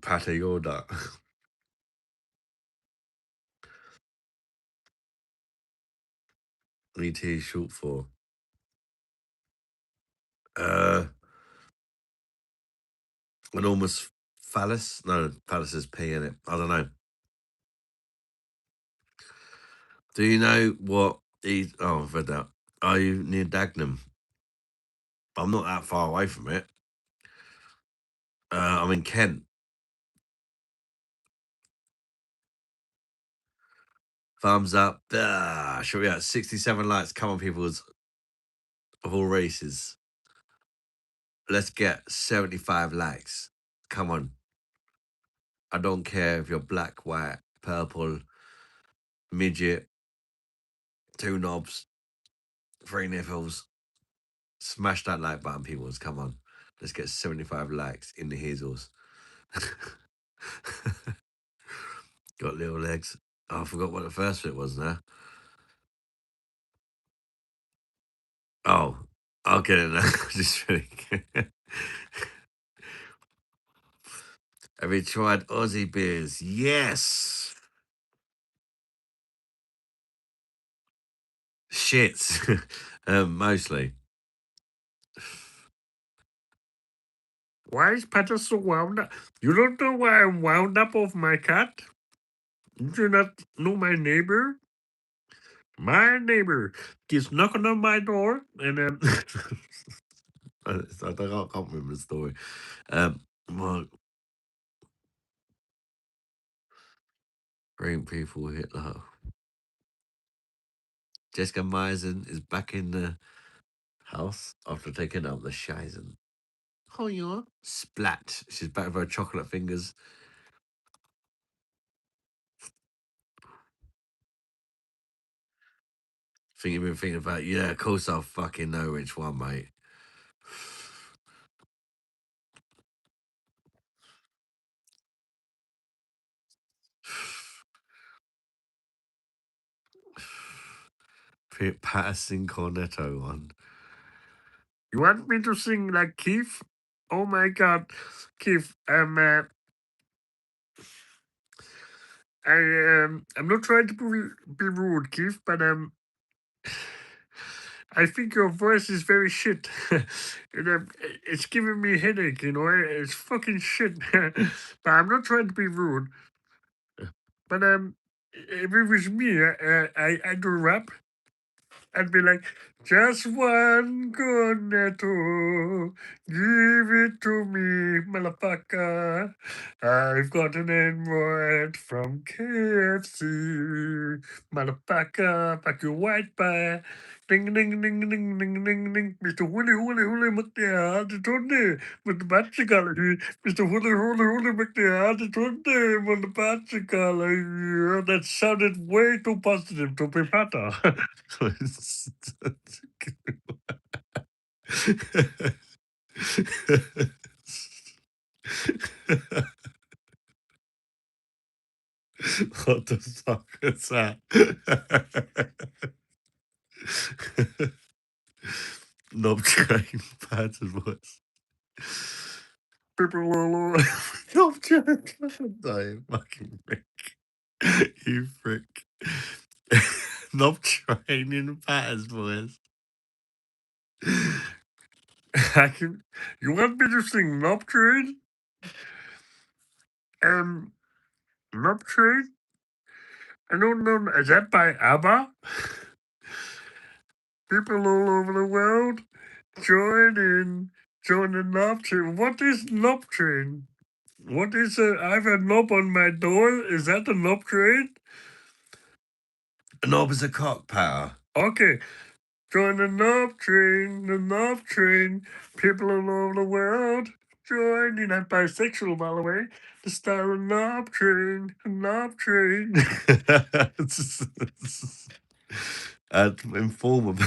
Patty order. ET is short for. Uh, enormous phallus. No, phallus is P in it. I don't know. Do you know what? Oh, I've read that. Are you near Dagenham? I'm not that far away from it. I'm in Kent. Thumbs up. Sure, we got 67 likes. Come on, people of all races. Let's get 75 likes. Come on. I don't care if you're black, white, purple, midget, two knobs, three nipples. Smash that like button, peoples. Come on. Let's get 75 likes in the hazels. Got little legs. Oh, I forgot what the first bit was now. Oh, I'll get it now. Just really. Have you tried Aussie beers? Yes. Shits. Mostly. Why is Peter so wound up? You don't know why I'm wound up off my cat? You do not know my neighbor? My neighbor keeps knocking on my door, and I can't remember the story. Well, green people hit the Jessica Meisen is back in the house after taking up the Shizen. Oh, yeah. Splat. She's back with her chocolate fingers. Think you've been thinking about, yeah, of course I'll fucking know which one, mate. Patterson Cornetto one. You want me to sing like Keith? Oh my god, Keith, I'm not trying to be rude, Keith, but I think your voice is very shit. And, it's giving me a headache, you know. It's fucking shit. But I'm not trying to be rude. But if it was me, I do rap. I'd be like, just one cornetto, give it to me, motherfucker. I've got an invite from KFC, motherfucker. Fuck your white pie. Ding, ding, ding, ding, ding, ding, ding. Mr. Huli, Huli, Huli, McNair, Tony, with the Batchigality. Mr. Huli, Huli, Huli, McNair, Tony, with the Batchigality. That sounded way too positive to be better. What the fuck is that? Knob train pattern voice. People all knob train. I'm fucking prick. You frick. Knob train in Patter's voice. I can. You want me to sing Knob Train? Knob Train? I don't know. Is that by ABBA? People all over the world, join in. Join the Knob Train. What is Knob Train? What is a? I have a knob on my door. Is that a knob train? A knob is a cock, power. Okay. Join the knob train, the knob train. People all over the world joining. I'm bisexual, by the way. The star of knob train, knob train. I'd inform about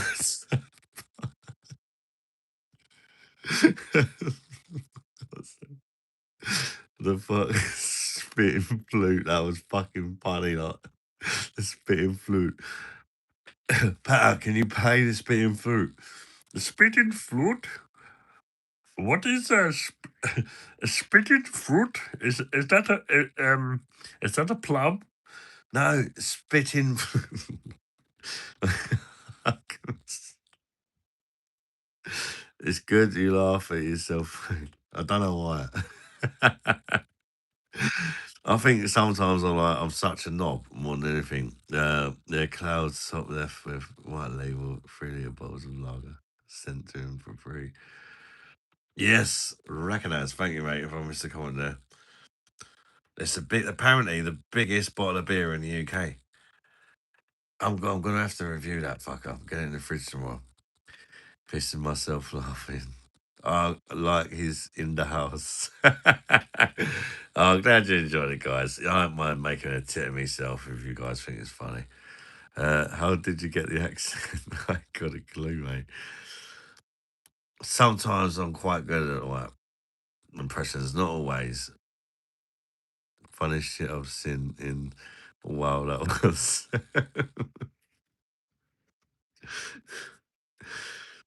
the fuck spitting flute. That was fucking funny, like the spitting flute. Pat, can you play the spitting flute? The spitting flute? What is a spitting fruit? Is that is that a plum? No, spitting. It's good you laugh at yourself. I don't know why. I think sometimes I'm such a knob more than anything. There are clouds top left with white label, 3 litre bottles of lager sent to him for free. Yes, recognise. Thank you, mate. If I missed a comment there, it's apparently the biggest bottle of beer in the UK. I'm gonna have to review that fucker. Get it in the fridge tomorrow. Pissing myself laughing. Oh, like he's in the house. Oh, I'm glad you enjoyed it, guys. I don't mind making a tit of myself if you guys think it's funny. How did you get the accent? I got a clue, mate. sometimes I'm quite good at like impressions, not always. Funniest shit I've seen in a while that was.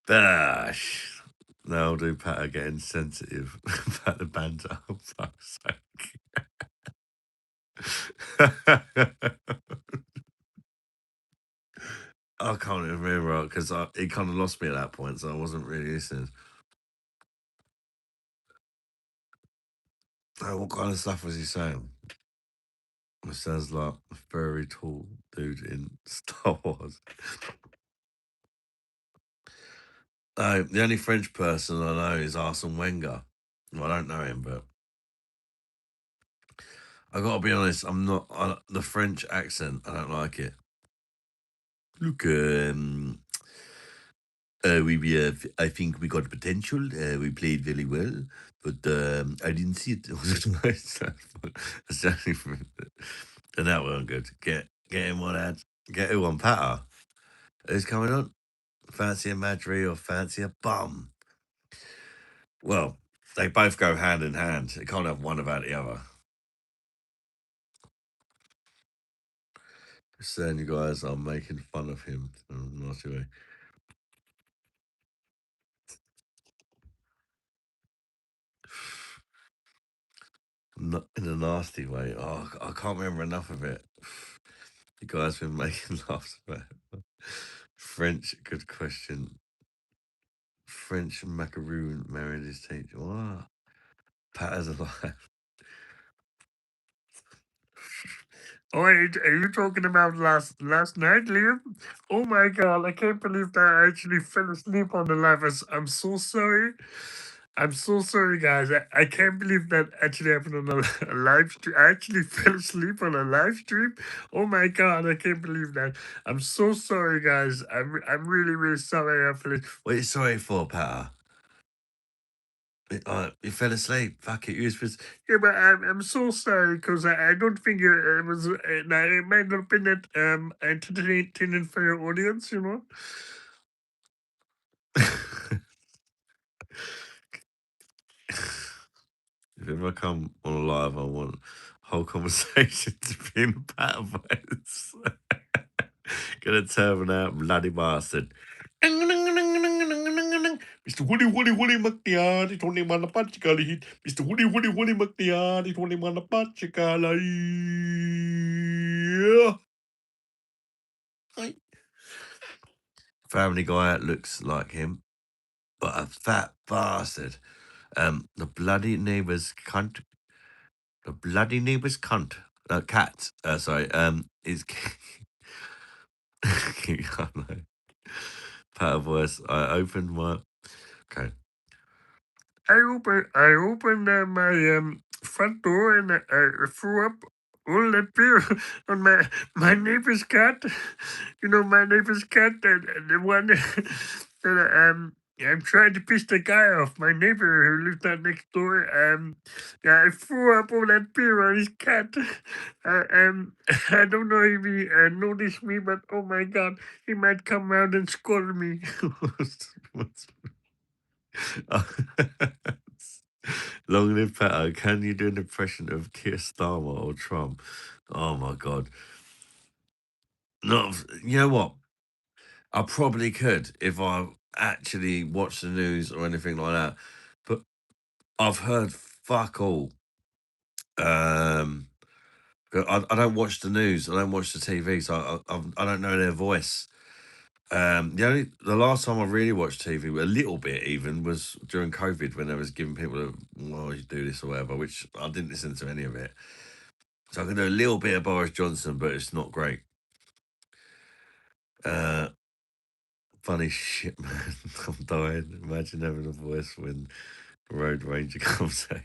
Bash. Now I'll do Patter getting sensitive about the banter. Oh, fuck's sake. I can't even remember because he kind of lost me at that point, so I wasn't really listening. Oh, what kind of stuff was he saying? It sounds like a very tall dude in Star Wars. The only French person I know is Arsene Wenger. Well, I don't know him, but I gotta be honest. I'm not the French accent. I don't like it. Look, I think we got potential. We played very well, but I didn't see it. That's the only and that wasn't good. Get him on ad. Get who on Patter. Who's coming on? Fancy a Madry or fancy a bum? Well, they both go hand in hand. You can't have one without the other. Just saying, you guys are making fun of him. Not way. Not in a nasty way. Oh, I can't remember enough of it. You guys been making laughs about it. French, good question. French macaroon married his teacher. What? Pat is alive. Oh, wait, are you talking about last night, Liam? Oh my god, I can't believe that I actually fell asleep on the live. I'm so sorry. I'm so sorry, guys. I can't believe that actually happened on a live stream. I actually fell asleep on a live stream. Oh my god, I can't believe that. I'm so sorry, guys. I'm really, really sorry. I fell. What are you sorry for, Pat? You fell asleep. Fuck it. You was supposed. Yeah, but I'm so sorry because I don't think it was. Now it might not have been that entertaining for your audience, you know. If ever come on a live, I want whole conversation to be in a Pat voice. Gonna turn out, bloody bastard. Mr. Woody Woody Woody McNear, it's only man a patchicali hit. Mr. Woody Woody Woody McNear, it's only man a patchicali. Family Guy looks like him, but a fat bastard. The bloody neighbour's cunt. The bloody neighbour's cunt. Cat. Sorry. Is. I know. Pat voice. I opened my. Okay. I opened my front door and I threw up all that beer on my neighbor's cat. You know my neighbor's cat, the one that I'm trying to piss the guy off. My neighbor who lives down next door. Yeah, I threw up all that beer on his cat. I don't know if he noticed me, but oh my god, he might come out and scold me. Long live Petto. Can you do an impression of Keir Starmer or Trump? Oh my god. Not you know what? I probably could if I actually watched the news or anything like that. But I've heard fuck all. I don't watch the news. I don't watch the TV, so I don't know their voice. The last time I really watched TV, a little bit even, was during COVID when they was giving people well, you do this or whatever, which I didn't listen to any of it. So I can do a little bit of Boris Johnson, but it's not great. Uh, funny shit, man. I'm dying. Imagine having a voice when Road Ranger comes out.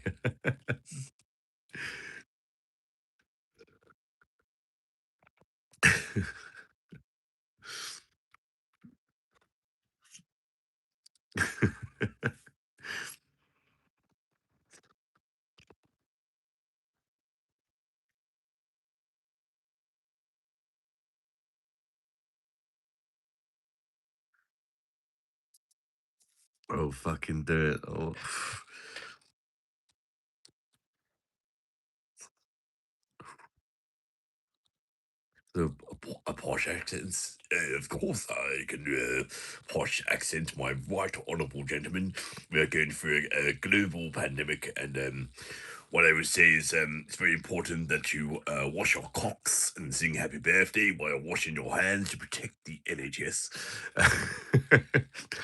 Oh, fucking do it. Oh. A posh accents. Of course, I can posh accent my right honourable gentleman. We are going through a global pandemic, and what I would say is it's very important that you wash your cocks and sing happy birthday while washing your hands to protect the NHS.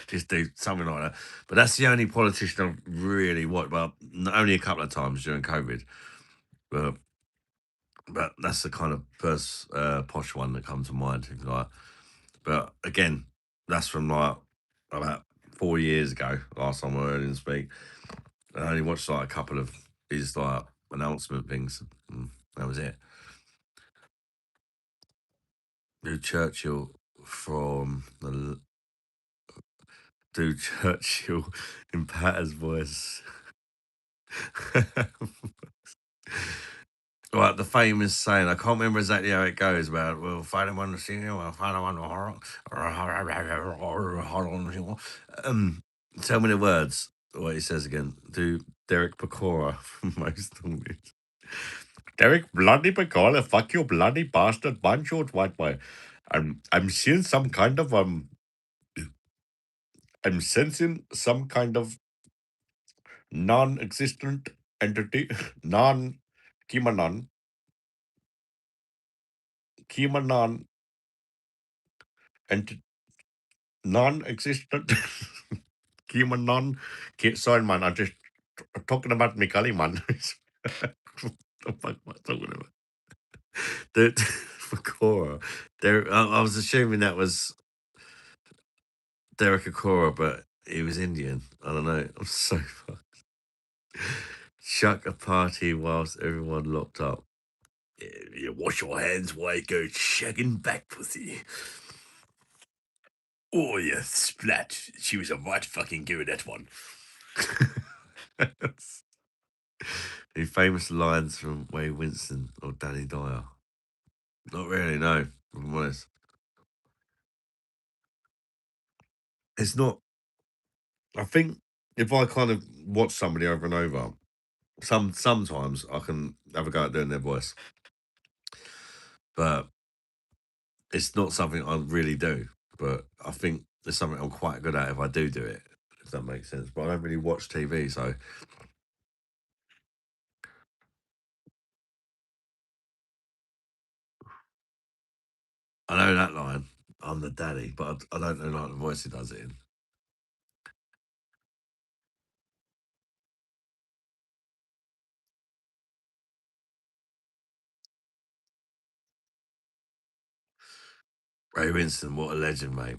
Just do something like that. But that's the only politician I've really watched. Well, only a couple of times during COVID. But that's the kind of first posh one that comes to mind, if you like. But again, that's from like about 4 years ago. Last time I heard him speak, I only watched like a couple of his like announcement things. And that was it. Do Churchill from the do Churchill in Patter's voice. Right, the famous saying, I can't remember exactly how it goes, but we'll find him on the scene, we'll find him on the horror. Tell me the words, what he says again. Do Derek Pecora from most of it. Derek Bloody Pecora, fuck you, bloody bastard, bunch short white boy. I'm seeing some kind of, I'm sensing some kind of non existent entity, non Kimanon, Kimanon, entity. Non-existent human sorry man, I'm just talking about me Kali man. The fuck am I talking about? The for Cora. There I was assuming that was Derek Akora, but he was Indian. I don't know. I'm so fucked. Chuck a party whilst everyone locked up. You wash your hands while you go shagging back pussy. Oh yeah, splat. She was a right fucking good at that one. Any famous lines from Wade Winston or Danny Dyer? Not really, no, if I'm honest. It's not, I think if I kind of watch somebody over and over, sometimes I can have a go at doing their voice, but it's not something I really do. But I think it's something I'm quite good at if I do it, if that makes sense. But I don't really watch TV, so I know that line. I'm the daddy, but I don't know like the voice he does it in. Ray Winston, what a legend, mate.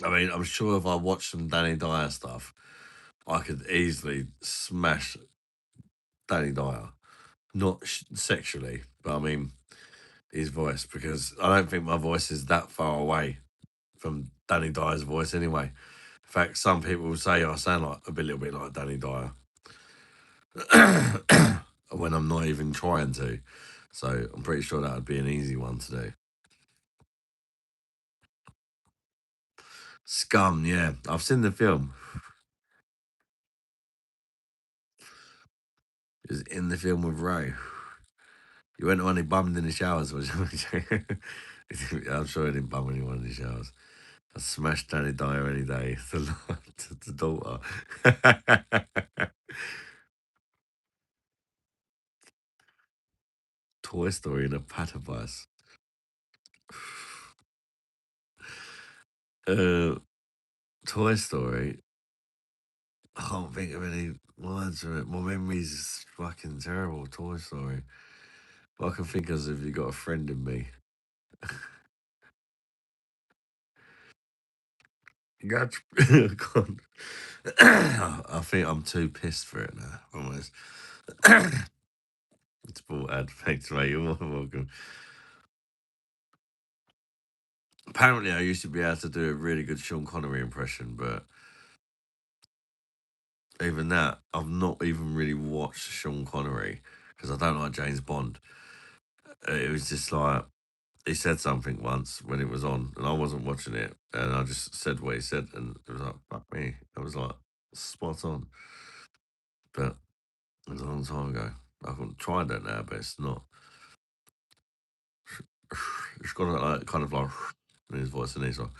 I mean, I'm sure if I watched some Danny Dyer stuff, I could easily smash Danny Dyer. Not sexually, but I mean his voice, because I don't think my voice is that far away from Danny Dyer's voice anyway. In fact, some people will say I sound like a little bit like Danny Dyer when I'm not even trying to. So I'm pretty sure that would be an easy one to do. Scum, yeah, I've seen the film. It was in the film with Ray. You went on, he bummed in the showers. I'm sure he didn't bum anyone in the showers. I smashed Danny Dyer any day. The daughter. Toy Story in a Platypus. Uh, Toy Story. I can't think of any lines from it. My memory's fucking terrible. Toy Story. All I can think of is if you got a friend in me. Gotcha. God. I think I'm too pissed for it now. Almost. It's ball ad. Thanks, mate. You're more than welcome. Apparently, I used to be able to do a really good Sean Connery impression, but even that, I've not even really watched Sean Connery because I don't like James Bond. It was just like he said something once when it was on, and I wasn't watching it, and I just said what he said, and it was like, fuck me. I was like, spot on. But it was a long time ago. I can try that now, but it's not. It's got like kind of like in his voice, and he's like,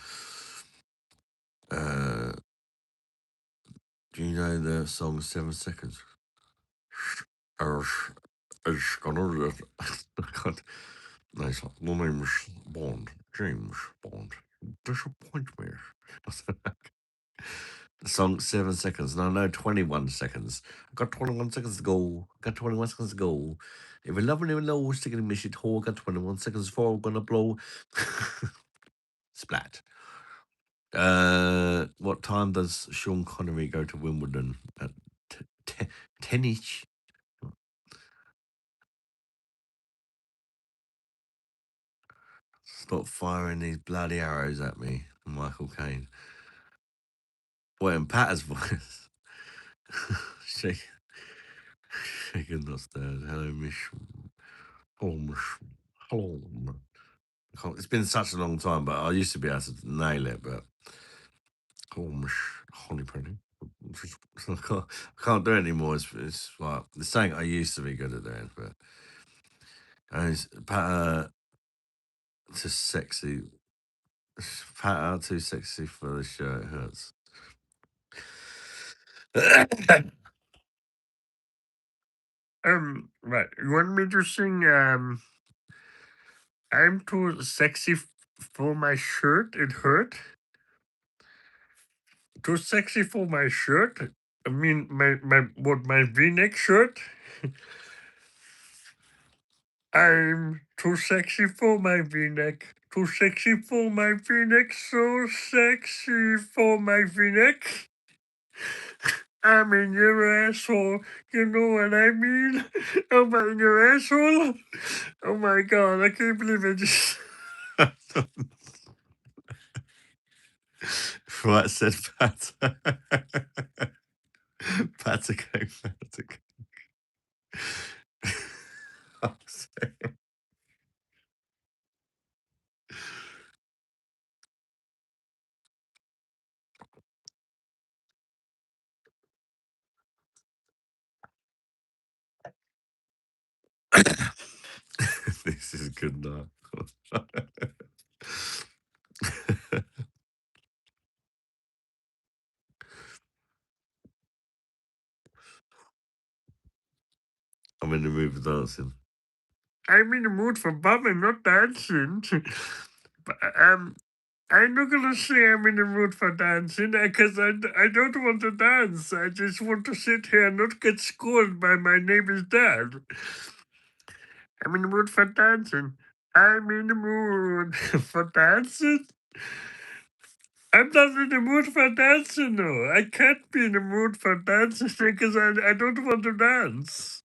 uh, do you know the song 7 Seconds? It's gonna. God. No, it's like, my name's Bond, James Bond. Disappoint me. The song 7 seconds. No, no, 21 seconds. I got 21 seconds to go. Got 21 seconds to go. If you're loving him low, sticking in me shit hole, got 21 seconds before I'm gonna blow. Splat. What time does Sean Connery go to Wimbledon? At 10ish. Stop firing these bloody arrows at me, Michael Caine. What in Patter's voice? Shake, shaking not stirred. Hello, Miss. Hello, Miss. Hello. It's been such a long time, but I used to be able to nail it. But hello, Miss Honeypenny. I can't do it anymore. It's like the saying I used to be good at doing, but it's Patter too sexy. Patter too sexy for the shirt. It hurts. Right. You want me to sing? I'm too sexy for my shirt. It hurt. Too sexy for my shirt. I mean, my V-neck shirt. I'm too sexy for my V-neck. Too sexy for my V-neck. So sexy for my V-neck. I'm in your asshole. You know what I mean? I'm in your asshole. Oh my god, I can't believe it just. Right, said Pat. Patico, Patico. I'm sorry. This is good now. I'm in the mood for dancing. I'm in the mood for bobbing, not dancing. But, I'm not gonna say I'm in the mood for dancing because I don't want to dance. I just want to sit here and not get scolded by my neighbor's dad. I'm in the mood for dancing. I'm in the mood for dancing. I'm not in the mood for dancing, though. I can't be in the mood for dancing because I don't want to dance.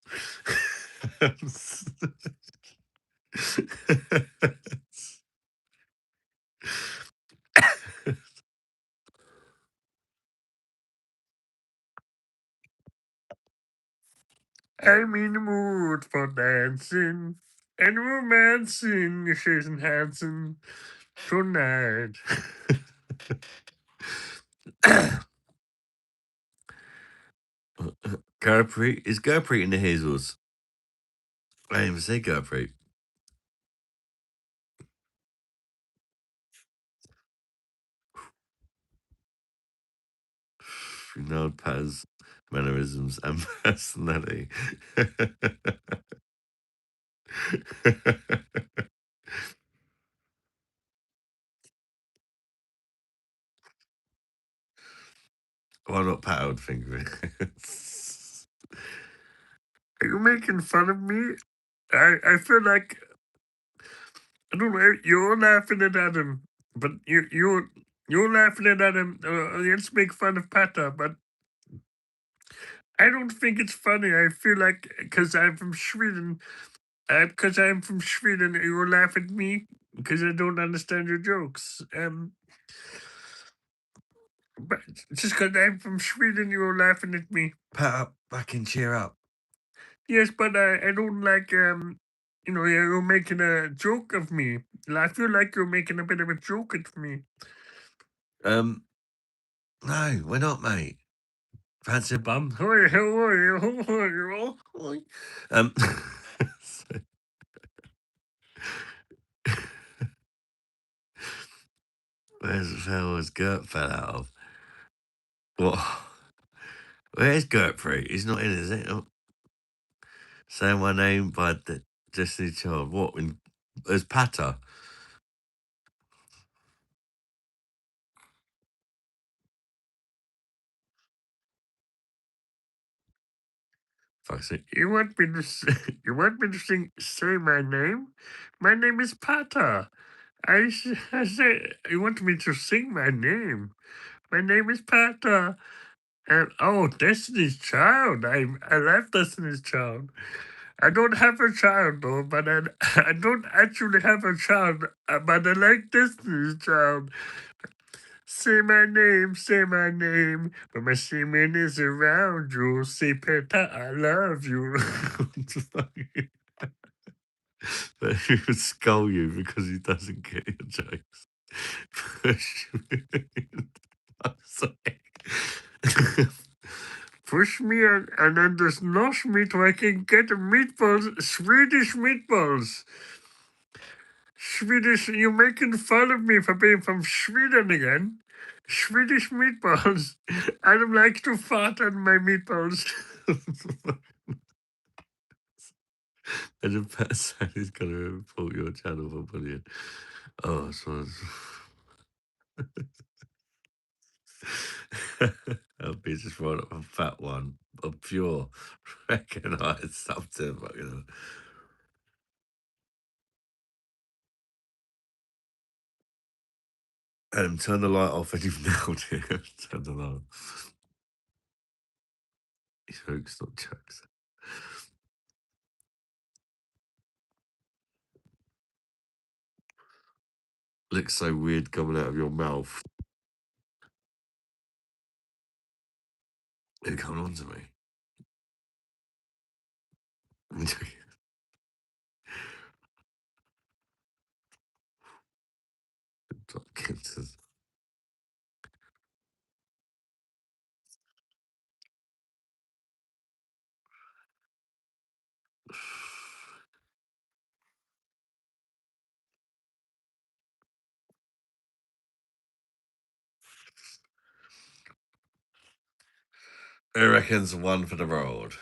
I'm in the mood for dancing and romancing, Jason Hansen, tonight. Gurpreet? Is Gurpreet in the Hazels? I didn't even say Gurpreet. You know Paz mannerisms and personality. Why not Pat? I would think of it. Are you making fun of me? I feel like I don't know. You're laughing at Adam, but you're laughing at Adam. Let's make fun of Pata, but I don't think it's funny. I feel like because I'm from Sweden, you laugh at me because I don't understand your jokes. But just because I'm from Sweden, you're laughing at me. Pat up, back and cheer up. Yes, but I don't like, you're making a joke of me. I feel like you're making a bit of a joke at me. No, we're not, mate. Fancy a bum? Hi, how are you? How are you? Hi. So- Where's the hell has Gert fell out of? What? Where's Gertrude? He's not in, is it? Oh, say my name by the Destiny Child. What? As Patter? Fuck's sake. You want me to you want me to say my name? My name is Pata. I say you want me to sing my name. My name is Pata. And oh, Destiny's Child. I love Destiny's Child. I don't have a child though, but I don't actually have a child, but I like Destiny's Child. Say my name. When my semen is around you, say Peta, I love you. But he would scold you because he doesn't get your jokes. I'm sorry. Push me and then there's nosh meat so I can get meatballs, Swedish meatballs. Swedish, you're making fun of me for being from Sweden again. Swedish meatballs. I don't like to fart on my meatballs. Imagine Pat saying he's going to report your channel for bullying. Oh, so I'll be just right up a fat one, a pure recognised something. Fucking turn the light off and you've nailed it. Turn the light off. Jokes, not jokes. Looks so weird coming out of your mouth. It's coming on to me. I reckon's one for the road.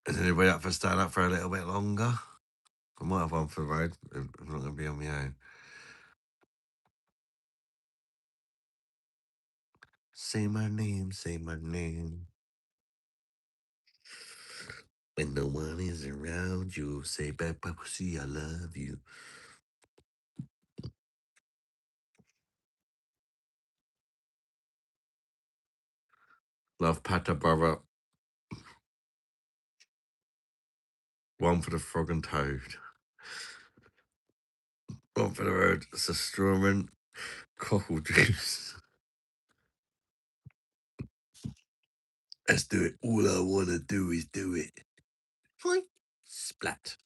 Is anybody up for staying up for a little bit longer? I might have one for the road. I'm not going to be on my own. Say my name, say my name. When no one is around you, say back, pussy, I love you. Love Pata brother. One for the frog and toad. One for the road. It's a strawman cockle juice. Let's do it. All I want to do is do it. Fine. Splat.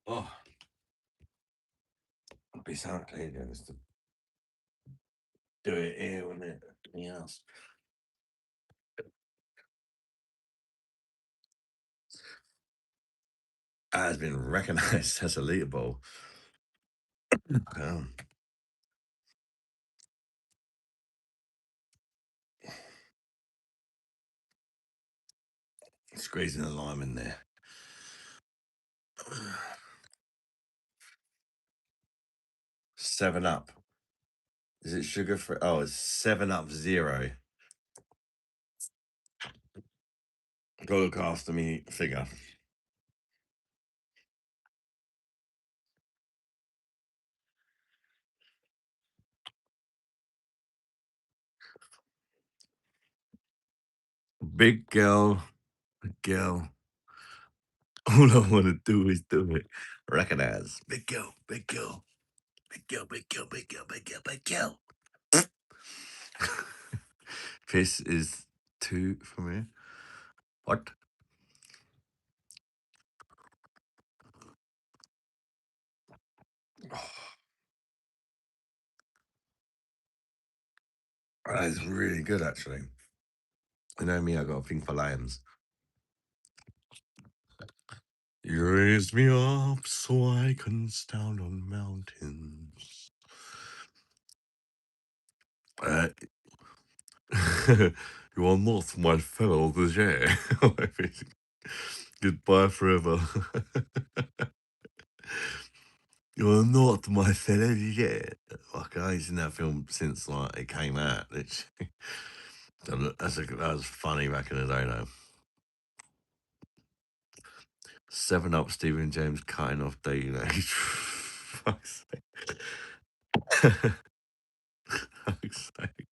Oh, it'd be so clean just to do it here, wouldn't it? Anything else? Has been recognised as a leaderboard. Um, squeezing a lime in there. 7 Up. Is it sugar free? Oh, it's 7 Up Zero. Go look after me figure. Big girl, big girl. All I want to do is do it. Recognize. Big girl, big girl, big girl, big girl, big girl, big girl, big girl. This is 2 for me. What? Oh, that is really good, actually. You know me, I got a thing for lions. You raise me up so I can stand on mountains. Uh, you are not my fellow Viger. Goodbye forever. You are not my fellow Viger. Like, I ain't seen that film since like it came out. Literally. That was funny back in the day, though. 7 Up, Stephen James cutting off dating age. Fuck's sake. Fuck's sake.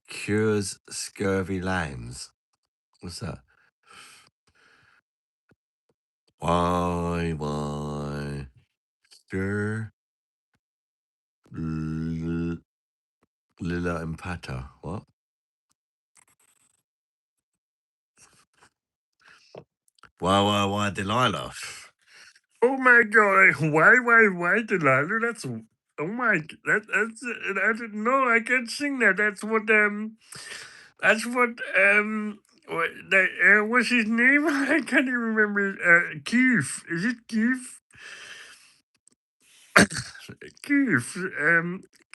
Cures scurvy lambs. What's that? Why? Stir. Lila Empata. What? Why, Delilah? Oh my god! Why, Delilah? That's oh my. That's no, I can't sing that. That's what what's his name? I can't even remember. Keith. Is it Keith? Keith.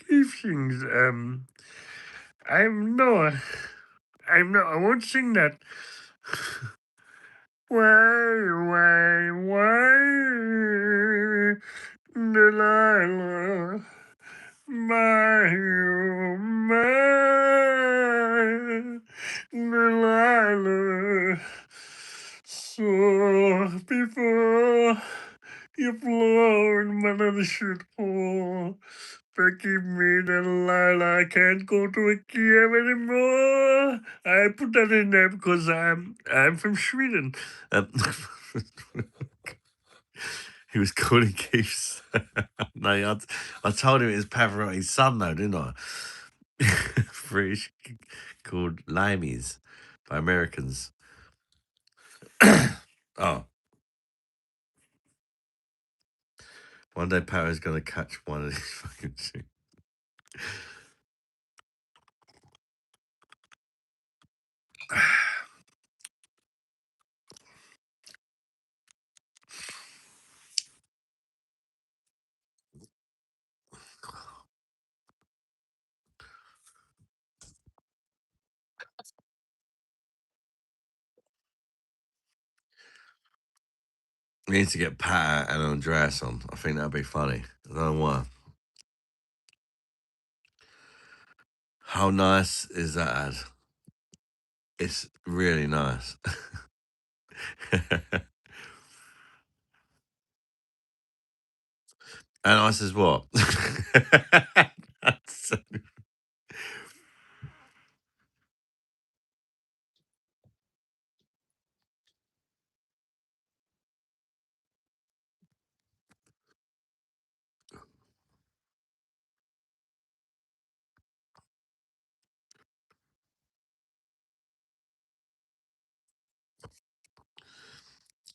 Keith sings. I'm no. I'm not. I won't sing that. Why, Delilah, my, oh, my, Delilah. So before you floor and my little shit hole, forgive me, Delilah, I can't go to a Kiev anymore. I put that in there because I'm from Sweden. He was calling Keith's. No, I told him it was Pavarotti's son, though, didn't I? British called Limeys by Americans. Oh. One day Power's going to catch one of these fucking shit. We need to get Pat and Andreas on. I think that'd be funny. I don't know why. How nice is that ad? It's really nice. And I says, what? That's-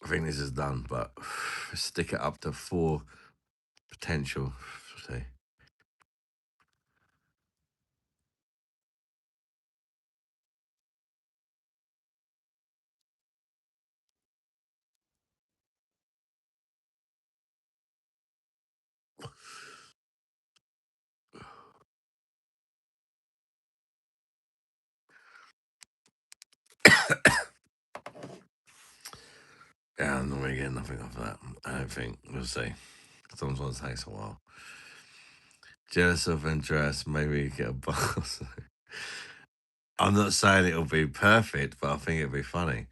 I think this is done, but stick it up to 4 potential. See. Yeah, I'm not really getting nothing off that. I don't think. We'll see. Sometimes it takes a while. Jealous of interest, maybe get a boss. I'm not saying it'll be perfect, but I think it'll be funny.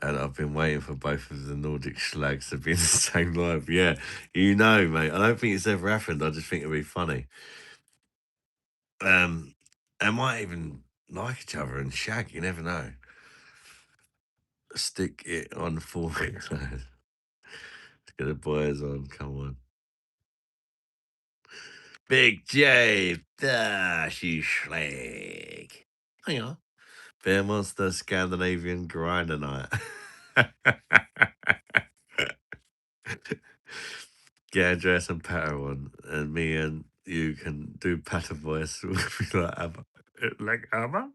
And I've been waiting for both of the Nordic slags to be in the same live. Yeah, you know, mate. I don't think it's ever happened. I just think it'll be funny. They might even like each other and shag. You never know. Stick it on 4 weeks. Let's get the boys on. Come on. Big J, Dashy Schlag. Hang on. Bear Monster Scandinavian Grinder Night. Get a dress and patter one, and me and you can do patter voice. We'll be like ABBA. Like ABBA?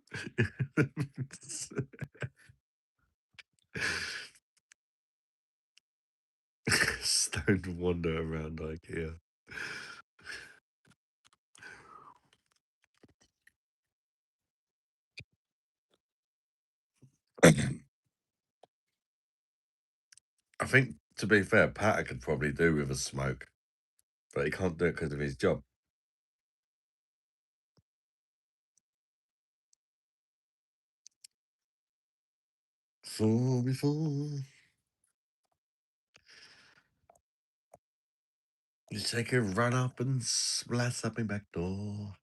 Stoned wander around IKEA. I think, to be fair, Patter could probably do with a smoke, but he can't do it because of his job. Fool before. You take a run up and blast up my back door.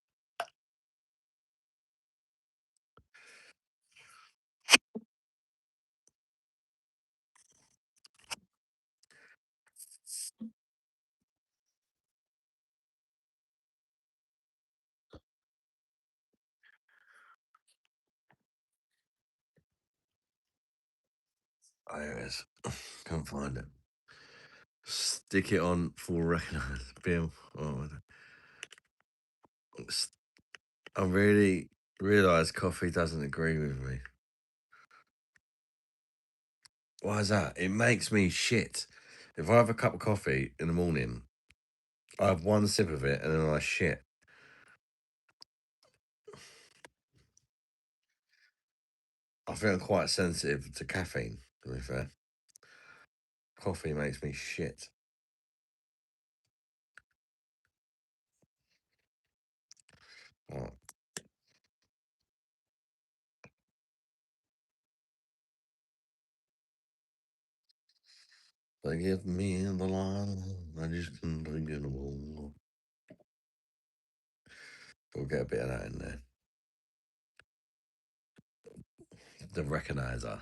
Oh, there it is. Can't find it. Stick it on for recognize. Bill. Oh, I really realise coffee doesn't agree with me. Why is that? It makes me shit. If I have a cup of coffee in the morning, I have one sip of it and then I shit. I feel I'm quite sensitive to caffeine, to be fair. Coffee makes me shit. Right. They give me the line, I just can't drink it all. We'll get a bit of that in there. The recognizer.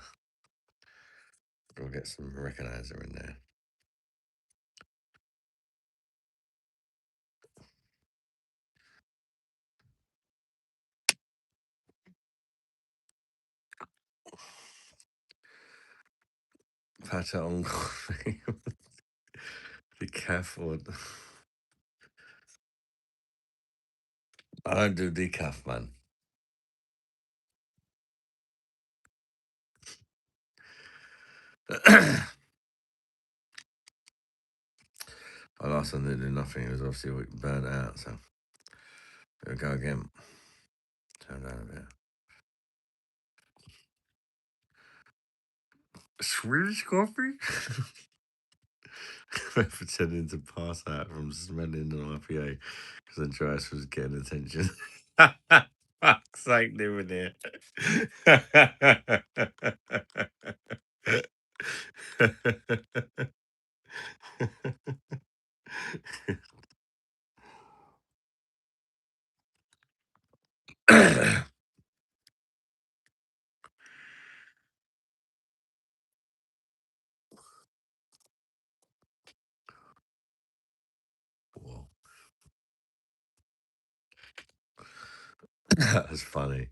We'll get some recognizer in there. Patch on coffee. Be careful. I don't do decaf, man. I last time they did nothing. It was obviously burnt out, so we'll go again. Turn down a bit. Swedish coffee? Pretending to pass out from smelling an IPA because Andreas was getting attention. Fuck's sake, doing it. Whoa. That was funny.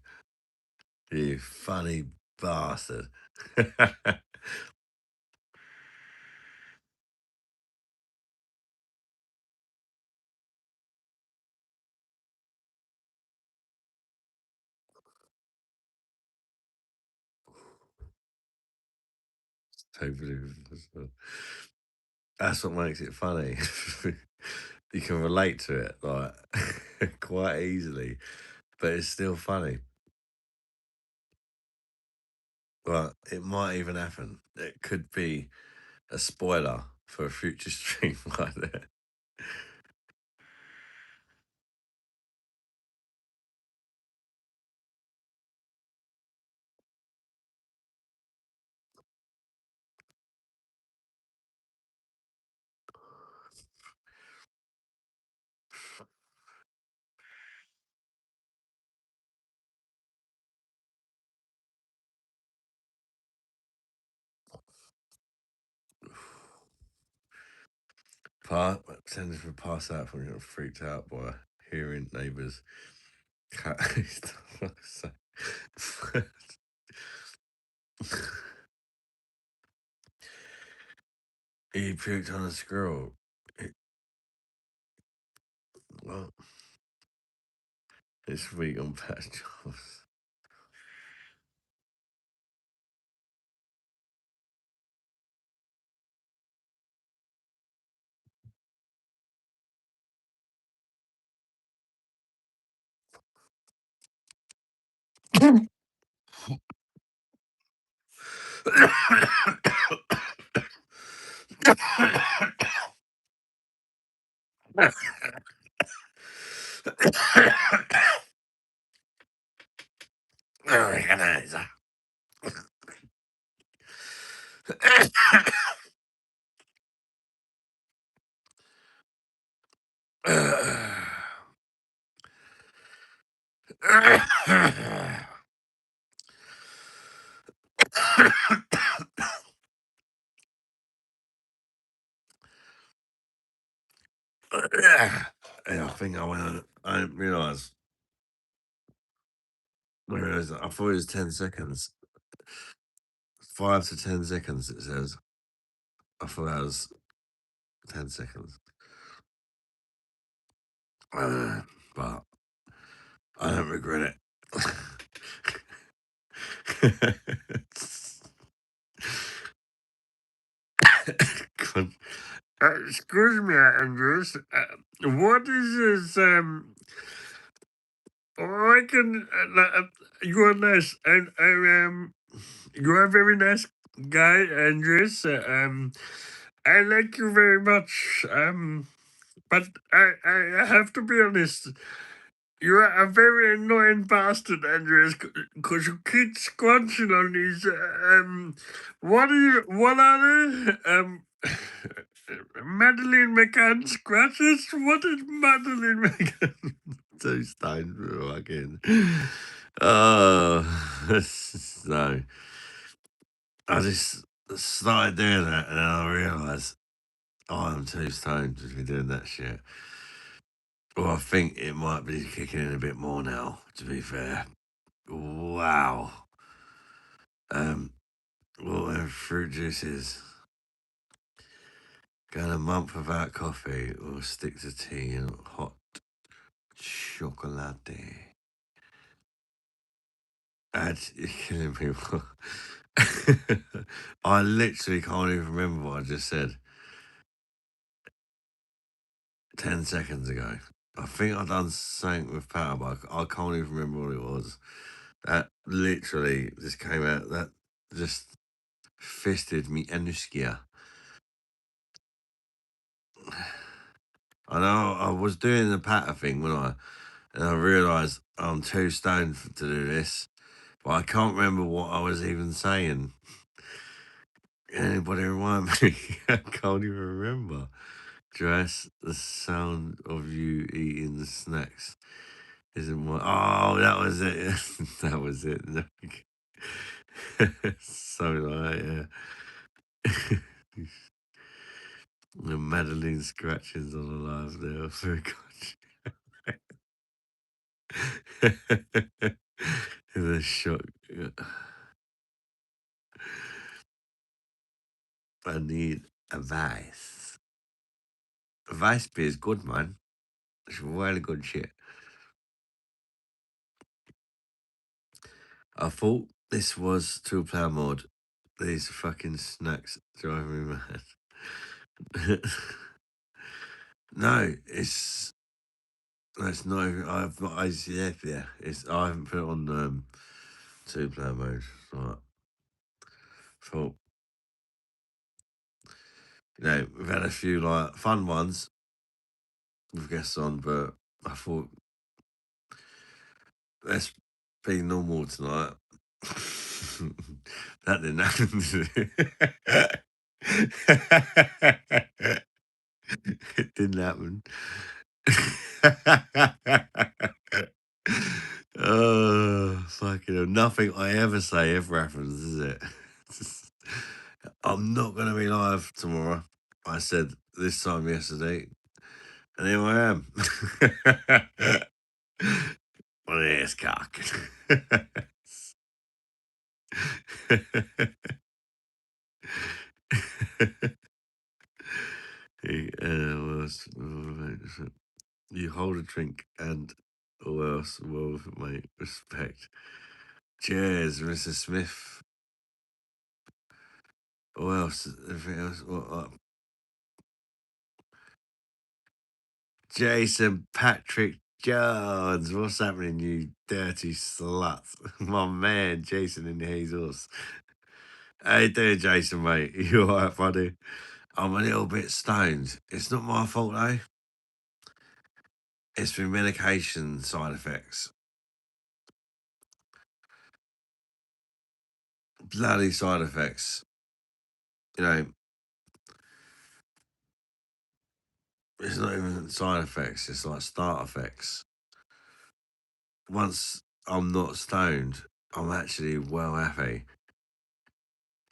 You funny bastard. That's what makes it funny. You can relate to it like quite easily, but it's still funny. Well, it might even happen. It could be a spoiler for a future stream like that. Pretending to pass out from getting freaked out by hearing neighbours' cat. He puked on a squirrel. Well, this week on Patch Jobs. Organizer. Yeah, I think I went on. I didn't realise. I thought it was 10 seconds. 5 to 10 seconds, it says. I thought that was 10 seconds. But I don't regret it. Excuse me, Andrews. What is this? I can. You are nice, and you are a very nice guy, Andrews. I like you very much. But I have to be honest. You are a very annoying bastard, Andreas, because you keep scrunching on these. What are they? Madeline McCann scratches? What is Madeline McCann? Two stones for fucking. Oh, so I just started doing that and then I realised, oh, I'm too stoned to be doing that shit. Well, I think it might be kicking in a bit more now, to be fair. Wow. What fruit juices? Going a month without coffee or stick to tea and hot chocolate. You're killing people. I literally can't even remember what I just said 10 seconds ago. I think I done something with power, but I can't even remember what it was. That literally just came out. That just fisted me Anuskia. I know I was doing the patter thing when and I realised I'm too stoned to do this, but I can't remember what I was even saying. Anybody remind me? I can't even remember. Dress the sound of you eating the snacks Isn't what? Oh, that was it. That was it. So like, yeah. The Madeline scratches on the live there. Very good. The shock. I need a vice. Vice beer is good, man. It's really good shit. I thought this was two-player mod. These fucking snacks drive me mad. No, it's no. I've got ICF. Yeah, it's. I haven't put it on two-player mode. Right. Thought we've had a few like fun ones with guests on, but I thought let's be normal tonight. That didn't happen. It didn't happen. Oh, fucking hell. Nothing I ever say ever happens, is it? I'm not going to be live tomorrow. I said this time yesterday, and here I am. Well, it's cock. You hold a drink and all else, well, mate, respect. Cheers, Mr. Smith. What else? Everything else? What? Jason Patrick Jones. What's happening, you dirty slut? My man, Jason in the Jesus. How you doing, Jason, mate? You alright, buddy? I'm a little bit stoned. It's not my fault, though. It's been medication side effects. Bloody side effects. It's not even side effects. It's like start effects. Once I'm not stoned, I'm actually well happy.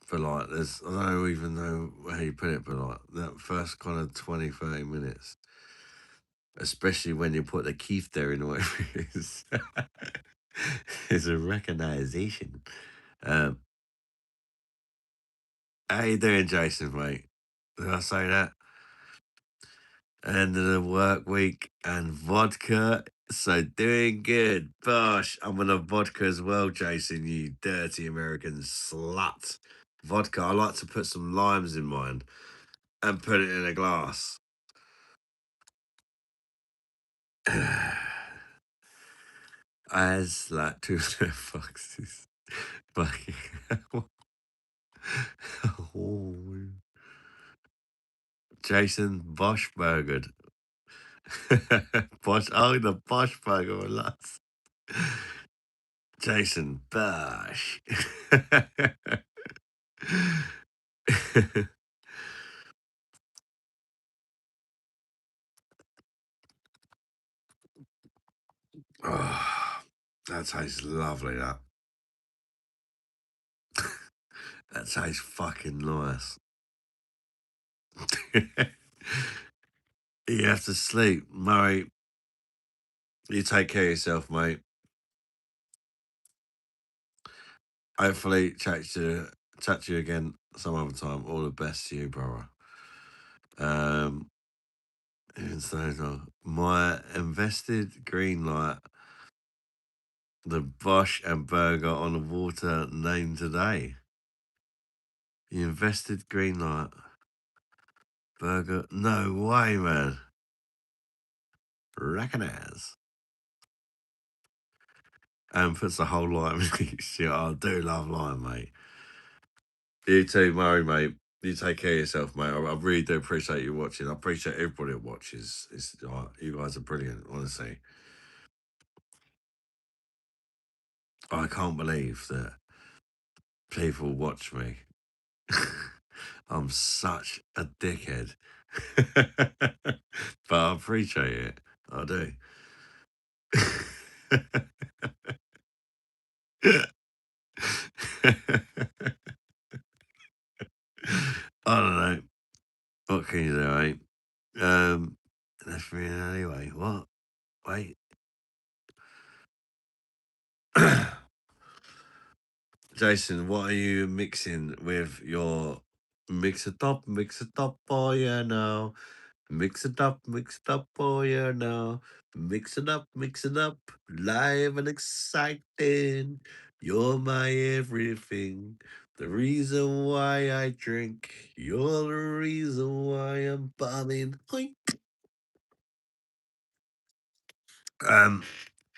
For like, I don't even know how you put it, but like that first kind of 20, 30 minutes, especially when you put the Keith there in whatever it is, it's a recognition. How you doing, Jason, mate? Did I say that? End of the work week and vodka. So doing good. Bosh, I'm on a vodka as well, Jason, you dirty American slut. Vodka. I like to put some limes in mine and put it in a glass. As like two foxes. Fucking hell. Oh. Jason Boschberger. Bosch, oh, the Boschberger last. Jason Bosch. Oh, that tastes lovely, that. That tastes fucking nice. You have to sleep, Murray. You take care of yourself, mate. Hopefully, chat to you again some other time. All the best to you, brother. Even so, my invested green light, the Bosch and Burger on the water name today. You invested green light, burger. No way, man. Recognize. And puts the whole lime in each shit. I do love lime, mate. You too, Murray, mate. You take care of yourself, mate. I really do appreciate you watching. I appreciate everybody that watches. You guys are brilliant, honestly. I can't believe that people watch me. I'm such a dickhead. But I appreciate it. I do. I don't know. What can you do, mate? That's me anyway. What? Wait. Jason, what are you mixing with your mix it up, oh yeah now. Mix it up, oh yeah now. Mix it up, live and exciting. You're my everything. The reason why I drink. You're the reason why I'm bumming. Hoink. Um,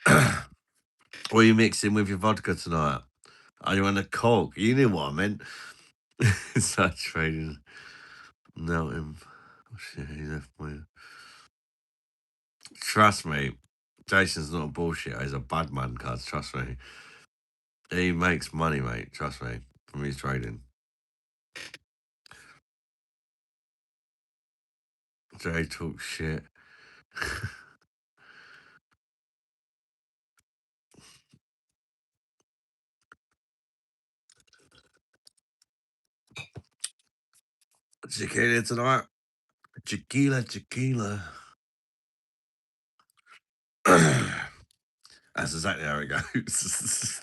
what are you mixing with your vodka tonight? Are you on a coke? You knew what I meant. Such trading. No, him. Oh, shit, he left me. Trust me, Jason's not a bullshit. He's a bad man, cuz. Trust me. He makes money, mate. Trust me. From his trading. Jay talks shit. Tequila tonight. Tequila. That's exactly how it goes.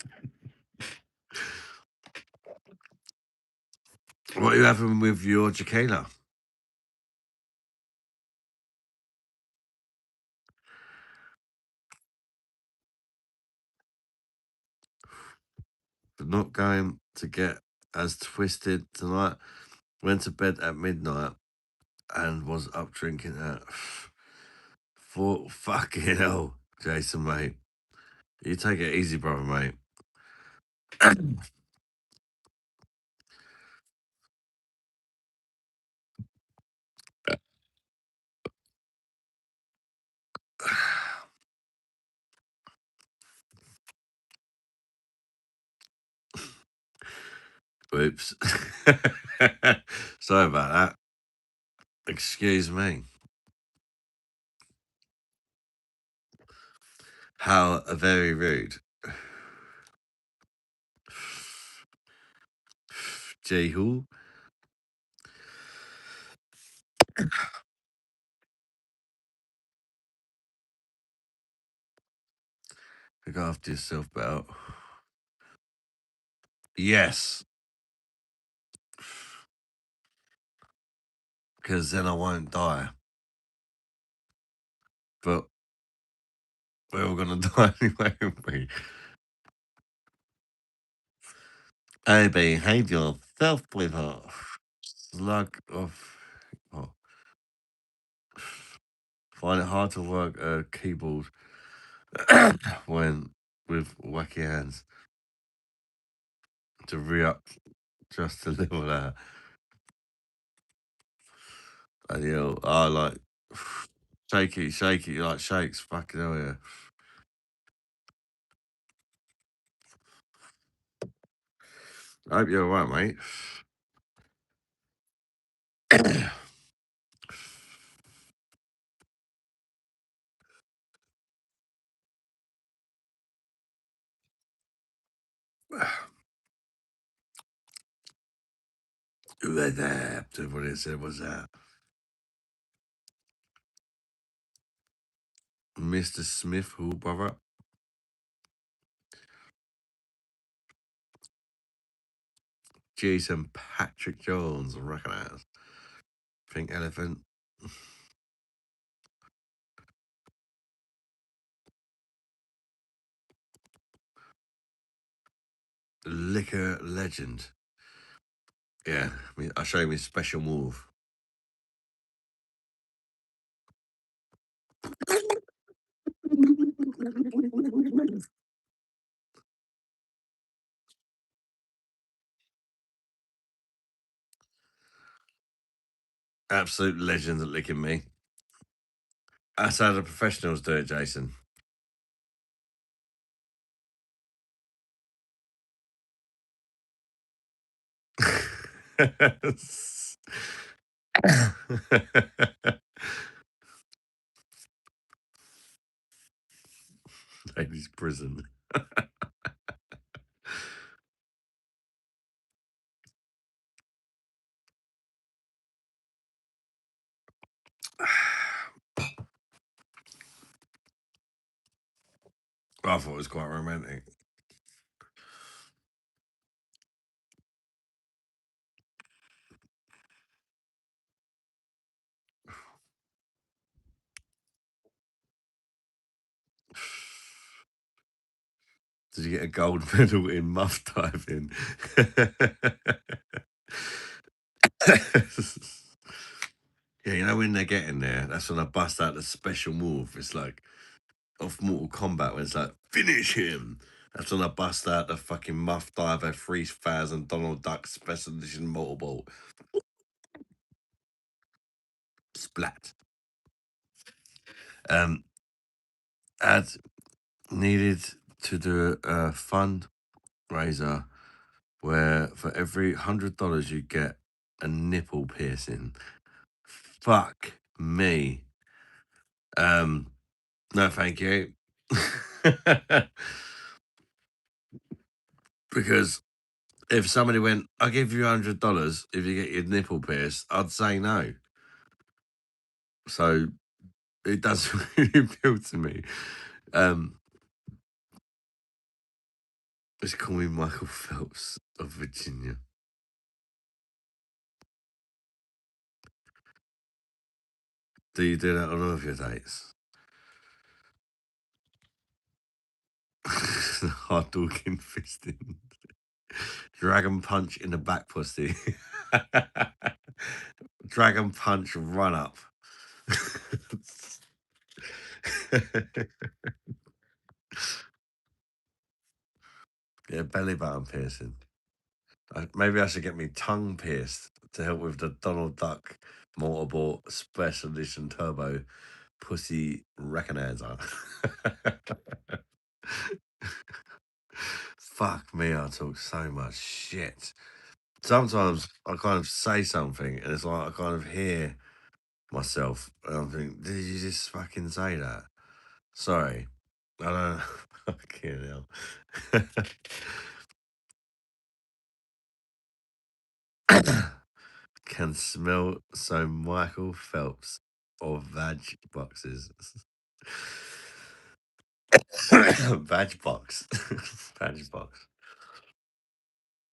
What are you having with your tequila? Not going to get as twisted tonight. Went to bed at midnight and was up drinking at four. Fucking hell, Jason, mate. You take it easy, brother, mate. Oops. Sorry about that. Excuse me. How very rude. Jehu. Look after yourself, Belt. Yes. Because then I won't die. But we're all going to die anyway, aren't we? Hey, behave yourself with a slug of. Oh, find it hard to work a keyboard when with wacky hands to re up just a little there. And I like shake it like shakes. Fucking hell, yeah. I hope you're alright, mate. Who was that? What it said was that Mr. Smith, who brother? Jason Patrick Jones, recognize. Pink Elephant. Liquor legend. Yeah, I'll show you my special move. Absolute legend at licking me. That's how the professionals do it, Jason. Ladies' prison. I thought it was quite romantic. Did you get a gold medal in muff diving? Yeah, you know when they're getting there, that's when I bust out the special move. It's like off Mortal Kombat when it's like, finish him. That's when I bust out the fucking muff diver 3000 Donald Duck special edition motorball. Splat. Ad needed to do a fundraiser where for every $100 you get a nipple piercing. Fuck me. No, thank you. Because if somebody went, I'll give you $100 if you get your nipple pierced, I'd say no. So it does really appeal to me. Just call me Michael Phelps of Virginia. Do you do that on all of your dates? Hard talking fisting. Dragon punch in the back pussy. Dragon punch run up. Yeah, belly button piercing. Maybe I should get me tongue pierced to help with the Donald Duck Motorboat Special Edition Turbo Pussy Recognizer. Fuck me, I talk so much shit. Sometimes I kind of say something and it's like I kind of hear myself and I'm thinking, did you just fucking say that? Sorry. I don't fucking hell. Can smell so Michael Phelps or vag boxes. Vag box. Vag box.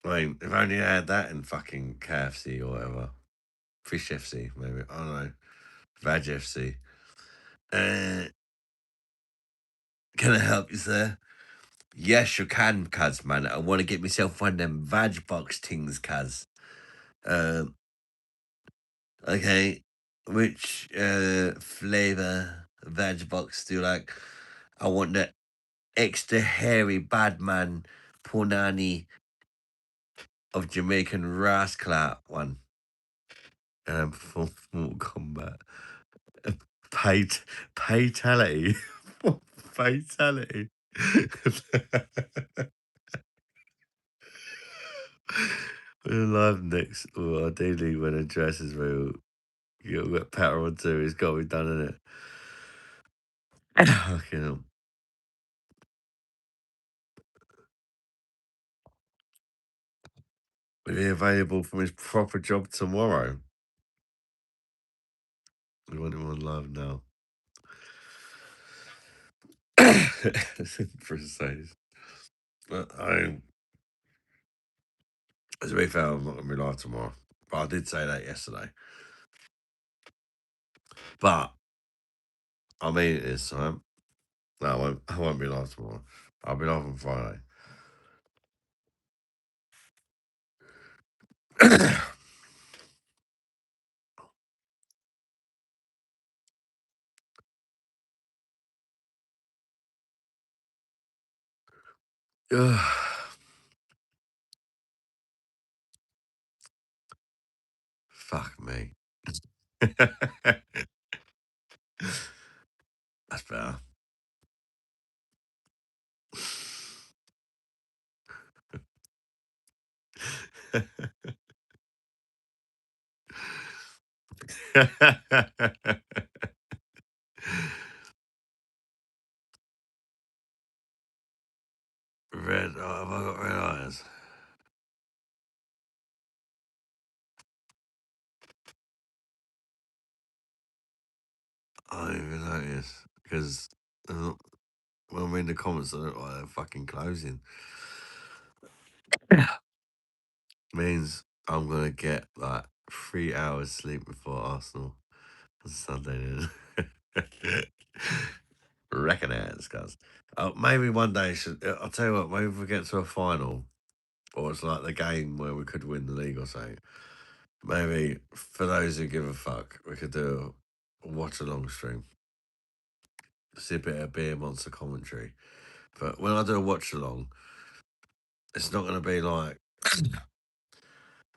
I mean, if only I had that in fucking KFC or whatever. Fish FC, maybe. I don't know. Vag FC. Can I help you, sir? Yes, you can, cuz, man. I want to get myself one of them vag box things, cuz. Okay. Which flavor veg box do you like? I want the extra hairy badman punani of Jamaican Rascal one. For Mortal Kombat. Pate Fatality. Fatality. Live next, or ideally when a dress is real, you'll get power on two. It's got to be done, innit? Fucking hell. Will he available from his proper job tomorrow? We want him on live now. Precise. But to be fair, I'm not going to be live tomorrow. But I did say that yesterday. But I mean it this time. No, I won't be live tomorrow. I'll be live on Friday. Ugh. Fuck me. That's better. Red. Oh, have I got red eyes? I don't even notice because when I'm in the comments, I look like they're fucking closing. Means I'm gonna get like 3 hours sleep before Arsenal on Sunday. Recognize, guys. Maybe one day I'll tell you what. Maybe if we get to a final, or it's like the game where we could win the league or something. Maybe for those who give a fuck, we could do a watch along stream. See a bit of beer monster commentary. But when I do a watch along, it's not going to be like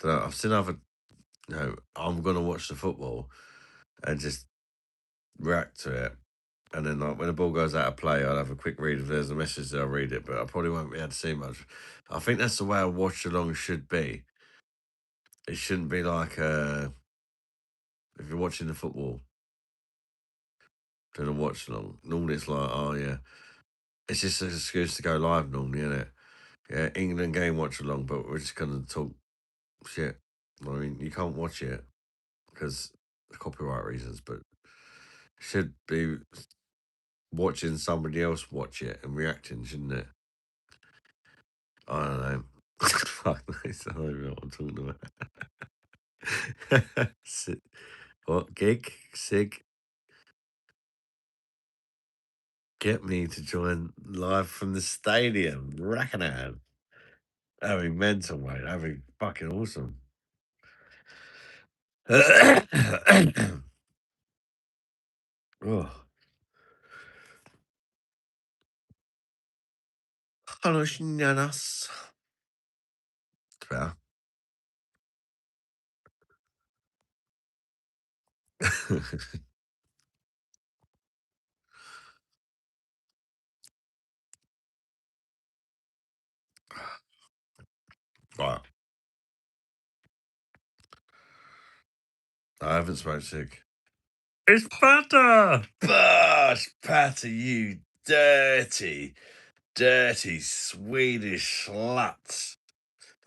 I've seen other. I'm going to watch the football and just react to it. And then, like, when the ball goes out of play, I'll have a quick read. If there's a message, I'll read it. But I probably won't be able to see much. I think that's the way a watch along should be. It shouldn't be like if you're watching the football, doing a watch along. Normally, it's like, oh yeah, it's just an excuse to go live. Normally, isn't it? Yeah, England game watch along, but we're just gonna talk shit. I mean, you can't watch it because of copyright reasons, but should be watching somebody else watch it and reacting, shouldn't it? I don't know. Fuck this. I don't even know what I'm talking about. What gig? Sig? Get me to join live from the stadium. Rackingham. That'd be mental, mate. That'd be fucking awesome. Oh. Hello, Shinanas. Fair. Right. I haven't smoked sick. It's butter. But Patty, you dirty, dirty Swedish slut.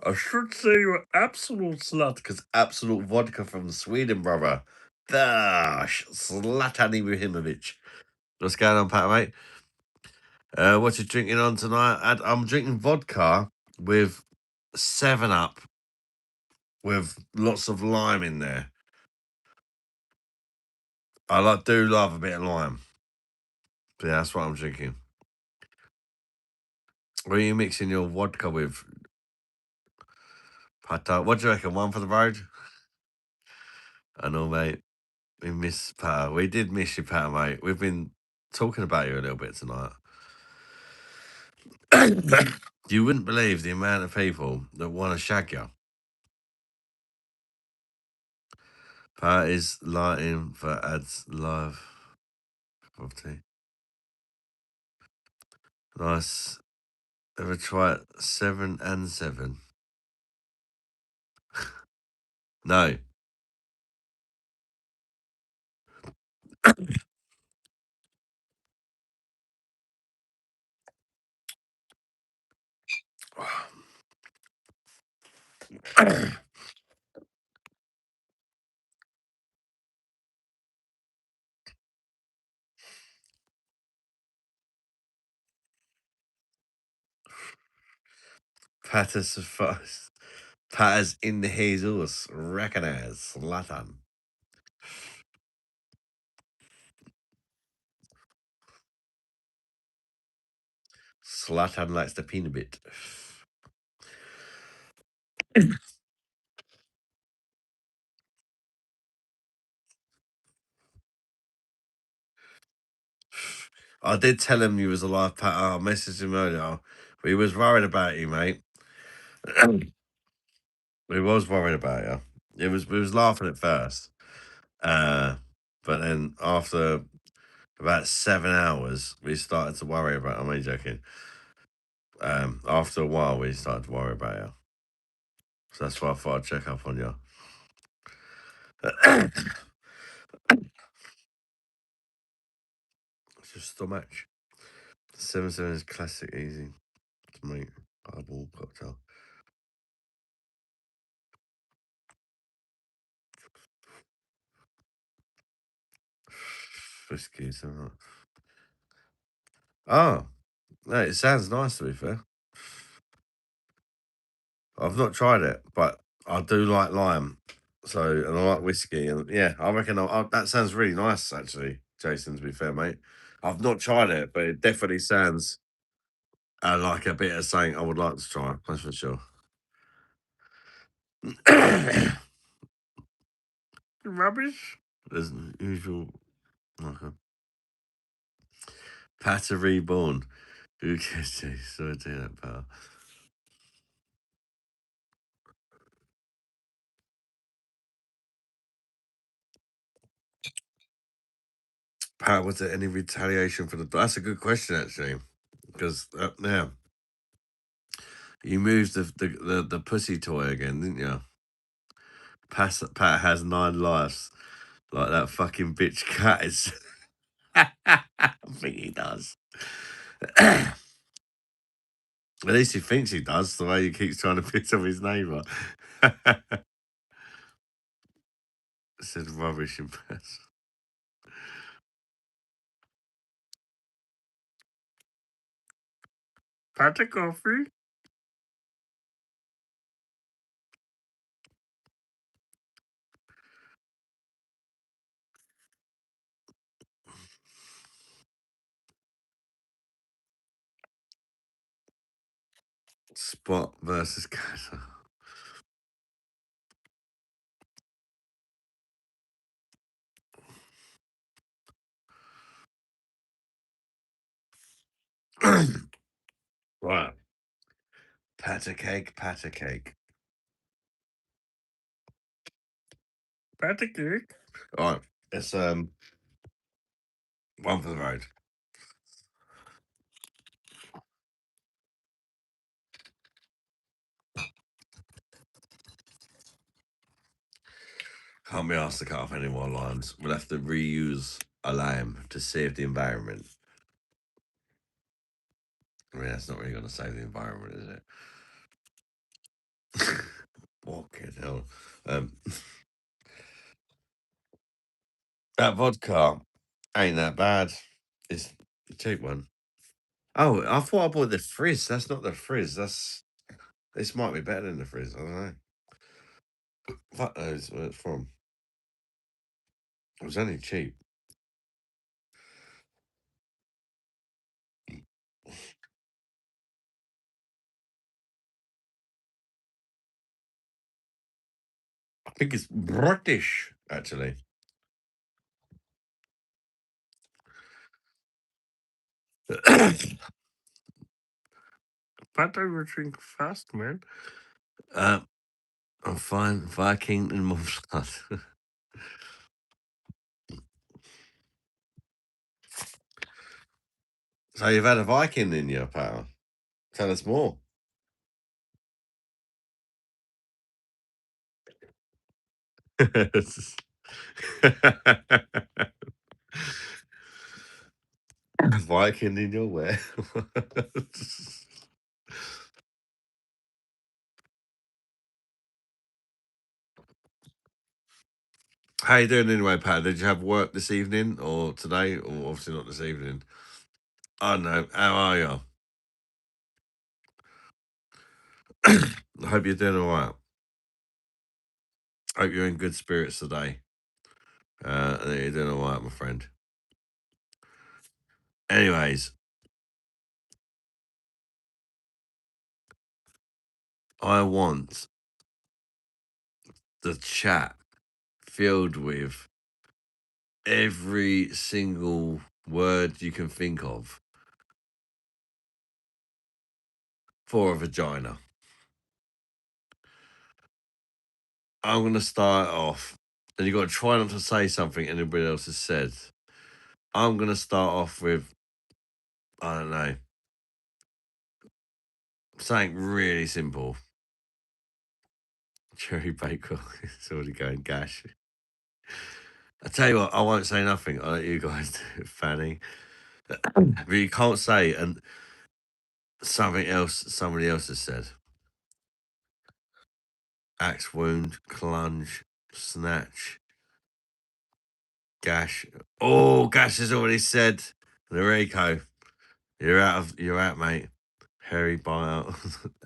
I should say you're absolute slut, because absolute vodka from Sweden, brother. Dash, Zlatan Ibrahimovic. What's going on, Pat, mate? What you drinking on tonight? I'm drinking vodka with 7-Up with lots of lime in there. I do love a bit of lime. But yeah, that's what I'm drinking. What are you mixing your vodka with? Pat, what do you reckon? One for the road? I know, mate. We miss Pat. We did miss you, Pat, mate. We've been talking about you a little bit tonight. You wouldn't believe the amount of people that want to shag you. Pat is lighting for ads live. Cup of tea. Nice. Ever try it? 7 and 7? No. Pat is fast. Pat is in the Jesus. Recognize Zlatan. Zlatan likes the peanut bit. I did tell him you was alive, Pat. I messaged him earlier. We was worried about you, mate. We was worried about you. We was laughing at first. But then after about 7 hours, we started to worry about. I'm only joking. After a while, we started to worry about you. So that's why I thought I'd check up on you. It's just stomach. 7-7 is classic easy. to me. Eyeball cocktail. Whiskey, something. Oh, no, it sounds nice to be fair. I've not tried it, but I do like lime. So, and I like whiskey, and yeah, I reckon that sounds really nice, actually, Jason. To be fair, mate, I've not tried it, but it definitely sounds like a bit of something I would like to try. That's for sure. Rubbish. As usual, okay. Patter reborn. Who cares? So do that, pal. Pat, was there any retaliation for the? That's a good question, actually, because yeah, you moved the pussy toy again, didn't you? Pat has 9 lives, like that fucking bitch cat is. I think he does. At least he thinks he does. The way he keeps trying to piss off his neighbour. Said rubbish in press. Patrick coffee. Spot versus Kata. Right. Patter cake, patter cake. Patrick cake. All right. It's one for the road. Can't be asked to cut off any more lines. We'll have to reuse a lime to save the environment. I mean, that's not really going to save the environment, is it? Fucking hell. That vodka ain't that bad. It's a cheap one. Oh, I thought I bought the frizz. That's not the frizz. This might be better than the frizz. I don't know. Fuck knows where it's from. It was only cheap. I think it's British, actually. Patrick will drink fast, man. I'm fine. Viking and Mumscott. So you've had a Viking in your pal. Tell us more. Viking in your where? How you doing anyway, Pat? Did you have work this evening or today? Or obviously not this evening. I know. How are you? I hope you're doing all right. Hope you're in good spirits today. And that you're doing all right, my friend. Anyways, I want the chat filled with every single word you can think of for a vagina. I'm going to start off, and you've got to try not to say something anybody else has said. I'm going to start off with, I don't know, something really simple. Cherry bake it's already going gash. I tell you what, I won't say nothing. I'll let you guys do it, Fanny. But you can't say, and Something else somebody else has said. Axe wound, clunge, snatch, gash. Oh, Gash has already said. Noriko, you're out, mate. Hairy buyout,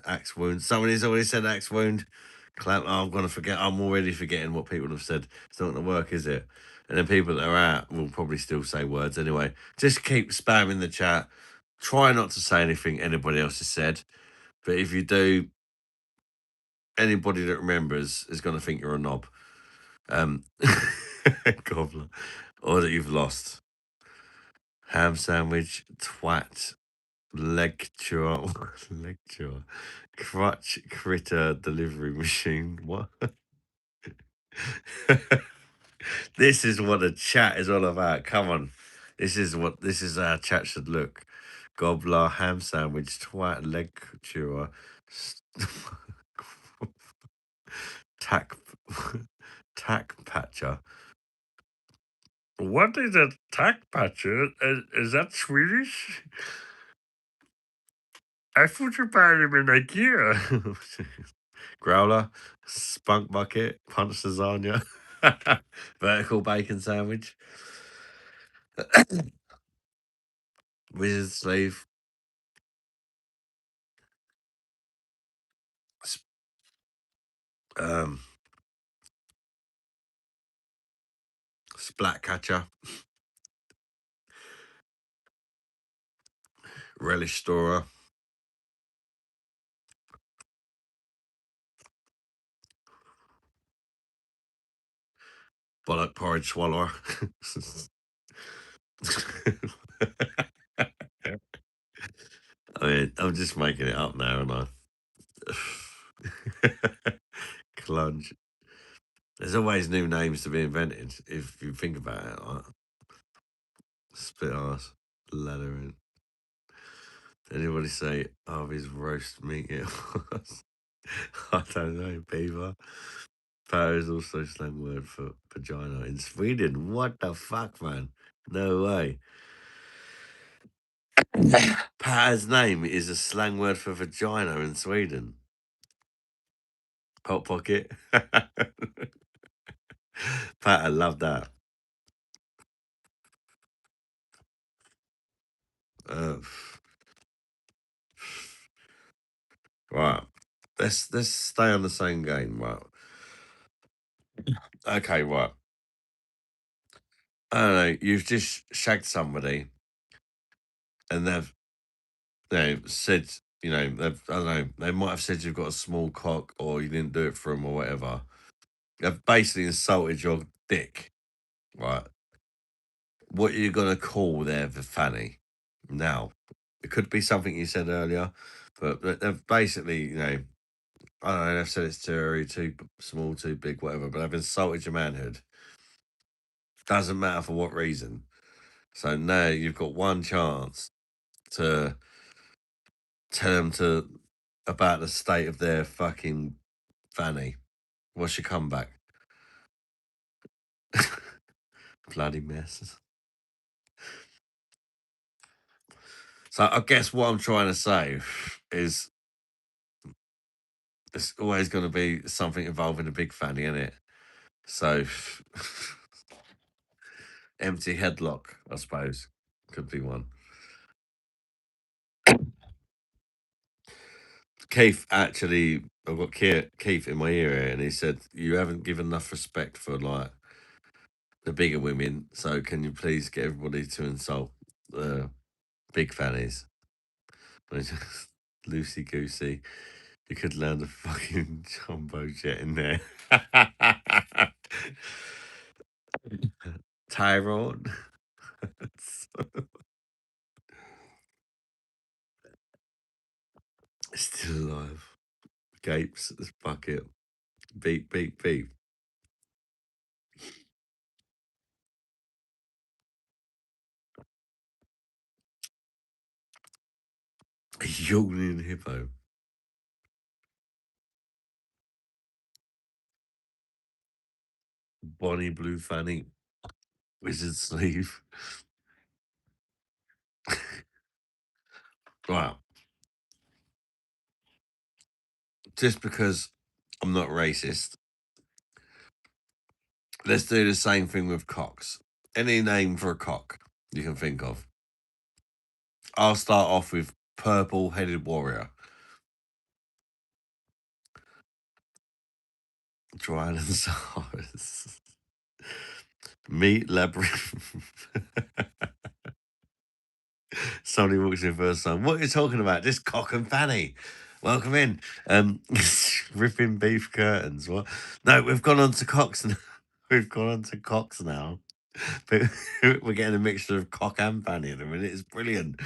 axe wound. Somebody's already said axe wound. Clamp. Oh, I'm gonna forget. I'm already forgetting what people have said. It's not gonna work, is it? And then people that are out will probably still say words anyway. Just keep spamming the chat. Try not to say anything anybody else has said. But if you do, anybody that remembers is gonna think you're a knob. Gobbler. Or that you've lost. Ham sandwich, twat, lecture, lecture, crutch, critter, delivery machine. What? This is what the chat is all about. Come on. This is how our chat should look. Gobbler, ham sandwich, twat, lecturer, tack, tack patcher. What is a tack patcher? Is that Swedish? I thought you bought him in IKEA. Growler, spunk bucket, punch lasagna, vertical bacon sandwich, wizard sleeve, um, splat catcher, relish storer, bollock porridge swallower. I mean, I'm just making it up now, and I clunge. There's always new names to be invented if you think about it. Like spit ass, laddering. Anybody say Harvey's roast meat? It was. I don't know. Beaver. Power is also a slang word for vagina in Sweden. What the fuck, man? No way. Patter's name is a slang word for vagina in Sweden. Hot pocket. Pat, I love that. Uh, right. Let's stay on the same game, right? Okay, right. I don't know. You've just shagged somebody, and they've said, they've, I don't know. They might have said you've got a small cock, or you didn't do it for them, or whatever. They've basically insulted your dick, right? What are you gonna call their fanny now? It could be something you said earlier, but they've basically, I don't know, they've said it's too hairy, too small, too big, whatever, but they've insulted your manhood. Doesn't matter for what reason. So now you've got one chance to tell them about the state of their fucking fanny. What's your comeback? Bloody mess. So I guess what I'm trying to say is it's always going to be something involving a big fanny, isn't it? So empty headlock, I suppose, could be one. Keith actually, I've got Keith in my ear here, and he said, "You haven't given enough respect for like the bigger women. So can you please get everybody to insult the big fannies?" Loosey goosey. You could land a fucking jumbo jet in there. Tyrone. Still alive. Gapes, this bucket. Beep, beep, beep. A yawning hippo. Bonnie blue fanny. Wizard sleeve. Right. just because I'm not racist, let's do the same thing with cocks. Any name for a cock you can think of. I'll start off with purple-headed warrior. Tyrannosaurus. Meat labyrinth. Somebody walks in first time. What are you talking about? This cock and fanny. Welcome in. Ripping beef curtains. What? No, we've gone on to cocks now. We've gone on to cocks now. But we're getting a mixture of cock and fanny at the minute. It's brilliant.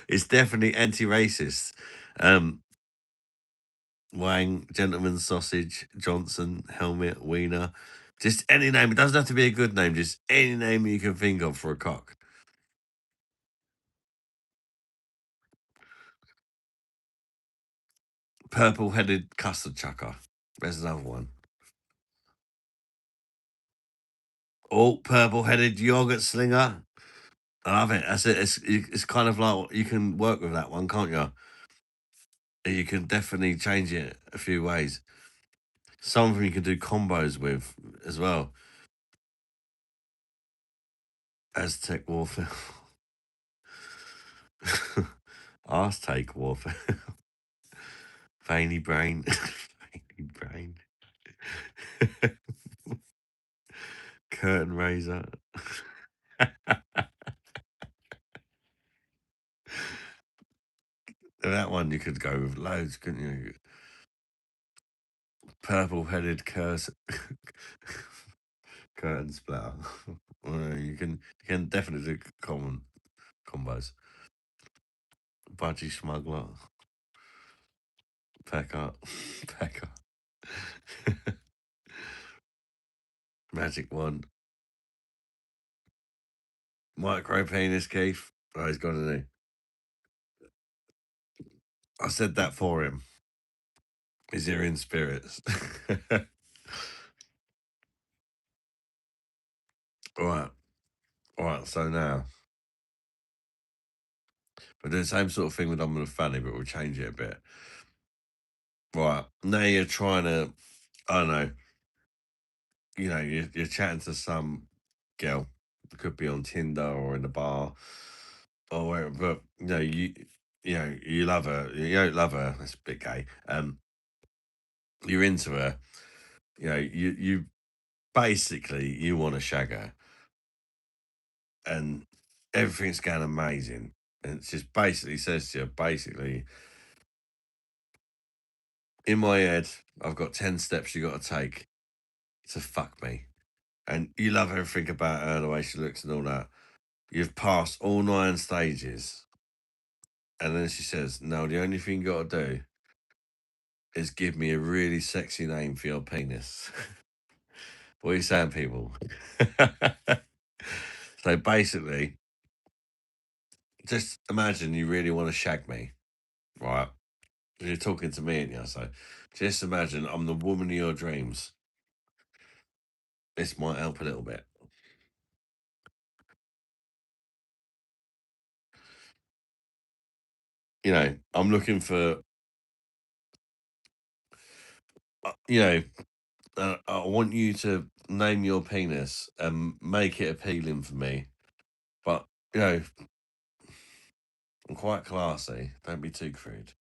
It's definitely anti-racist. Wang, gentleman sausage, Johnson, helmet, wiener. Just any name. It doesn't have to be a good name. Just any name you can think of for a cock. Purple-headed custard chucker. There's another one. Oh, purple-headed yogurt slinger. I love it. That's it. It's kind of like you can work with that one, can't you? You can definitely change it a few ways. Some of them you can do combos with as well. Aztec warfare. Aztec warfare. Veiny brain. Veiny brain. Curtain raiser. That one you could go with loads, couldn't you? Purple-headed curtain splatter. Well, you can definitely do combos. Budgie smuggler. Pecker. Pecker. Magic wand. Micro penis, Keith. Oh, he's got to do. I said that for him. He's here in spirits. All right. So now we're doing the same sort of thing with Dom and Fanny, but we'll change it a bit. Right. Now you're trying to, I don't know, you're chatting to some girl. It could be on Tinder or in a bar or wherever, but you love her. You don't love her. That's a bit gay. You're into her. You basically you want to shag her, and everything's going amazing. And it just basically says to you, basically, in my head, I've got 10 steps you got to take to fuck me. And you love everything about her, the way she looks and all that. You've passed all 9 stages. And then she says, no, the only thing you got to do is give me a really sexy name for your penis. What are you saying, people? So basically, just imagine you really want to shag me, right? You're talking to me, and so just imagine I'm the woman of your dreams. This might help a little bit. I'm looking for, I want you to name your penis and make it appealing for me. But, I'm quite classy. Don't be too crude.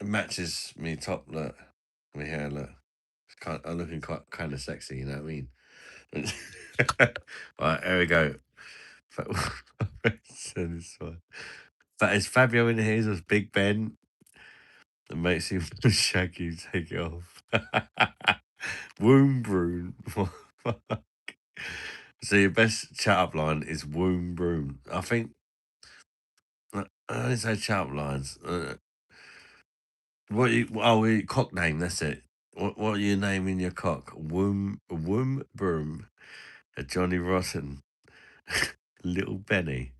It matches me top look, my hair look. I'm looking quite kind of sexy, you know what I mean? Right, here we go. So this one. But is Fabio in here? Is Big Ben? That makes him shag you, take it off. Womb broom. So your best chat up line is womb broom. I think I don't say chat up lines. Cock name, that's it. What are you naming your cock? Womb broom. Johnny Rotten. Little Benny.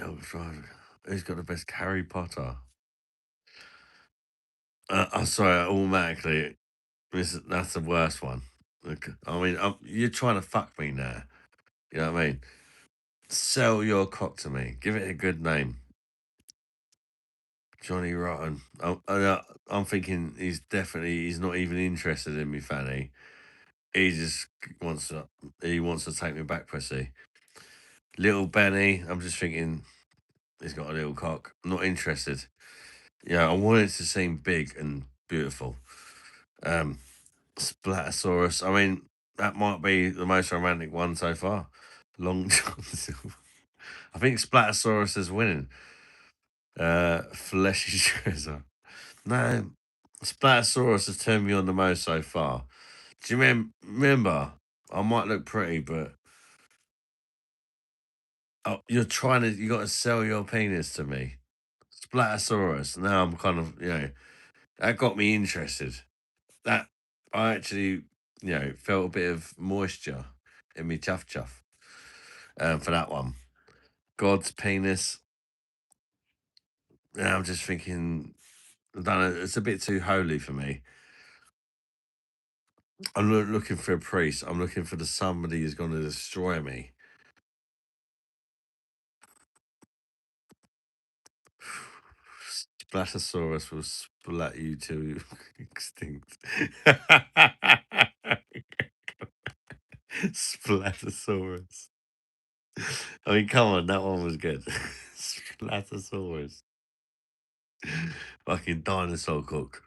Oh, who's got the best Harry Potter? I'm sorry, automatically. That's the worst one. I mean, you're trying to fuck me now. You know what I mean? Sell your cock to me. Give it a good name. Johnny Rotten. I'm thinking he's not even interested in me, Fanny. He just wants to take me back, pussy. Little Benny, I'm just thinking he's got a little cock. Not interested. Yeah, I want it to seem big and beautiful. Splatosaurus. I mean, that might be the most romantic one so far. Long John Silver. I think Splatosaurus is winning. Fleshy treasure. No, Splatosaurus has turned me on the most so far. Do you remember? I might look pretty, but you got to sell your penis to me. Splatosaurus. Now I'm kind of, that got me interested. That, I actually, felt a bit of moisture in me chuff chuff for that one. God's penis. Yeah, I'm just thinking, I don't know, it's a bit too holy for me. I'm looking for a priest. I'm looking for somebody who's going to destroy me. Splatosaurus will splat you to extinct. Splatosaurus. I mean, come on, that one was good. Splatosaurus. Fucking dinosaur cook.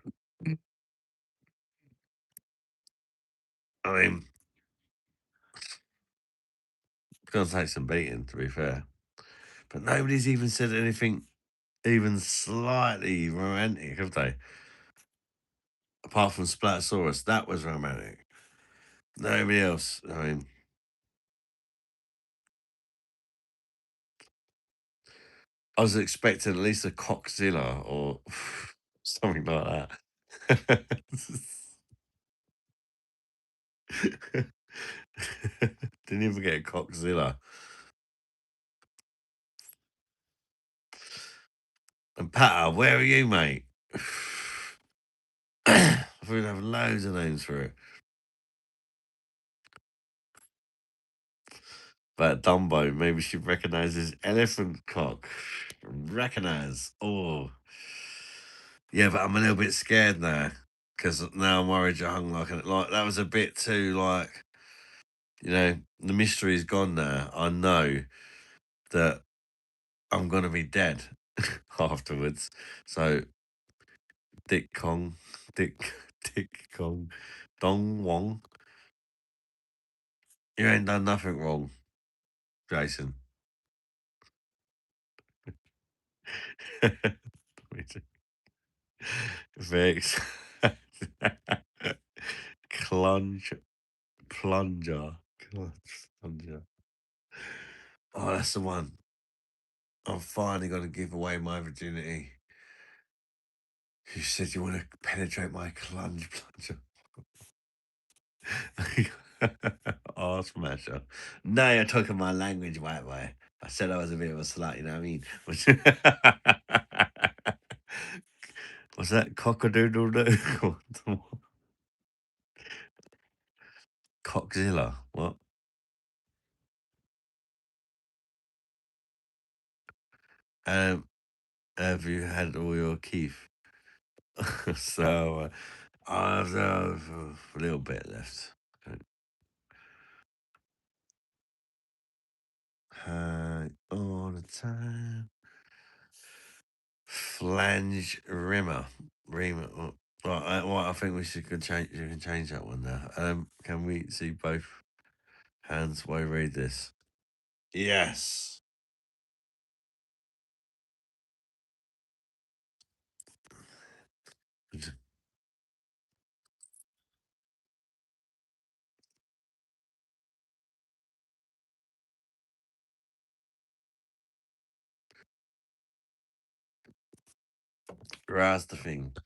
I mean, it's going to take some beating, to be fair. But nobody's even said anything even slightly romantic, have they? Apart from Splatosaurus, that was romantic. Nobody else. I mean, I was expecting at least a Cockzilla or something like that. Didn't even get a Cockzilla. And Patter, where are you, mate? I thought we'd have loads of names for it. But Dumbo, maybe she recognizes elephant cock. Recognize. Oh. Yeah, but I'm a little bit scared now. Because now I'm worried you're hung like that was a bit too the mystery's gone now. I know that I'm gonna be dead afterwards. So Dick Kong, Dick Dick Kong, Dong Wong. You ain't done nothing wrong, Jason. Vix. Clunge. Plunger. Plunger. Oh, that's the one. I'm finally going to give away my virginity. You said you want to penetrate my plunger. Arse smasher. No, you're talking my language, white boy. I said I was a bit of a slut, you know what I mean? What's that? Cock-a-doodle-doo? Cockzilla. What? Um, have you had all your Keith? So, I've a little bit left. All the time. Flange rimmer. Rimmer. Right, I think we should change. You can change that one now. Can we see both hands while I read this? Yes. Raz the thing.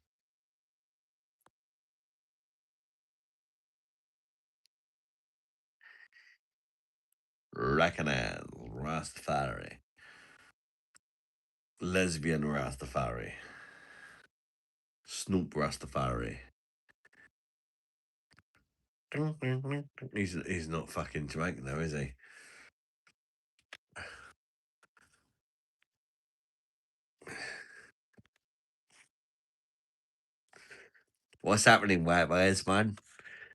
Rackanan. Rastafari. Lesbian Rastafari. Snoop Rastafari. He's not fucking Jamaican though, is he? What's happening, white boys, man?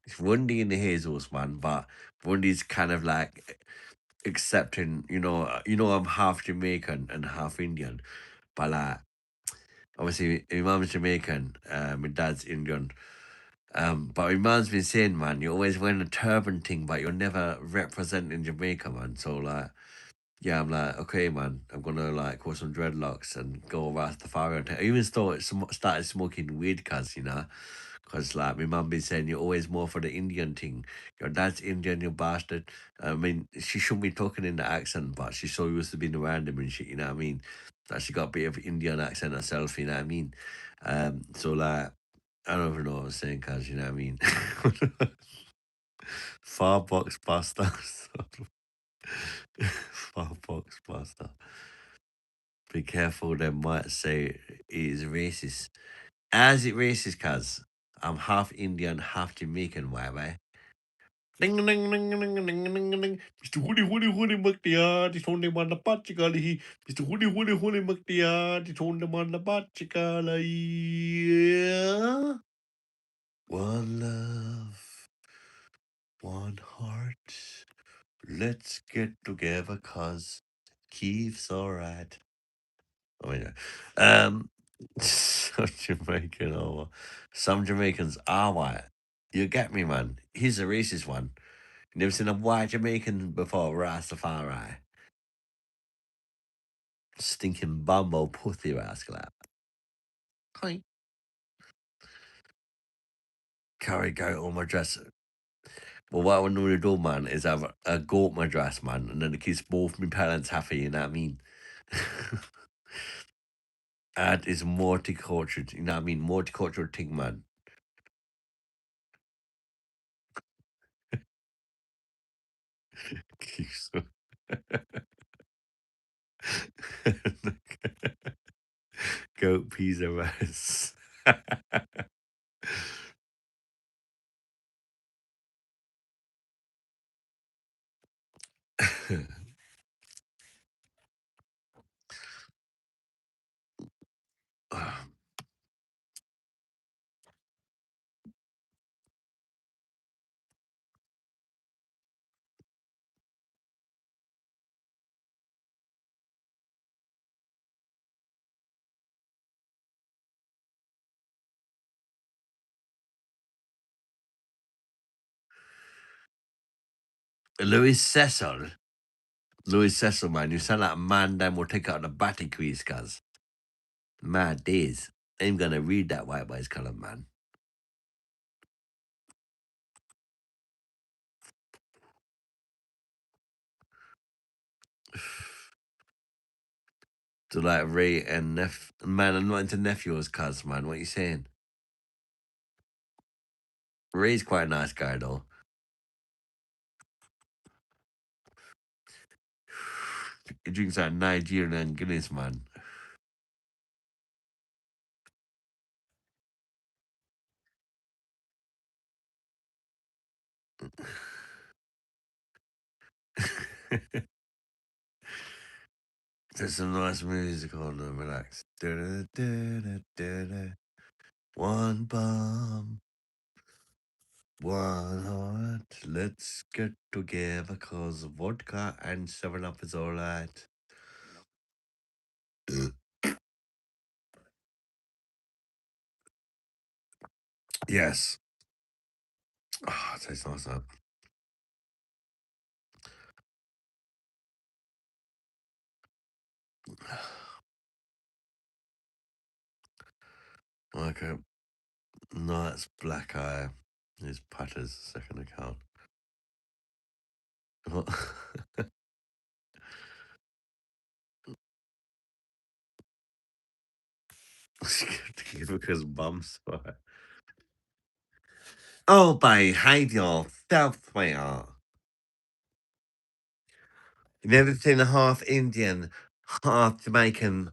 It's Bundy in the Hazels, man, but Bundy's kind of like accepting, I'm half Jamaican and half Indian, but like obviously my mum's Jamaican, my dad's Indian. But my mum's been saying, man, you're always wearing a turban thing, but you're never representing Jamaica, man. So like, yeah, I'm like, okay, man, I'm gonna like grow some dreadlocks and go Rastafari. I even started smoking weed, cause like my mum been saying you're always more for the Indian thing. Your dad's Indian, you bastard. I mean, she shouldn't be talking in the accent, but she's so used to being around him and shit. You know what I mean? That she got a bit of Indian accent herself. You know what I mean? So like, I don't even know what I'm saying, cause you know what I mean. Far box pasta. Far box pasta. Be careful, they might say he is racist. As it racist, cuz I'm half Indian, half Jamaican, why, bye? Ding ding ding ding ding ding ding ding. Mr. Hoodie Muktia, the Tony man the Pachikali. Mr. Hoodie Muktia, the Tony man the Pachikali. One love, one heart. Let's get together, cuz Keith's alright. Oh yeah. So Jamaican over. Some Jamaicans are white. You get me, man. He's a racist one. You never seen a white Jamaican before, Rastafari. Stinking bumbo pussy rascal. Hi. Carry goat on my dress. Well, what I would normally do, man, is have a goat on my dress, man, and then it keeps both my parents happy, you know what I mean? That is multicultural, you know what I mean? Multicultural thing, man. Keeps- Goat pizza rice. Louis Cecil. Louis Cecil, man, you sound like a man that will take out the batty quiz, cuz. Mad days. I'm gonna read that white boy's column, man. To like Ray and man, I'm not into nephews, cuz, man. What you saying? Ray's quite a nice guy, though. He drinks that Nigerian and Guinness, man. There's some nice music on them, relax. Da-da-da-da-da-da. One bomb, one heart. Let's get together, cause vodka and 7-Up is alright. Yes. Oh, it tastes nice, that. Okay. No, that's Black Eye. His Patter's second account. What? Because bum's sweat. Oh, behave yourself, sweetheart. You never seen a half Indian, half Jamaican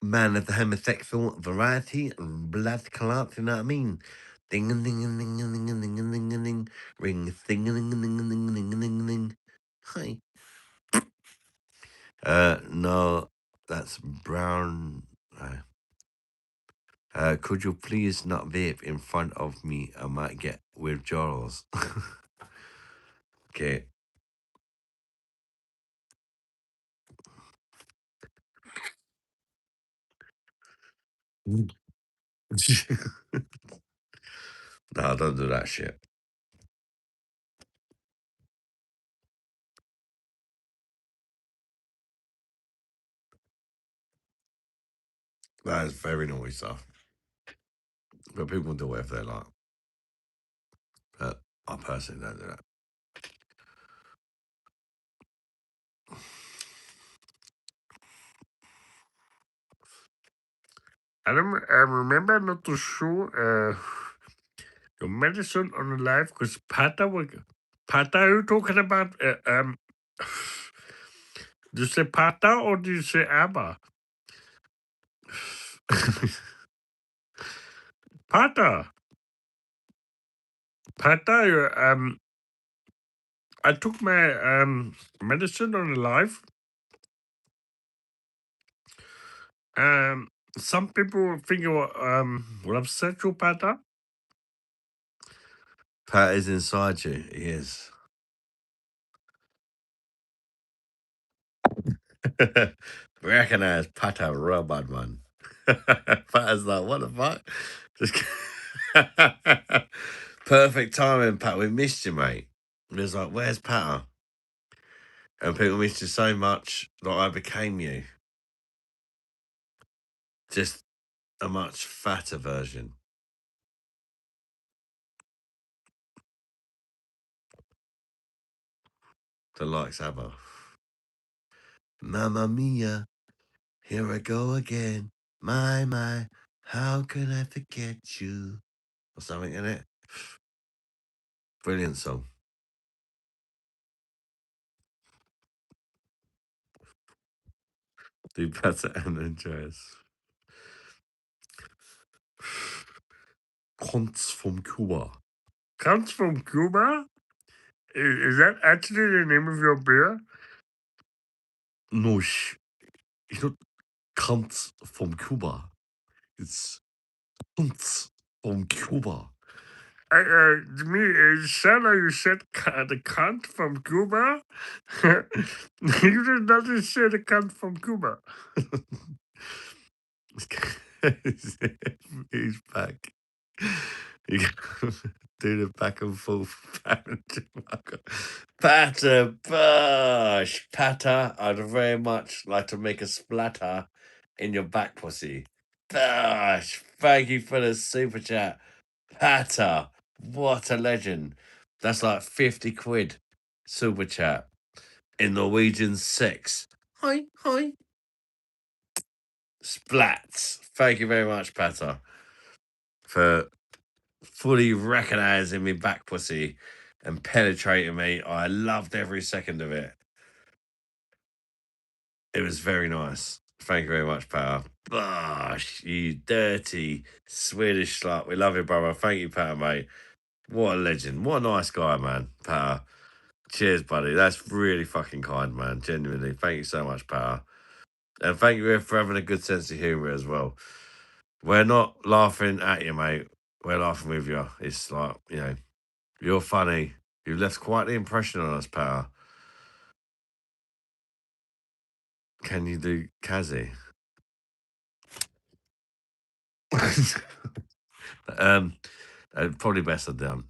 man of the homosexual variety and blood clots, you know what I mean? Ding a ding a ding a ding a ding a ding a ding, ring a ding a ding a ding a ding a ding a ding a ding. Hi. No, that's brown. Could you please not vape in front of me? I might get withdrawals. Okay. No, don't do that shit. That is very naughty stuff. But people do whatever they like. But I personally don't do that. I remember not to show your medicine on the live because Pata, are you talking about? Do you say Pata or do you say Abba? Pata. Pata, I took my medicine on the live. Some people think will upset you, Pata. Pat is inside you. He is. Recognize Pata robot man. Pat's like, what the fuck? Just perfect timing, Pat. We missed you, mate. It was like, where's Pata? And people missed you so much that I became you. Just a much fatter version. The likes Abba. Mamma mia, here I go again. My, how can I forget you? Or something in it. Brilliant song. Do better and Andreas. Cunts from Cuba. Comes from Cuba? Is that actually the name of your beer? No, it's not cunts from Cuba. It's cunts from Cuba. To me, it sounded like you said the cunt from Cuba. You did not just say the cunt from Cuba. He's back. You do the back and forth. Patter Bush. Patter, I'd very much like to make a splatter in your back pussy. Bush, thank you for the super chat. Patter, what a legend. That's like 50 quid super chat in Norwegian 6. Hi, hi. Splats. Thank you very much, Patter, for fully recognizing me back pussy and penetrating me. I loved every second of it. It was very nice. Thank you very much, Power. Gosh, you dirty Swedish slut. We love you, brother. Thank you, Power, mate. What a legend. What a nice guy, man. Power. Cheers, buddy. That's really fucking kind, man. Genuinely. Thank you so much, Power. And thank you for having a good sense of humor as well. We're not laughing at you, mate. We're laughing with you. It's like, you're funny. You've left quite the impression on us, Power. Can you do Kazi? Probably best I don't.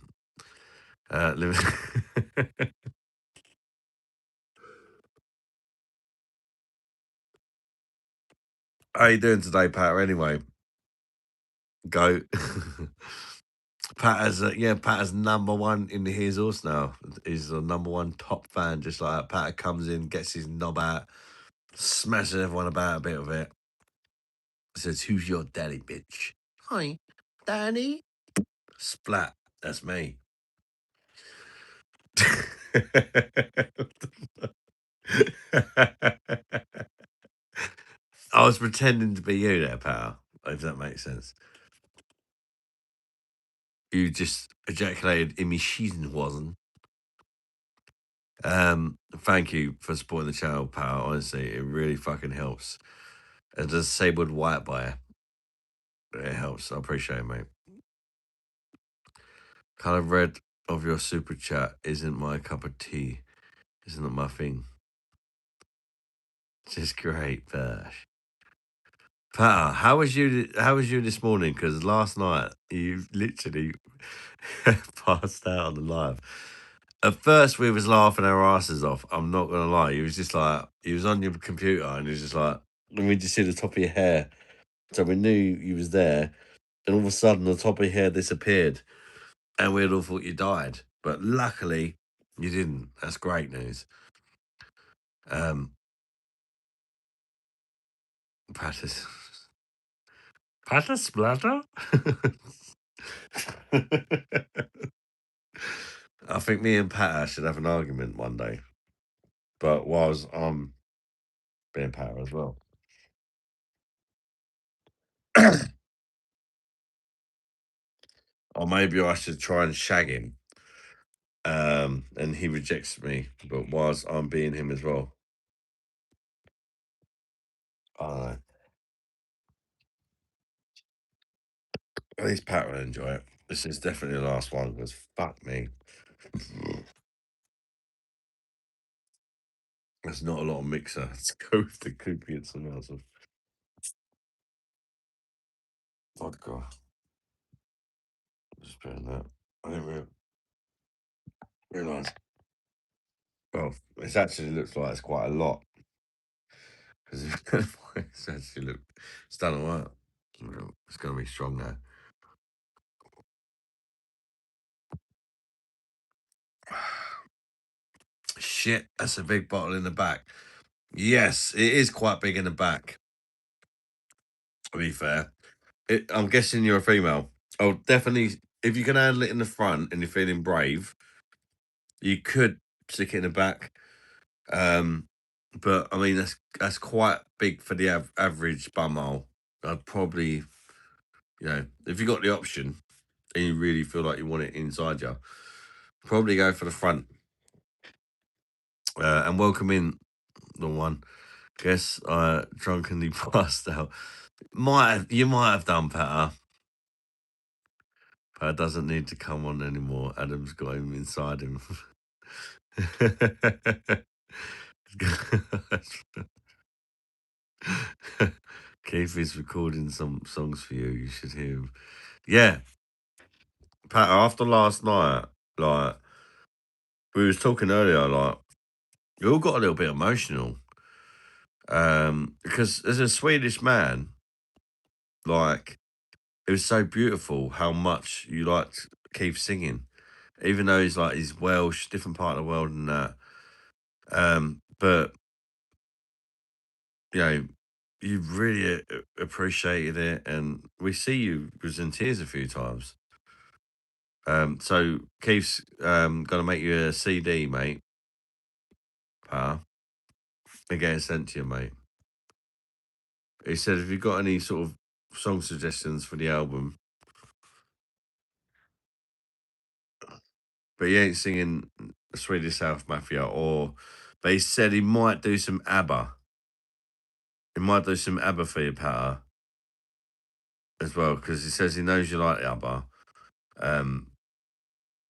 How you doing today, Pat? Anyway, go. Pat is number one in the His Horse now. He's the number one top fan, just like that. Pat comes in, gets his knob out, smashes everyone about a bit of it. Says, "Who's your daddy, bitch?" Hi, Danny. Splat. That's me. I was pretending to be you there, pal. If that makes sense. You just ejaculated in me season, wasn't? Thank you for supporting the channel, pal. Honestly, it really fucking helps. As a disabled white boy, It helps. I appreciate it, mate. Colour red of your super chat isn't my cup of tea. Isn't it my thing? Just great, Bash. Pat, how was you? How was you this morning? Because last night you literally passed out on the live. At first, we was laughing our asses off. I'm not gonna lie. He was just like, he was on your computer, and he was just like, and we just see the top of your hair, so we knew you was there. And all of a sudden, the top of your hair disappeared, and we'd all thought you died. But luckily, you didn't. That's great news. Practice. Pata splatter? I think me and Pat should have an argument one day. But whilst I'm being Pat as well. Or maybe I should try and shag him. And he rejects me, but whilst I'm being him as well. I don't know. At least Pat will enjoy it. This is definitely the last one because fuck me. There's not a lot of mixer. Let's go with the copious amounts of vodka. Just putting that. I didn't realise. Well, it actually looks like it's quite a lot. Because it's actually it's done all right. It's going to be strong now. Shit, that's a big bottle in the back. Yes, it is quite big in the back. To be fair, I'm guessing you're a female. Oh, definitely. If you can handle it in the front and you're feeling brave, you could stick it in the back. But I mean that's quite big for the average bumhole. I'd probably, if you got the option and you really feel like you want it inside you, probably go for the front. And welcome in the one. Guess I drunkenly passed out. You might have done, Patter. Pat doesn't need to come on anymore. Adam's got him inside him. Keith is recording some songs for you. You should hear him. Yeah, Pat. After last night, like we was talking earlier, like we all got a little bit emotional. Because as a Swedish man, like it was so beautiful how much you liked Keith singing, even though he's Welsh, different part of the world and that. But you know, you really appreciated it, and we see you was in tears a few times. So Keith's gonna make you a CD, mate, pal, and get it sent to you, mate. He said, "If you've got any sort of song suggestions for the album, but he ain't singing Swedish South Mafia, but he said he might do some ABBA. He might do some ABBA for you, Patter, as well, because he says he knows you like ABBA.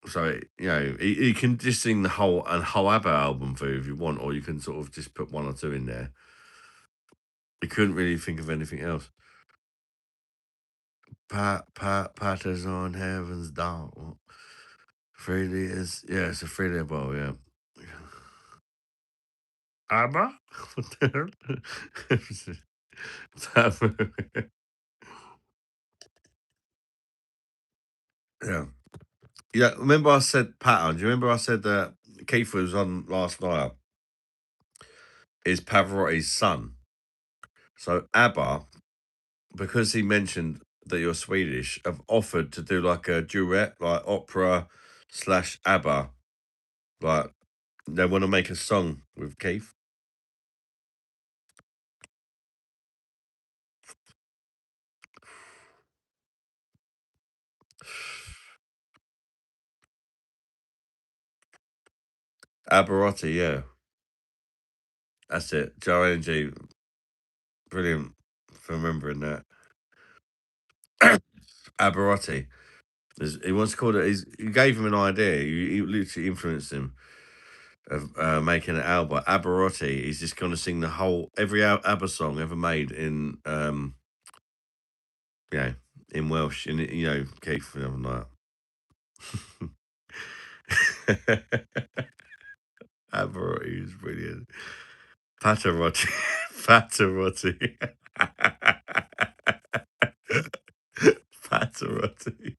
So he can just sing the whole ABBA album for you if you want, or you can sort of just put one or two in there. He couldn't really think of anything else. Patter's on Heaven's Door. Freely is it's a Freely ball, yeah. ABBA? What the hell? Yeah. Yeah, remember I said Pattern? Do you remember I said that Keith was on last night? Is Pavarotti's son. So ABBA, because he mentioned that you're Swedish, have offered to do like a duet, like opera / ABBA. Like they want to make a song with Keith. Abarotti, yeah. That's it. Joe Energy, brilliant for remembering that. Aberotti. He wants to call it. You gave him an idea. You literally influenced him of making an album. Aberotti. He's just going to sing the whole every ABBA song ever made in you know, in Welsh. In Keith and everything like that. Aberotti is brilliant. Patarotti. Patarotti. Patarotti.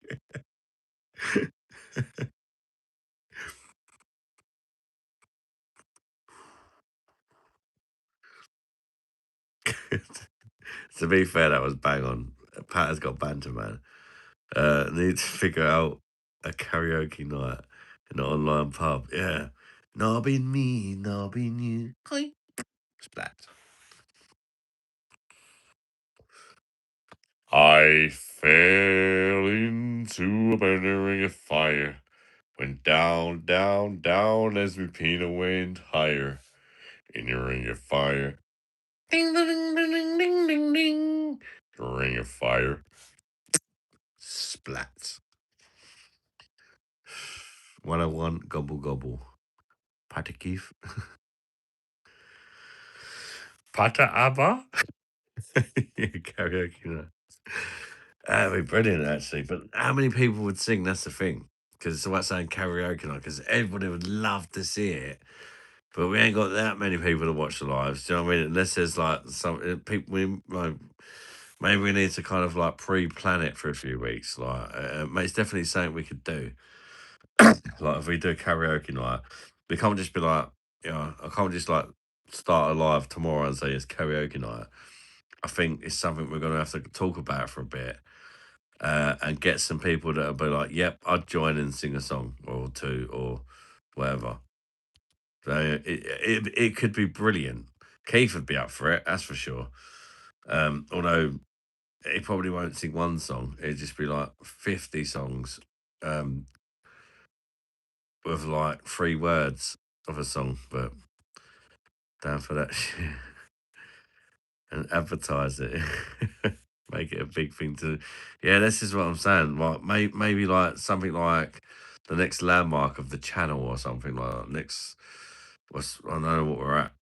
To be fair, that was bang on. Pat has got banter, man. Need to figure out a karaoke night in an online pub. Yeah. Nobbing me, nobbing you. Hi. Splat. I fell into a burning ring of fire. Went down, down, down as my peanut went higher. In a ring of fire. Ding, ding, ding, ding, ding, ding, ding. Ring of fire. Splat. 101 gobble gobble. Pata Keith. Pata Abba? Karaoke night. That'd be brilliant, actually. But how many people would sing? That's the thing. Because it's about saying karaoke night. Because everybody would love to see it. But we ain't got that many people to watch the lives. Do you know what I mean? Unless there's like some people, maybe we need to kind of like pre-plan it for a few weeks. Like, it's definitely something we could do. Like, if we do a karaoke night, we can't just be like, I can't just like start a live tomorrow and say it's karaoke night. I think it's something we're going to have to talk about for a bit and get some people that will be like, yep, I'd join and sing a song or two or whatever. So it could be brilliant. Keith would be up for it, that's for sure. Although he probably won't sing one song. It'd just be like 50 songs with like 3 words of a song, but down for that shit. And advertise it. Make it a big thing to. Yeah, this is what I'm saying. Like, maybe like something like the next landmark of the channel or something like that. Next, I don't know what we're at.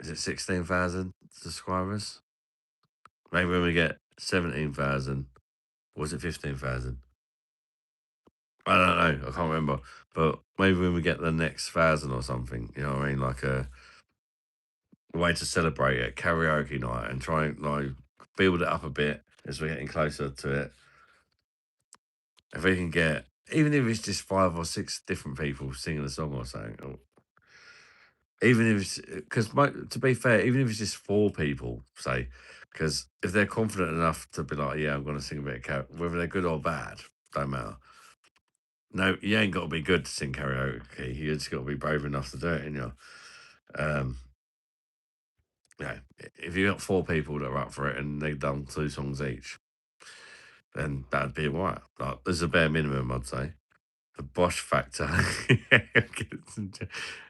Is it 16,000 subscribers? Maybe when we get 17,000, was it 15,000? I don't know. I can't remember. But maybe when we get the next 1,000 or something, you know what I mean? Like a way to celebrate it, karaoke night, and try and like build it up a bit as we're getting closer to it. If we can get, even if it's just 5 or 6 different people singing a song or something, or even if it's, because to be fair, even if it's just 4 people, say, because if they're confident enough to be like, yeah, I'm going to sing a bit of karaoke, whether they're good or bad, don't matter. No, you ain't got to be good to sing karaoke. You just got to be brave enough to do it, you know. Yeah, if you got 4 people that are up for it and they've done 2 songs each, then that'd be right. Like, there's a bare minimum, I'd say. The Bosch factor. And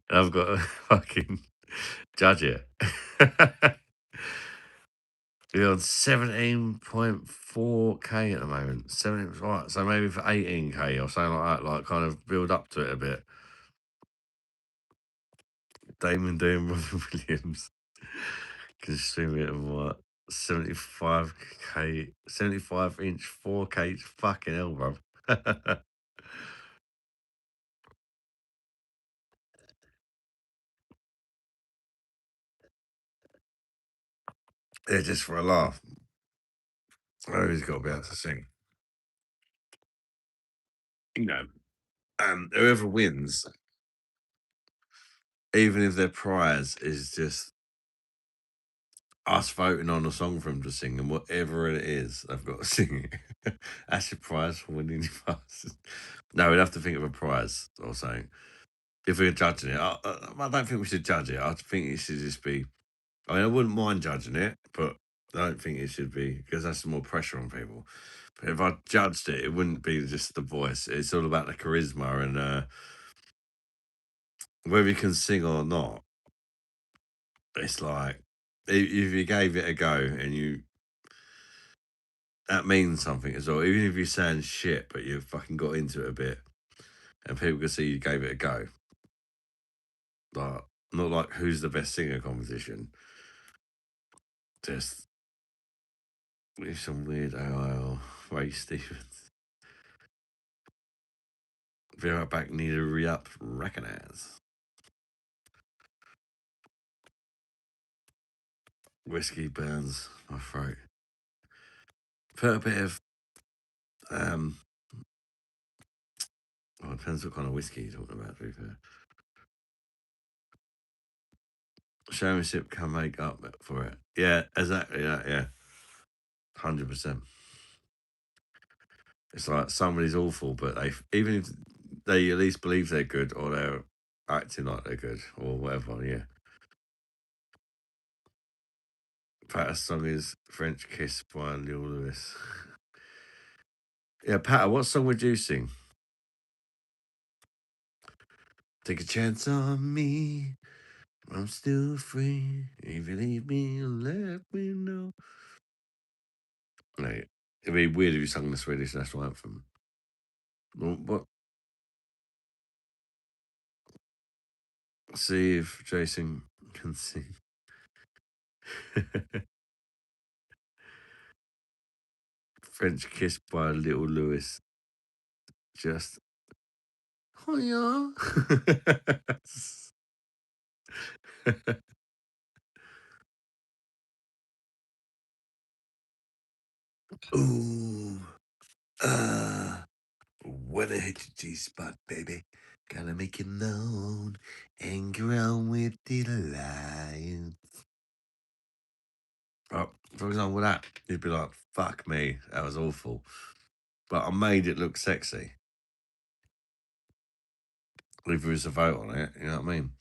I've got to fucking judge it. You're on 17.4k at the moment. 17, right, so maybe for 18k or something like that, like kind of build up to it a bit. Damon Doom, Robin Williams. Consume it in what? 75k, 75-inch 4k. Fucking hell, bro. Yeah, just for a laugh. Oh, he's got to be able to sing. You know, whoever wins, even if their prize is just us voting on a song for him to sing, and whatever it is, they've got to sing it. That's your prize for winning your prize. No, we'd have to think of a prize or something. If we're judging it, I don't think we should judge it. I think it should just be. I mean, I wouldn't mind judging it, but I don't think it should be because that's more pressure on people. But if I judged it, it wouldn't be just the voice. It's all about the charisma and whether you can sing or not. It's like if you gave it a go and that means something as well. Even if you sound shit, but you fucking got into it a bit, and people can see you gave it a go. Like, not like who's the best singer competition. Just with some weird AI or Ray Stevens. Be right back, need to re-up, recognize. Whiskey burns my throat. Put a bit of, well, it depends what kind of whiskey you're talking about, to be fair. Showmanship can make up for it. Yeah, exactly. Yeah. 100%. It's like somebody's awful, but even if they at least believe they're good or they're acting like they're good or whatever, yeah. Patter's song is French Kiss by Lil Lewis. Yeah, Patter, what song would you sing? Take a chance on me. I'm still free. If you leave me, let me know. No, it'd be weird if you sung the Swedish national anthem. What? See if Jason can sing. French Kiss by Little Lewis. Just. Oh, yeah. Ooh. Wanna hit your G-spot, baby. Gotta make it known and grow with the lions. Oh, for example, that, you'd be like, fuck me, that was awful. But I made it look sexy. If there was a vote on it, you know what I mean?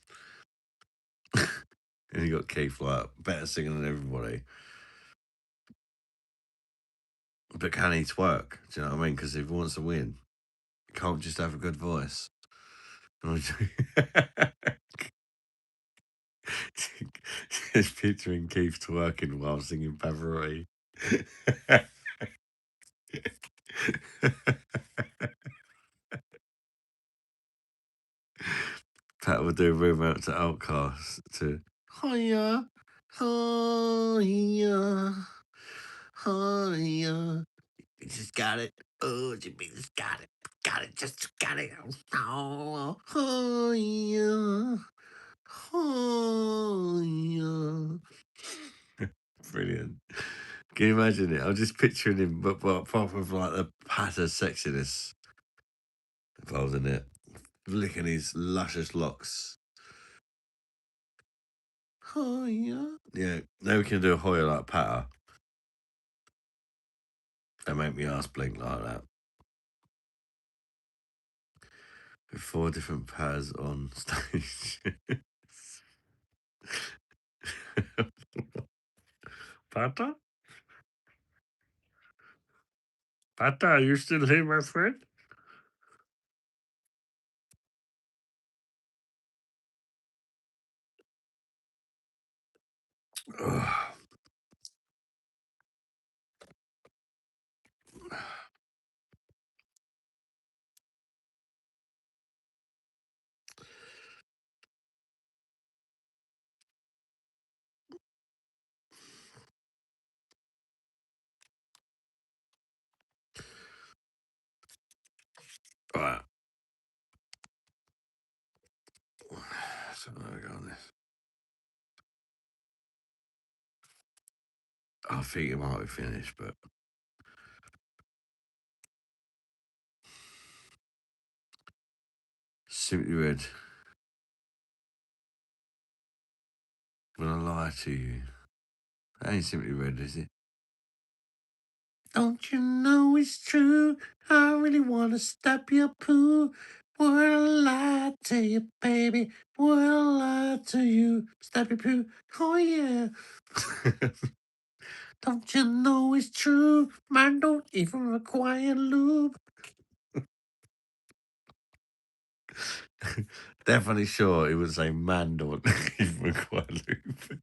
And you got Keith, like, better singing than everybody. But can he twerk? Do you know what I mean? Because if he wants to win, he can't just have a good voice. Just picturing Keith twerking while singing Pavarotti. Pat would do a room out to Outcast to Hiya, hiya, hiya. You just got it. Oh, you just got it. Got it. Just got it. Oh, hiya, hiya. Brilliant. Can you imagine it? I'm just picturing him, but apart from like the patter sexiness involved in it, licking his luscious locks. Hoya. Yeah, now we can do a Hoya like patter. They make me ass blink like that. With 4 different pairs on stage. Patter? Patter, are you still here, my friend? Ugh. Right. So there we go on this. I think it might be finished, but Simply Red. When I lie to you. That ain't Simply Red, is it? Don't you know it's true? I really wanna stop your poo. Would I lie to you, baby? Would I lie to you? Stop your poo. Oh yeah. Don't you know it's true? Mine don't even require lube. Definitely sure it would say man don't even require lube.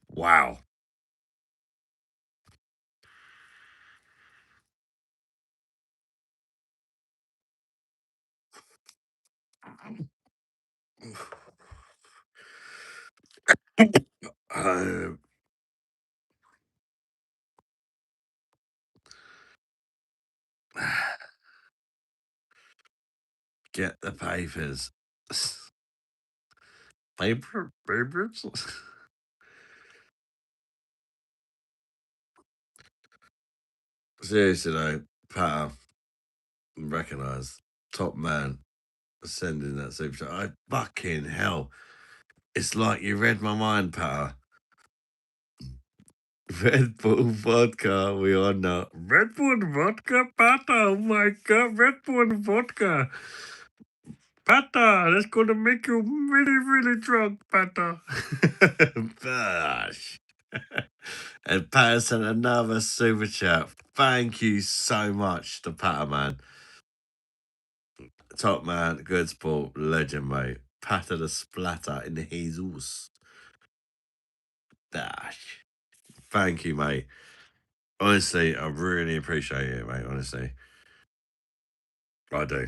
Wow. Uh, get the papers. Papers? Seriously though, Pat, recognise top man sending that super chat. I fucking hell. It's like you read my mind, Pat. Red Bull vodka, we are not. Red Bull vodka, Pata. Oh my god, Red Bull vodka. Pata, that's gonna make you really, really drunk, Pata. Gosh. And Pat sent another super chat. Thank you so much to Pat, man. Top man, good sport, legend, mate. Patter the splatter in the Jesus. Dash. Thank you, mate. Honestly, I really appreciate it, mate. Honestly, I do.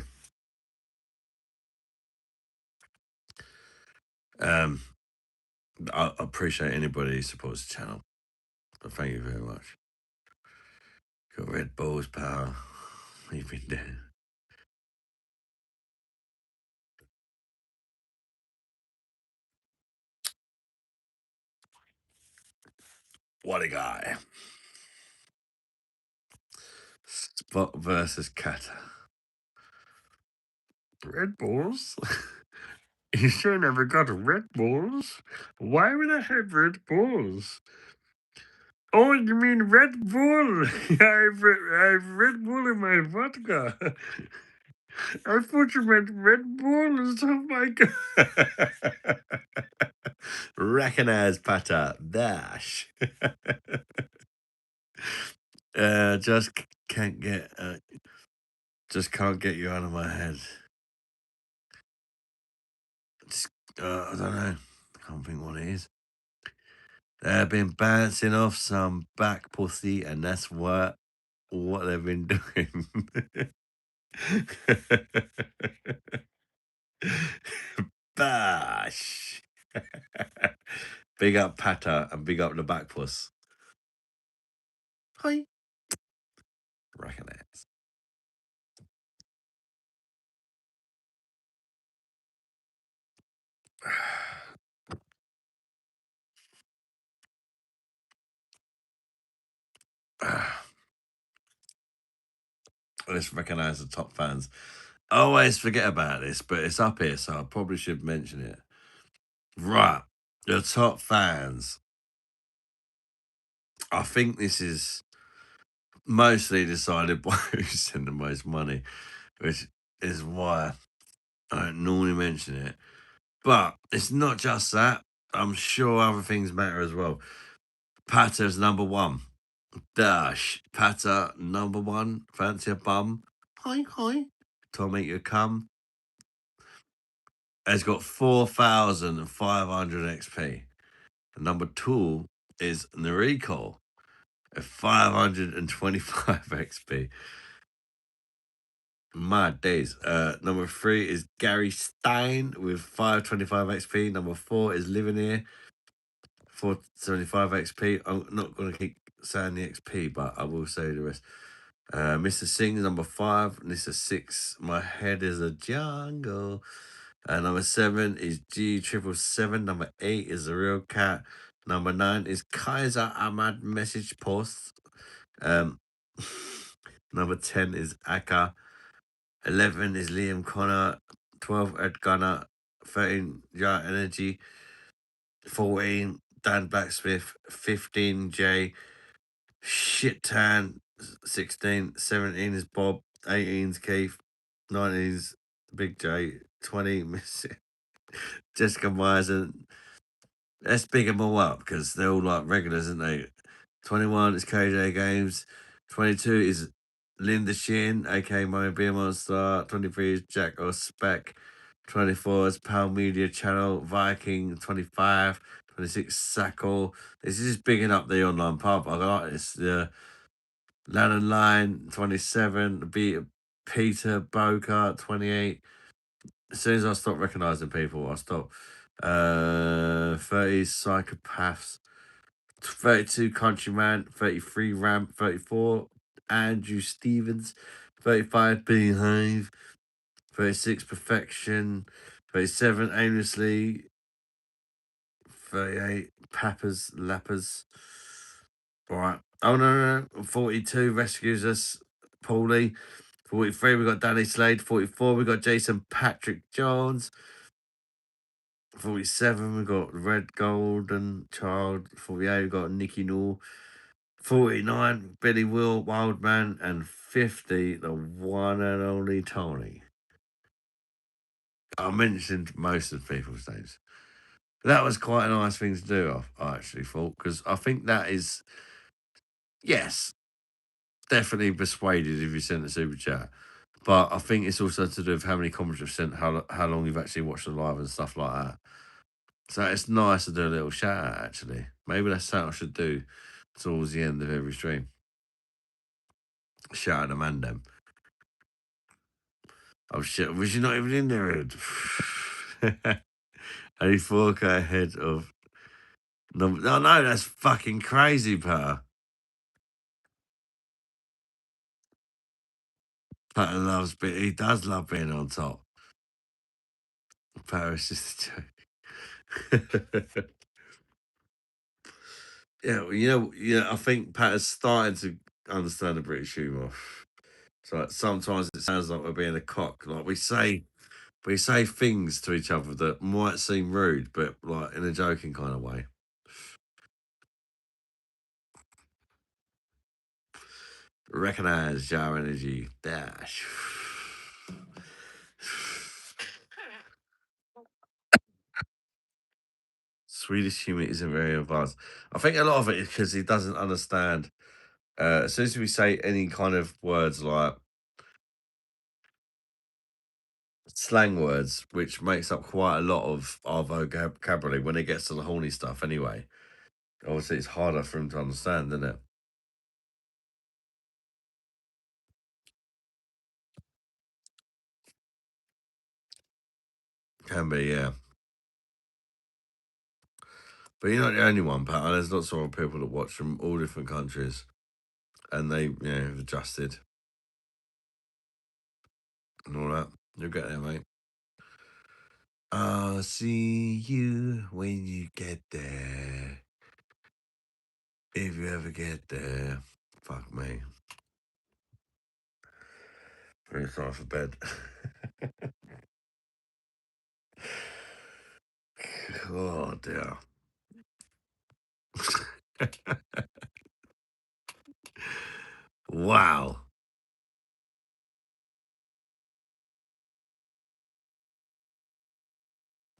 I appreciate anybody who supports the channel. But thank you very much. Got Red Bulls, pal. You've been doing. What a guy. Spot versus Kata. Red Bulls? You sure never got Red Bulls? Why would I have Red Bulls? Oh, you mean Red Bull? I have Red Bull in my vodka. I thought you meant Red Bulls. Oh my god. Recognize Pata. Dash. Just can't get. Just can't get you out of my head. Just, I don't know. I can't think what it is. They've been bouncing off some back pussy, and that's what they've been doing. Bash. Big up Pata and big up the back puss. Hi. Recognize. Let's recognize the top fans. I always forget about this, but it's up here, so I probably should mention it. Right. The top fans. I think this is mostly decided by who sent the most money, which is why I don't normally mention it. But it's not just that. I'm sure other things matter as well. Patter's number one. Dash. Patter, number one. Fancy a bum. Hi, hi. Tom, make you come. Has got 4,500 XP. And number two is Noriko at 525 XP. My days. Number three is Gary Stein with 525 XP. Number four is Living Here, 475 XP. I'm not going to keep saying the XP, but I will say the rest. Mr. Singh is number five. Mr. Six, My Head is a Jungle. Number seven is G777. Number eight is The Real Cat. Number nine is Kaiser Ahmad Message Post. Number 10 is Aka. 11 is Liam Connor. 12 Ed Gunner. 13 Jar Energy. 14 Dan Blacksmith. 15 Jay. Shit Tan. 16. 17 is Bob. 18 is Keith. 19 is Big J. 20 Miss Jessica Myers. And let's big them all up because they're all like regulars, aren't they? 21 is KJ Games. 22 is Linda Shin, aka my Beer Monster. 23 is Jack or Spec. 24 is Pound Media Channel, Viking 25, 26 Sackle. This is just bigging up the online pub. I like this. The Lannon Line 27, Peter Boca 28. As soon as I stop recognizing people, I stop. 30 Psychopaths, 32 Countryman, 33 Ramp, 34 Andrew Stevens, 35 Behave, 36 Perfection, 37 Aimlessly, 38 Pappers Lappers. Right. Oh no, 42 Rescues Us, Paulie. 43 we got Danny Slade. 44 we got Jason Patrick Jones. 47 we got Red Golden Child. 48 we got Nicky Nall. 49 Billy Will Wildman, and 50 the one and only Tony. I mentioned most of people's names. That was quite a nice thing to do, I actually thought, because I think that is, yes, definitely persuaded if you sent a super chat. But I think it's also to do with how many comments you've sent, how long you've actually watched the live and stuff like that. So it's nice to do a little shout out, actually. Maybe that's something I should do towards the end of every stream. Shout out to Mandem. Oh shit, was you not even in there, Ed? Only 4K ahead of number. No, no, that's fucking crazy, Pa. Pat loves being, he does love being on top. Paris is a joke. Yeah, well, I think Pat has started to understand the British humour. So sometimes it sounds like we're being a cock. Like we say things to each other that might seem rude, but like in a joking kind of way. Recognize your energy. Dash. Swedish humour isn't very advanced. I think a lot of it is because he doesn't understand. As soon as we say any kind of words like slang words, which makes up quite a lot of our vocabulary when it gets to the horny stuff anyway. Obviously, it's harder for him to understand, isn't it? Can be, yeah. But you're not the only one, Pat. There's lots of other people that watch from all different countries, and they, have adjusted and all that. You'll get there, mate. I'll see you when you get there. If you ever get there. Fuck me. Very sorry for bed. Oh, dear. Wow.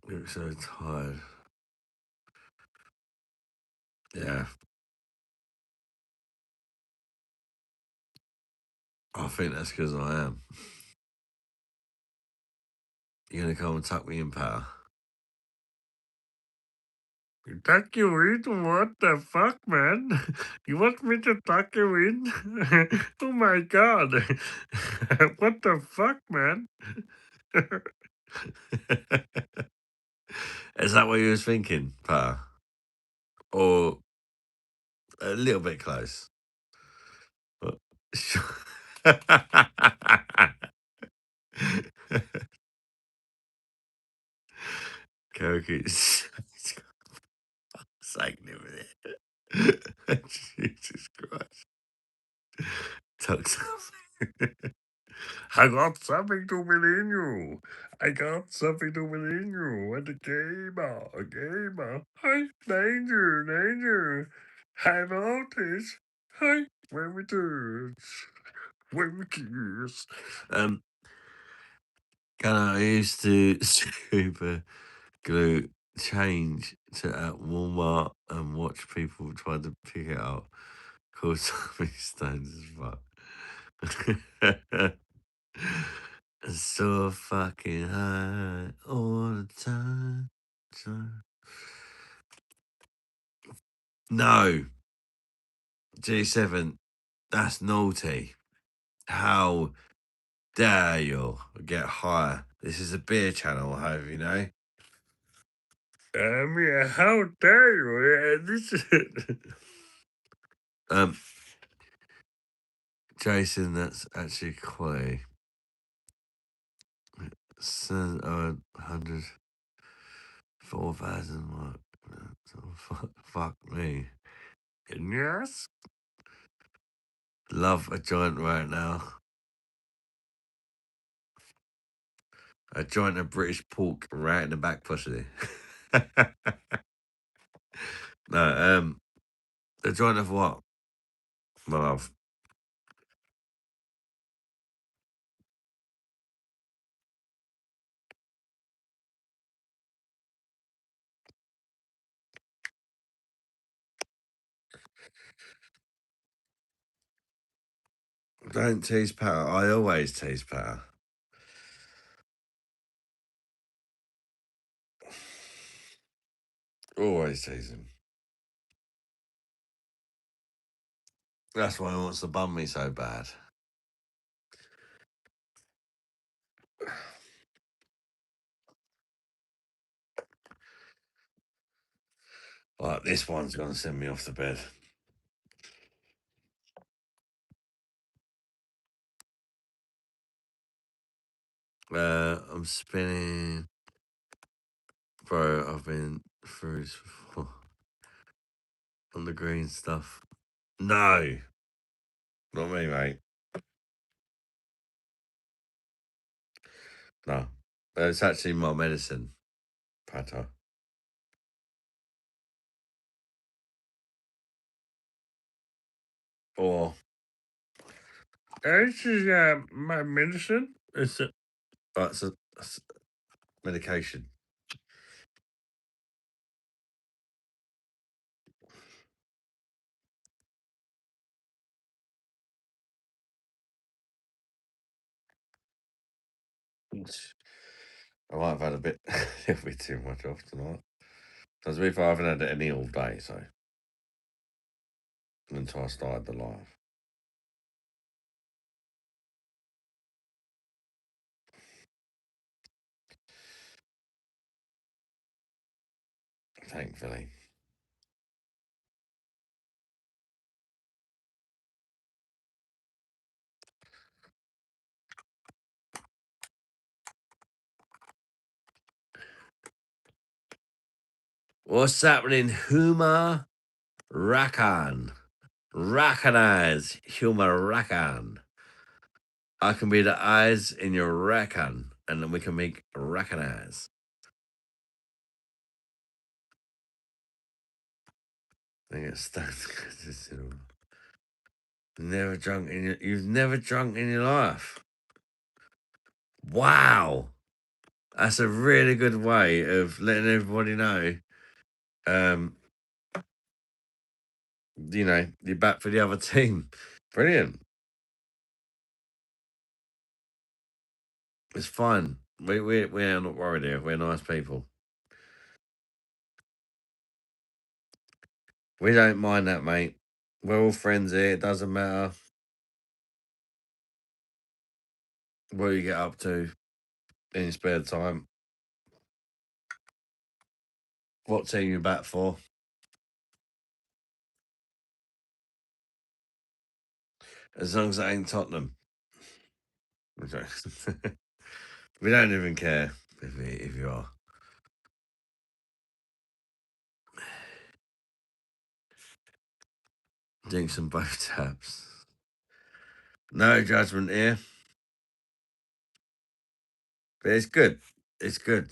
You're so tired. Yeah. I think that's because I am. You're going to come and tuck me in, pal. Tuck you in? What the fuck, man? You want me to tuck you in? Oh my god. What the fuck, man? Is that what you was thinking, pal? Or a little bit close? But- Karaoke. Sake it. Jesus Christ. Tuck something. I got something to believe you. I got something to believe you. And the gamer. Hi, danger. Hi, notice. Hi, when we kiss. Can I used to super glue change to at Walmart and watch people try to pick it up. Cause something stones as fuck. And so fucking high all the time. No, G7, that's naughty. How dare you get high? This is a beer channel, however you know. I mean, how dare you? This is Jason, that's actually quite. 100, 4,000 mark. Fuck me. yes. Love a joint right now. A joint of British pork right in the back pussy. No, a joint of what? My love. Don't tease Pat. I always tease Pat. Always tease him. That's why he wants to bum me so bad. Like, this one's going to send me off to bed. I'm spinning. Bro, I've been through this before. On the green stuff. No. Not me, mate. No. It's actually my medicine, Pato. Or This is my medicine. it's a medication. I might have had a bit, a little bit too much off tonight. Because if I haven't had any all day, so until I started the live. Thankfully. What's happening, Huma Rakan? Rakanize, Huma Rakan. I can be the eyes in your Rakan, and then we can make Rakanize. I get stuck. Never drunk in your, you've never drunk in your life. Wow. That's a really good way of letting everybody know. You know, you're back for the other team. Brilliant. It's fine. We're not worried here. We're nice people. We don't mind that, mate. We're all friends here. It doesn't matter what you get up to in your spare time. What team you back for? As long as it ain't Tottenham. Okay. We don't even care if you are. Drink some both taps. No judgment here. But it's good. It's good.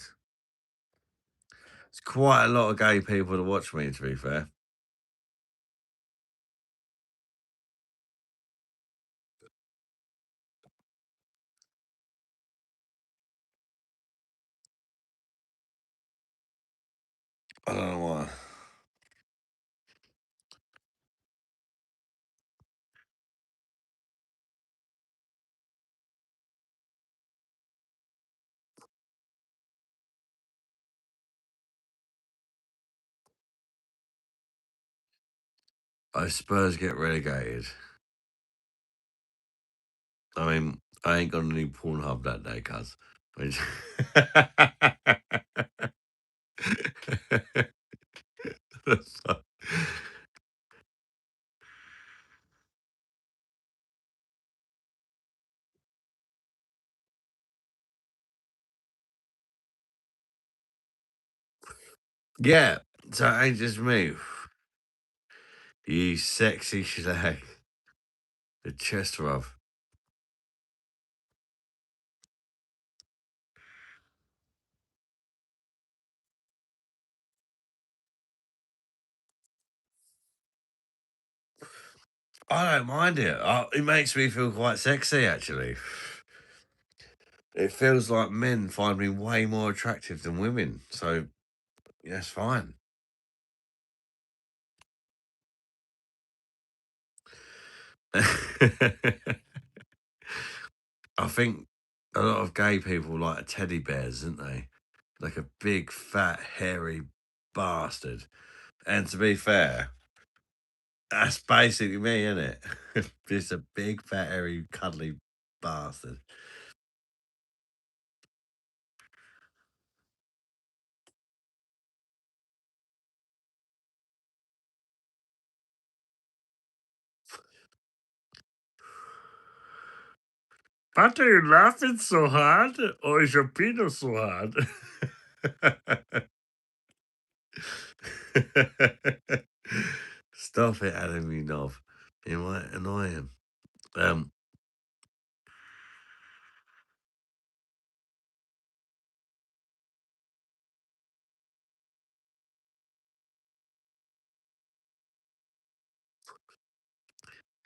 It's quite a lot of gay people to watch me, to be fair. I don't know why. Spurs get relegated. I mean, I ain't got any Pornhub that day, cuz. Which- yeah, so it ain't just me. You sexy slag. The chest rub. I don't mind it. It makes me feel quite sexy, actually. It feels like men find me way more attractive than women. So, yeah, it's fine. I think a lot of gay people like teddy bears, isn't they? Like a big, fat, hairy bastard. And to be fair, that's basically me, isn't it? Just a big, fat, hairy, cuddly bastard. What are you laughing so hard? Or is your penis so hard? Stop it, Adam, you knob. You might annoy him. Um,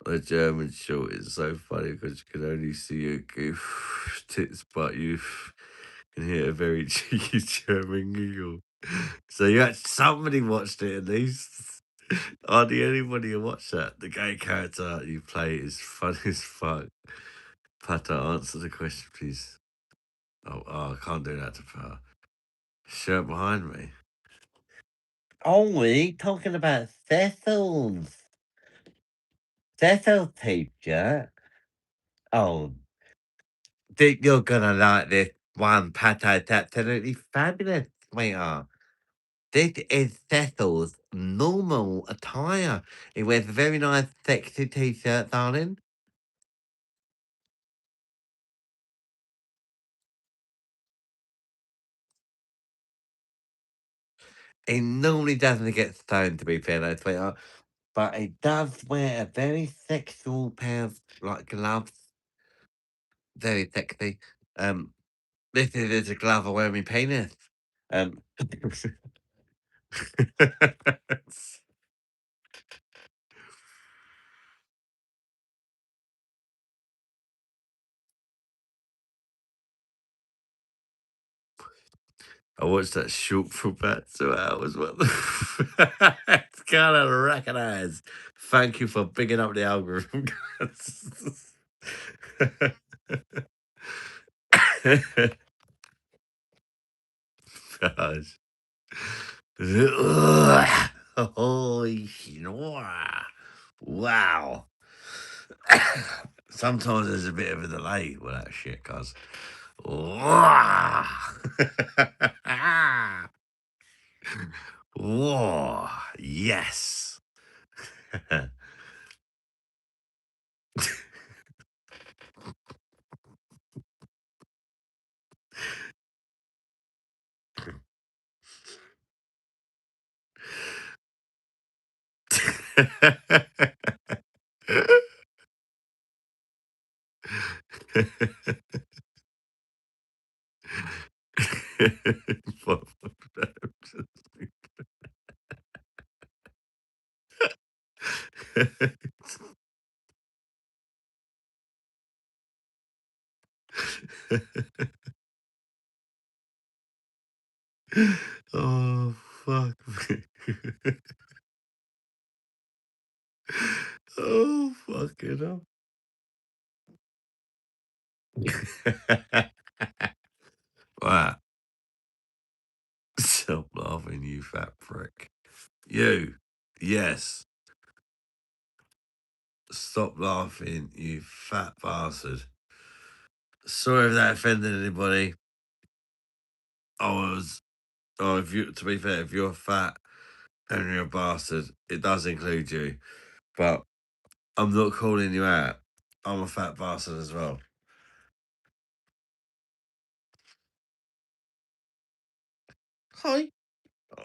the German short is so funny because you can only see a goof tits, but you can hear a very cheeky German giggle. So you actually, somebody watched it at least. Hardly anybody who watched that. The gay character you play is funny as fuck. Pata, answer the question, please. I can't do that to Pata. Shirt behind me. Only talking about Cecil's. Cecil's teacher. Oh, think you're gonna like this one, Pato. It's absolutely fabulous, sweetheart. This is Cecil's normal attire. He wears a very nice, sexy t-shirt, darling. He normally doesn't get stoned, to be fair, though, sweetheart. But he does wear a very sexual pair of like gloves. Very sexy. This is a glove I wear my penis. Um, I watched that short for about 2 hours. What the it's kind of recognize. Thank you for bigging up the algorithm, guys. Gosh. Holy snore. Wow. Sometimes there's a bit of a delay with that shit, cuz. Whoa, yes. Oh, fuck me. Oh, fucking hell. Wow. Stop laughing, you fat prick. You. Yes. Stop laughing, you fat bastard. Sorry if that offended anybody. If you, to be fair, if you're fat and you're a bastard, it does include you. But I'm not calling you out. I'm a fat bastard as well. Hi.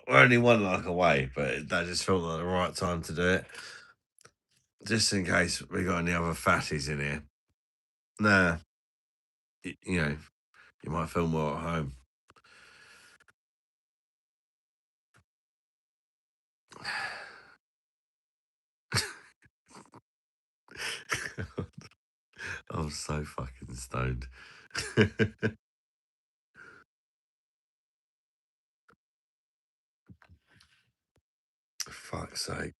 We're only one like away, but that just felt like the right time to do it. Just in case we got any other fatties in here. Nah, you know, you might feel more at home. I'm so fucking stoned. Fuck's sake.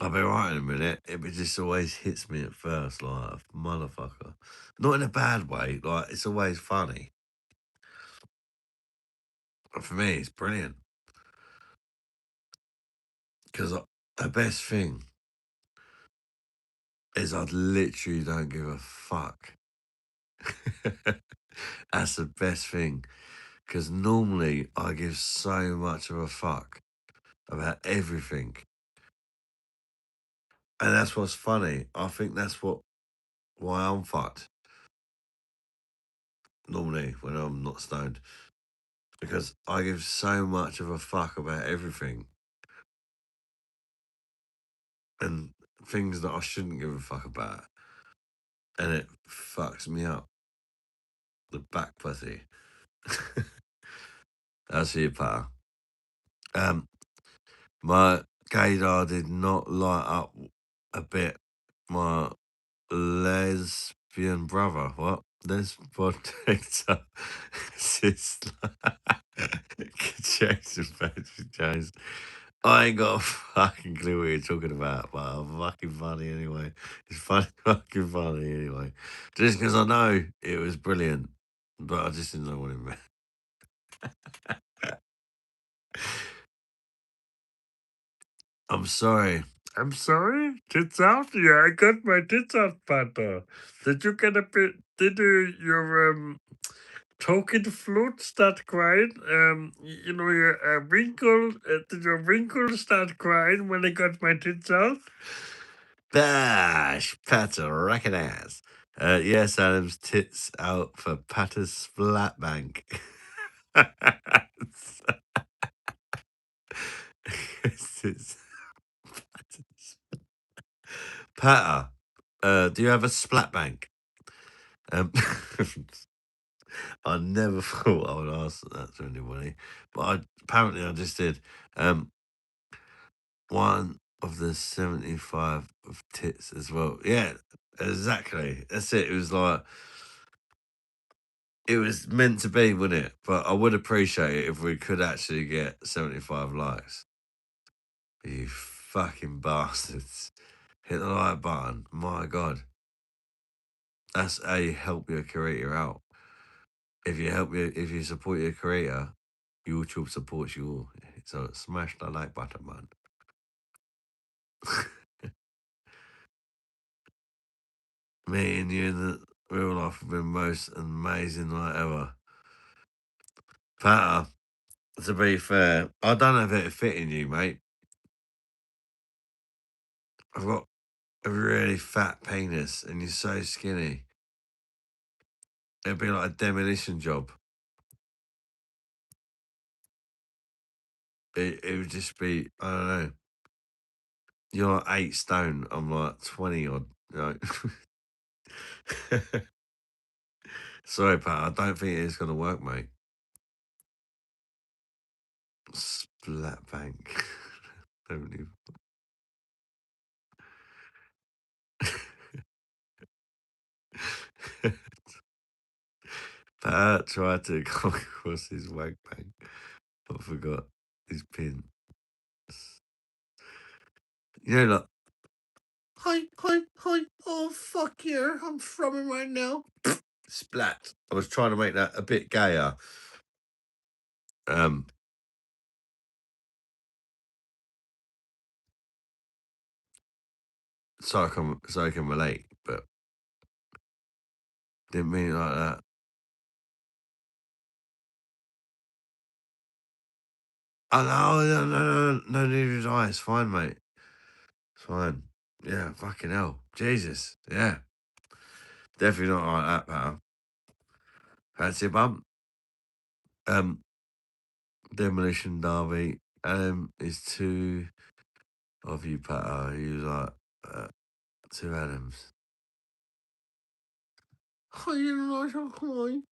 I'll be right in a minute. It just always hits me at first, like a motherfucker. Not in a bad way, like it's always funny. But for me, it's brilliant. Because the best thing is I literally don't give a fuck. That's the best thing. Because normally I give so much of a fuck about everything. And that's what's funny. I think that's why I'm fucked. Normally when I'm not stoned. Because I give so much of a fuck about everything. And things that I shouldn't give a fuck about. And it fucks me up. The back pussy. That's you, pal. My gaydar did not light up a bit. My lesbian brother. What? Lesbian protector. Sister. Jason Patrick Jones. I ain't got a fucking clue what you're talking about, but I'm fucking funny anyway. It's fucking funny anyway. Just because I know it was brilliant, but I just didn't know what it meant. I'm sorry. I'm sorry? Tits out? Yeah, I got my tits out, Pater. Did you get a bit? Did your token flute start crying? You know, your wrinkle. Did your wrinkle start crying when I got my tits out? Bash, Patter, recognize. Yes, Adam's tits out for Patter's flat bank. Patter, do you have a splat bank? I never thought I would ask that to anybody, but apparently I just did. One of the 75 of tits as well. Yeah, exactly. That's it. It was like, it was meant to be, wasn't it? But I would appreciate it if we could actually get 75 likes. You fucking bastards. Hit the like button. My God. That's how you help your creator out. If you support your creator, YouTube supports you. So smash the like button, man. Me and you in the real life have been most amazing night ever. Patter, to be fair, I don't know if it'd fit in you, mate. I've got a really fat penis and you're so skinny. It'd be like a demolition job. It would just be, I don't know. You're like 8 stone. I'm like 20 odd. You know? Sorry, Pat. I don't think it's going to work, mate. Splat bank. Don't even- Pat tried to come across his wank bank, but forgot his pin. You know, like, hi. Oh, fuck yeah. I'm thrumming right now. Splat. I was trying to make that a bit gayer. so I can relate, but didn't mean it like that. Oh no, neither did I. It's fine, mate. It's fine. Yeah, fucking hell, Jesus, yeah, definitely not like that, pal. Fancy a bump? Demolition Derby. Is two of you, Pat. You like two Adams. Oh, you know, come on.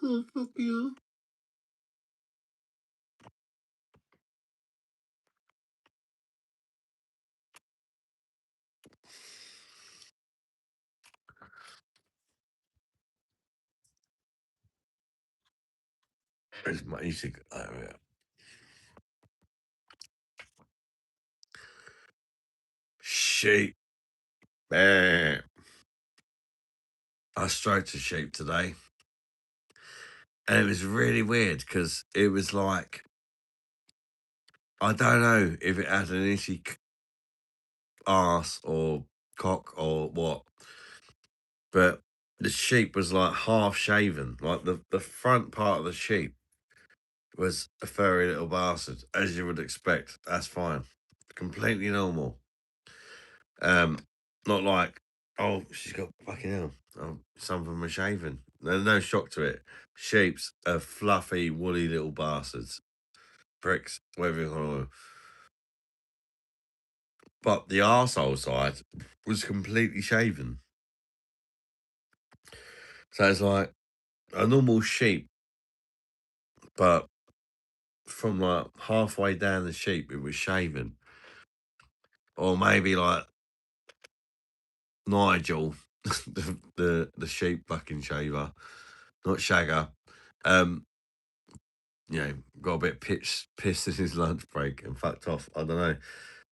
Oh, fuck you. It's my easy. Sheep. Man. I stroked a sheep today. And it was really weird because it was like, I don't know if it had an itchy ass or cock or what, but the sheep was like half shaven. Like the front part of the sheep was a furry little bastard, as you would expect. That's fine. Completely normal. Not like, oh, she's got fucking hell. Oh, some of them are shaven. There's no shock to it. Sheeps are fluffy, woolly little bastards. Pricks, whatever you call them. But the arsehole side was completely shaven. So it's like a normal sheep, but from like halfway down the sheep, it was shaven. Or maybe like Nigel, the sheep fucking shaver, not shagger. You know, got a bit pissed in his lunch break and fucked off. I don't know.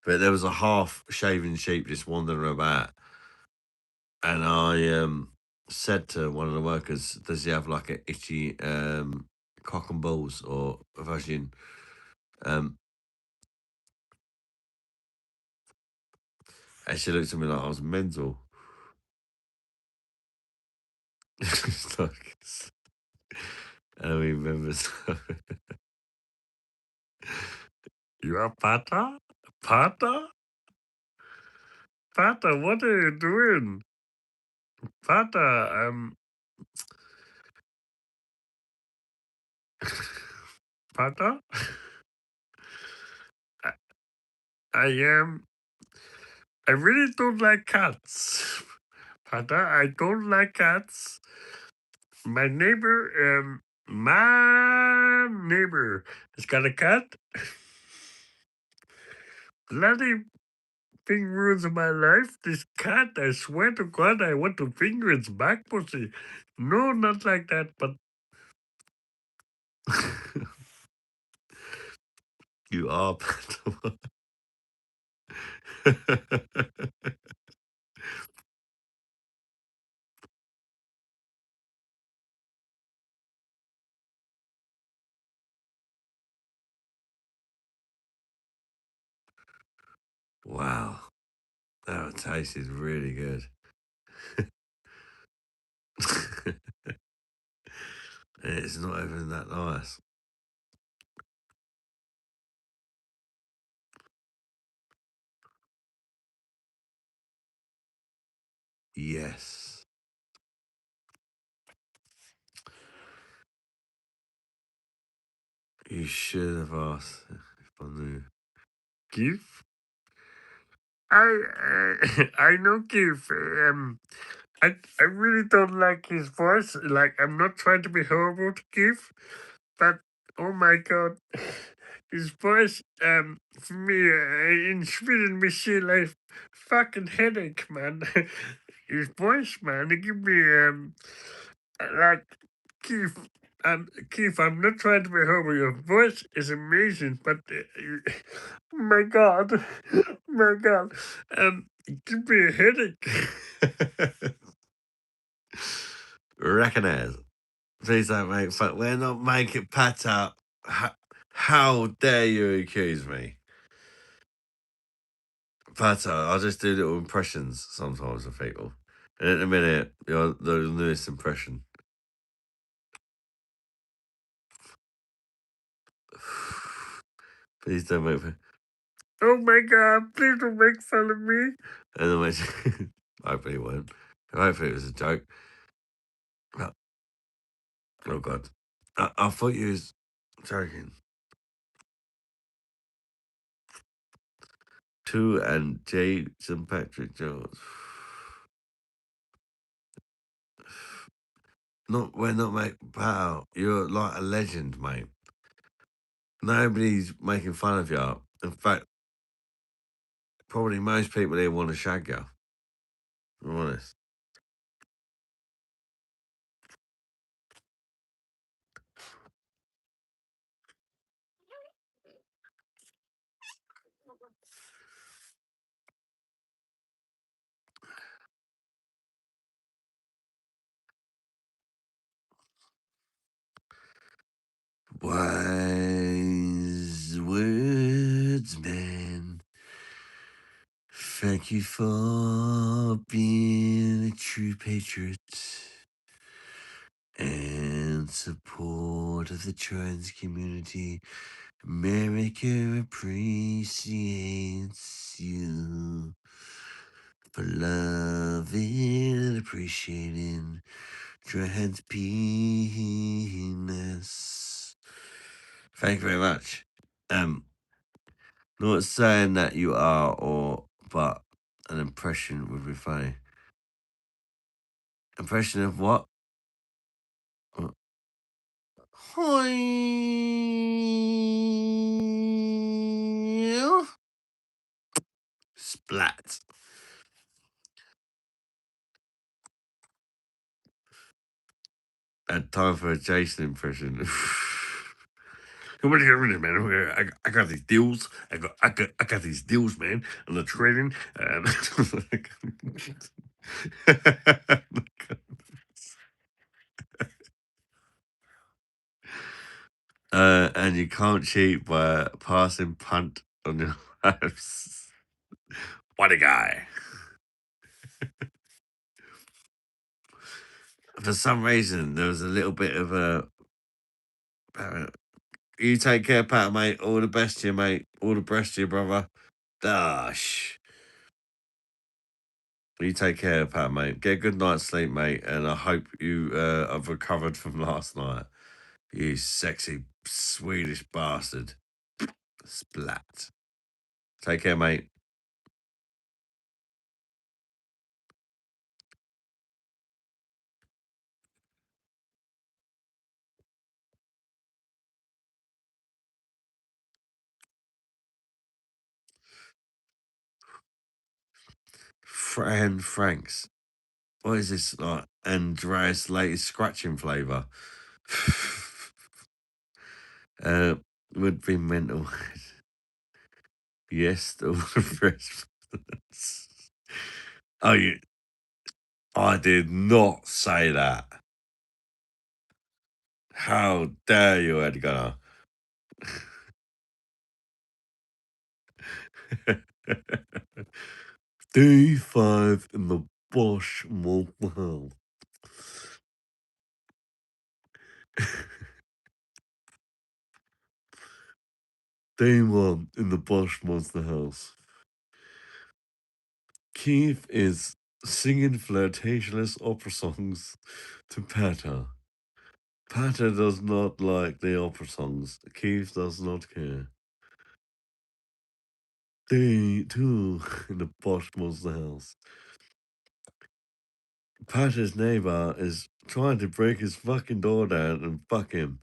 But there was a half shaven sheep just wandering about. And I said to one of the workers, does he have like a itchy cock and balls or a vagin? And she looked at me like I was mental. It's like, I remember. You are Pata? Pata? Pata, what are you doing? Pata, Pata? I, I am. I really don't like cats. Pata, I don't like cats. My neighbor, has got a cat. Bloody thing ruins my life. This cat, I swear to God, I want to finger its back pussy. No, not like that, but you are Pata. Wow, that tasted really good. It's not even that nice. Yes. You should have asked if I knew. Keith? I know Keith. I really don't like his voice. Like, I'm not trying to be horrible to Keith, but oh my God, his voice. For me, in Sweden we see like fucking headache, man. His voice, man, it give me like Keith. Keith, I'm not trying to be horrible. Your voice is amazing, but my God, my God, it give me a headache. Recognize. Please don't make fun. We're not making Pata How dare you accuse me? But I just do little impressions sometimes of people. And at the minute, you're the newest impression. Please don't make fun. Oh my god, please don't make fun of me. And then hopefully it won't. Hopefully it was a joke. Oh god. I thought you was joking. 2 and Jason Patrick Jones. We're not mate, pal. You're like a legend, mate. Nobody's making fun of you. In fact, probably most people here want to shag you. I'm honest. Wise words, man. Thank you for being a true patriot and support of the trans community. America appreciates you for loving and appreciating trans penis. Thank you very much. Not saying that you are, but an impression would be funny. Impression of what? Hi. Splat. Had time for a Jason impression. Come on here, man. I got these deals. I got these deals, man. And the trading. And you can't cheat by passing punt on your lives. What a guy. For some reason, there was a little bit of a. You take care, Pat, mate. All the best to you, mate. All the best to you, brother. Dash. You take care, Pat, mate. Get a good night's sleep, mate. And I hope you have recovered from last night. You sexy Swedish bastard. Splat. Take care, mate. Fran Franks. What is this like? Andreas' latest scratching flavour. Would be mental. Yes, all the fresh. Oh, I did not say that. How dare you, Edgar? Day 5 in the Bosch Mobile. Day 1 in the Bosch Monster House. Keith is singing flirtatious opera songs to Pata. Pata does not like the opera songs. Keith does not care. Day 2 in the Bosch Monster House. Pata's neighbor is trying to break his fucking door down and fuck him.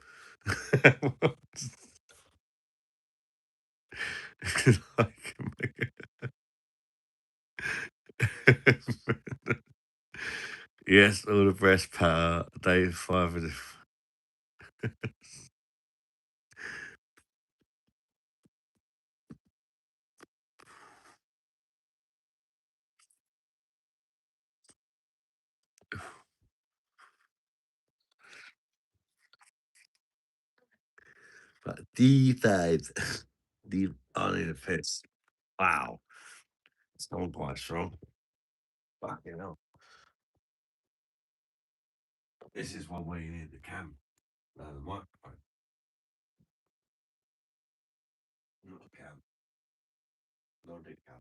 Yes, all the best, Pat. Day 5 of the. But D5. I need a piss. Wow. It's not quite strong. Fucking hell. This is one way you need the cam. The microphone. Not a cam. Not a cam.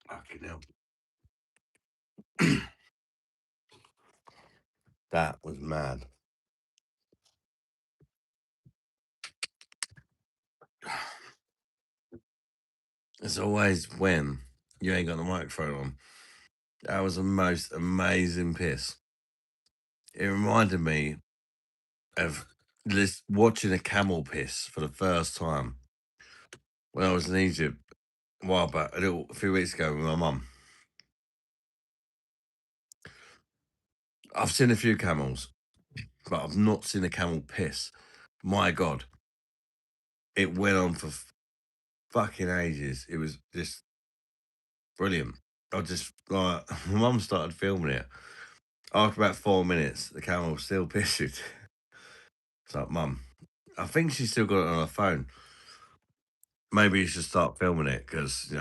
Fucking hell. That was mad. It's always when you ain't got the microphone on. That was the most amazing piss. It reminded me of this watching a camel piss for the first time when I was in Egypt a while back, a few weeks ago with my mum. I've seen a few camels, but I've not seen a camel piss. My God. It went on for fucking ages. It was just brilliant. I just, like, my mum started filming it. After about 4 minutes, the camel was still pissing. It's like, Mum, I think she's still got it on her phone. Maybe you should start filming it because,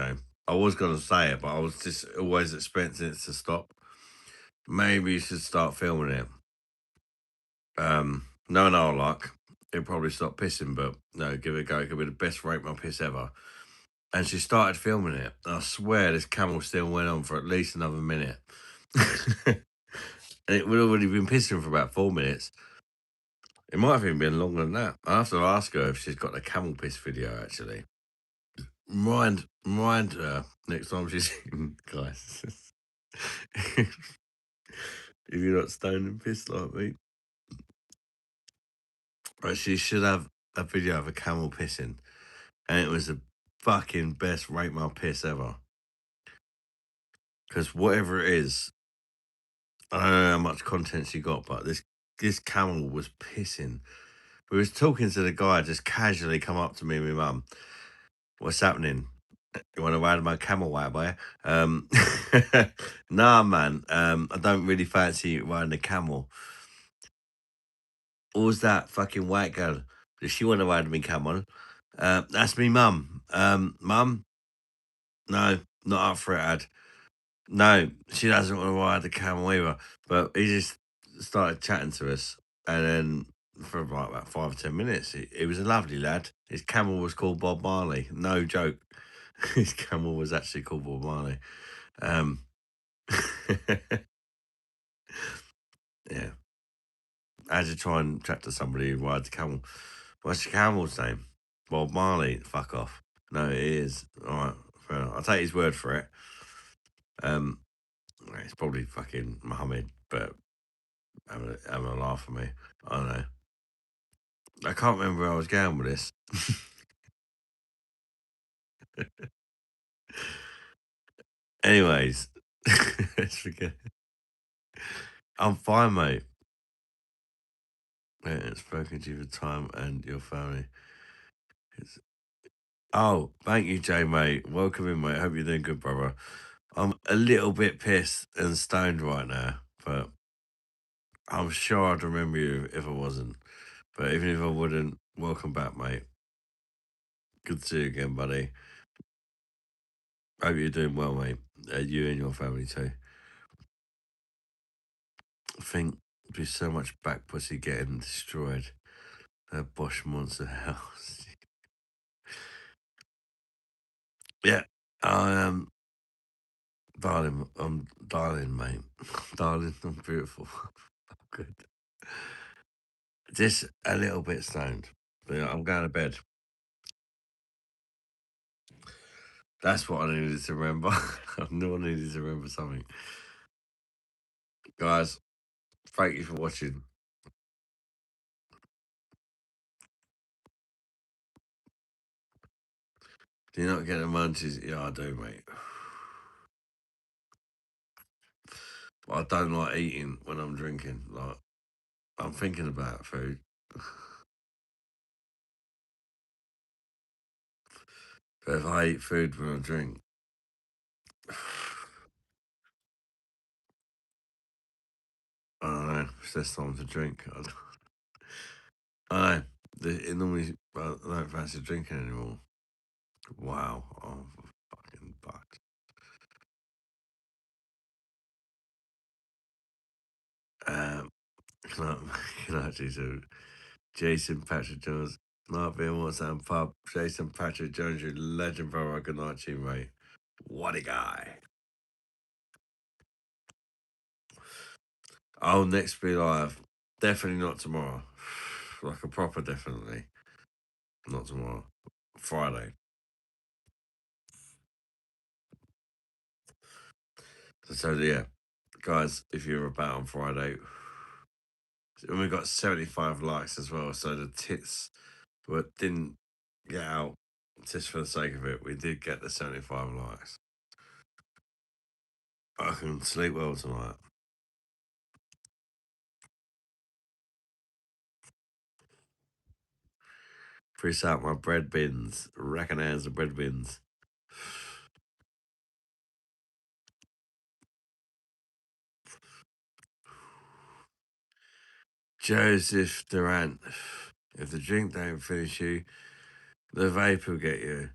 I was going to say it, but I was just always expecting it to stop. Maybe you should start filming it. No luck. It'll probably stop pissing, but no, give it a go. It could be the best rape my piss ever. And she started filming it. I swear this camel still went on for at least another minute. And it would already been pissing for about 4 minutes. It might have even been longer than that. I have to ask her if she's got the camel piss video actually. Remind her next time she's in, guys. If you're not stoned and pissed like me. But she should have a video of a camel pissing. And it was the fucking best rate my piss ever. Because whatever it is, I don't know how much content she got, but this camel was pissing. We was talking to the guy, just casually come up to me and my mum. What's happening? You want to ride my camel, white boy? Nah, man. I don't really fancy riding a camel. What was that fucking white girl? Does she want to ride me camel? That's me, mum. Mum? No, not up for it, Ad. No, she doesn't want to ride the camel either. But he just started chatting to us, and then for about 5 or 10 minutes, he was a lovely lad. His camel was called Bob Marley. No joke. His camel was actually called Bob Marley. Um, yeah. I had to try and chat to somebody who rides a camel. What's your camel's name? Bob Marley. Fuck off. No, it is. All right. Fair enough. I'll take his word for it. It's probably fucking Muhammad, but having a laugh at me. I don't know. I can't remember where I was going with this. Anyways, let's forget. I'm fine, mate. It's spoken to you for time and your family. Oh, thank you, Jay, mate. Welcome in, mate. Hope you're doing good, brother. I'm a little bit pissed and stoned right now, but I'm sure I'd remember you if I wasn't. But even if I wouldn't, welcome back, mate. Good to see you again, buddy. Hope you're doing well, mate. You and your family too. I think there's so much back pussy getting destroyed. That Bosch monster house. Yeah, I am, darling. I'm darling, mate. Darling, I'm beautiful. Good. Just a little bit stoned. But yeah, I'm going to bed. That's what I needed to remember. I knew I needed to remember something. Guys, thank you for watching. Do you not get the munchies? Yeah, I do, mate. But I don't like eating when I'm drinking. Like, I'm thinking about food. But if I eat food when I drink, I don't know. It's less time to drink. I know. It normally, I don't fancy drinking anymore. Wow. I'm fucking bucked. Can I, can I actually do Jason Patrick Jones? Not being what's that pub. Jason Patrick Jones, you legend, brother. Good night to you, mate. What a guy. I'll next be live. Definitely not tomorrow. Like a proper definitely. Not tomorrow. Friday. So yeah. Guys, if you're about on Friday, and we got 75 likes as well. So the tits didn't get out just for the sake of it. We did get the 75 likes. I can sleep well tonight. Press out my bread bins. Recognize the bread bins. Joseph Durant. If the drink don't finish you, the vape will get you.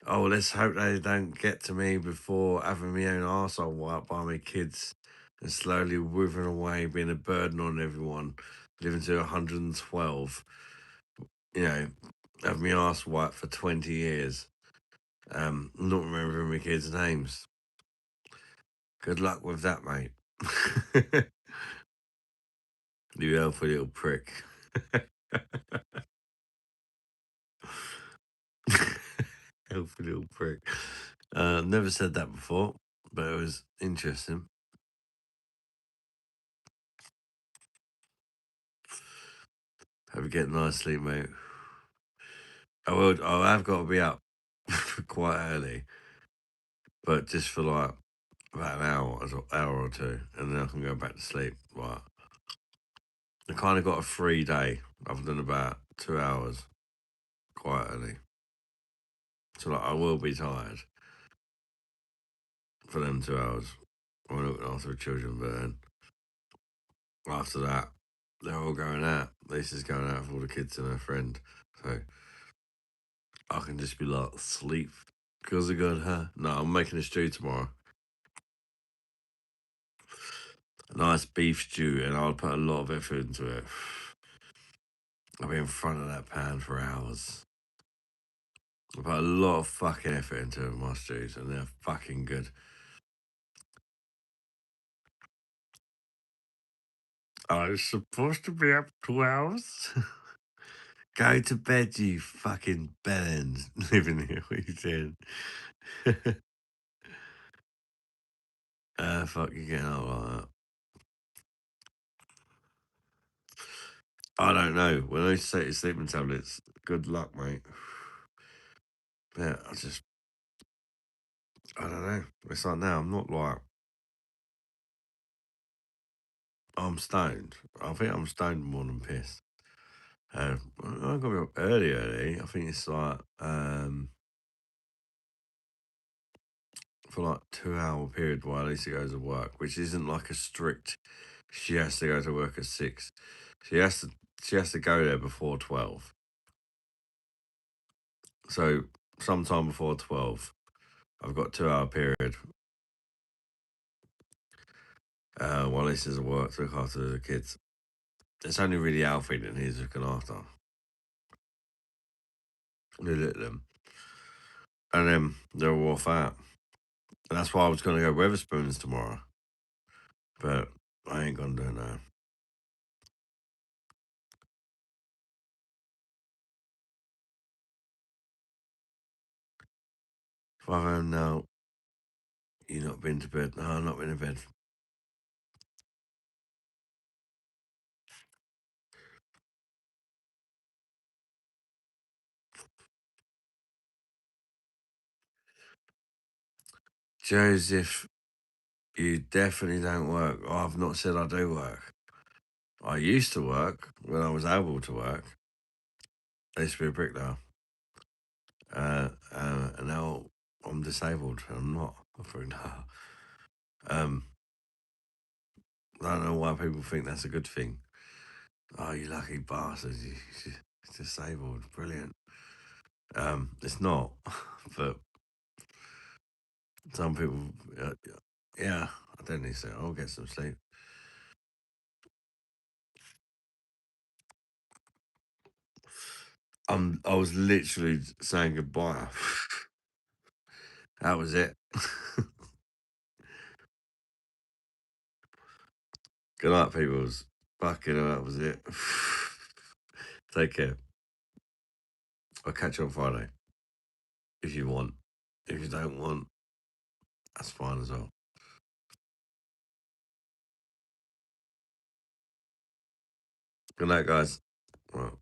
Oh, let's hope they don't get to me before having my own arsehole wiped by my kids and slowly withering away, being a burden on everyone, living to 112. You know, have my arse wiped for 20 years. Not remembering my kids' names. Good luck with that, mate. You healthy little prick. Healthy little prick. Never said that before, but it was interesting. Hope you get a nice sleep, mate. I have got to be up quite early, but just for like about an hour or two, and then I can go back to sleep. Right. I kind of got a free day. I've done about 2 hours quite early. So like I will be tired for them 2 hours. I'm looking after the children, but then after that, they're all going out. Lisa's going out with all the kids and her friend. So I can just be like, sleep. Because I got her. No, I'm making a stew tomorrow. A nice beef stew, and I'll put a lot of effort into it. I'll be in front of that pan for hours. I put a lot of fucking effort into my stews, and they're fucking good. I was supposed to be up 2 hours. Go to bed, you fucking bellends. Living here, what you saying? Fuck, you getting out like that. I don't know. When I say to sleeping tablets, good luck, mate. Yeah, I don't know. It's like now, I'm not like, I'm stoned. I think I'm stoned more than pissed. I got to be up early. I think it's like, for like 2 hour period while Lisa goes to work, which isn't like a strict, she has to go to work at 6. She has to go there before 12. So sometime before 12, I've got 2 hour period while Lisa's at work to look after the kids. It's only really Alfie that he's looking after. The little them. And then they're all off out. And that's why I was going to go Weatherspoons tomorrow. But I ain't going to do it now. If I am now, you not been to bed? No, I'm not been to bed. Joseph, you definitely don't work. I've not said I do work. I used to work when I was able to work. I used to be a bricklayer. And now I'm disabled. I'm not a bricklayer. I don't know why people think that's a good thing. Oh, you lucky bastards. You're disabled. Brilliant. It's not. But some people, yeah, I don't need to. I'll get some sleep. I was literally saying goodbye. That was it. Good night, peoples. Fucking hell, that was it. Take care. I'll catch you on Friday. If you want. If you don't want, that's fine as well. Good night, guys. Right.